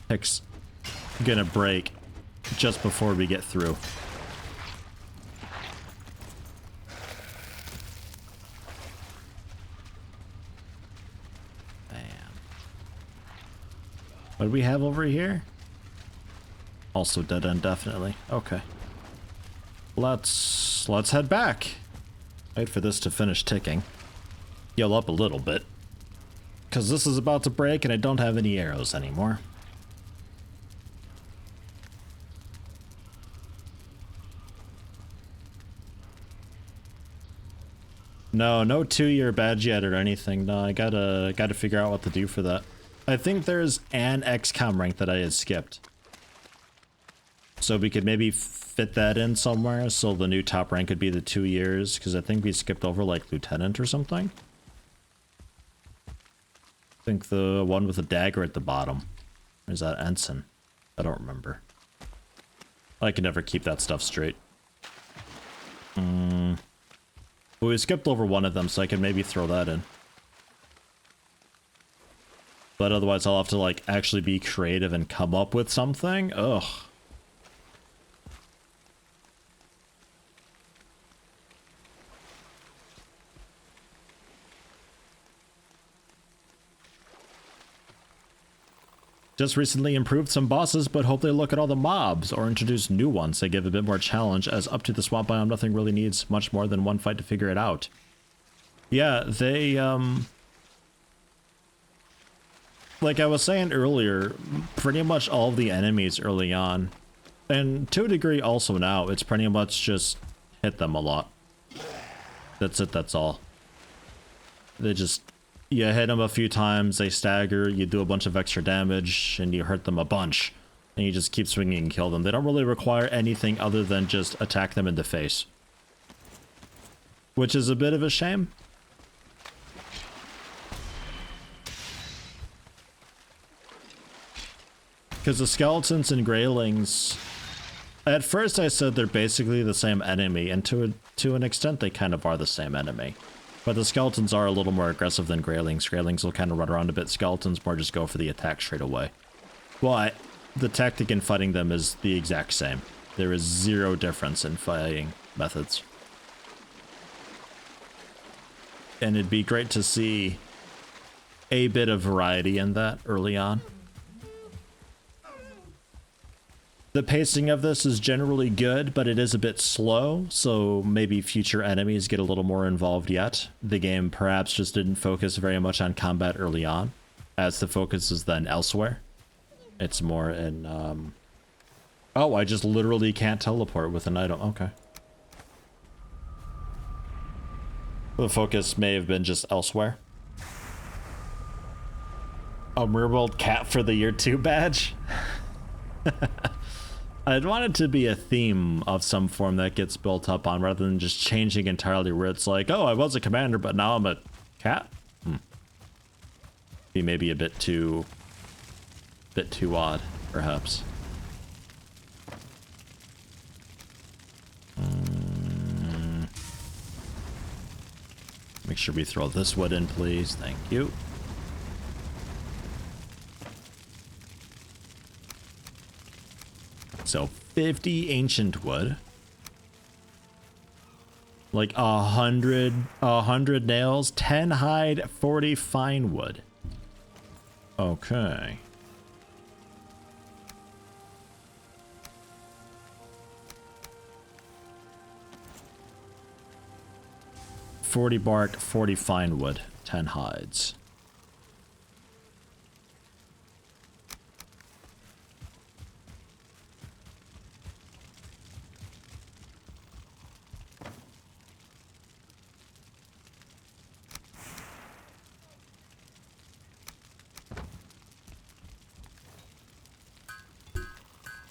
Pick's gonna break just before we get through. Bam. What do we have over here? Also dead end, definitely. Okay. Let's head back. Wait for this to finish ticking. Heal up a little bit. Because this is about to break and I don't have any arrows anymore. No 2-year badge yet or anything. No, I gotta figure out what to do for that. I think there's an XCOM rank that I had skipped. So we could maybe fit that in somewhere so the new top rank could be the 2 years, because I think we skipped over like lieutenant or something. I think the one with the dagger at the bottom. Or is that ensign? I don't remember. I can never keep that stuff straight. Well, we skipped over one of them, so I can maybe throw that in. But otherwise I'll have to like actually be creative and come up with something. Ugh. Just recently improved some bosses, but hope they look at all the mobs or introduce new ones that give a bit more challenge, as up to the swamp biome nothing really needs much more than one fight to figure it out. Yeah, they like I was saying earlier, pretty much all of the enemies early on, and to a degree also now, it's pretty much just hit them a lot. That's it, that's all. They just... You hit them a few times, they stagger, you do a bunch of extra damage, and you hurt them a bunch. And you just keep swinging and kill them. They don't really require anything other than just attack them in the face. Which is a bit of a shame. Because the skeletons and greylings... At first I said they're basically the same enemy, and to an extent they kind of are the same enemy. But the skeletons are a little more aggressive than greylings. Greylings will kind of run around a bit. Skeletons more just go for the attack straight away. But the tactic in fighting them is the exact same. There is zero difference in fighting methods. And it'd be great to see a bit of variety in that early on. The pacing of this is generally good, but it is a bit slow, so maybe future enemies get a little more involved yet. The game perhaps just didn't focus very much on combat early on, as the focus is then elsewhere. It's more in, oh, I just literally can't teleport with an item. Okay. The focus may have been just elsewhere. A Merbold cat for the year 2 badge? I'd want it to be a theme of some form that gets built up on, rather than just changing entirely where it's like, oh, I was a commander, but now I'm a cat? Be maybe a bit too odd, perhaps. Make sure we throw this wood in, please. Thank you. So 50 ancient wood, like 100 nails, 10 hide, 40 fine wood. Okay. $40 bark, 40 fine wood, 10 hides.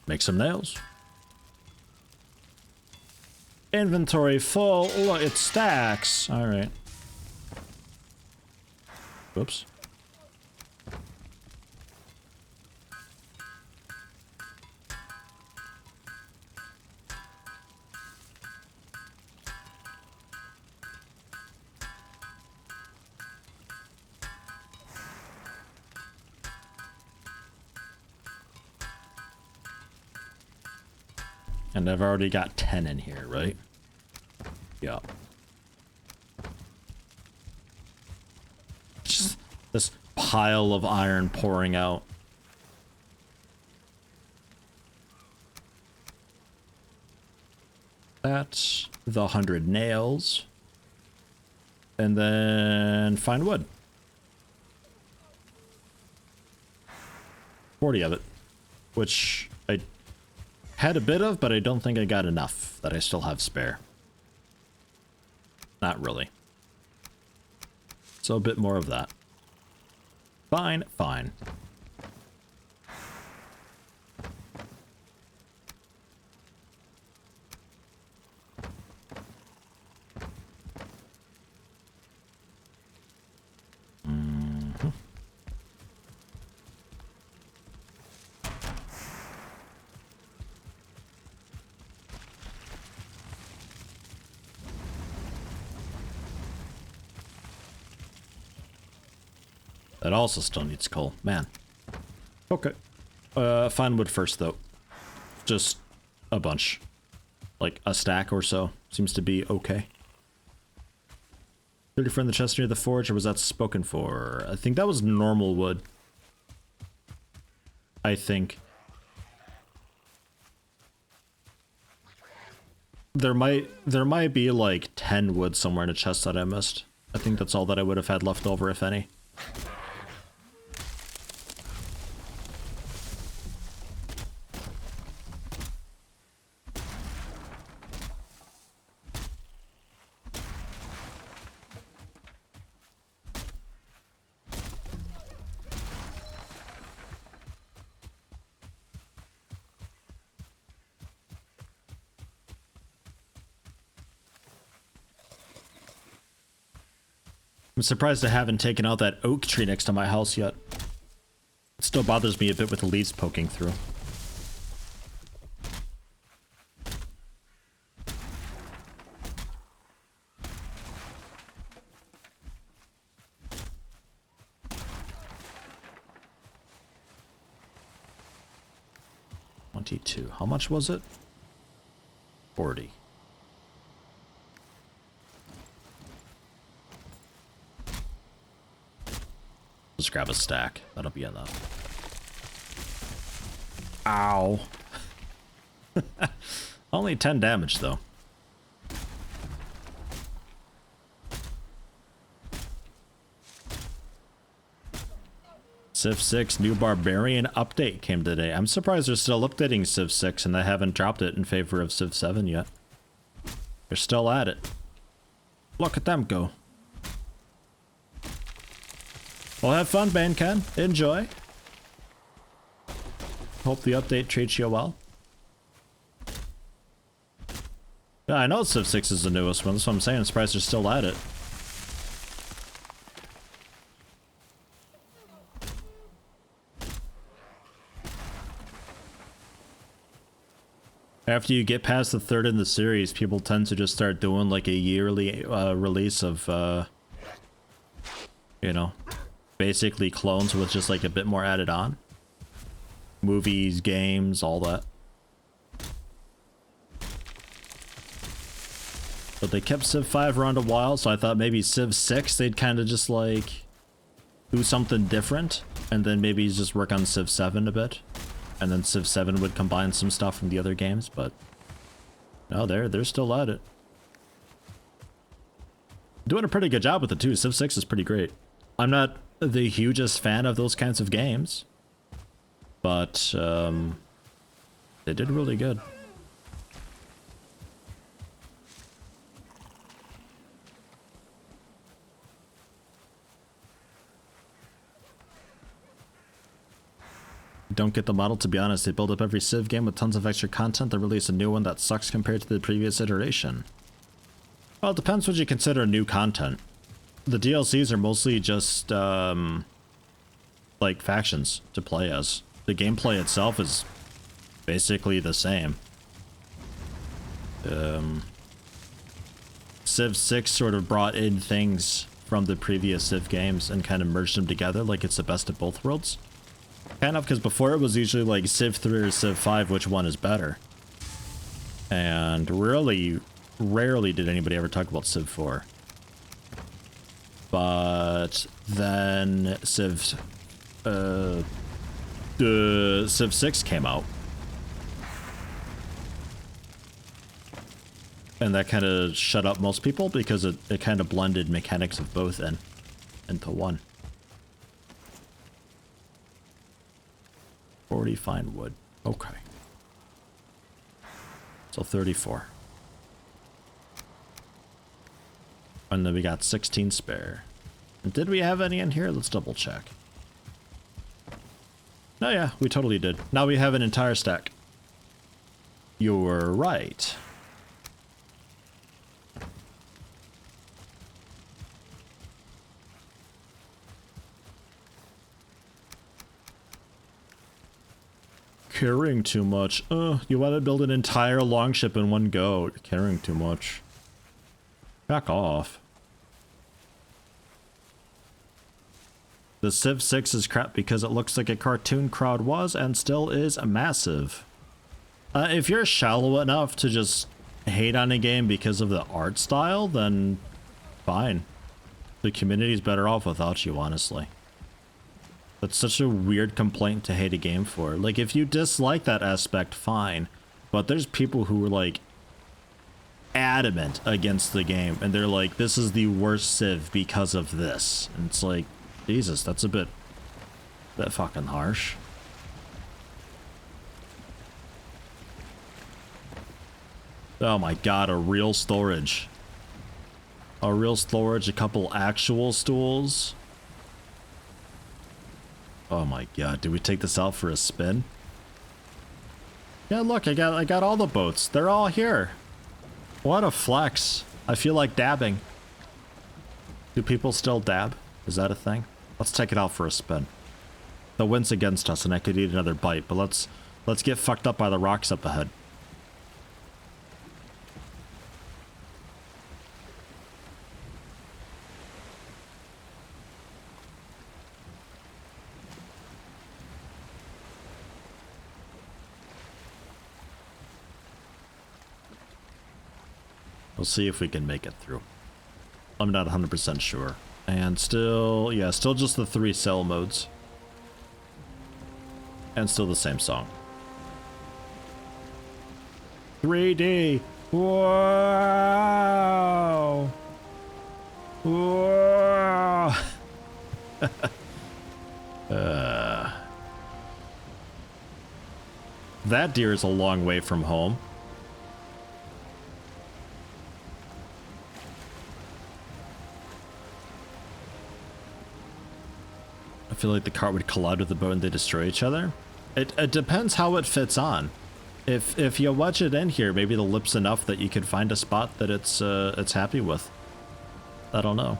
Make some nails. Inventory full. Look, it stacks. All right. Whoops. And I've already got 10 in here, right? Yeah. Just this pile of iron pouring out. That's the 100 nails. And then find wood. 40 of it. Which I had a bit of, but I don't think I got enough that I still have spare. Not really. So a bit more of that. Fine, fine. That also still needs coal. Man. Okay. Find wood first, though. Just a bunch. Like a stack or so. Seems to be okay. 34 in the chest near the forge, or was that spoken for? I think that was normal wood. I think. There might be like 10 wood somewhere in a chest that I missed. I think that's all that I would have had left over, if any. I'm surprised I haven't taken out that oak tree next to my house yet. It still bothers me a bit with the leaves poking through. $22. How much was it? 40. just grab a stack. That'll be enough. Ow. Only 10 damage, though. Civ 6 new barbarian update came today. I'm surprised they're still updating Civ 6 and they haven't dropped it in favor of Civ 7 yet. They're still at it. Look at them go. Well, have fun, Bankan. Enjoy. Hope the update treats you well. Yeah, I know Civ 6 is the newest one. That's what I'm saying. I'm surprised they're still at it. After you get past the third in the series, people tend to just start doing like a yearly release of, you know, basically clones with just like a bit more added on. Movies, games, all that. But they kept Civ 5 around a while, so I thought maybe Civ 6 they'd kind of just like do something different, and then maybe just work on Civ 7 a bit. And then Civ 7 would combine some stuff from the other games, but no, they're still at it. Doing a pretty good job with it too. Civ 6 is pretty great. I'm not the hugest fan of those kinds of games, but they did really good. Don't get the model, to be honest. They build up every Civ game with tons of extra content, then release a new one that sucks compared to the previous iteration. Well, it depends what you consider new content. The DLCs are mostly just like factions to play as. The gameplay itself is basically the same. Civ 6 sort of brought in things from the previous Civ games and kind of merged them together like it's the best of both worlds. Kind of, because before it was usually like Civ 3 or Civ 5, which one is better? And really, rarely did anybody ever talk about Civ 4. But then Civ 6 came out. And that kind of shut up most people because it kind of blended mechanics of both into one. 40 fine wood. Okay. So 34. And then we got 16 spare. And did we have any in here? Let's double check. Oh yeah, we totally did. Now we have an entire stack. You're right. Carrying too much. You want to build an entire longship in one go. You're carrying too much. Back off. The Civ 6 is crap because it looks like a cartoon crowd was and still is massive. If you're shallow enough to just hate on a game because of the art style, then fine. The community's better off without you, honestly. That's such a weird complaint to hate a game for. Like, if you dislike that aspect, fine. But there's people who are, like, adamant against the game. And they're like, this is the worst Civ because of this. And it's like, Jesus, that's a bit fucking harsh. Oh my god, a real storage. A real storage, a couple actual stools. Oh my god, did we take this out for a spin? Yeah, look, I got all the boats. They're all here. What a flex. I feel like dabbing. Do people still dab? Is that a thing? Let's take it out for a spin. The wind's against us and I could eat another bite, but let's get fucked up by the rocks up ahead. We'll see if we can make it through. I'm not 100% sure. And still, yeah, still just the 3 cell modes. And still the same song. 3D. Whoa. Whoa. That deer is a long way from home. I feel like the cart would collide with the boat and they destroy each other. It depends how it fits on. If you wedge it in here, maybe the lip's enough that you could find a spot that it's happy with. I don't know.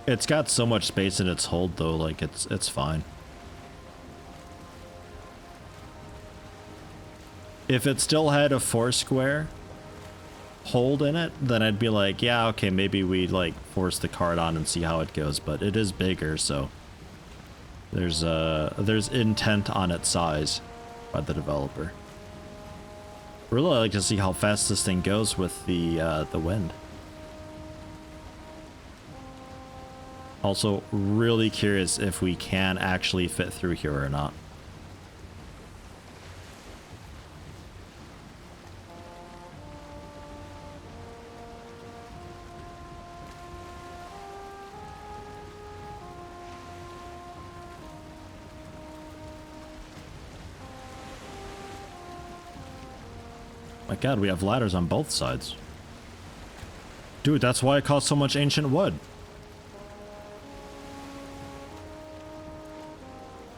It's got so much space in its hold though, like it's fine. If it still had a 4 square hold in it, then I'd be like, yeah, okay, maybe we like force the cart on and see how it goes, but it is bigger, so there's intent on its size by the developer. Really like to see how fast this thing goes with the wind. Also, really curious if we can actually fit through here or not. My god, we have ladders on both sides. Dude, that's why it costs so much ancient wood.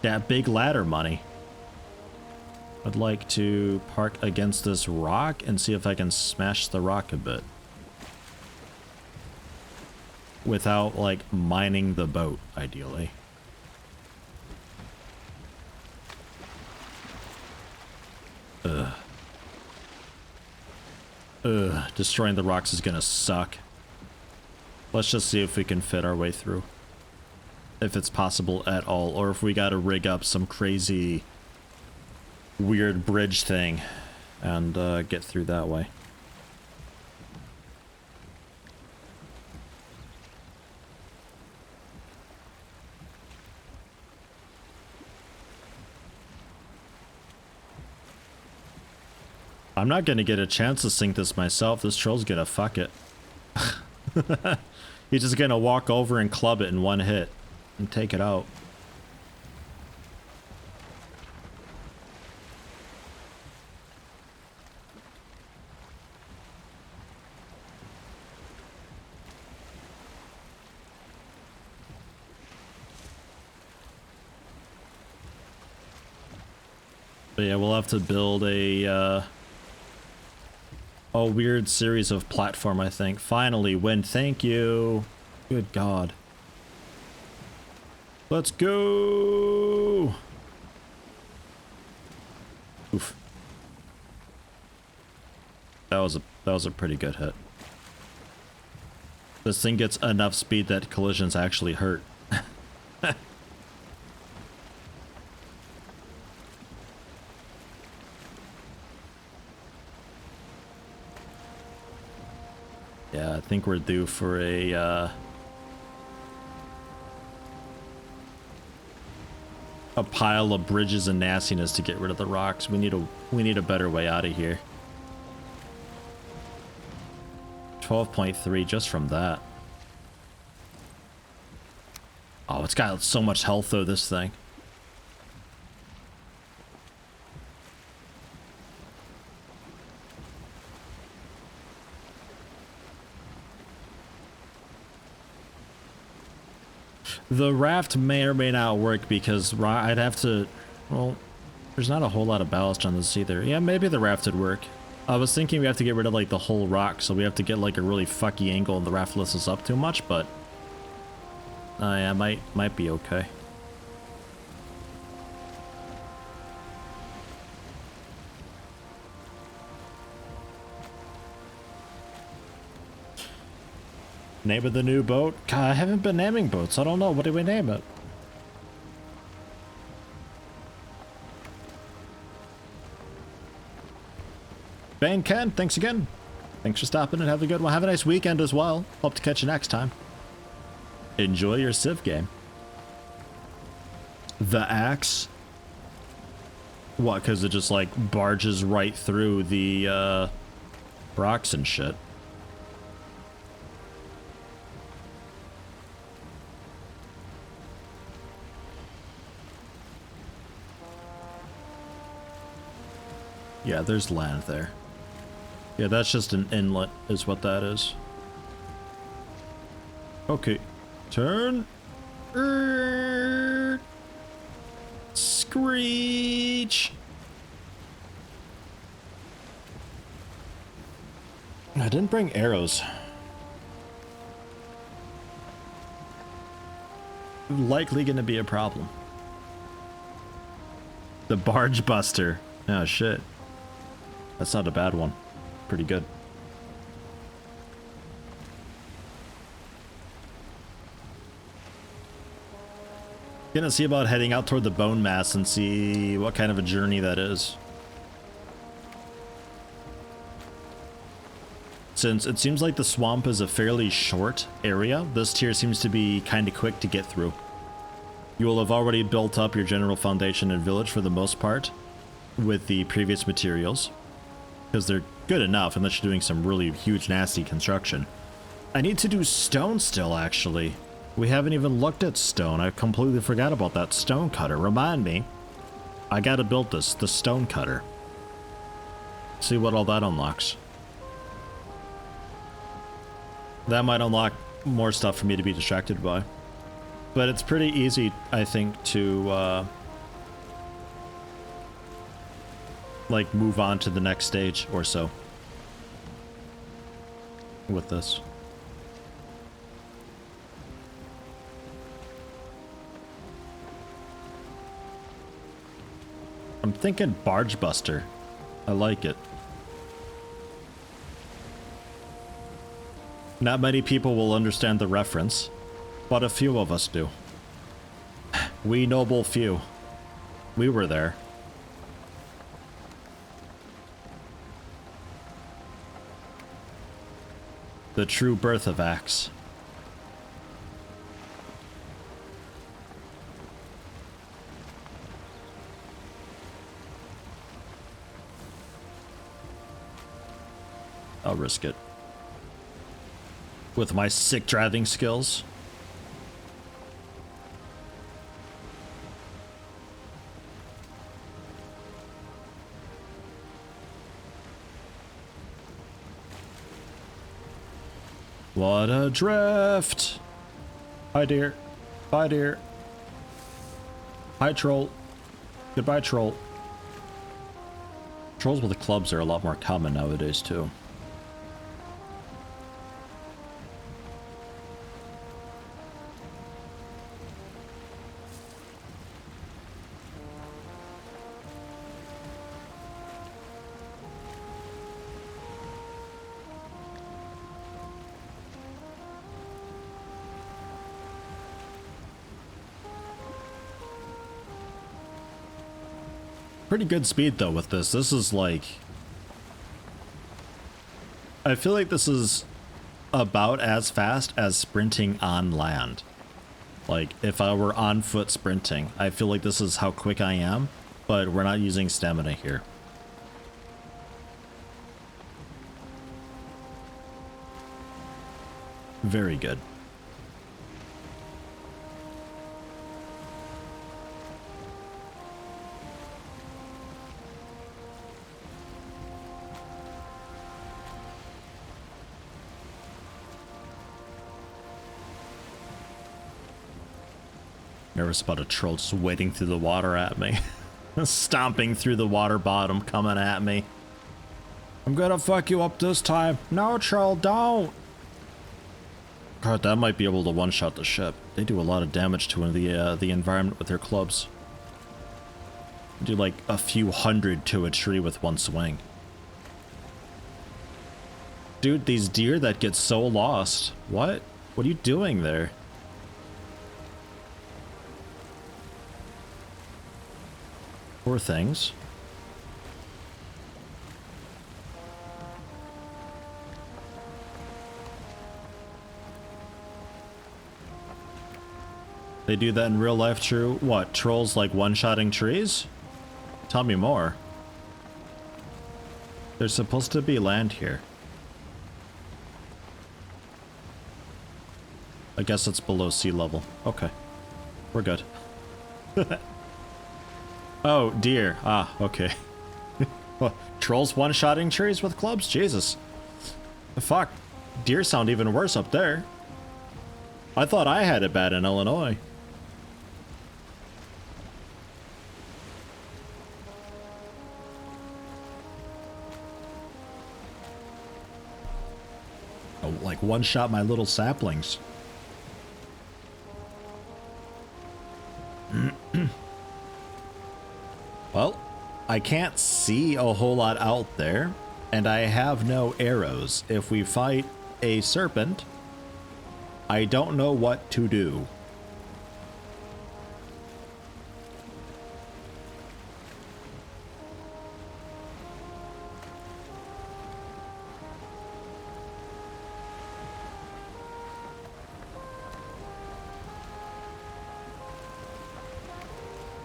That big ladder money. I'd like to park against this rock and see if I can smash the rock a bit. Without, like, mining the boat, ideally. Ugh. Ugh, destroying the rocks is gonna suck. Let's just see if we can fit our way through. If it's possible at all, or if we gotta rig up some crazy weird bridge thing and get through that way. I'm not gonna get a chance to sink this myself. This troll's gonna fuck it. He's just gonna walk over and club it in one hit and take it out. But yeah, we'll have to build a weird series of platform, I think. Finally, wind, thank you. Good God. Let's go. Oof. That was a pretty good hit. This thing gets enough speed that collisions actually hurt. Yeah, I think we're due for a pile of bridges and nastiness to get rid of the rocks. We need a better way out of here. 12.3 just from that. Oh, it's got so much health though, this thing. The raft may or may not work because I'd have to, well, there's not a whole lot of ballast on this either. Yeah, maybe the raft would work. I was thinking we have to get rid of like the whole rock, so we have to get like a really fucky angle and the raft lifts us up too much, but yeah, might be okay. Name of the new boat? God, I haven't been naming boats. I don't know. What do we name it? Bane Ken, thanks again. Thanks for stopping and have a good one. Have a nice weekend as well. Hope to catch you next time. Enjoy your Civ game. The axe? What, because it just like barges right through the rocks and shit. Yeah, there's land there. Yeah, that's just an inlet is what that is. Okay. Turn. Screech. I didn't bring arrows. Likely gonna be a problem. The barge buster. Oh shit. That's not a bad one. Pretty good. Gonna see about heading out toward the bone mass and see what kind of a journey that is. Since it seems like the swamp is a fairly short area, this tier seems to be kind of quick to get through. You will have already built up your general foundation and village for the most part with the previous materials, because they're good enough unless you're doing some really huge nasty construction. I need to do stone still, actually. We haven't even looked at stone. I completely forgot about that stone cutter. Remind me. I gotta build this, the stone cutter. See what all that unlocks. That might unlock more stuff for me to be distracted by. But it's pretty easy, I think, to like move on to the next stage or so with this. I'm thinking barge buster. I like it. Not many people will understand the reference, but a few of us do. We noble few. We were there. The true birth of axe. I'll risk it. With my sick driving skills. What a drift! Hi, dear. Bye, dear. Hi, troll. Goodbye, troll. Trolls with the clubs are a lot more common nowadays, too. Pretty good speed though with this. This is like, I feel like this is about as fast as sprinting on land. Like if I were on foot sprinting, I feel like this is how quick I am, but we're not using stamina here. Very good. Nervous about a troll just wading through the water at me. Stomping through the water bottom, coming at me. I'm gonna fuck you up this time. No, troll, don't. God, that might be able to one-shot the ship. They do a lot of damage to the environment with their clubs. They do like a few hundred to a tree with one swing. Dude, these deer that get so lost. What? What are you doing there? Poor things. They do that in real life, true? What, trolls like one-shotting trees? Tell me more. There's supposed to be land here. I guess it's below sea level. Okay. We're good. Oh, dear. Ah, okay. Trolls one-shotting trees with clubs? Jesus. Fuck. Deer sound even worse up there. I thought I had it bad in Illinois. Oh, like one-shot my little saplings. Well, I can't see a whole lot out there, and I have no arrows. If we fight a serpent, I don't know what to do.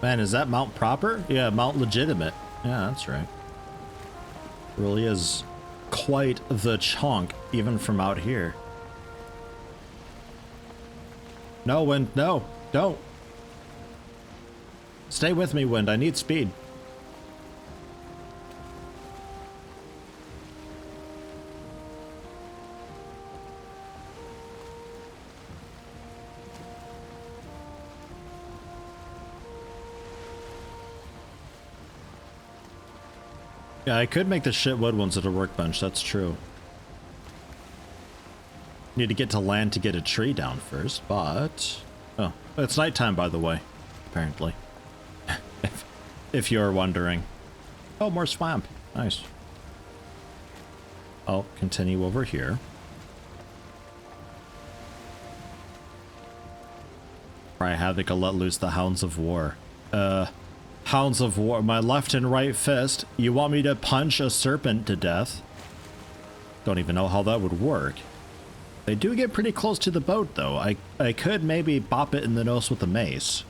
Man, is that Mount proper? Yeah, Mount legitimate. Yeah, that's right. Really is quite the chunk, even from out here. No, Wind, no, don't. Stay with me, Wind, I need speed. Yeah, I could make the shit wood ones at a workbench, that's true. Need to get to land to get a tree down first, but... Oh, it's nighttime, by the way, apparently. if you're wondering. Oh, more swamp. Nice. I'll continue over here. Cry havoc, I'll let loose the hounds of war. Hounds of war, my left and right fist. You want me to punch a serpent to death? Don't even know how that would work. They do get pretty close to the boat, though. I could maybe bop it in the nose with a mace.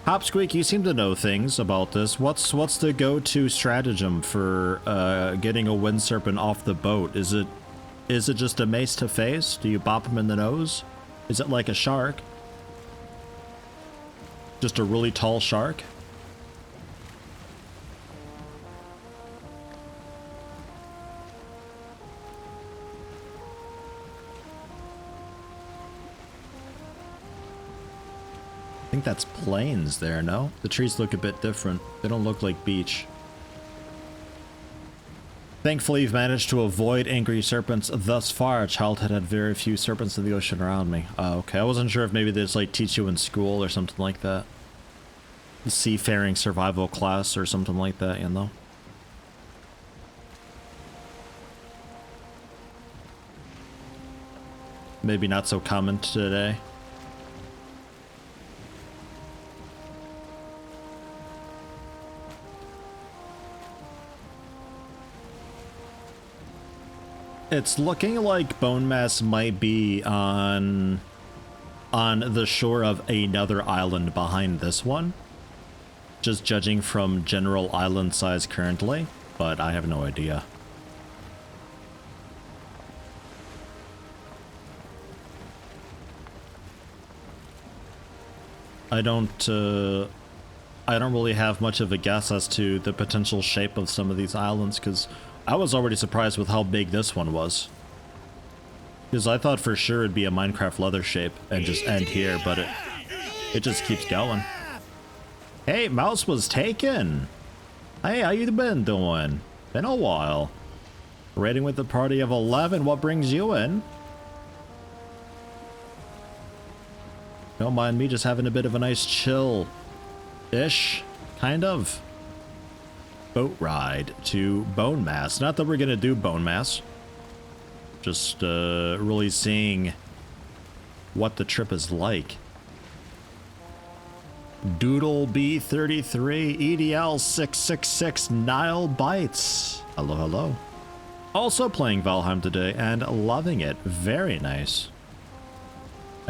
Hopsqueak, you seem to know things about this. What's the go-to stratagem for getting a wind serpent off the boat? Is it just a mace to face? Do you bop him in the nose? Is it like a shark? Just a really tall shark? I think that's plains there, no? The trees look a bit different. They don't look like beach. Thankfully, you've managed to avoid angry serpents thus far. Childhood had very few serpents in the ocean around me. Okay, I wasn't sure if maybe they just like teach you in school or something like that. The seafaring survival class or something like that, you know? Maybe not so common today. It's looking like bone mass might be on the shore of another island behind this one. Just judging from general island size currently, but I have no idea. I don't really have much of a guess as to the potential shape of some of these islands, because I was already surprised with how big this one was. Because I thought for sure it'd be a Minecraft leather shape and just end here, but it just keeps going. Hey, mouse was taken! Hey, how you been doing? Been a while. Raiding with a party of 11, what brings you in? Don't mind me just having a bit of a nice chill-ish, kind of, boat ride to Bone Mass. Not that we're gonna do Bone Mass. Just really seeing what the trip is like. Doodle B33 EDL 666 Nile Bites. Hello, hello. Also playing Valheim today and loving it. Very nice.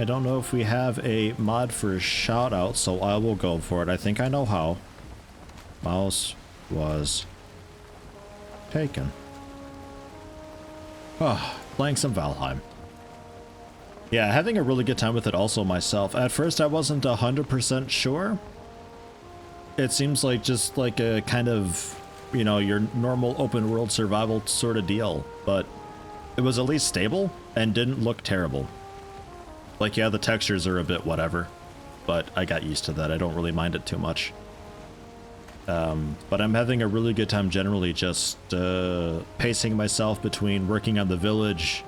I don't know if we have a mod for a shout out, so I will go for it. I think I know how. Mouse was taken. Oh, playing some Valheim. Yeah, having a really good time with it also myself. At first I wasn't 100% sure. It seems like just like a kind of, you know, your normal open world survival sort of deal, but it was at least stable and didn't look terrible. Like, yeah, the textures are a bit whatever, but I got used to that. I don't really mind it too much. But I'm having a really good time generally just pacing myself between working on the village,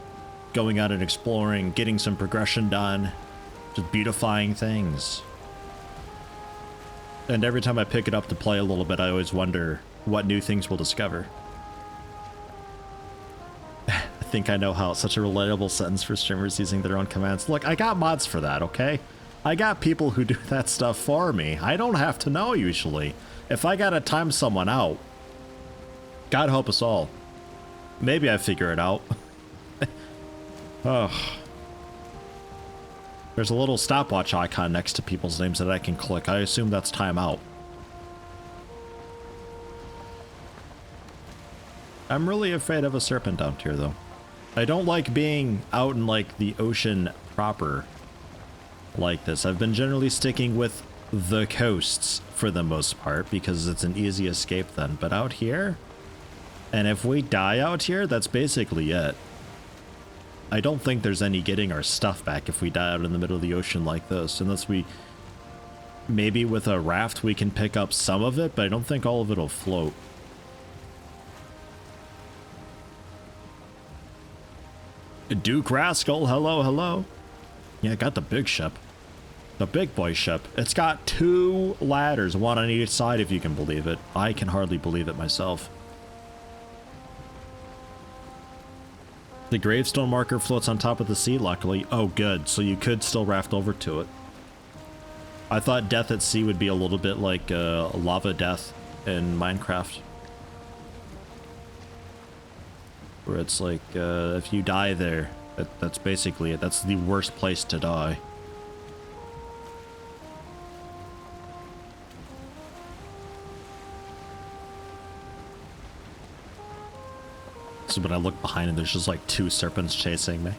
going out and exploring, getting some progression done, just beautifying things. And every time I pick it up to play a little bit, I always wonder what new things we'll discover. I think I know how. Such a relatable sentence for streamers using their own commands. Look, I got mods for that, okay? I got people who do that stuff for me. I don't have to know usually. If I gotta time someone out, God help us all. Maybe I figure it out. Oh. There's a little stopwatch icon next to people's names that I can click. I assume that's timeout. I'm really afraid of a serpent out here, though. I don't like being out in, like, the ocean proper like this. I've been generally sticking with the coasts for the most part because it's an easy escape then. But out here, and if we die out here, that's basically it. I don't think there's any getting our stuff back if we die out in the middle of the ocean like this, unless we, maybe with a raft we can pick up some of it, but I don't think all of it'll float. Duke Rascal, hello, hello. Yeah, I got the big ship. The big boy ship. It's got 2 ladders, one on each side if you can believe it. I can hardly believe it myself. The gravestone marker floats on top of the sea, luckily. Oh, good. So you could still raft over to it. I thought death at sea would be a little bit like lava death in Minecraft. Where it's like, if you die there, that's basically it. That's the worst place to die. So when I look behind and there's just like 2 serpents chasing me.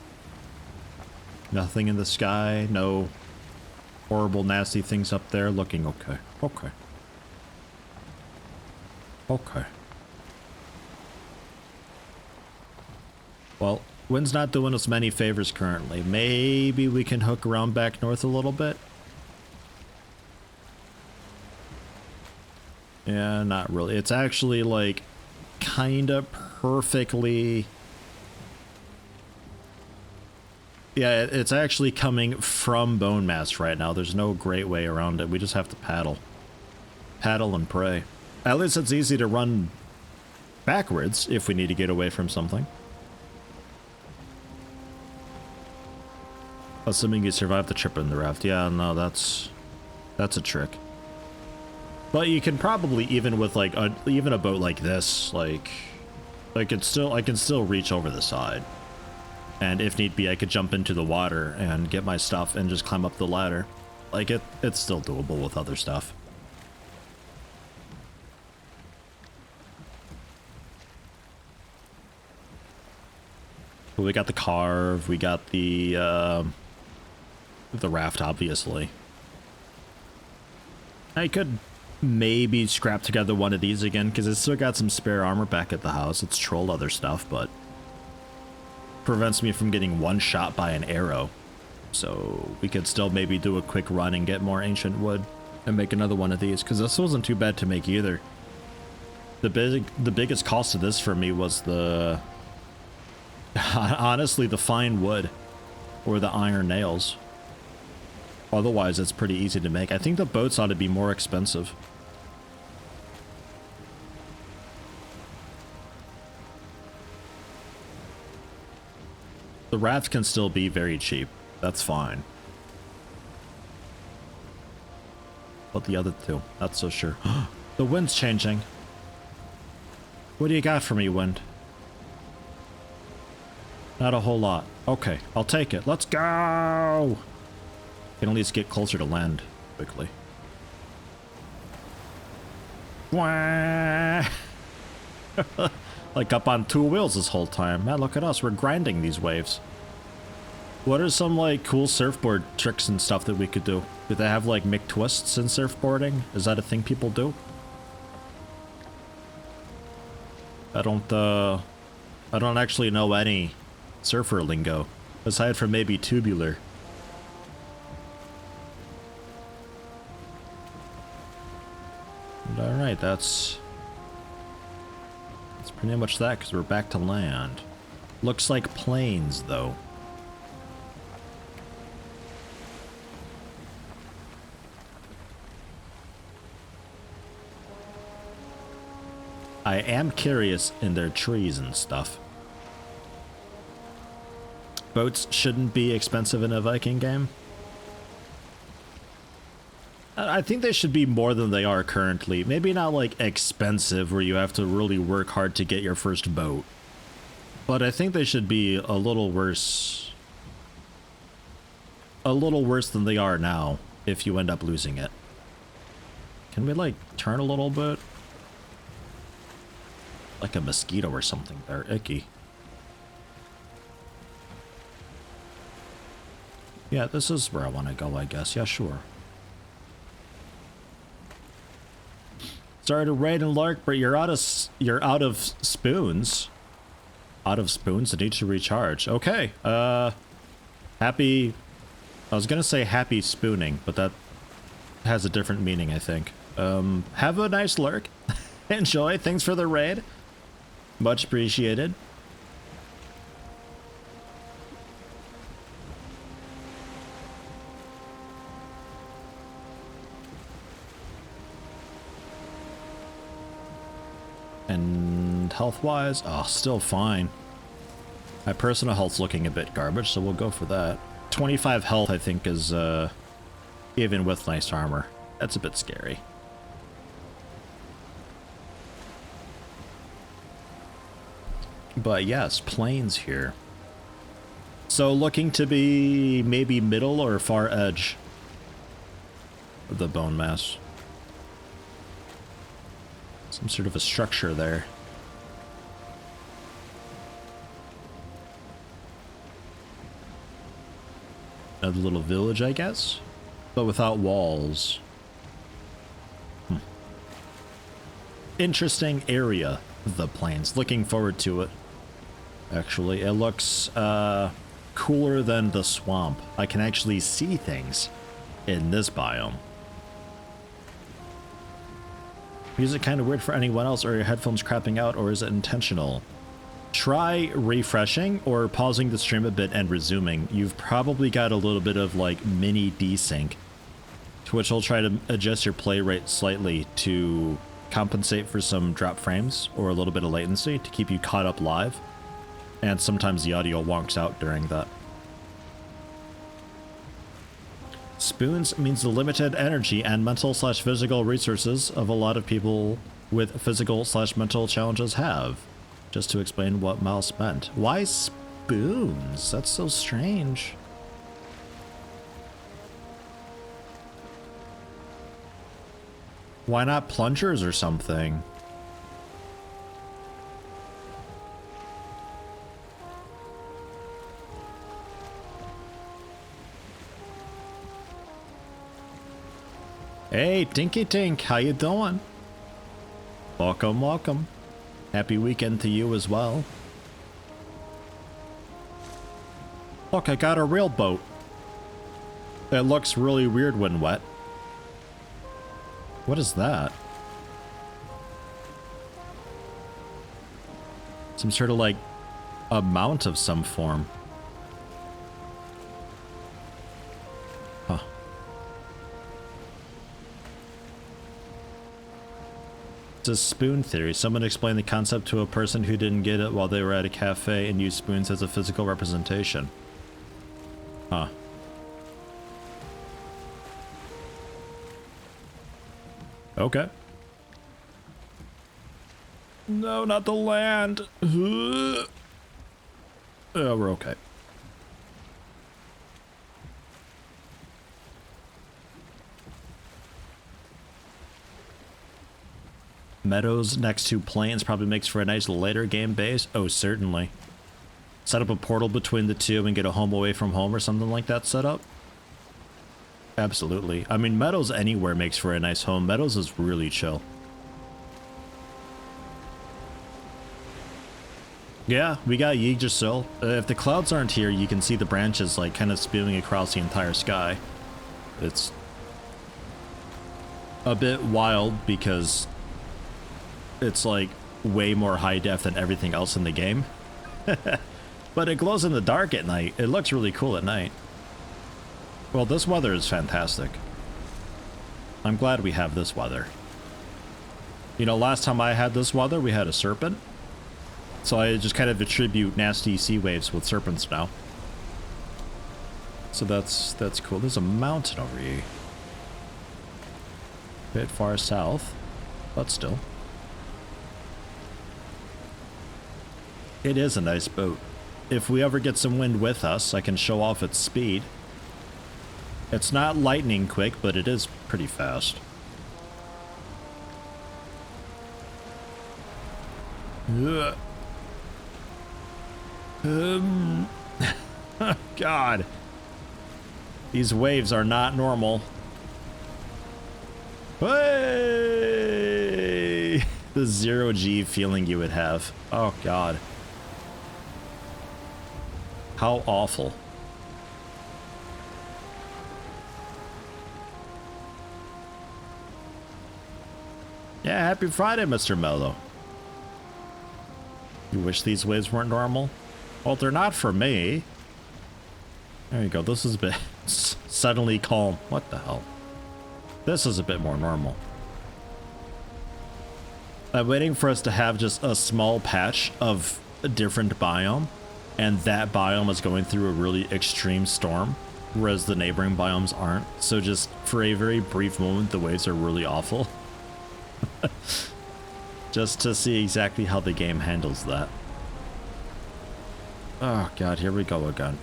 Nothing in the sky, no horrible nasty things up there, looking okay. Okay. Okay. Well, wind's not doing us many favors currently. Maybe we can hook around back north a little bit. Yeah, not really. It's actually like kind of perfectly. Yeah, it's actually coming from bone mass right now. There's no great way around it. We just have to paddle. Paddle and pray. At least it's easy to run backwards if we need to get away from something. Assuming you survive the trip in the raft. Yeah, no, that's a trick. But you can probably, even with like even a boat like this, like I can still reach over the side. And if need be, I could jump into the water and get my stuff and just climb up the ladder. Like it's still doable with other stuff. But we got the carve, we got the raft, obviously. I could maybe scrap together one of these again, because it's still got some spare armor back at the house. It's trolled other stuff, but prevents me from getting one shot by an arrow. So we could still maybe do a quick run and get more ancient wood and make another one of these, because this wasn't too bad to make either. The biggest cost of this for me was the honestly the fine wood or the iron nails. Otherwise it's pretty easy to make. I think the boats ought to be more expensive. The raft can still be very cheap. That's fine. But the other two, not so sure. The wind's changing. What do you got for me, wind? Not a whole lot. Okay, I'll take it. Let's go! Can at least get closer to land quickly. Wah! Like up on two wheels this whole time. Man, look at us. We're grinding these waves. What are some like cool surfboard tricks and stuff that we could do? Do they have like McTwists in surfboarding? Is that a thing people do? I don't actually know any surfer lingo aside from maybe tubular. All right, that's pretty much that because we're back to land. Looks like planes though. I am curious in their trees and stuff. Boats shouldn't be expensive in a Viking game. I think they should be more than they are currently. Maybe not like expensive where you have to really work hard to get your first boat. But I think they should be a little worse. A little worse than they are now if you end up losing it. Can we like turn a little bit? Like a mosquito or something there. Icky. Yeah, this is where I want to go, I guess. Yeah, sure. Sorry to raid and lark, but you're out of spoons. Out of spoons. I need to recharge. Okay. Happy. I was gonna say happy spooning, but that has a different meaning, I think. Have a nice lurk. Enjoy. Thanks for the raid. Much appreciated. And health-wise, oh, still fine. My personal health's looking a bit garbage, so we'll go for that. 25 health, I think, is, even with nice armor. That's a bit scary. But yes, planes here. So looking to be maybe middle or far edge of the bone mass. Some sort of a structure there. Another little village, I guess, but without walls. Interesting area, the plains. Looking forward to it. Actually, it looks cooler than the swamp. I can actually see things in this biome. Is it kind of weird for anyone else, or are your headphones crapping out, or is it intentional? Try refreshing or pausing the stream a bit and resuming. You've probably got a little bit of like mini desync, to which I'll try to adjust your play rate slightly to compensate for some drop frames or a little bit of latency to keep you caught up live. And sometimes the audio wonks out during that. Spoons means the limited energy and mental/physical resources of a lot of people with physical/mental challenges have. Just to explain what Mouse meant. Why spoons? That's so strange. Why not plungers or something? Hey, Tinky Tink, how you doing? Welcome, welcome. Happy weekend to you as well. Look, I got a real boat. It looks really weird when wet. What is that? Some sort of like a mount of some form. Huh. It's a spoon theory. Someone explained the concept to a person who didn't get it while they were at a cafe and used spoons as a physical representation. Huh. Okay. No, not the land. Oh, we're okay. Meadows next to plains probably makes for a nice later game base. Oh, certainly. Set up a portal between the two and get a home away from home or something like that set up. Absolutely. I mean, Meadows anywhere makes for a nice home. Meadows is really chill. Yeah, we got Yggdrasil. If the clouds aren't here, you can see the branches like kind of spewing across the entire sky. It's a bit wild because it's like way more high def than everything else in the game. But it glows in the dark at night. It looks really cool at night. Well, this weather is fantastic. I'm glad we have this weather. You know, last time I had this weather, we had a serpent. So I just kind of attribute nasty sea waves with serpents now. So that's cool. There's a mountain over here. Bit far south, but still. It is a nice boat. If we ever get some wind with us, I can show off its speed. It's not lightning quick, but it is pretty fast. Ugh. God. These waves are not normal. Hey! The 0G feeling you would have. Oh, God. How awful. Yeah, happy Friday, Mr. Mello. You wish these waves weren't normal? Well, they're not for me. There you go. This is a bit suddenly calm. What the hell? This is a bit more normal. I'm waiting for us to have just a small patch of a different biome, and that biome is going through a really extreme storm, whereas the neighboring biomes aren't. So just for a very brief moment, the waves are really awful. Just to see exactly how the game handles that. Oh God, here we go again.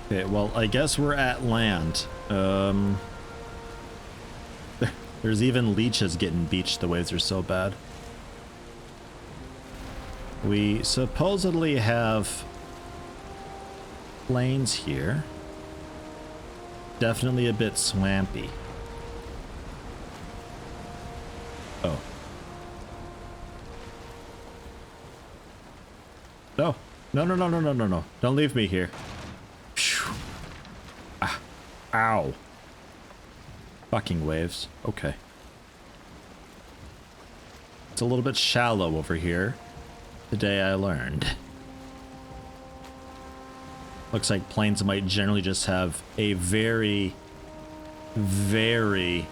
Okay, well, I guess we're at land. There's even leeches getting beached. The waves are so bad. We supposedly have plains here. Definitely a bit swampy. Oh. No. No, no, no, no, no, no, no. Don't leave me here. Phew. Ah. Ow. Fucking waves. Okay. It's a little bit shallow over here. Today I learned. Looks like plains might generally just have a very, very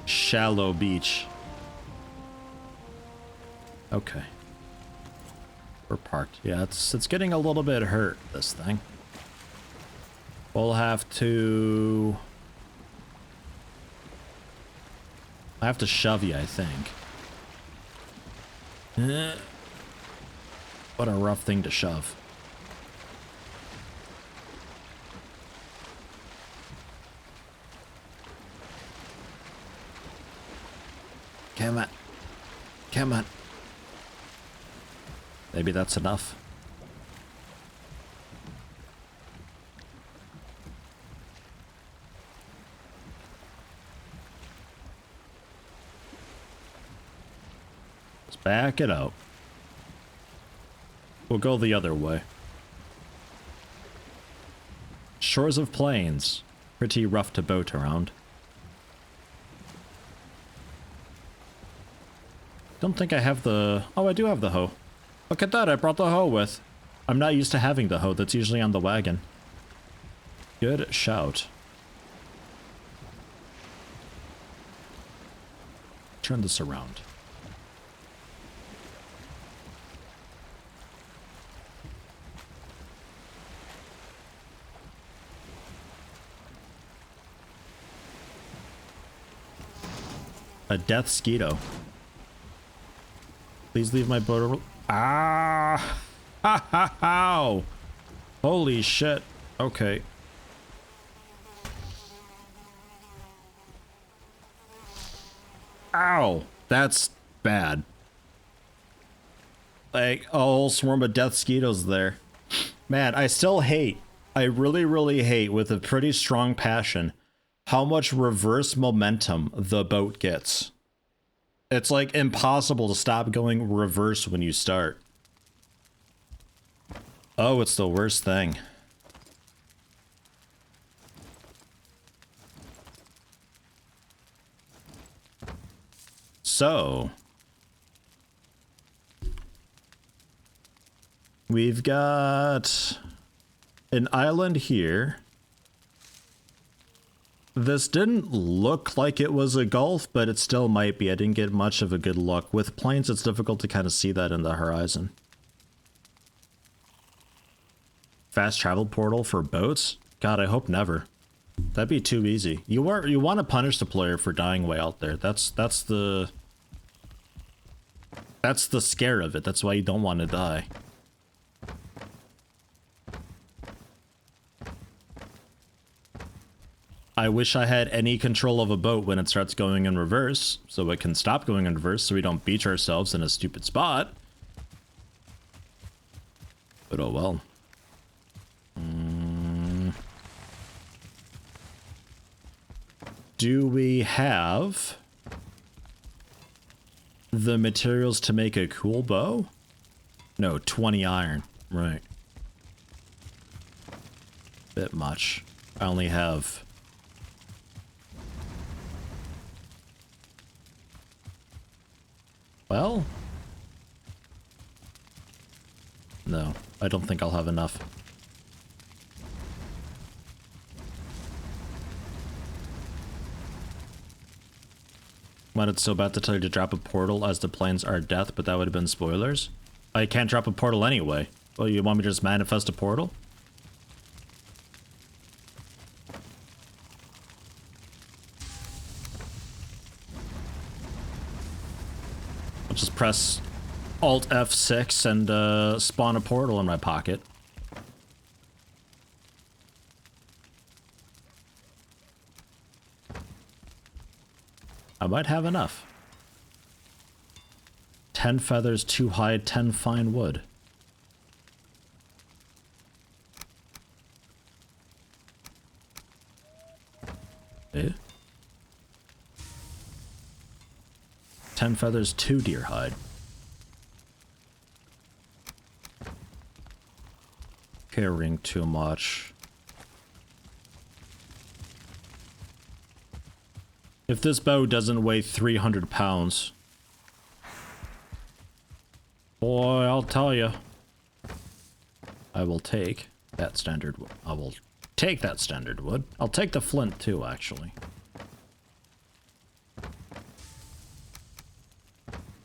shallow beach. Okay. We're parked. Yeah, it's getting a little bit hurt, this thing. We'll have to... I have to shove you, I think. What a rough thing to shove. Come on. Come on. Maybe that's enough. Let's back it up. We'll go the other way. Shores of plains. Pretty rough to boat around. Don't think I have the... Oh, I do have the hoe. Look at that, I brought the hoe with. I'm not used to having the hoe, that's usually on the wagon. Good shout. Turn this around. A death skeeto. Please leave my boat. Ah! Ha ha ha! Holy shit. Okay. Ow! That's bad. Like, a whole swarm of death skeetos there. Man, I still hate, I really, really hate with a pretty strong passion how much reverse momentum the boat gets. It's like impossible to stop going reverse when you start. Oh, it's the worst thing. So, we've got an island here. This didn't look like it was a gulf, but it still might be. I didn't get much of a good look. With planes, it's difficult to kind of see that in the horizon. Fast travel portal for boats? God, I hope never. That'd be too easy. You want to punish the player for dying way out there. That's the scare of it. That's why you don't want to die. I wish I had any control of a boat when it starts going in reverse, so it can stop going in reverse so we don't beach ourselves in a stupid spot. But oh well. Do we have the materials to make a cool bow? No, 20 iron. Right. Bit much. I only have... Well... No, I don't think I'll have enough. Wanted so bad to tell you to drop a portal as the planes are death, but that would have been spoilers. I can't drop a portal anyway. Well, you want me to just manifest a portal? I'll just press Alt F6 and spawn a portal in my pocket. I might have enough. 10 feathers, 2 hide, 10 fine wood. Eh? 10 feathers, 2 deer hide. Carrying too much. If this bow doesn't weigh 300 pounds, boy, I'll tell you, I will take that standard wood. I will take that standard wood. I'll take the flint too, actually.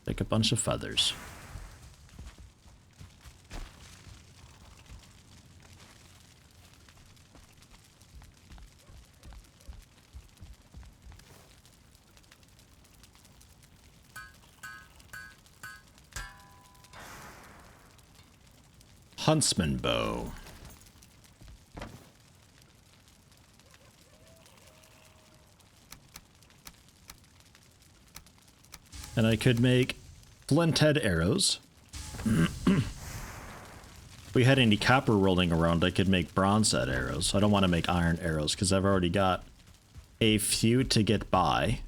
Take a bunch of feathers. Huntsman bow. And I could make flint head arrows. If we had any copper rolling around, I could make bronze head arrows. I don't want to make iron arrows because I've already got a few to get by.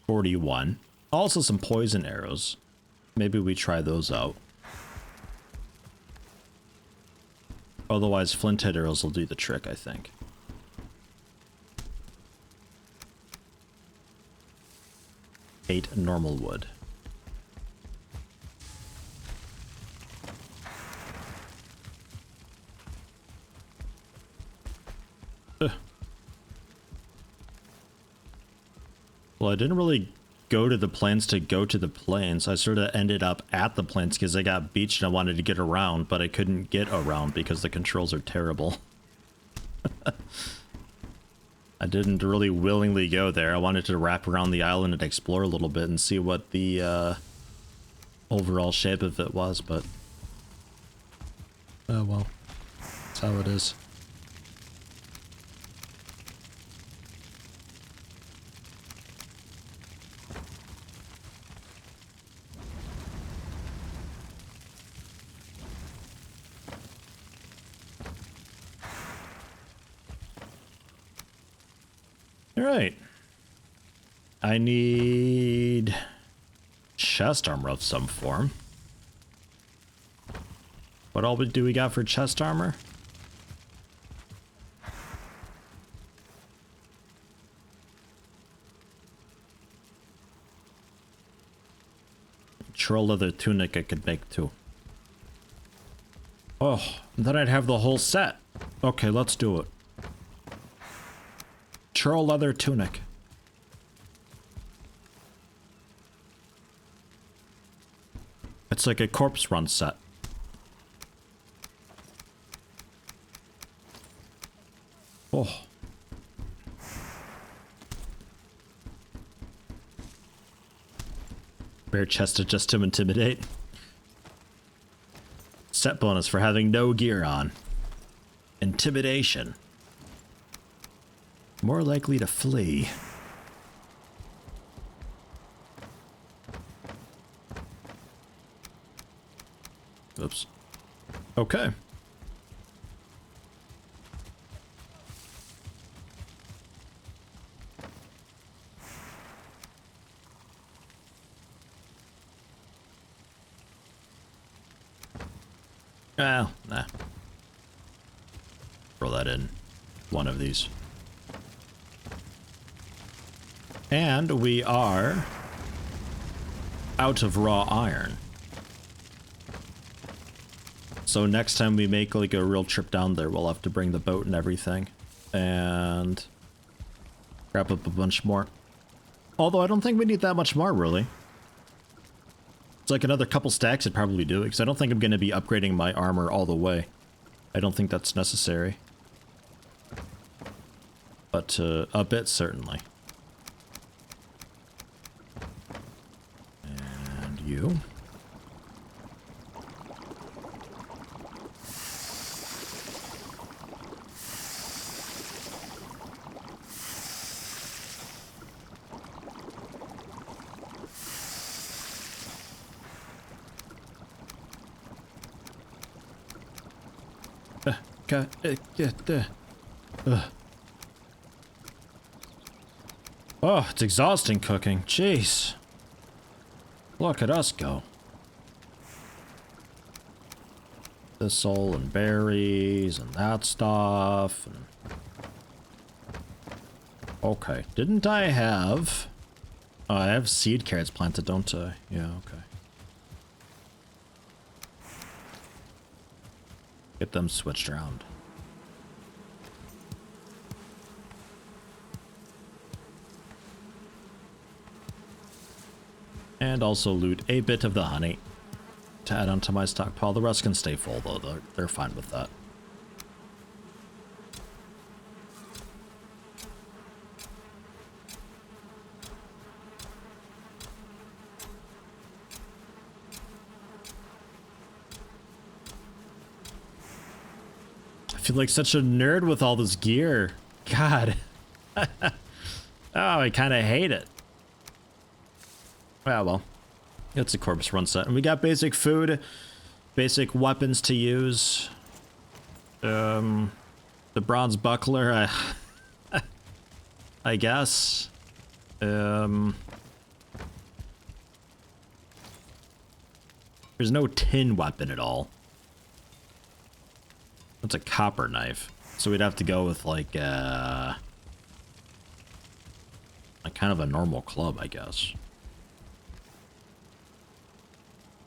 41. Also some poison arrows. Maybe we try those out. Otherwise, flint head arrows will do the trick, I think. Eight normal wood. Well, I didn't really go to the plains to go to the plains. I sort of ended up at the plains because I got beached and I wanted to get around, but I couldn't get around because the controls are terrible. I didn't really willingly go there. I wanted to wrap around the island and explore a little bit and see what the overall shape of it was, but oh well, that's how it is. All right. I need chest armor of some form. What all do we got for chest armor? Troll leather tunic I could make too. Oh, then I'd have the whole set. Okay, let's do it. Troll leather tunic. It's like a corpse run set. Oh. Bare chested just to intimidate. Set bonus for having no gear on. Intimidation. More likely to flee. Oops. Okay. Well, nah. Throw that in one of these. And we are out of raw iron. So next time we make like a real trip down there, we'll have to bring the boat and everything. And grab up a bunch more. Although I don't think we need that much more, really. It's like another couple stacks would probably do it, because I don't think I'm going to be upgrading my armor all the way. I don't think that's necessary. But a bit, certainly. And you. Oh, it's exhausting cooking. Jeez. Look at us go. Thistle and berries and that stuff. And... okay. Didn't I have... oh, I have seed carrots planted, don't I? Yeah, okay. Get them switched around. And also loot a bit of the honey to add onto my stockpile. The rest can stay full, though. They're fine with that. I feel like such a nerd with all this gear. God. Oh, I kind of hate it. Ah, well. It's a corpse run set. And we got basic food, basic weapons to use. The bronze buckler, I guess. There's no tin weapon at all. That's a copper knife. So we'd have to go with like kind of a normal club, I guess.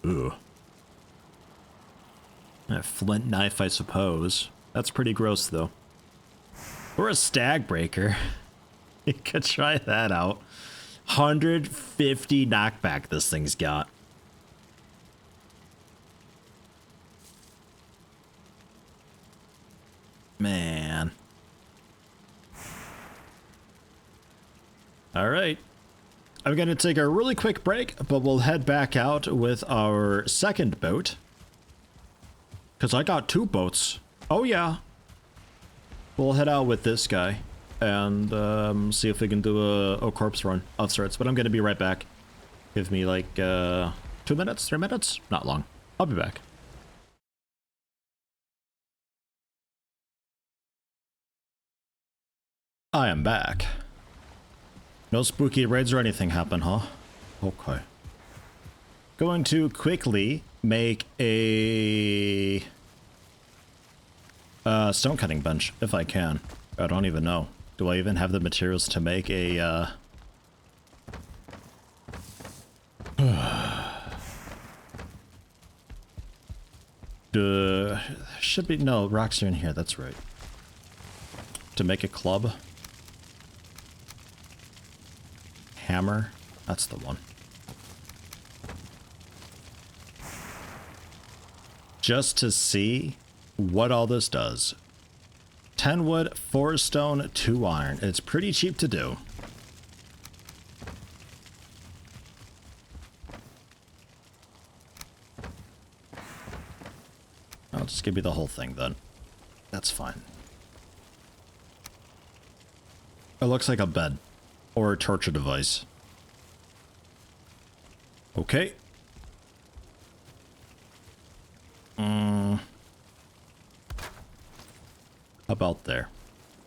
Ugh. A flint knife, I suppose. That's pretty gross, though. Or a stag breaker. You could try that out. 150 knockback this thing's got. Man. All right. I'm going to take a really quick break, but we'll head back out with our second boat. Because I got 2 boats. Oh, yeah. We'll head out with this guy and see if we can do a corpse run of sorts. But I'm going to be right back. Give me like 2 minutes, 3 minutes? Not long. I'll be back. I am back. No spooky raids or anything happen, huh? Okay. Going to quickly make a stone cutting bench, if I can. I don't even know. Do I even have the materials to make a should be, no, rocks are in here, that's right. To make a club. Hammer, that's the one. Just to see what all this does. 10 wood, 4 stone, 2 iron. It's pretty cheap to do. I'll just give you the whole thing then. That's fine. It looks like a bed or a torture device. Okay. About there.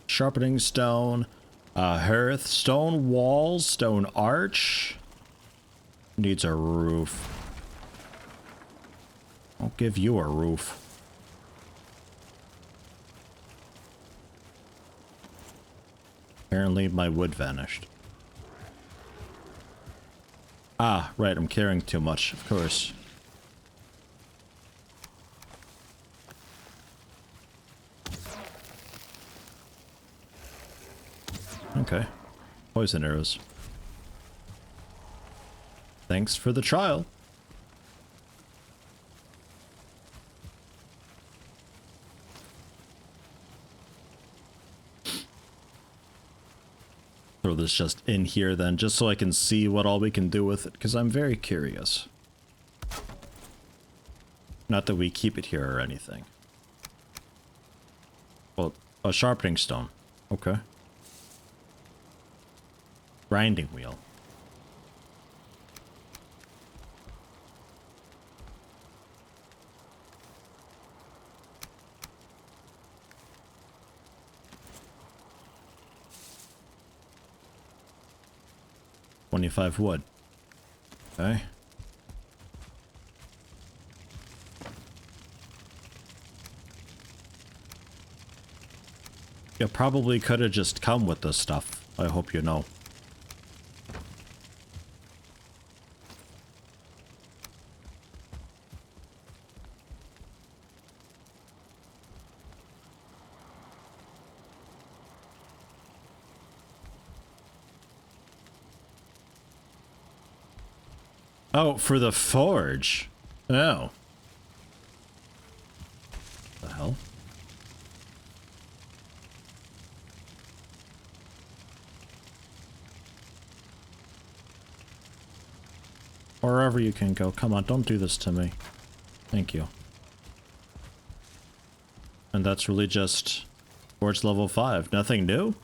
Sharpening stone, hearth, stone walls, stone arch. Needs a roof. I'll give you a roof. Apparently my wood vanished. Ah, right, I'm carrying too much, of course. Okay. Poison arrows. Thanks for the trial. Throw this just in here then, just so I can see what all we can do with it, because I'm very curious. Not that we keep it here or anything. Well, a sharpening stone. Okay. Grinding wheel. $25 wood. Okay. You probably could have just come with this stuff. I hope you know. Oh, for the forge. Oh. The hell? Wherever you can go. Come on, don't do this to me. Thank you. And that's really just forge level 5. Nothing new?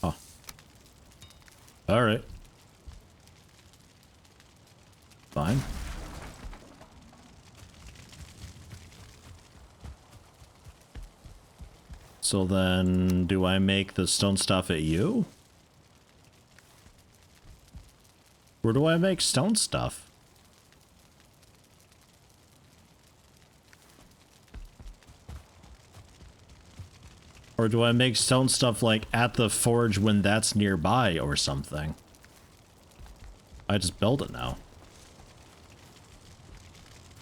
Oh. Alright. Fine. So then, do I make the stone stuff at you? Where do I make stone stuff? Or do I make stone stuff like at the forge when that's nearby or something? I just build it now.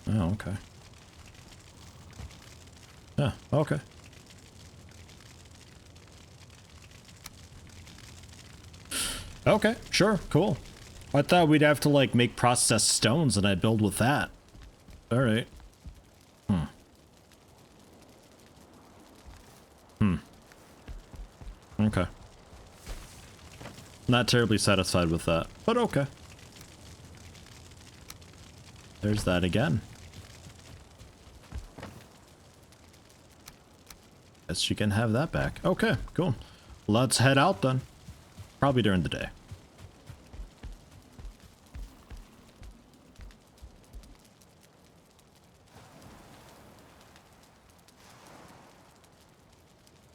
Oh, okay. Yeah, okay. Okay, sure, cool. I thought we'd have to, like, make processed stones and I'd build with that. Alright. Okay. Not terribly satisfied with that, but okay. There's that again. Guess you can have that back. Okay, cool. Let's head out then. Probably during the day.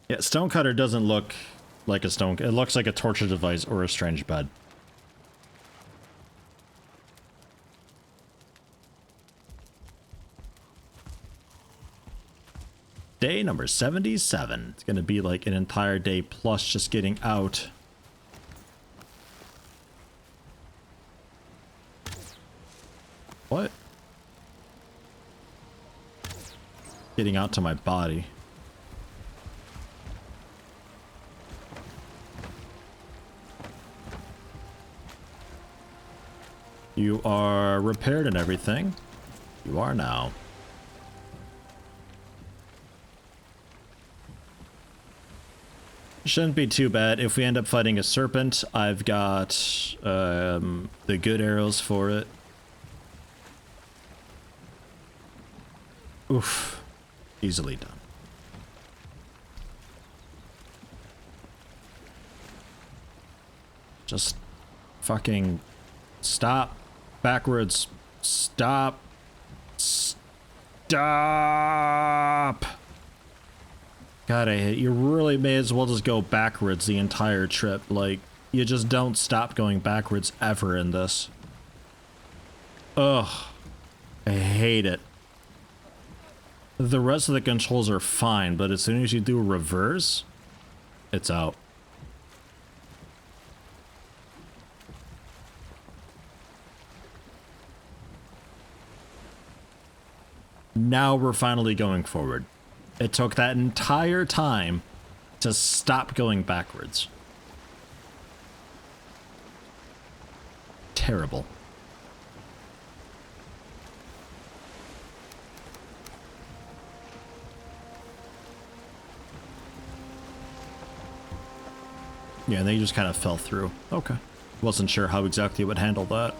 Yeah, stonecutter doesn't look like a stone. It looks like a torture device or a strange bed. Day number 77. It's gonna be like an entire day plus just getting out. What? Getting out to my body. You are repaired and everything. You are now. Shouldn't be too bad. If we end up fighting a serpent, I've got the good arrows for it. Oof. Easily done. Just fucking stop. Backwards. Stop. Stop. God, I hate you. Really may as well just go backwards the entire trip. Like, you just don't stop going backwards ever in this. Ugh. I hate it. The rest of the controls are fine, but as soon as you do reverse, it's out. Now we're finally going forward. It took that entire time to stop going backwards. Terrible. Yeah, and they just kind of fell through. Okay. Wasn't sure how exactly it would handle that.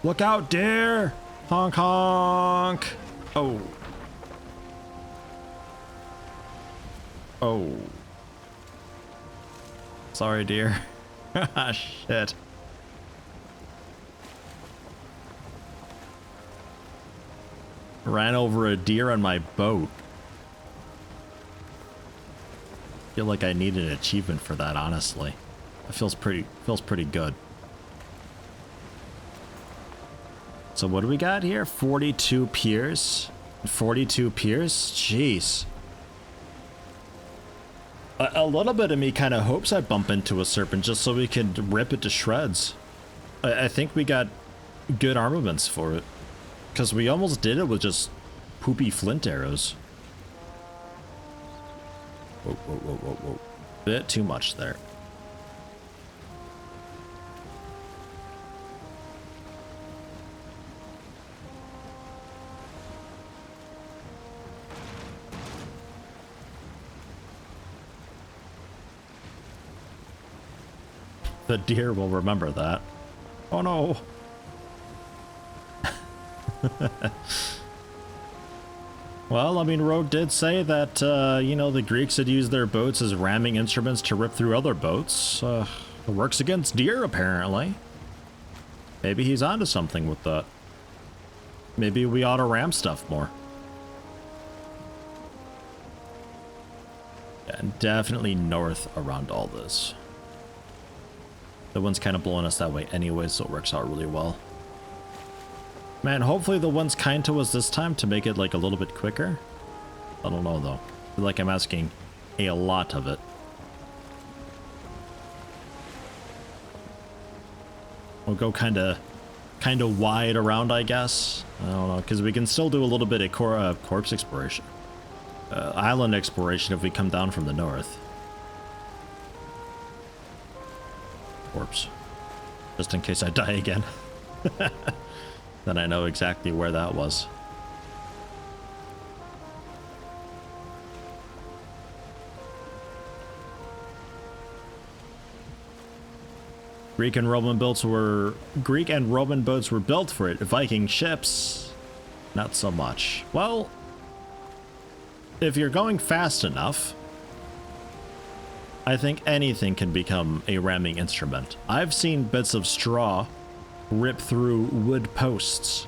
Look out, deer! Honk honk! Oh. Oh. Sorry, dear. Shit. Ran over a deer on my boat. Feel like I need an achievement for that, honestly. It feels pretty good. So what do we got here? 42 piers. 42 piers? Jeez. A little bit of me kind of hopes I bump into a serpent just so we can rip it to shreds. I think we got good armaments for it. Because we almost did it with just poopy flint arrows. Whoa, whoa, whoa, whoa, whoa. Bit too much there. The deer will remember that. Oh no. Well, I mean, Rogue did say that, you know, the Greeks had used their boats as ramming instruments to rip through other boats. It works against deer, apparently. Maybe he's onto something with that. Maybe we ought to ram stuff more. Yeah, and definitely north around all this. The wind's kind of blowing us that way anyway, so it works out really well. Man, hopefully the wind's kind to us this time to make it like a little bit quicker. I don't know though. I feel like I'm asking a lot of it. We'll go kind of wide around, I guess. I don't know, because we can still do a little bit of corpse exploration. Island exploration if we come down from the north. Corpse. Just in case I die again. Then I know exactly where that was. Greek and Roman boats were built for it. Viking ships, not so much. Well, if you're going fast enough, I think anything can become a ramming instrument. I've seen bits of straw rip through wood posts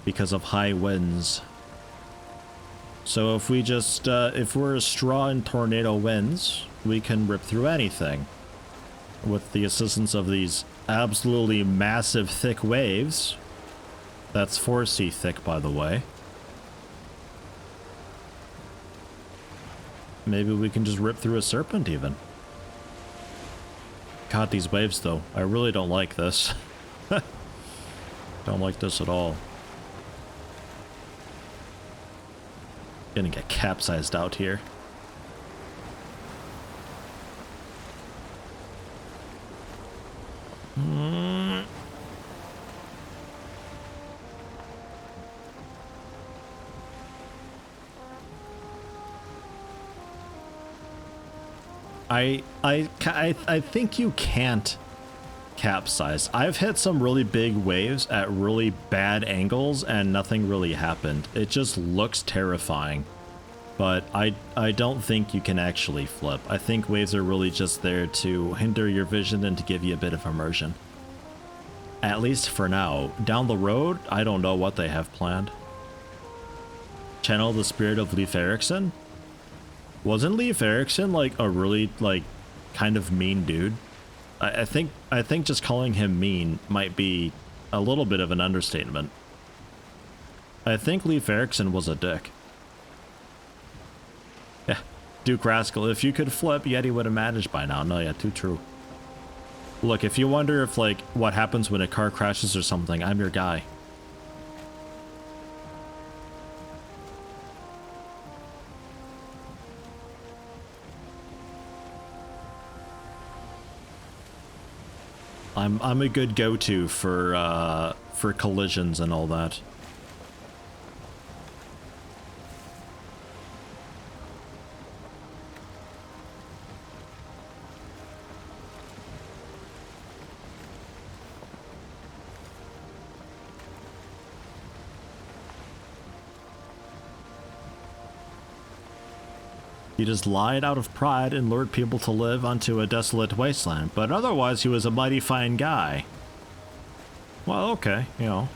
because of high winds. So if we just, if we're a straw in tornado winds, we can rip through anything. With the assistance of these absolutely massive thick waves. That's 4C thick, by the way. Maybe we can just rip through a serpent even. God, these waves though. I really don't like this. Don't like this at all. Gonna get capsized out here. I think you can't capsize. I've hit some really big waves at really bad angles and nothing really happened. It just looks terrifying. But I don't think you can actually flip. I think waves are really just there to hinder your vision and to give you a bit of immersion. At least for now. Down the road, I don't know what they have planned. Channel the spirit of Leif Erikson? Wasn't Leif Erikson like a really like kind of mean dude? I think just calling him mean might be a little bit of an understatement. I think Leif Erikson was a dick. Yeah, Duke Rascal, if you could flip, Yeti would have managed by now. No, yeah, too true. Look, if you wonder if like what happens when a car crashes or something, I'm your guy. I'm a good go-to for collisions and all that. He just lied out of pride and lured people to live onto a desolate wasteland, but otherwise he was a mighty fine guy. Well, okay, you know.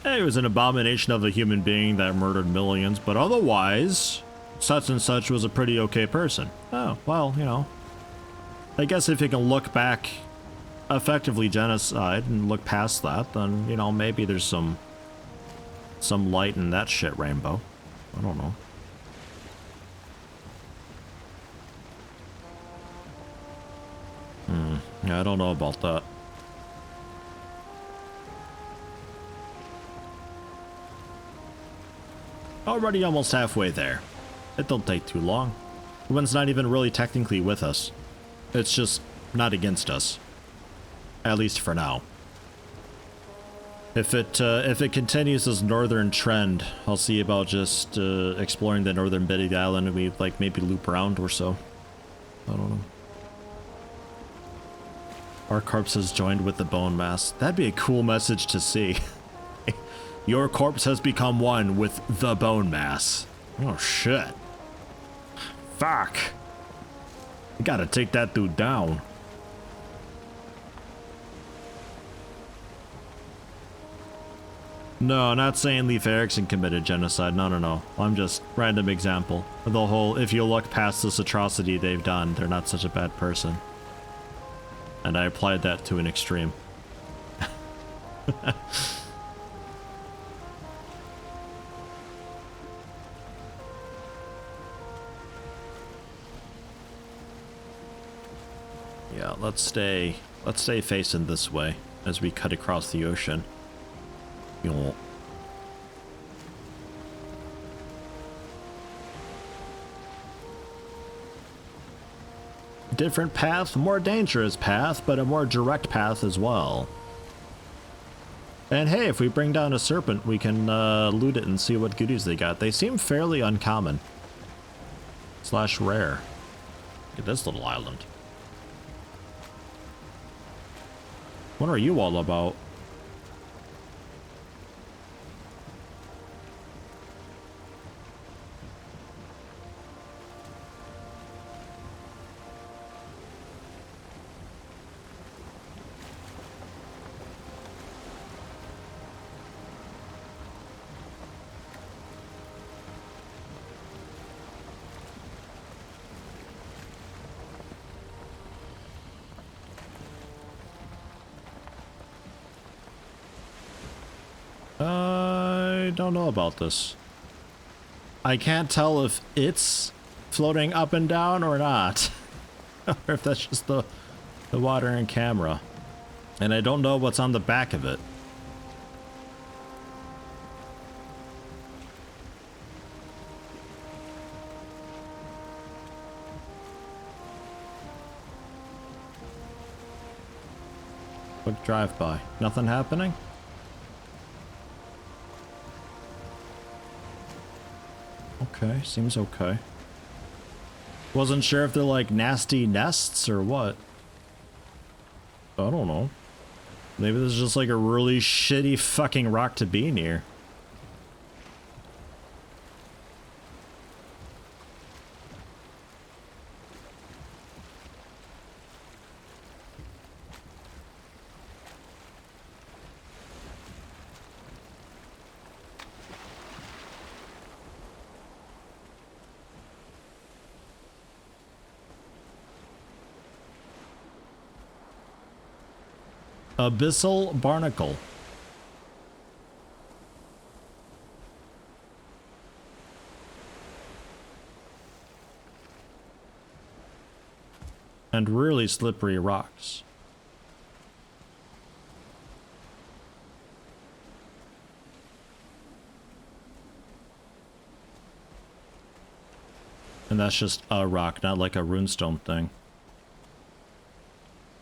He was an abomination of a human being that murdered millions, but otherwise, such and such was a pretty okay person. Oh, well, you know. I guess if you can look back effectively genocide and look past that, then, you know, maybe there's some light in that shit rainbow. I don't know. Yeah, I don't know about that. Already almost halfway there. It don't take too long. The wind's not even really technically with us. It's just not against us. At least for now. If it continues this northern trend, I'll see about just exploring the northern bit of the island and we like maybe loop around or so. I don't know. Our corpse has joined with the bone mass. That'd be a cool message to see. Your corpse has become one with the bone mass. Oh shit. Fuck. You gotta take that dude down. No, not saying Leif Erikson committed genocide. No, no, no. I'm just random example. The whole, if you look past this atrocity they've done, they're not such a bad person. And I applied that to an extreme. Yeah, let's stay facing this way as we cut across the ocean. You know. Different path, more dangerous path, but a more direct path as well. And hey, if we bring down a serpent, we can loot it and see what goodies they got. They seem fairly uncommon. Slash rare. Look at this little island. What are you all about? I don't know about this. I can't tell if it's floating up and down or not. Or if that's just the water and camera. And I don't know what's on the back of it. Quick drive-by. Nothing happening? Okay, seems okay. Wasn't sure if they're like nasty nests or what. I don't know. Maybe this is just like a really shitty fucking rock to be near. Abyssal barnacle. And really slippery rocks. And that's just a rock, not like a runestone thing.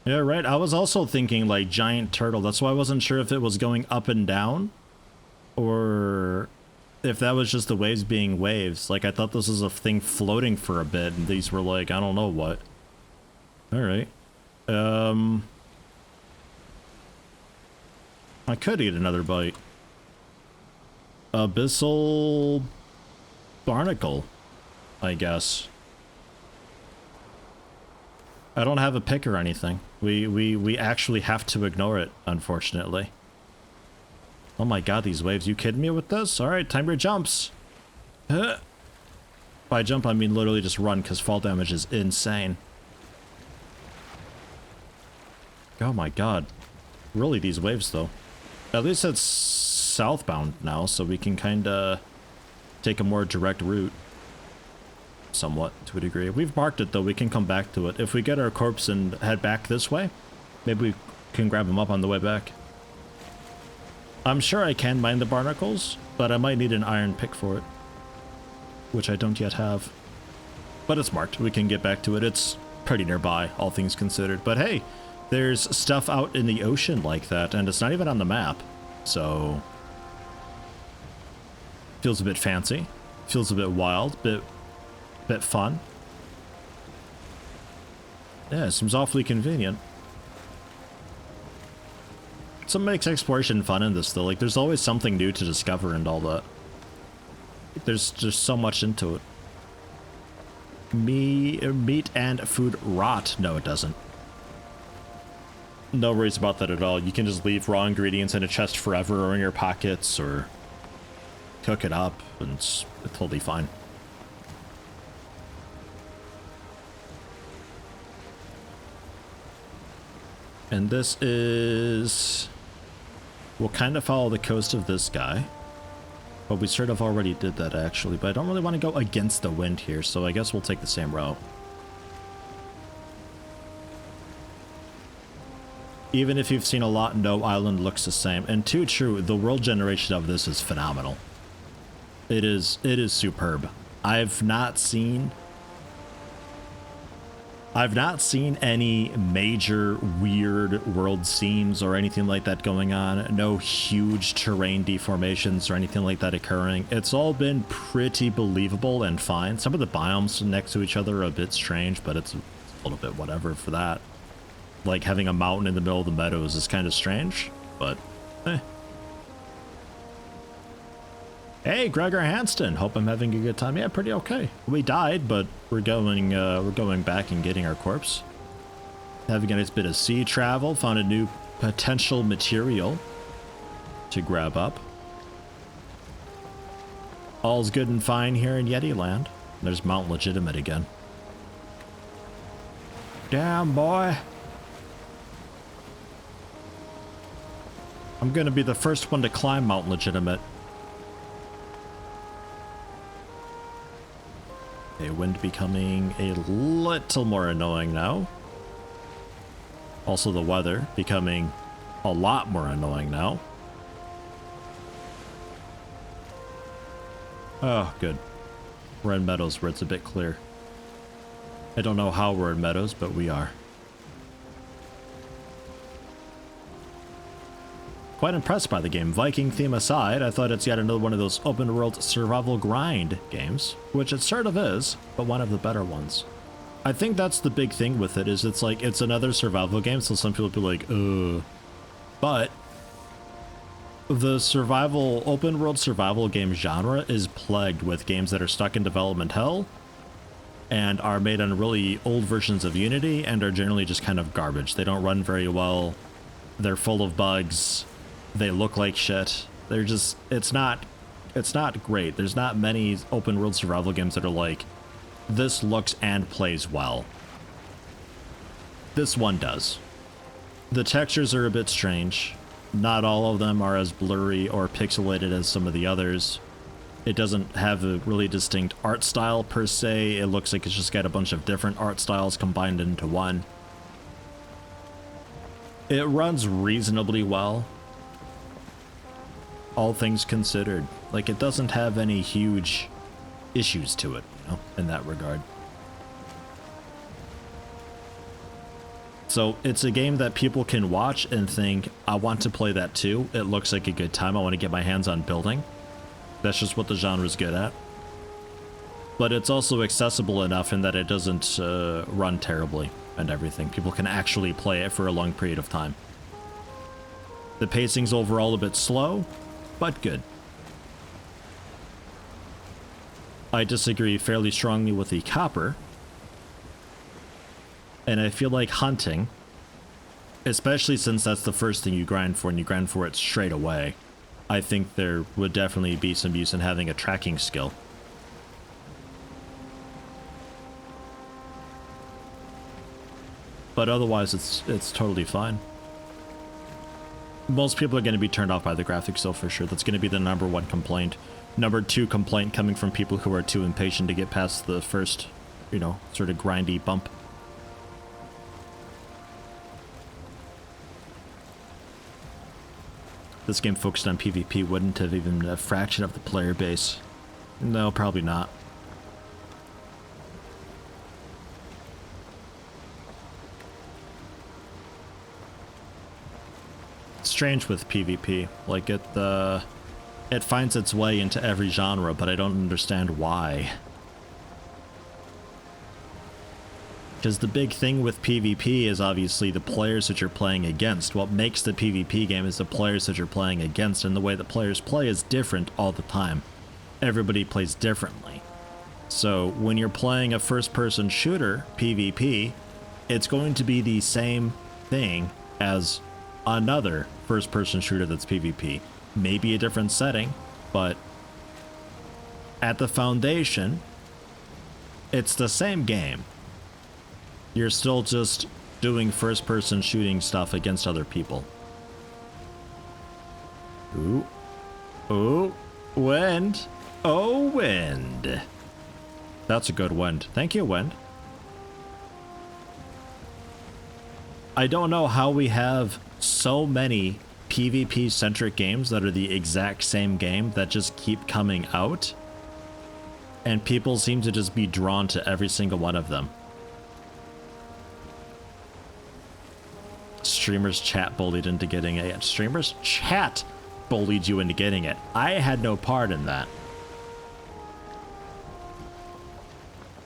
Yeah, right. I was also thinking like giant turtle. That's why I wasn't sure if it was going up and down or if that was just the waves being waves. Like I thought this was a thing floating for a bit and these were like, I don't know what. All right. I could eat another bite. Abyssal barnacle, I guess. I don't have a pick or anything. We actually have to ignore it, unfortunately. Oh my god, these waves. You kidding me with this? Alright, time your jumps. By jump, I mean literally just run, because fall damage is insane. Oh my god. Really, these waves, though. At least it's southbound now, so we can kind of take a more direct route. Somewhat, to a degree. We've marked it, though. We can come back to it. If we get our corpse and head back this way, maybe we can grab them up on the way back. I'm sure I can mine the barnacles, but I might need an iron pick for it. Which I don't yet have. But it's marked. We can get back to it. It's pretty nearby, all things considered. But hey, there's stuff out in the ocean like that, and it's not even on the map. So... feels a bit fancy. Feels a bit wild, bit fun. Yeah, it seems awfully convenient. Some makes exploration fun in this, though. Like, there's always something new to discover and all that. There's just so much into it. Meat and food rot. No, it doesn't. No worries about that at all. You can just leave raw ingredients in a chest forever or in your pockets or cook it up and it's totally fine. And this is... we'll kind of follow the coast of this guy. But we sort of already did that, actually. But I don't really want to go against the wind here, so I guess we'll take the same route. Even if you've seen a lot, no island looks the same. And too true, the world generation of this is phenomenal. It is superb. I've not seen I've not seen any major weird world scenes or anything like that going on. No huge terrain deformations or anything like that occurring. It's all been pretty believable and fine. Some of the biomes next to each other are a bit strange, but it's a little bit whatever for that. Like having a mountain in the middle of the meadows is kind of strange, but eh. Hey, Gregor Hanston. Hope I'm having a good time. Yeah, pretty okay. We died, but we're going back and getting our corpse. Having a nice bit of sea travel. Found a new potential material to grab up. All's good and fine here in Yeti land. There's Mount Legitimate again. Damn, boy. I'm gonna be the first one to climb Mount Legitimate. A wind becoming a little more annoying now. Also the weather becoming a lot more annoying now. Oh, good. We're in meadows where it's a bit clear. I don't know how we're in meadows, but we are. Quite impressed by the game. Viking theme aside, I thought it's yet another one of those open world survival grind games, which it sort of is, but one of the better ones. I think that's the big thing with it, is it's like, it's another survival game, so some people be like, ugh. But the survival, open world survival game genre is plagued with games that are stuck in development hell and are made on really old versions of Unity and are generally just kind of garbage. They don't run very well. They're full of bugs. They look like shit. They're just, it's not great. There's not many open world survival games that are like, this looks and plays well. This one does. The textures are a bit strange. Not all of them are as blurry or pixelated as some of the others. It doesn't have a really distinct art style per se. It looks like it's just got a bunch of different art styles combined into one. It runs reasonably well, all things considered. Like, it doesn't have any huge issues to it, you know, in that regard. So it's a game that people can watch and think, I want to play that too. It looks like a good time. I want to get my hands on building. That's just what the genre's good at. But it's also accessible enough in that it doesn't run terribly and everything. People can actually play it for a long period of time. The pacing's overall a bit slow, but good. I disagree fairly strongly with the copper. And I feel like hunting, especially since that's the first thing you grind for and you grind for it straight away, I think there would definitely be some use in having a tracking skill. But otherwise, it's totally fine. Most people are going to be turned off by the graphics, though, for sure. That's going to be the #1 complaint. #2 complaint coming from people who are too impatient to get past the first, you know, sort of grindy bump. This game focused on PvP wouldn't have even a fraction of the player base. No, probably not. It's strange with PvP. Like, it finds its way into every genre, but I don't understand why. Because the big thing with PvP is obviously the players that you're playing against. What makes the PvP game is the players that you're playing against, and the way that players play is different all the time. Everybody plays differently. So when you're playing a first-person shooter, PvP, it's going to be the same thing as another first-person shooter that's PvP. Maybe a different setting, but at the foundation, it's the same game. You're still just doing first-person shooting stuff against other people. Ooh. Ooh. Wind. Oh, wind. That's a good wind. Thank you, wind. I don't know how we have so many PvP-centric games that are the exact same game that just keep coming out, and people seem to just be drawn to every single one of them. streamers chat bullied into getting it. Streamers chat bullied you into getting it. I had no part in that.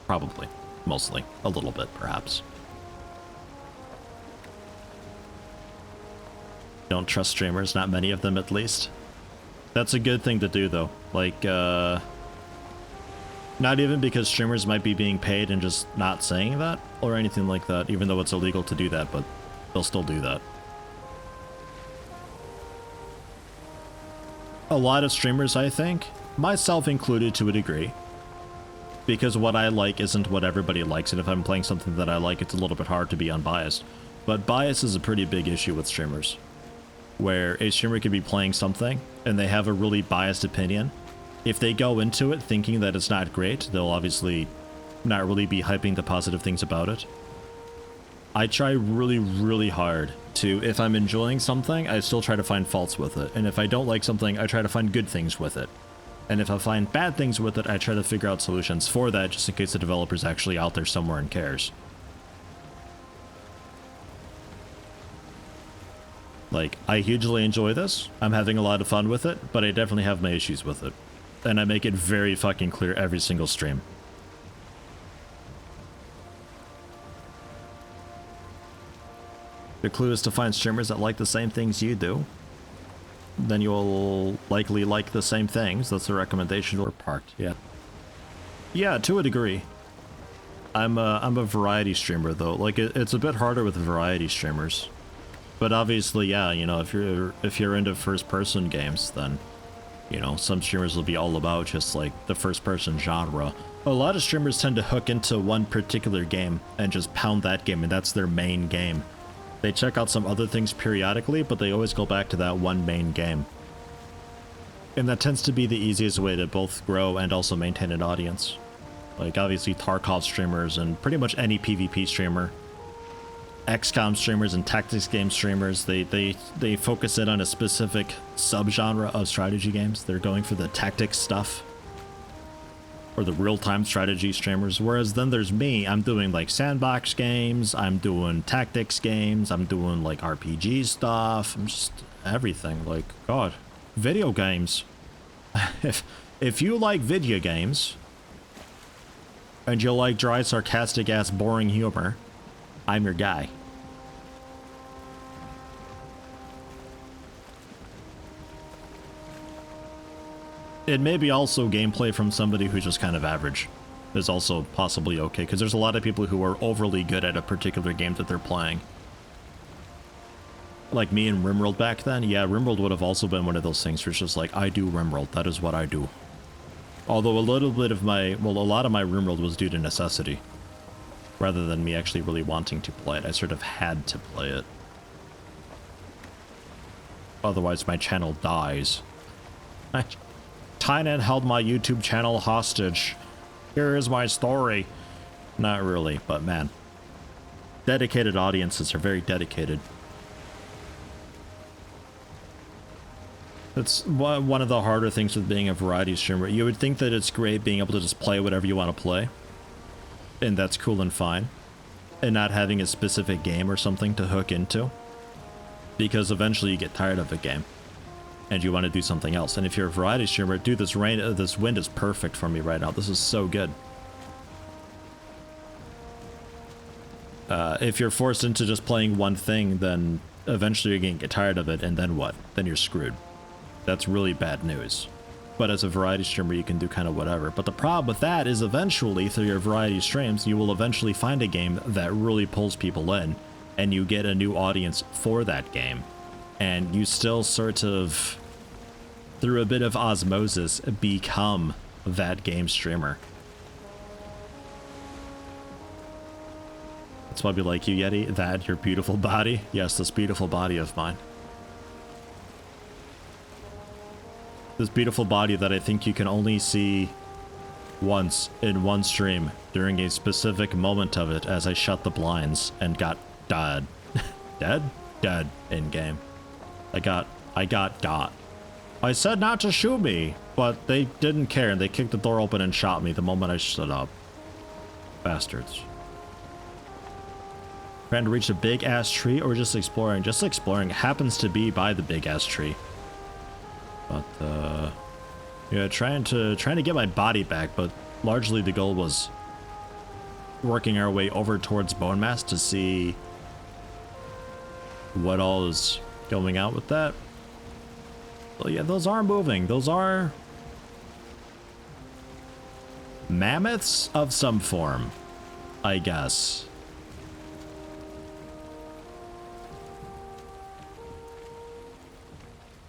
Probably. Mostly. A little bit, perhaps. Don't trust streamers, not many of them at least. That's a good thing to do though. Like, not even because streamers might be being paid and just not saying that or anything like that, even though it's illegal to do that, but they'll still do that. A lot of streamers, I think, myself included to a degree, because what I like isn't what everybody likes, and if I'm playing something that I like, it's a little bit hard to be unbiased. But bias is a pretty big issue with streamers, where a streamer could be playing something and they have a really biased opinion. If they go into it thinking that it's not great, they'll obviously not really be hyping the positive things about it. I try really, really hard to, if I'm enjoying something, I still try to find faults with it. And if I don't like something, I try to find good things with it. And if I find bad things with it, I try to figure out solutions for that, just in case the developer's actually out there somewhere and cares. Like, I hugely enjoy this, I'm having a lot of fun with it, but I definitely have my issues with it. And I make it very fucking clear every single stream. The clue is to find streamers that like the same things you do. Then you'll likely like the same things. That's the recommendation or part, yeah. Yeah, to a degree. I'm a variety streamer though. Like, it's a bit harder with variety streamers. But obviously, yeah, you know, if you're into first-person games, then, you know, some streamers will be all about just like the first-person genre. A lot of streamers tend to hook into one particular game and just pound that game, and that's their main game. They check out some other things periodically, but they always go back to that one main game. And that tends to be the easiest way to both grow and also maintain an audience. Like, obviously, Tarkov streamers and pretty much any PvP streamer, XCOM streamers and tactics game streamers, they focus in on a specific subgenre of strategy games. They're going for the tactics stuff, or the real-time strategy streamers, whereas then there's me. I'm doing like sandbox games, I'm doing tactics games, I'm doing like RPG stuff, I'm just everything. Like, God, video games. if you like video games and you like dry, sarcastic ass boring humor, I'm your guy. It may be also gameplay from somebody who's just kind of average is also possibly okay, because there's a lot of people who are overly good at a particular game that they're playing. Like me and Rimworld back then, yeah, Rimworld would have also been one of those things where it's just like, I do Rimworld, that is what I do. Although a little bit of my, well, a lot of my Rimworld was due to necessity, rather than me actually really wanting to play it. I sort of had to play it. Otherwise my channel dies. Tynan held my YouTube channel hostage. Here is my story. Not really, but man. Dedicated audiences are very dedicated. That's one of the harder things with being a variety streamer. You would think that it's great being able to just play whatever you want to play, and that's cool and fine, and not having a specific game or something to hook into, because eventually you get tired of a game and you want to do something else. And if you're a variety streamer, dude, this wind is perfect for me right now. This is so good. If you're forced into just playing one thing, then eventually you're going to get tired of it, and then what? Then you're screwed. That's really bad news. But as a variety streamer, you can do kind of whatever. But the problem with that is eventually, through your variety streams, you will eventually find a game that really pulls people in, and you get a new audience for that game. And you still sort of, through a bit of osmosis, become that game streamer. That's why we like you, Yeti. That, your beautiful body. Yes, this beautiful body of mine. This beautiful body that I think you can only see once in one stream during a specific moment of it, as I shut the blinds and got dead. Dead in game. I got. I said not to shoot me, but they didn't care, and they kicked the door open and shot me the moment I stood up. Bastards. Trying to reach a big ass tree or just exploring? Just exploring. Happens to be by the big ass tree. But yeah, trying to get my body back, but largely the goal was working our way over towards bone mass to see what all is going out with that. Well, yeah, those are moving. Those are mammoths of some form, I guess.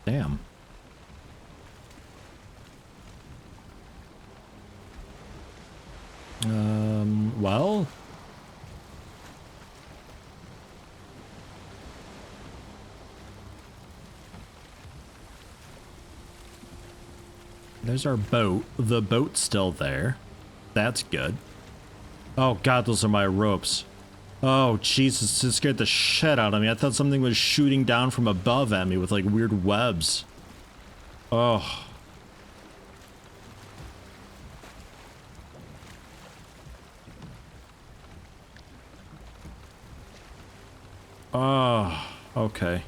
Damn. Well. There's our boat. The boat's still there. That's good. Oh god, those are my ropes. Oh Jesus, it scared the shit out of me. I thought something was shooting down from above at me with like weird webs. Oh. Oh, okay.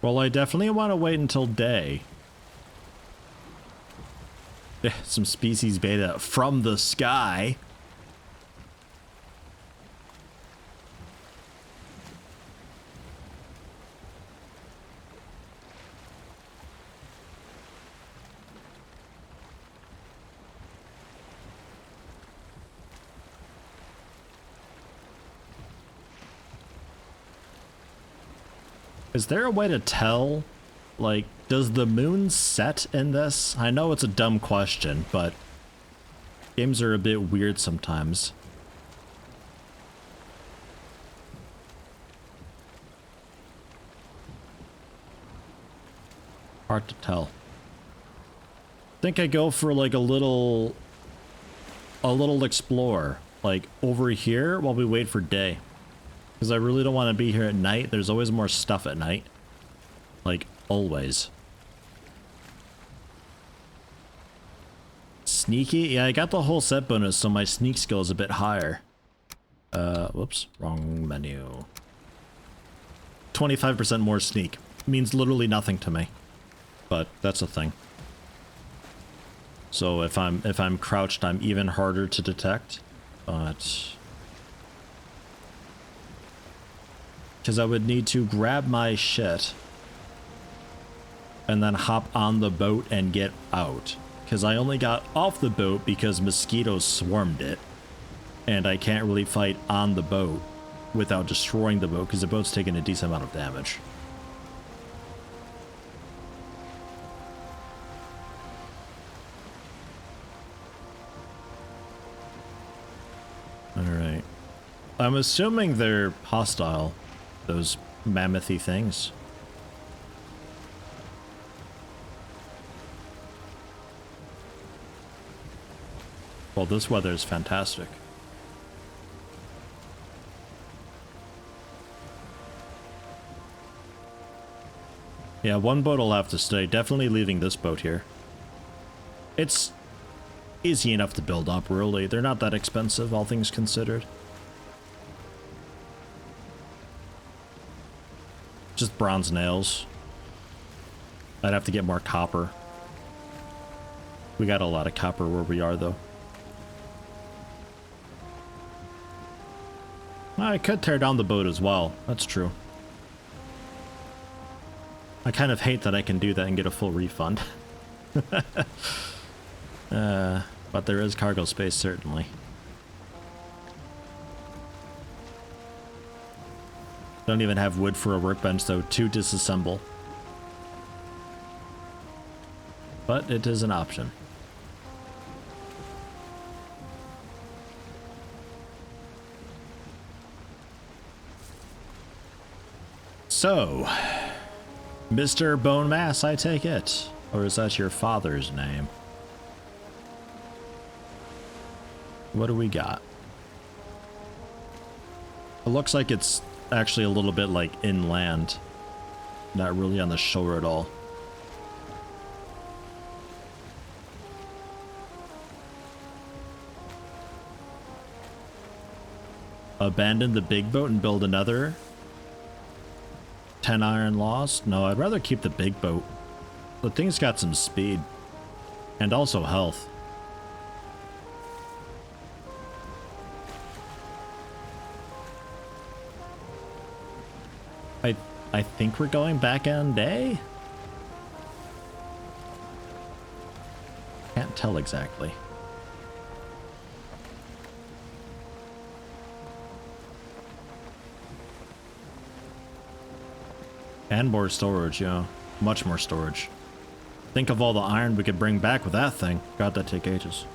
Well, I definitely want to wait until day. Some species beta from the sky. Is there a way to tell, like, does the moon set in this? I know it's a dumb question, but games are a bit weird sometimes. Hard to tell. I think I go for like a little explore, like over here while we wait for day. Because I really don't want to be here at night. There's always more stuff at night. Like, always. Sneaky? Yeah, I got the whole set bonus, so my sneak skill is a bit higher. Whoops. Wrong menu. 25% more sneak. Means literally nothing to me. But that's a thing. So if I'm crouched, I'm even harder to detect. But... because I would need to grab my shit and then hop on the boat and get out. Because I only got off the boat because mosquitoes swarmed it. And I can't really fight on the boat without destroying the boat because the boat's taking a decent amount of damage. Alright. I'm assuming they're hostile. Those mammothy things. Well, this weather is fantastic. Yeah, one boat will have to stay. Definitely leaving this boat here. It's easy enough to build up, really. They're not that expensive, all things considered. Just bronze nails. I'd have to get more copper. We got a lot of copper where we are, though. I could tear down the boat as well. That's true. I kind of hate that I can do that and get a full refund. But there is cargo space, certainly. Don't even have wood for a workbench, though, to disassemble. But it is an option. So, Mr. Bone Mass, I take it. Or is that your father's name? What do we got? It looks like it's actually a little bit like inland. Not really on the shore at all. Abandon the big boat and build another? 10 iron lost? No, I'd rather keep the big boat. The thing's got some speed. And also health. I think we're going back on day? Can't tell exactly. And more storage, yeah. Much more storage. Think of all the iron we could bring back with that thing. God, that'd take ages.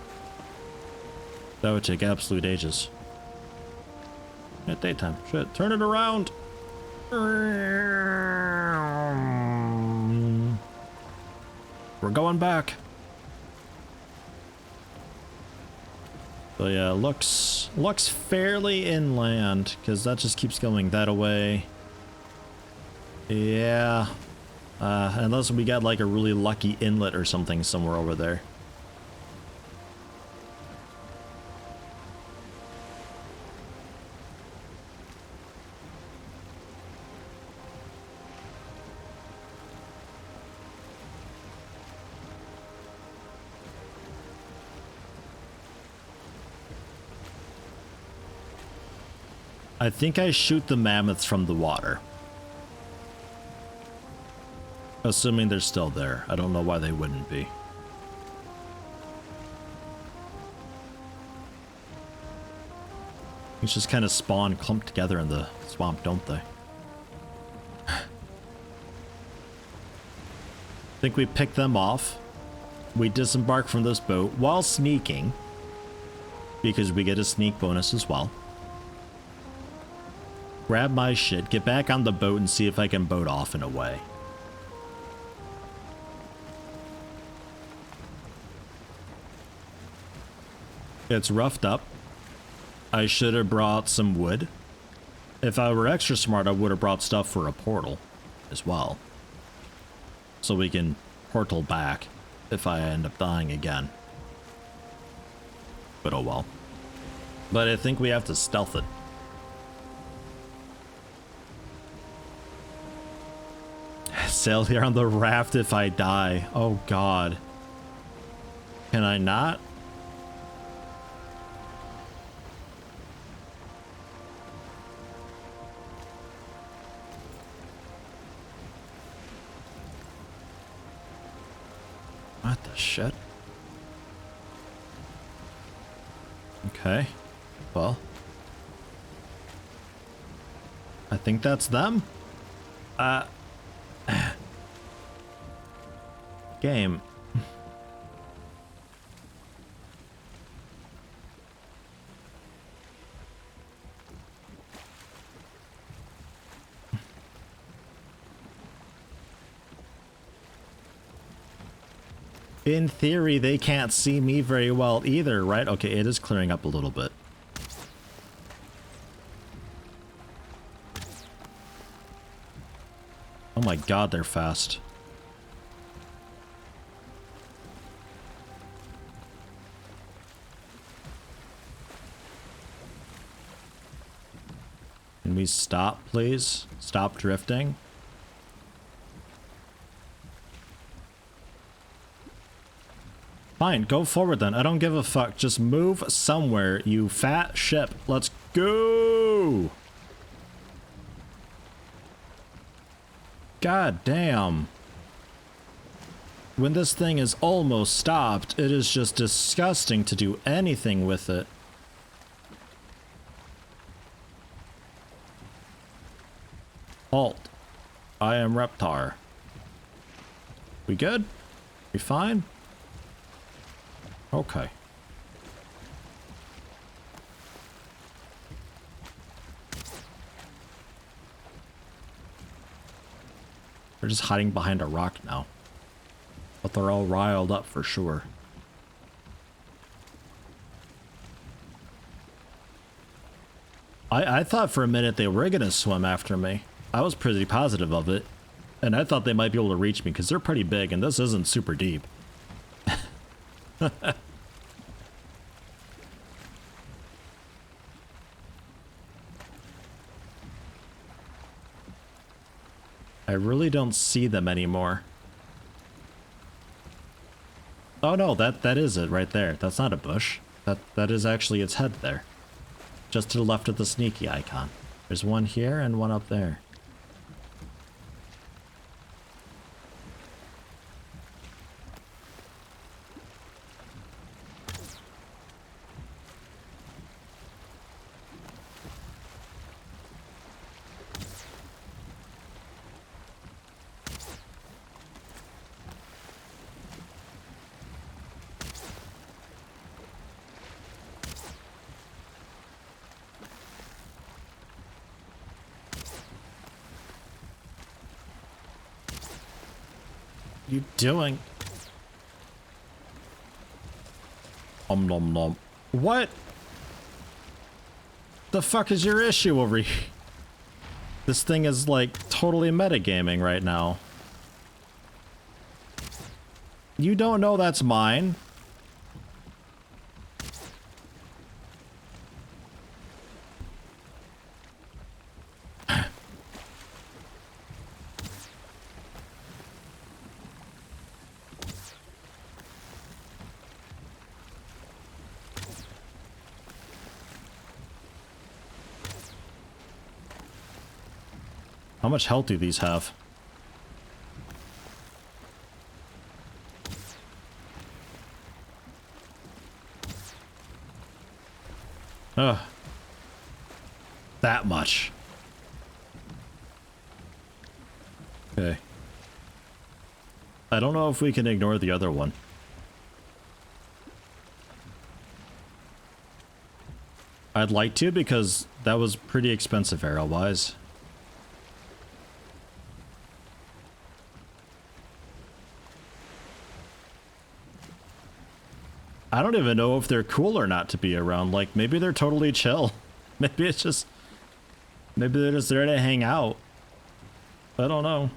That would take absolute ages. At daytime. Shit, turn it around! We're going back. So yeah, looks fairly inland, because that just keeps going that away. Yeah. Unless we got like a really lucky inlet or something somewhere over there. I think I shoot the mammoths from the water. Assuming they're still there. I don't know why they wouldn't be. These just kind of spawn clumped together in the swamp, don't they? I think we pick them off. We disembark from this boat while sneaking. Because we get a sneak bonus as well. Grab my shit, get back on the boat and see if I can boat off in a way. It's roughed up. I should have brought some wood. If I were extra smart, I would have brought stuff for a portal as well. So we can portal back if I end up dying again. But oh well. But I think we have to stealth it. Sail here on the raft if I die. Oh god. Can I not? What the shit? Okay. Well. I think that's them. Game. In theory, they can't see me very well either, right? Okay, it is clearing up a little bit. Oh my god, they're fast. Can we stop, please? Stop drifting. Fine, go forward then. I don't give a fuck. Just move somewhere, you fat ship. Let's go! God damn. When this thing is almost stopped, it is just disgusting to do anything with it. Halt. I am Reptar. We good? We fine? Okay. They're just hiding behind a rock now. But they're all riled up for sure. I thought for a minute they were gonna swim after me. I was pretty positive of it. And I thought they might be able to reach me because they're pretty big and this isn't super deep. I really don't see them anymore. Oh no, that is it right there. That's not a bush. That is actually its head there. Just to the left of the sneaky icon. There's one here and one up there. You doing? Nom nom. What? The fuck is your issue over here? This thing is like totally metagaming right now. You don't know that's mine? How much health do these have? Ugh. That much. Okay. I don't know if we can ignore the other one. I'd like to because that was pretty expensive arrow-wise. I don't even know if they're cool or not to be around. Like, maybe they're totally chill. Maybe it's just... Maybe they're just there to hang out. I don't know.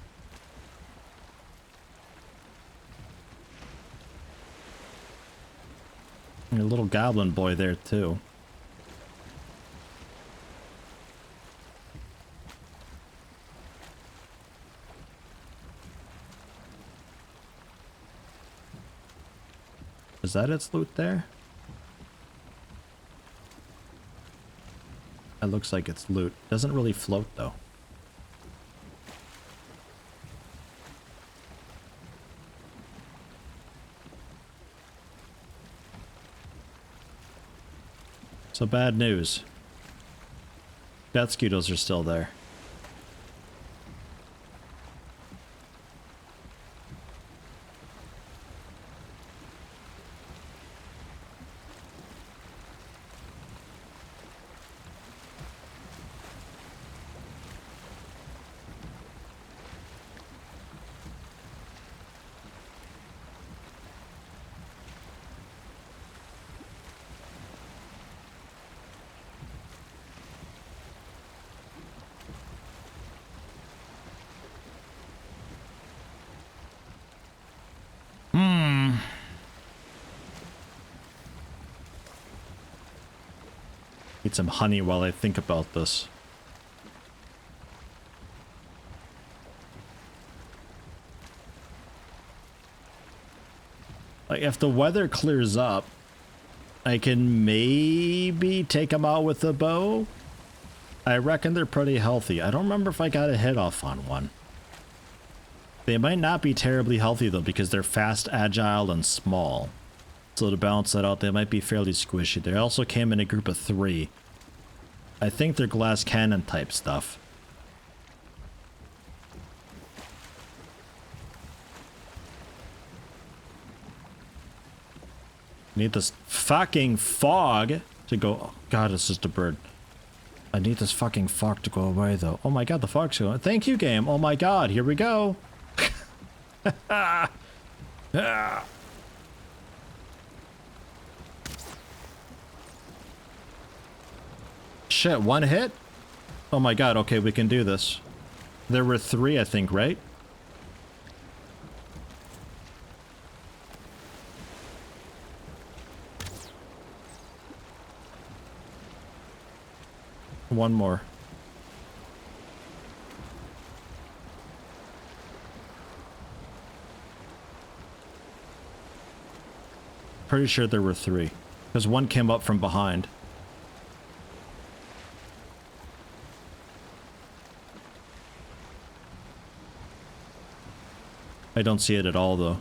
And a little goblin boy there, too. Is that its loot there? It looks like it's loot. Doesn't really float though. So bad news. Death scudos are still there. Need some honey while I think about this. Like, if the weather clears up, I can maybe take them out with a bow. I reckon they're pretty healthy. I don't remember if I got a hit off on one. They might not be terribly healthy though, because they're fast, agile, and small. So to balance that out, they might be fairly squishy. They also came in a group of 3. I think they're glass cannon type stuff. Need this fucking fog to go. Oh god, it's just a bird. I need this fucking fog to go away though. Oh my god, the fog's going. Thank you, game. Oh my god, here we go. Shit, one hit? Oh my god, okay, we can do this. There were 3, I think, right? One more. pretty sure there were 3. Because one came up from behind. I don't see it at all, though.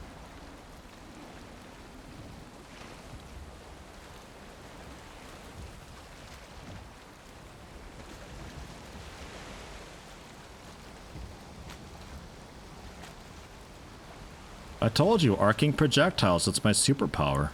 I told you, arcing projectiles, it's my superpower.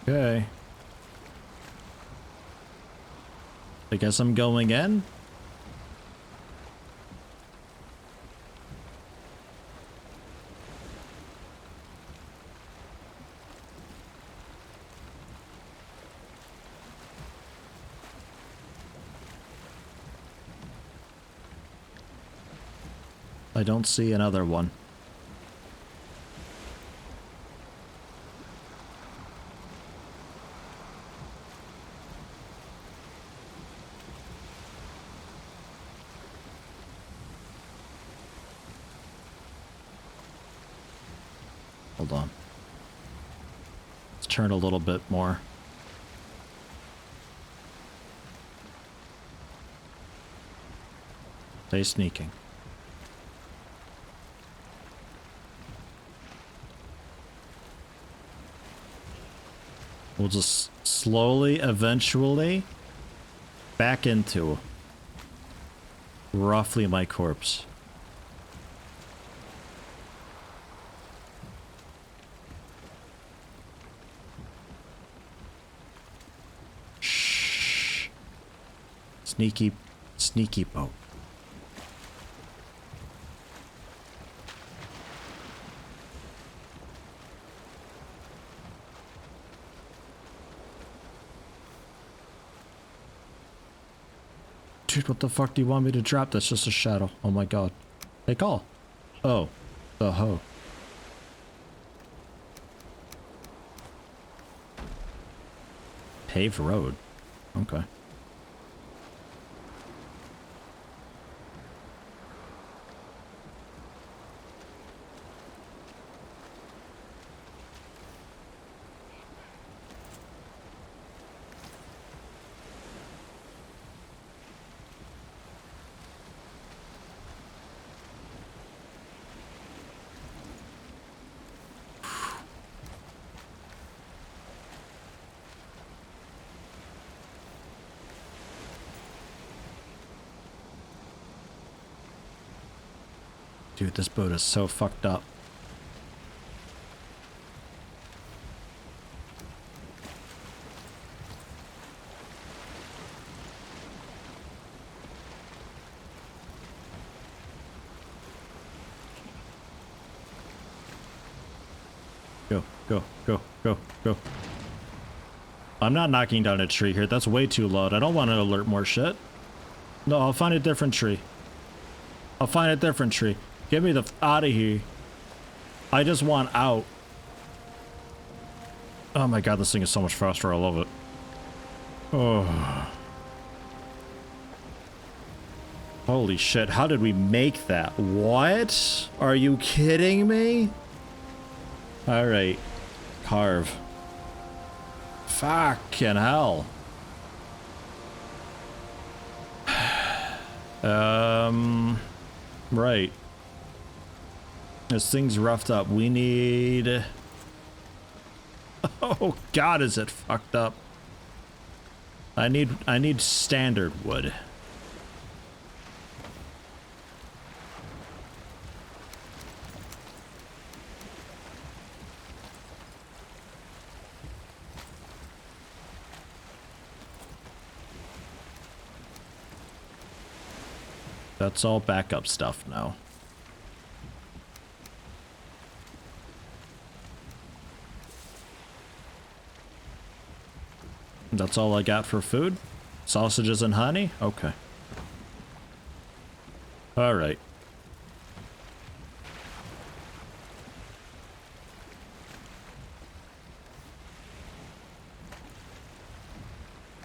Okay. I guess I'm going in. I don't see another one. Hold on. Let's turn a little bit more. Stay sneaking. We'll just slowly, eventually, back into roughly my corpse. Shh. Sneaky, sneaky boat. Dude, what the fuck do you want me to drop? That's just a shadow. Oh my god. Hey, call. Oh. The hoe. Paved road. Okay. Dude, this boat is so fucked up. Go, go, go, go, go. I'm not knocking down a tree here. That's way too loud. I don't want to alert more shit. No, I'll find a different tree. I'll find a different tree. Get me the f out of here. I just want out. Oh my god, this thing is so much faster. I love it. Oh. Holy shit, how did we make that? What? Are you kidding me? Alright. Carve. Fucking hell. Right. This thing's roughed up. We need... Oh god, is it fucked up. I need standard wood. That's all backup stuff now. That's all I got for food? Sausages and honey? Okay. Alright.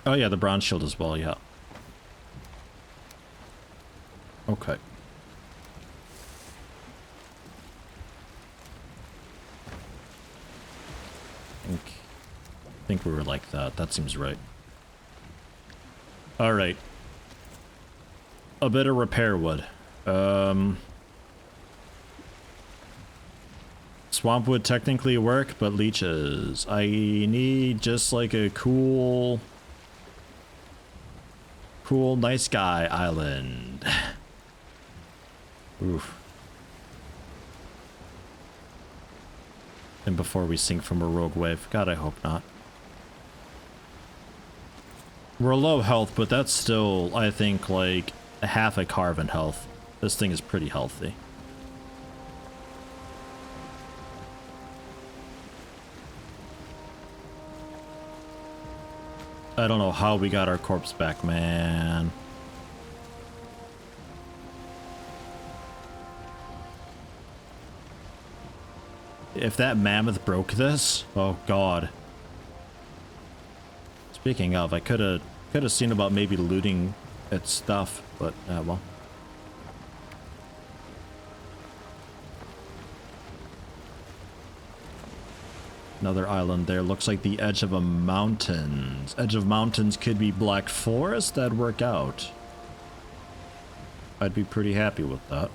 Oh yeah, the bronze shield as well, yeah. Okay. I think we were like that. That seems right. Alright. A bit of repair wood. Swamp would technically work, but leeches. I need just like a cool, nice guy island. Oof. And before we sink from a rogue wave. God, I hope not. We're low health, but that's still, I think, like half a carven health. This thing is pretty healthy. I don't know how we got our corpse back, man. If that mammoth broke this, oh god. Speaking of, I could have seen about maybe looting its stuff, but well. Another island there. Looks like the edge of a mountains. Edge of mountains could be Black Forest. That'd work out. I'd be pretty happy with that.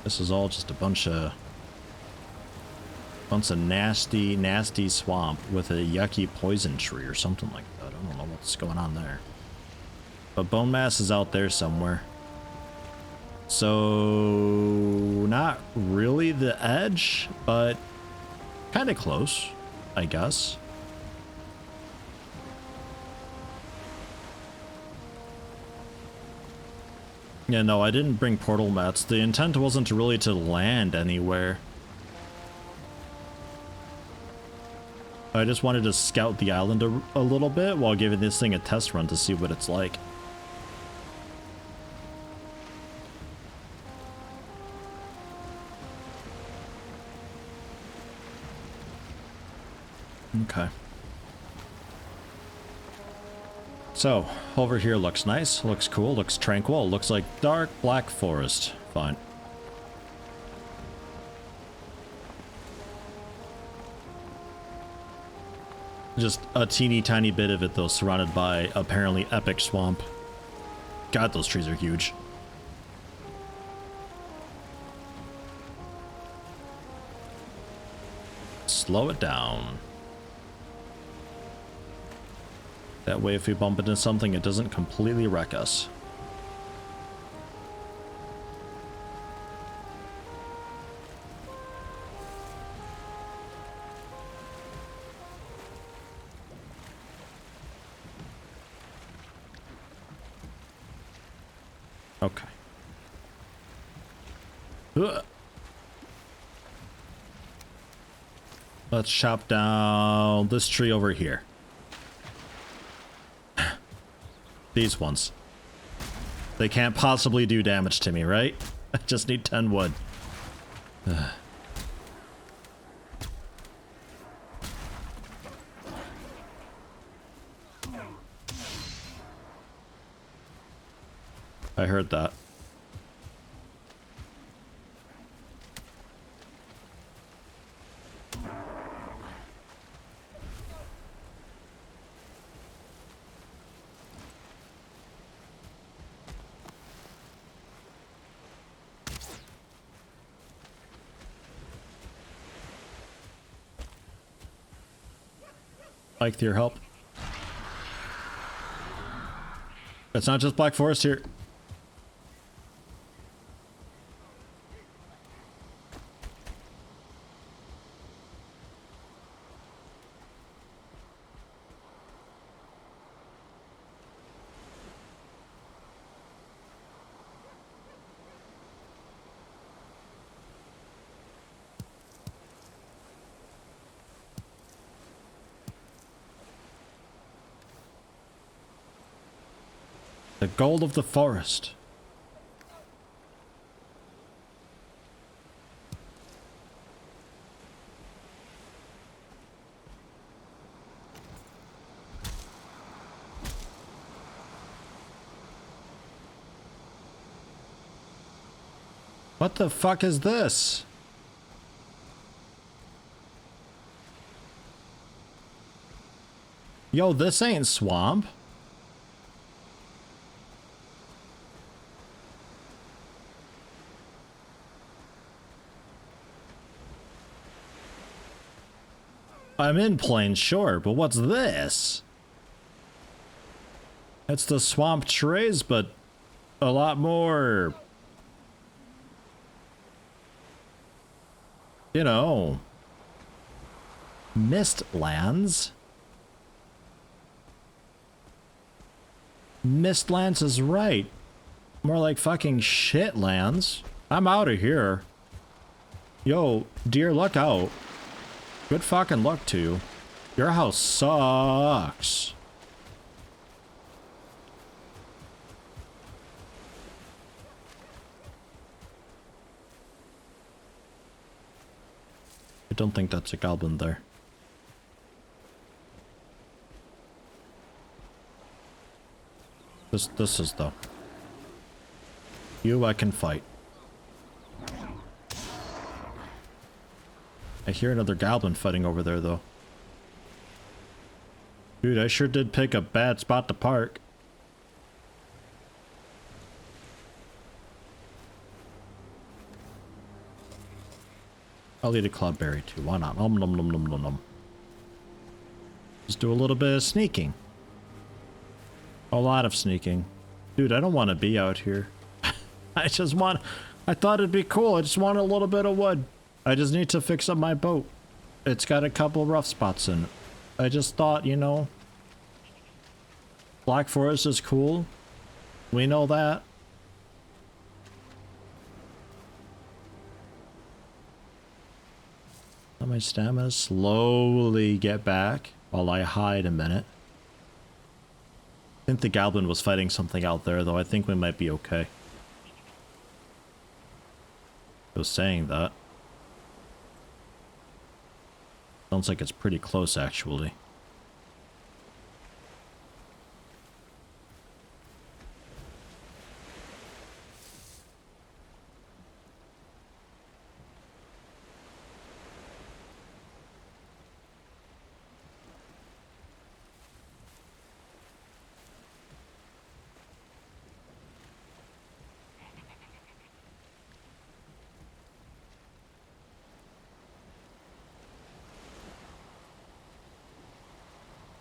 This is all just a bunch of nasty, nasty swamp with a yucky poison tree or something like that. I don't know what's going on there. But bone mass is out there somewhere. So, not really the edge, but kind of close, I guess. Yeah, no, I didn't bring portal mats. The intent wasn't really to land anywhere. I just wanted to scout the island a little bit while giving this thing a test run to see what it's like. Okay. So, over here looks nice, looks cool, looks tranquil, looks like dark black forest. Fine. Just a teeny tiny bit of it though, surrounded by apparently epic swamp. God, those trees are huge. Slow it down. That way if we bump into something, it doesn't completely wreck us. Okay. Ugh. Let's chop down this tree over here. These ones. They can't possibly do damage to me, right? I just need 10 wood. Ugh. I heard that. Like your help. It's not just Black Forest here. The gold of the forest. What the fuck is this? Yo, this ain't swamp. I'm in plain shore, but what's this? It's the swamp trays, but a lot more, you know, Mistlands. Mistlands is right. More like fucking shitlands. I'm out of here. Yo, dear, look out. Good fucking luck to you. Your house sucks. I don't think that's a goblin there. This is though. You I can fight. I hear another goblin fighting over there though. Dude, I sure did pick a bad spot to park. I'll eat a clubberry too. Why not? Nom nom nom nom nom nom. Just do a little bit of sneaking. A lot of sneaking. Dude, I don't want to be out here. I thought it'd be cool. I just want a little bit of wood. I just need to fix up my boat. It's got a couple rough spots in it. I just thought, you know, Black Forest is cool. We know that. Let my stamina slowly get back while I hide a minute. I think the goblin was fighting something out there, though. I think we might be okay. I was saying that. Sounds like it's pretty close, actually.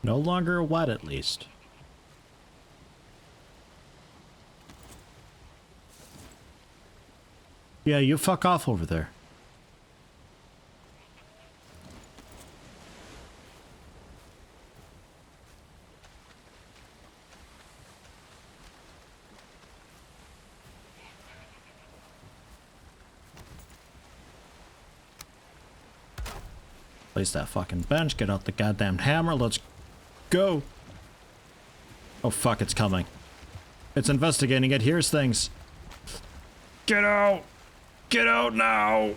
No longer wet, at least. Yeah, you fuck off over there. Place that fucking bench, get out the goddamn hammer, let's go. Oh fuck, it's coming. It's investigating, it hears things. Get out! Get out now!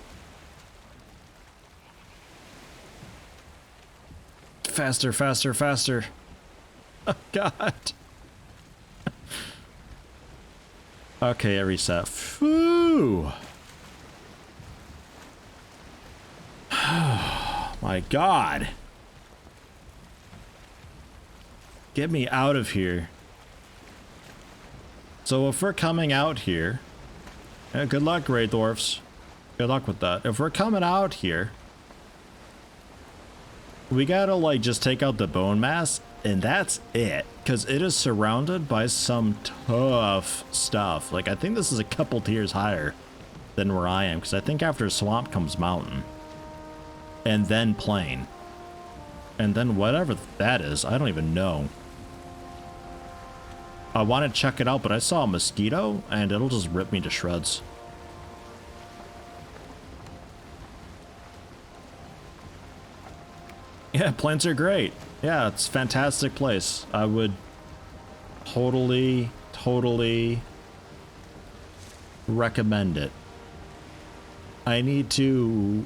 Faster, faster, faster. Oh god. Okay, I reset. Phew! My god. Get me out of here. So if we're coming out here... Yeah, good luck, Grey Dwarfs. Good luck with that. If we're coming out here... we gotta, like, just take out the bone mass, and that's it. Because it is surrounded by some tough stuff. Like, I think this is a couple tiers higher than where I am. Because I think after swamp comes mountain. And then plain. And then whatever that is, I don't even know. I want to check it out, but I saw a mosquito, and it'll just rip me to shreds. Yeah, plains are great. Yeah, it's a fantastic place. I would totally recommend it. I need to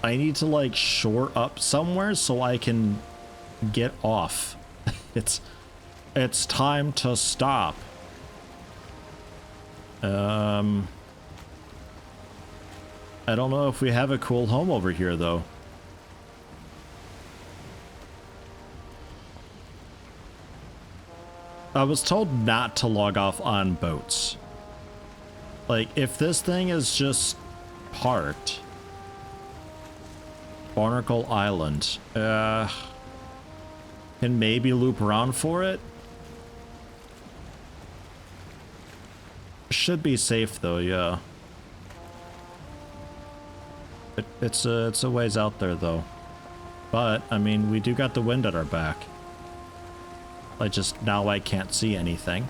like shore up somewhere so I can get off. It's time to stop. I don't know if we have a cool home over here, though. I was told not to log off on boats. Like, if this thing is just parked... Barnacle Island. Can maybe loop around for it? Should be safe, though, yeah. It's a ways out there, though. But, I mean, we do got the wind at our back. Now I can't see anything.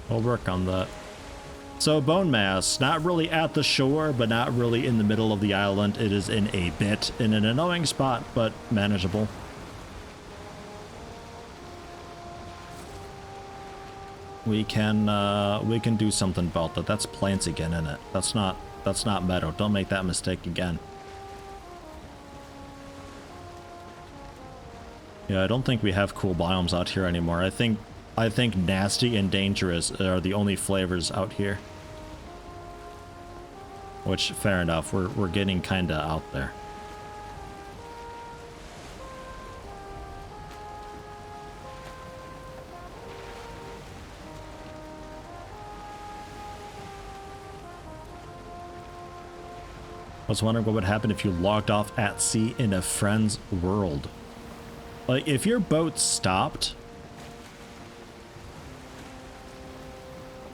We'll work on that. So, bone mass, not really at the shore, but not really in the middle of the island. It is in an annoying spot, but manageable. We can do something about that. That's plants again, isn't it? That's not meadow. Don't make that mistake again. Yeah, I don't think we have cool biomes out here anymore. I think nasty and dangerous are the only flavors out here. Which, fair enough, we're getting kinda out there. I was wondering what would happen if you logged off at sea in a friend's world. Like, if your boat stopped,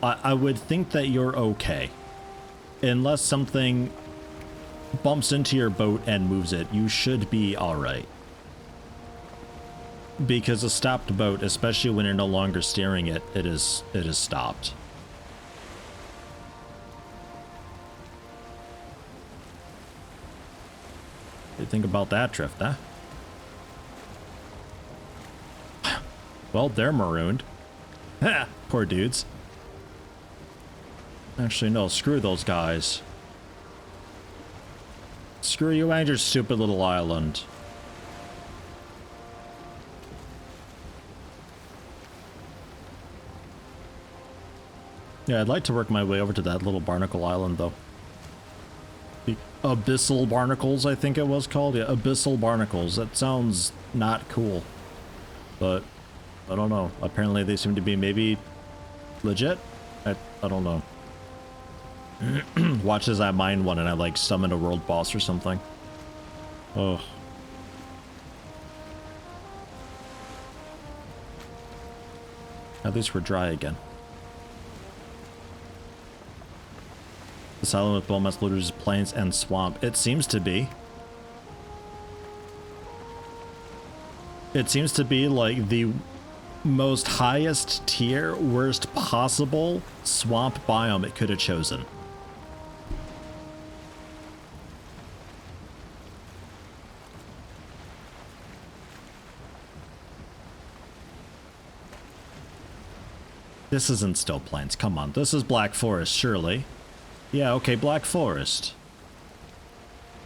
I would think that you're okay. Unless something bumps into your boat and moves it, you should be alright. Because a stopped boat, especially when you're no longer steering it, it is stopped. What do you think about that drift, huh? Well, they're marooned. Ha! Poor dudes. Actually, no, screw those guys. Screw you and your stupid little island. Yeah, I'd like to work my way over to that little barnacle island, though. The Abyssal Barnacles, I think it was called. Yeah, Abyssal Barnacles. That sounds not cool. But, I don't know. Apparently they seem to be maybe legit? I don't know. Watch as I mine one and I like summon a world boss or something. Oh. At least we're dry again. This island with biomass looters, plains, and swamp. It seems to be. It seems to be like the most highest tier, worst possible swamp biome it could have chosen. This isn't still plains, come on. This is Black Forest, surely. Yeah, okay, Black Forest.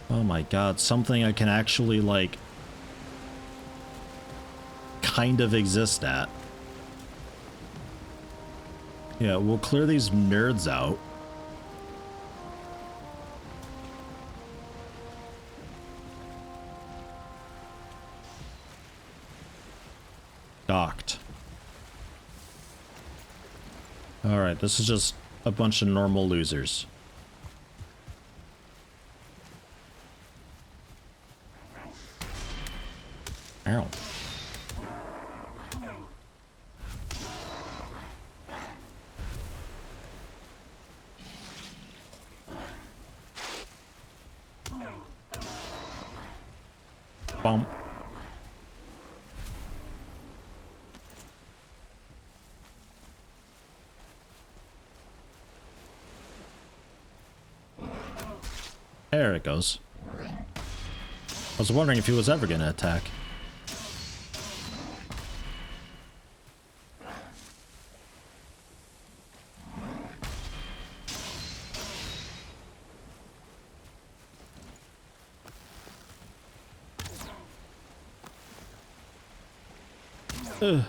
Oh my god, something I can actually, like, kind of exist at. Yeah, we'll clear these nerds out. Docked. Alright, this is just a bunch of normal losers. Ow. Bump. There it goes. I was wondering if he was ever gonna attack. Ugh.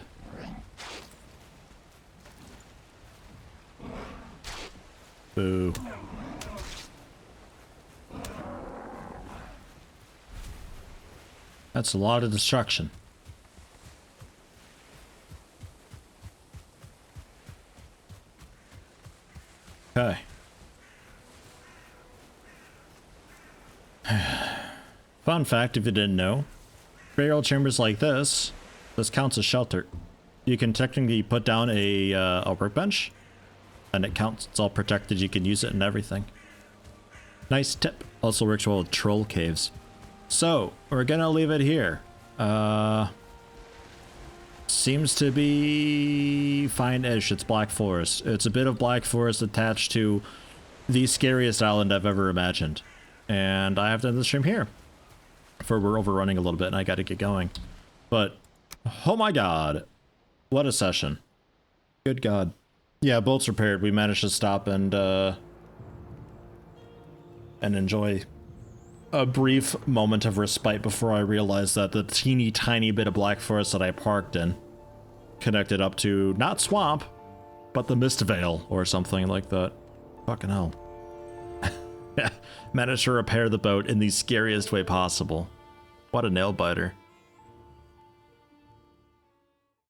Boo. That's a lot of destruction. Okay. Fun fact, if you didn't know, burial chambers like this counts as shelter. You can technically put down a workbench, and it counts. It's all protected. You can use it and everything. Nice tip. Also works well with troll caves. So we're gonna leave it here. Seems to be fine-ish. It's Black Forest. It's a bit of Black Forest attached to the scariest island I've ever imagined. And I have to end the stream here. For we're overrunning a little bit and I gotta get going. But, oh my god. What a session. Good god. Yeah, boats repaired. We managed to stop and enjoy a brief moment of respite before I realized that the teeny tiny bit of Black Forest that I parked in connected up to, not swamp, but the Mist Veil or something like that. Fucking hell. Managed to repair the boat in the scariest way possible. What a nail biter.